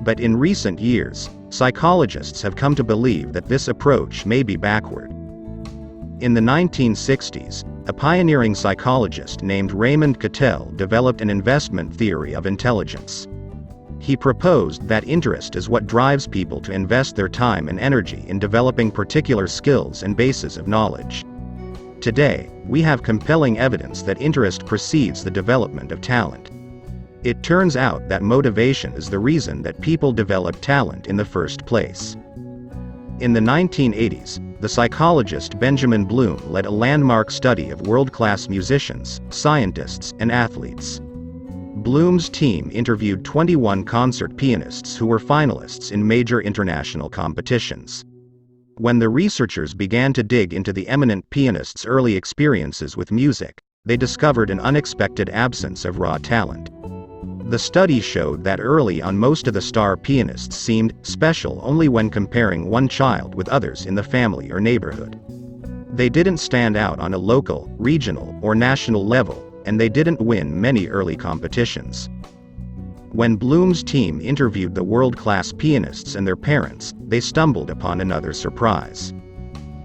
But in recent years, psychologists have come to believe that this approach may be backward. In the 1960s, a pioneering psychologist named Raymond Cattell developed an investment theory of intelligence. He proposed that interest is what drives people to invest their time and energy in developing particular skills and bases of knowledge. Today, we have compelling evidence that interest precedes the development of talent. It turns out that motivation is the reason that people develop talent in the first place. In the 1980s, the psychologist Benjamin Bloom led a landmark study of world-class musicians, scientists, and athletes. Bloom's team interviewed 21 concert pianists who were finalists in major international competitions. When the researchers began to dig into the eminent pianist's early experiences with music, they discovered an unexpected absence of raw talent. The study showed that early on most of the star pianists seemed special only when comparing one child with others in the family or neighborhood. They didn't stand out on a local, regional, or national level, and they didn't win many early competitions. When Bloom's team interviewed the world-class pianists and their parents, they stumbled upon another surprise.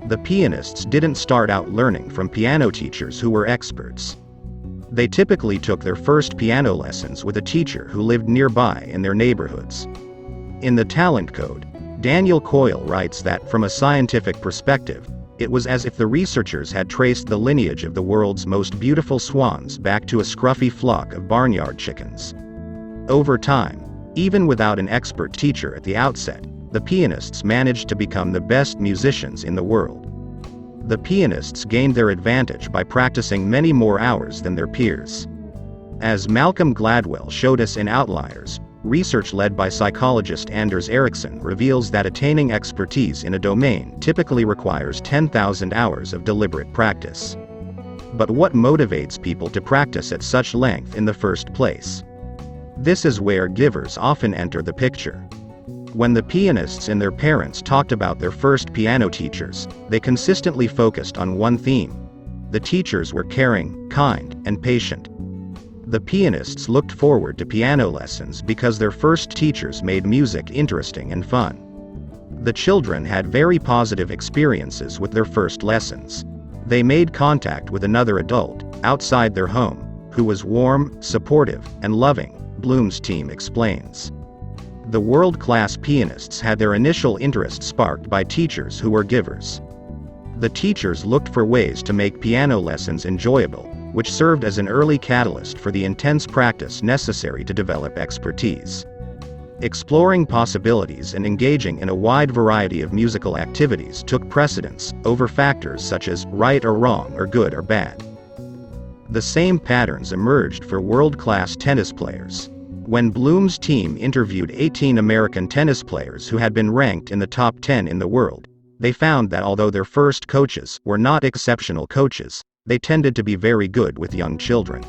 The pianists didn't start out learning from piano teachers who were experts. They typically took their first piano lessons with a teacher who lived nearby in their neighborhoods. In the Talent Code, Daniel Coyle writes that from a scientific perspective, it was as if the researchers had traced the lineage of the world's most beautiful swans back to a scruffy flock of barnyard chickens. Over time, even without an expert teacher at the outset, the pianists managed to become the best musicians in the world. The pianists gained their advantage by practicing many more hours than their peers. As Malcolm Gladwell showed us in Outliers, research led by psychologist Anders Ericsson reveals that attaining expertise in a domain typically requires 10,000 hours of deliberate practice. But what motivates people to practice at such length in the first place? This is where givers often enter the picture. When the pianists and their parents talked about their first piano teachers, they consistently focused on one theme. The teachers were caring, kind, and patient. The pianists looked forward to piano lessons because their first teachers made music interesting and fun. The children had very positive experiences with their first lessons. They made contact with another adult, outside their home, who was warm, supportive, and loving, Bloom's team explains. The world-class pianists had their initial interest sparked by teachers who were givers. The teachers looked for ways to make piano lessons enjoyable, which served as an early catalyst for the intense practice necessary to develop expertise. Exploring possibilities and engaging in a wide variety of musical activities took precedence over factors such as right or wrong or good or bad. The same patterns emerged for world-class tennis players. When Bloom's team interviewed 18 American tennis players who had been ranked in the top 10 in the world, they found that although their first coaches were not exceptional coaches, they tended to be very good with young children.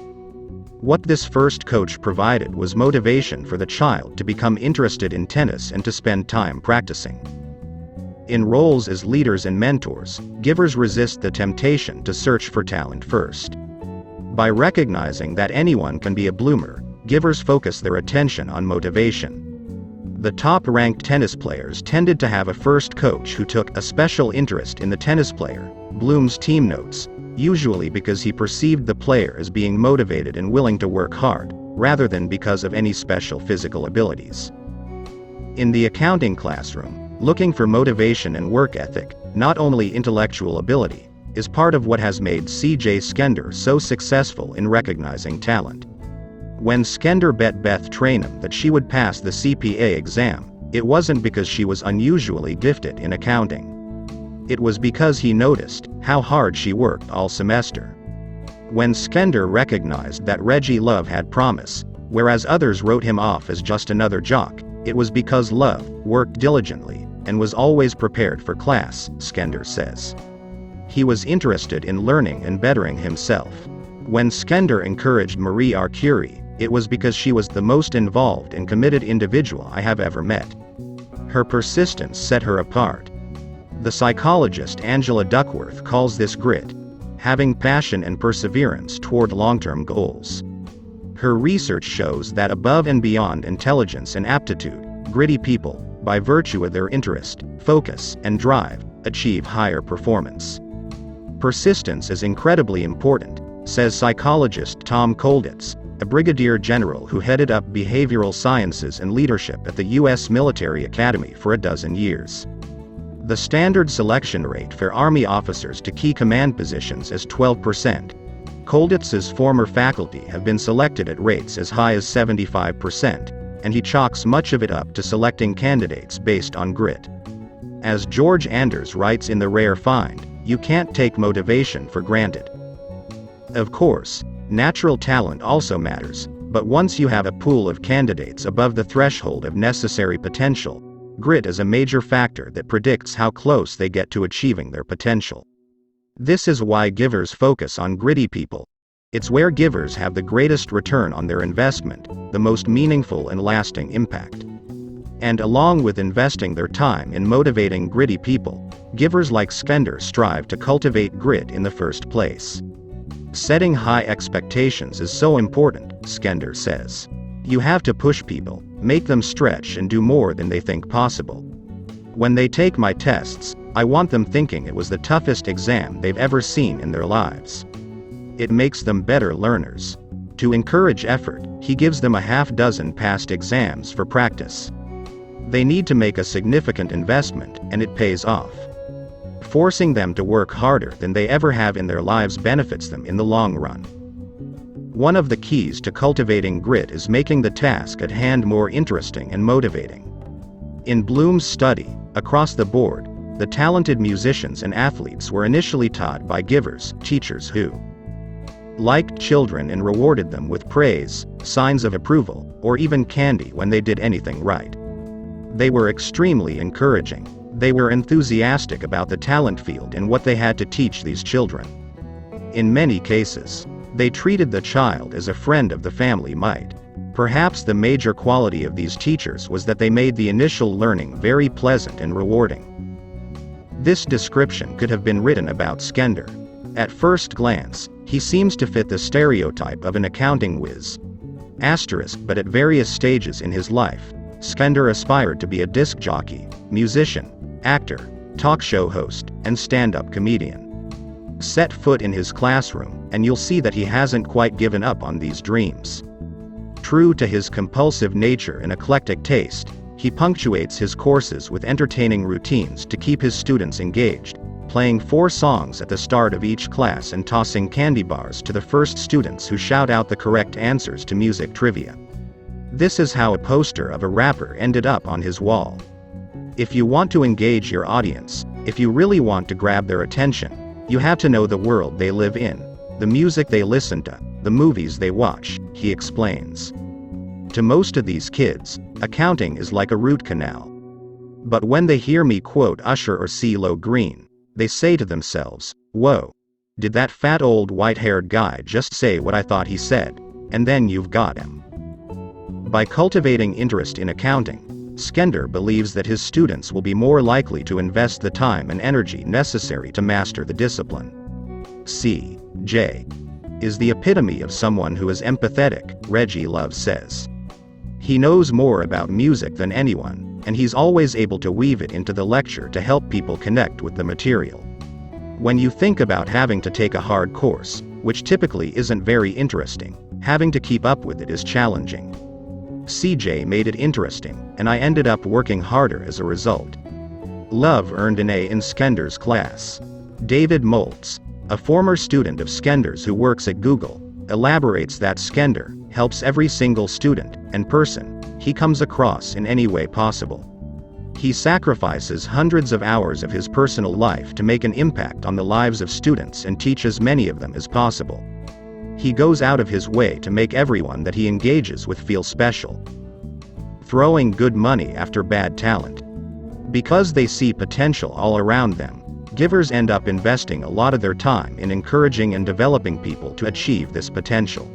What this first coach provided was motivation for the child to become interested in tennis and to spend time practicing. In roles as leaders and mentors, givers resist the temptation to search for talent first. By recognizing that anyone can be a bloomer, givers focus their attention on motivation. The top-ranked tennis players tended to have a first coach who took a special interest in the tennis player, Bloom's team notes, usually because he perceived the player as being motivated and willing to work hard, rather than because of any special physical abilities. In the accounting classroom, looking for motivation and work ethic, not only intellectual ability, is part of what has made C.J. Skender so successful in recognizing talent. When Skender bet Beth Trainum that she would pass the CPA exam, it wasn't because she was unusually gifted in accounting. It was because he noticed how hard she worked all semester. When Skender recognized that Reggie Love had promise, whereas others wrote him off as just another jock, it was because Love worked diligently and was always prepared for class, Skender says. He was interested in learning and bettering himself. When Skender encouraged Marie Curie, it was because she was the most involved and committed individual I have ever met. Her persistence set her apart. The psychologist Angela Duckworth calls this grit, having passion and perseverance toward long-term goals. Her research shows that above and beyond intelligence and aptitude, gritty people, by virtue of their interest, focus, and drive, achieve higher performance. Persistence is incredibly important, says psychologist Tom Kolditz, a brigadier general who headed up behavioral sciences and leadership at the U.S. Military Academy for a dozen years. The standard selection rate for Army officers to key command positions is 12%. Kolditz's former faculty have been selected at rates as high as 75%, and he chalks much of it up to selecting candidates based on grit. As George Anders writes in The Rare Find, you can't take motivation for granted. Of course, natural talent also matters, but once you have a pool of candidates above the threshold of necessary potential, grit is a major factor that predicts how close they get to achieving their potential. This is why givers focus on gritty people. It's where givers have the greatest return on their investment, the most meaningful and lasting impact. And along with investing their time in motivating gritty people, givers like Skender strive to cultivate grit in the first place. Setting high expectations is so important, Skender says. You have to push people, make them stretch and do more than they think possible. When they take my tests, I want them thinking it was the toughest exam they've ever seen in their lives. It makes them better learners. To encourage effort, he gives them a half-dozen past exams for practice. They need to make a significant investment, and it pays off. Forcing them to work harder than they ever have in their lives benefits them in the long run. One of the keys to cultivating grit is making the task at hand more interesting and motivating. In Bloom's study, across the board, the talented musicians and athletes were initially taught by givers, teachers who liked children and rewarded them with praise, signs of approval, or even candy when they did anything right. They were extremely encouraging. They were enthusiastic about the talent field and what they had to teach these children. In many cases, they treated the child as a friend of the family might. Perhaps the major quality of these teachers was that they made the initial learning very pleasant and rewarding. This description could have been written about Skender. At first glance, he seems to fit the stereotype of an accounting whiz. But at various stages in his life, Skender aspired to be a disc jockey, musician, actor, talk show host, and stand-up comedian. Set foot in his classroom, and you'll see that he hasn't quite given up on these dreams. True to his compulsive nature and eclectic taste, he punctuates his courses with entertaining routines to keep his students engaged, playing 4 songs at the start of each class and tossing candy bars to the first students who shout out the correct answers to music trivia. This is how a poster of a rapper ended up on his wall. If you want to engage your audience, if you really want to grab their attention, you have to know the world they live in, the music they listen to, the movies they watch, he explains. To most of these kids, accounting is like a root canal. But when they hear me quote Usher or CeeLo Green, they say to themselves, "Whoa. Did that fat old white-haired guy just say what I thought he said?" And then you've got him. By cultivating interest in accounting, Skender believes that his students will be more likely to invest the time and energy necessary to master the discipline. C.J. is the epitome of someone who is empathetic, Reggie Love says. He knows more about music than anyone, and he's always able to weave it into the lecture to help people connect with the material. When you think about having to take a hard course, which typically isn't very interesting, having to keep up with it is challenging. CJ made it interesting, and I ended up working harder as a result. Love earned an A in Skender's class. David Moltz, a former student of Skender's who works at Google, elaborates that Skender helps every single student and person he comes across in any way possible. He sacrifices hundreds of hours of his personal life to make an impact on the lives of students and teach as many of them as possible. He goes out of his way to make everyone that he engages with feel special. Throwing good money after bad talent. Because they see potential all around them, givers end up investing a lot of their time in encouraging and developing people to achieve this potential.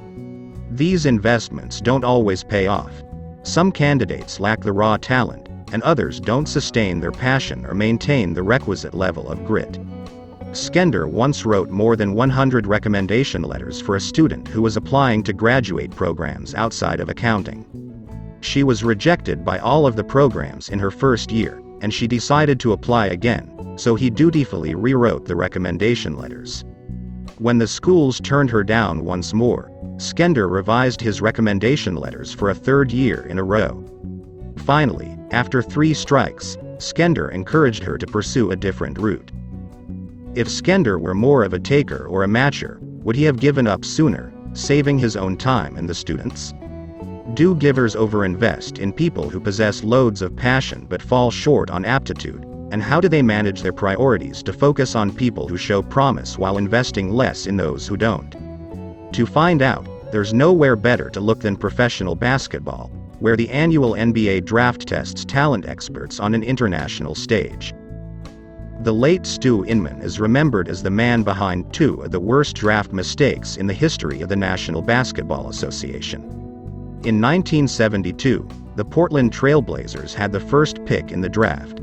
These investments don't always pay off. Some candidates lack the raw talent, and others don't sustain their passion or maintain the requisite level of grit. Skender once wrote more than 100 recommendation letters for a student who was applying to graduate programs outside of accounting. She was rejected by all of the programs in her first year, and she decided to apply again, so he dutifully rewrote the recommendation letters. When the schools turned her down once more, Skender revised his recommendation letters for a 3rd year in a row. Finally, after 3 strikes, Skender encouraged her to pursue a different route. If Skender were more of a taker or a matcher, would he have given up sooner, saving his own time and the students'? Do givers overinvest in people who possess loads of passion but fall short on aptitude? And how do they manage their priorities to focus on people who show promise while investing less in those who don't? To find out, there's nowhere better to look than professional basketball, where the annual NBA draft tests talent experts on an international stage. The late Stu Inman is remembered as the man behind 2 of the worst draft mistakes in the history of the National Basketball Association. In 1972, the Portland Trail Blazers had the first pick in the draft.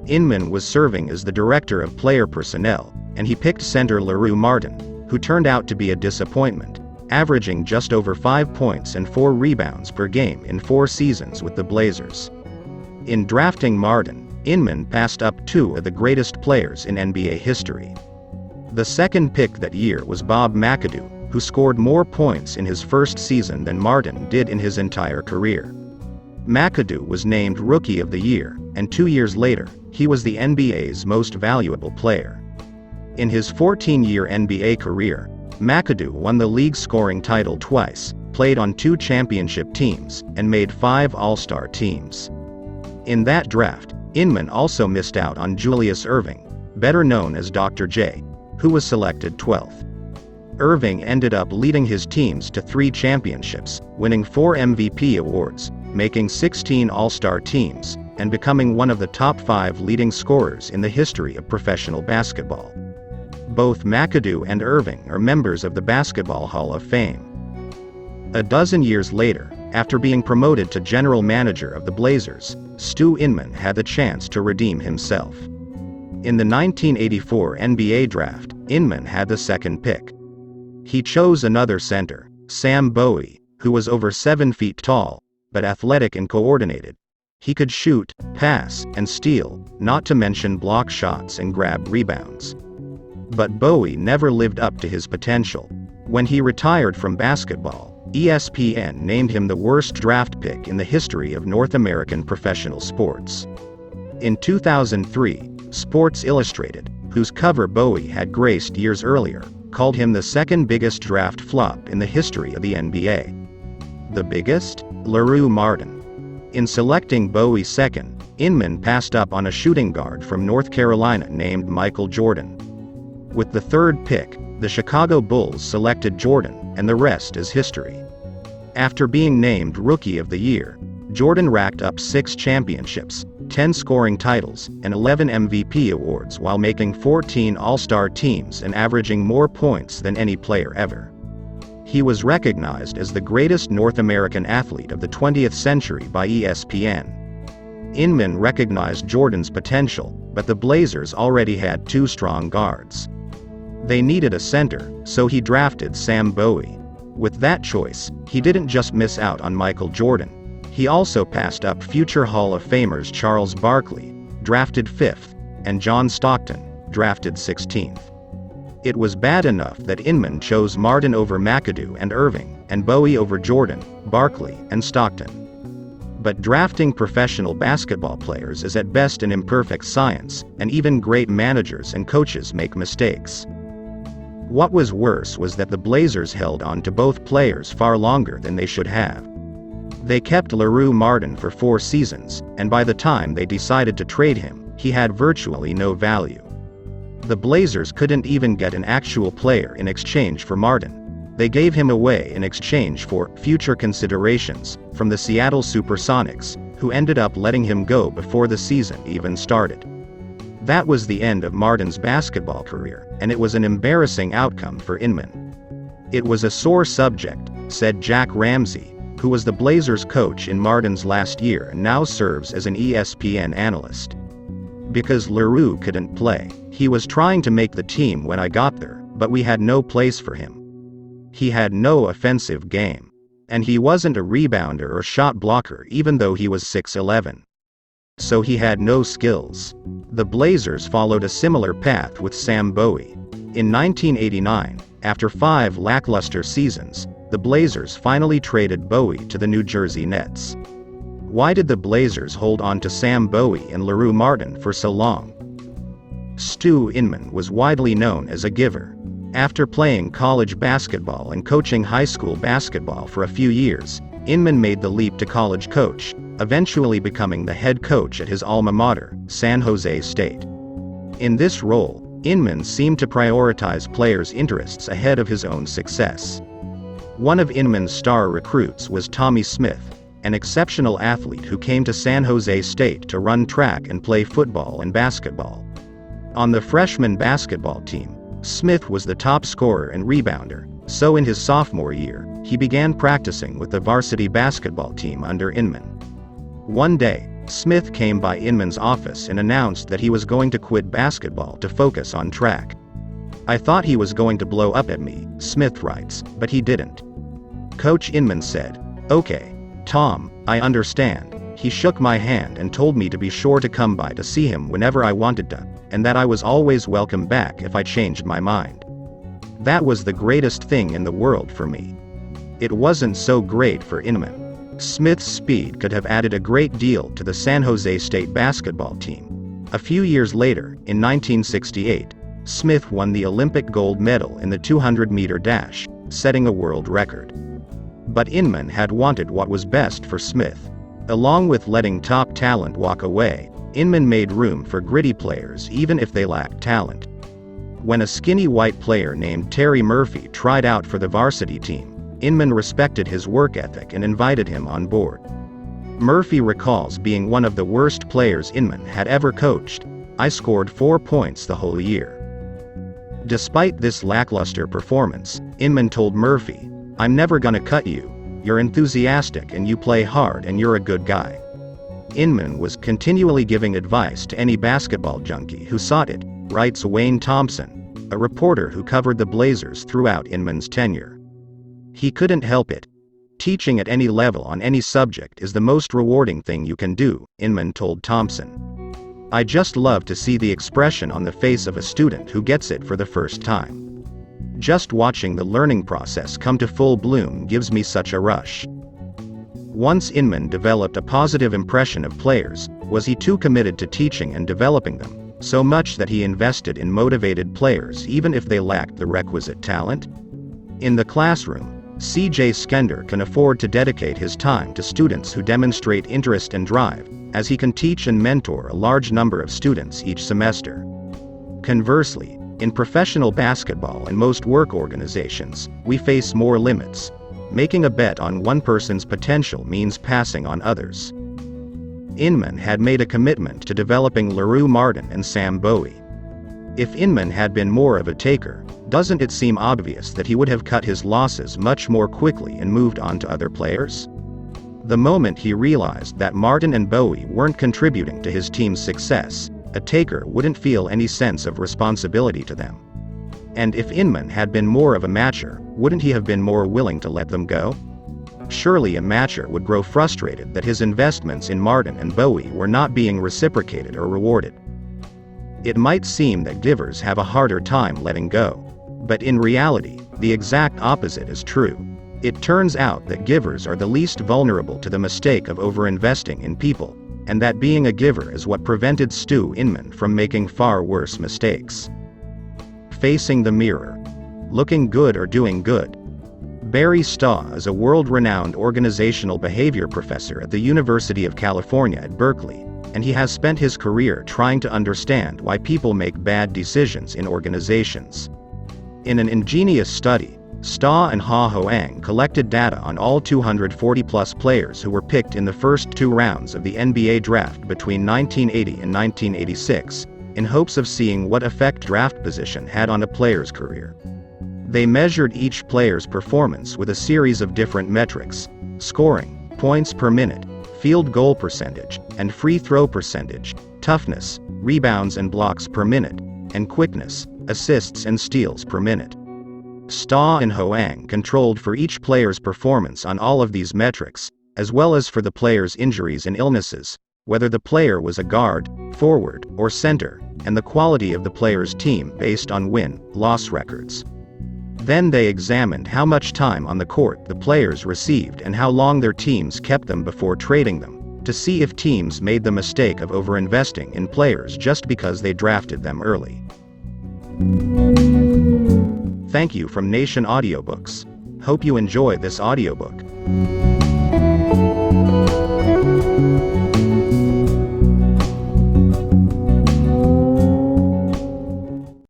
Inman was serving as the director of player personnel, and he picked center LaRue Martin, who turned out to be a disappointment, averaging just over 5 points and 4 rebounds per game in 4 seasons with the Blazers. In drafting Martin, Inman passed up 2 of the greatest players in NBA history. The second pick that year was Bob McAdoo, who scored more points in his first season than Martin did in his entire career. McAdoo was named Rookie of the Year, and 2 years later, he was the NBA's most valuable player. In his 14-year NBA career, McAdoo won the league scoring title twice, played on 2 championship teams, and made 5 All-Star teams. In that draft, Inman also missed out on Julius Erving, better known as Dr. J, who was selected 12th. Irving ended up leading his teams to 3 championships, winning 4 MVP awards, making 16 All-Star teams, and becoming one of the top 5 leading scorers in the history of professional basketball. Both McAdoo and Irving are members of the Basketball Hall of Fame. A dozen years later, After being promoted to general manager of the Blazers, Stu Inman had the chance to redeem himself. In the 1984 NBA draft, Inman had the second pick. He chose another center, Sam Bowie, who was over 7 feet tall, but athletic and coordinated. He could shoot, pass, and steal, not to mention block shots and grab rebounds. But Bowie never lived up to his potential. When he retired from basketball, ESPN named him the worst draft pick in the history of North American professional sports. In 2003, Sports Illustrated, whose cover Bowie had graced years earlier, called him the second biggest draft flop in the history of the NBA. The biggest? LaRue Martin. In selecting Bowie second, Inman passed up on a shooting guard from North Carolina named Michael Jordan. With the third pick, the Chicago Bulls selected Jordan, and the rest is history. After being named Rookie of the Year, Jordan racked up 6 championships, 10 scoring titles, and 11 MVP awards while making 14 All-Star teams and averaging more points than any player ever. He was recognized as the greatest North American athlete of the 20th century by ESPN. Inman recognized Jordan's potential, but the Blazers already had 2 strong guards. They needed a center, so he drafted Sam Bowie. With that choice, he didn't just miss out on Michael Jordan. He also passed up future Hall of Famers Charles Barkley, drafted 5th, and John Stockton, drafted 16th. It was bad enough that Inman chose Martin over McAdoo and Irving, and Bowie over Jordan, Barkley, and Stockton. But drafting professional basketball players is at best an imperfect science, and even great managers and coaches make mistakes. What was worse was that the Blazers held on to both players far longer than they should have. They kept LaRue Martin for 4 seasons, and by the time they decided to trade him, he had virtually no value. The Blazers couldn't even get an actual player in exchange for Martin. They gave him away in exchange for future considerations from the Seattle Supersonics, who ended up letting him go before the season even started. That was the end of Martin's basketball career, and it was an embarrassing outcome for Inman. It was a sore subject, said Jack Ramsey, who was the Blazers coach in Martin's last year and now serves as an ESPN analyst. Because LaRue couldn't play. He was trying to make the team when I got there, but we had no place for him. He had no offensive game. And he wasn't a rebounder or shot blocker even though he was 6'11". So he had no skills. The Blazers followed a similar path with Sam Bowie. In 1989, after 5 lackluster seasons, the Blazers finally traded Bowie to the New Jersey Nets. Why did the Blazers hold on to Sam Bowie and LaRue Martin for so long? Stu Inman was widely known as a giver. After playing college basketball and coaching high school basketball for a few years, Inman made the leap to college coach, eventually becoming the head coach at his alma mater, San Jose State. In this role, Inman seemed to prioritize players' interests ahead of his own success. One of Inman's star recruits was Tommy Smith, an exceptional athlete who came to San Jose State to run track and play football and basketball. On the freshman basketball team, Smith was the top scorer and rebounder, so in his sophomore year, he began practicing with the varsity basketball team under Inman. One day, Smith came by Inman's office and announced that he was going to quit basketball to focus on track. I thought he was going to blow up at me, Smith writes, but he didn't. Coach Inman said, "Okay, Tom, I understand." He shook my hand and told me to be sure to come by to see him whenever I wanted to, and that I was always welcome back if I changed my mind. That was the greatest thing in the world for me. It wasn't so great for Inman. Smith's speed could have added a great deal to the San Jose State basketball team. A few years later, in 1968, Smith won the Olympic gold medal in the 200-meter dash, setting a world record. But Inman had wanted what was best for Smith. Along with letting top talent walk away, Inman made room for gritty players even if they lacked talent. When a skinny white player named Terry Murphy tried out for the varsity team, Inman respected his work ethic and invited him on board. Murphy recalls being one of the worst players Inman had ever coached. "I scored 4 points the whole year." Despite this lackluster performance, Inman told Murphy, "I'm never gonna cut you. you're enthusiastic and you play hard and you're a good guy." Inman was continually giving advice to any basketball junkie who sought it, writes Wayne Thompson, a reporter who covered the Blazers throughout Inman's tenure. "He couldn't help it. Teaching at any level on any subject is the most rewarding thing you can do," Inman told Thompson. "I just love to see the expression on the face of a student who gets it for the first time. Just watching the learning process come to full bloom gives me such a rush." Once Inman developed a positive impression of players, was he too committed to teaching and developing them, so much that he invested in motivated players even if they lacked the requisite talent? In the classroom, C.J. Skender can afford to dedicate his time to students who demonstrate interest and drive, as he can teach and mentor a large number of students each semester. Conversely, in professional basketball and most work organizations, we face more limits. Making a bet on one person's potential means passing on others. Inman had made a commitment to developing Leroux Martin and Sam Bowie. If Inman had been more of a taker, doesn't it seem obvious that he would have cut his losses much more quickly and moved on to other players? The moment he realized that Martin and Bowie weren't contributing to his team's success, a taker wouldn't feel any sense of responsibility to them. And if Inman had been more of a matcher, wouldn't he have been more willing to let them go? Surely a matcher would grow frustrated that his investments in Martin and Bowie were not being reciprocated or rewarded. It might seem that givers have a harder time letting go. But in reality, the exact opposite is true. It turns out that givers are the least vulnerable to the mistake of overinvesting in people, and that being a giver is what prevented Stu Inman from making far worse mistakes. Facing the mirror. Looking good or doing good. Barry Staw is a world-renowned organizational behavior professor at the University of California at Berkeley, and he has spent his career trying to understand why people make bad decisions in organizations. In an ingenious study, Staw and Ha Hoang collected data on all 240-plus players who were picked in the first two rounds of the NBA draft between 1980 and 1986, in hopes of seeing what effect draft position had on a player's career. They measured each player's performance with a series of different metrics: scoring, points per minute, field goal percentage, and free throw percentage, toughness, rebounds and blocks per minute, and quickness, assists and steals per minute. Staw and Hoang controlled for each player's performance on all of these metrics, as well as for the player's injuries and illnesses, whether the player was a guard, forward, or center, and the quality of the player's team based on win-loss records. Then they examined how much time on the court the players received and how long their teams kept them before trading them, to see if teams made the mistake of overinvesting in players just because they drafted them early. Thank you from Nation Audiobooks. Hope you enjoy this audiobook.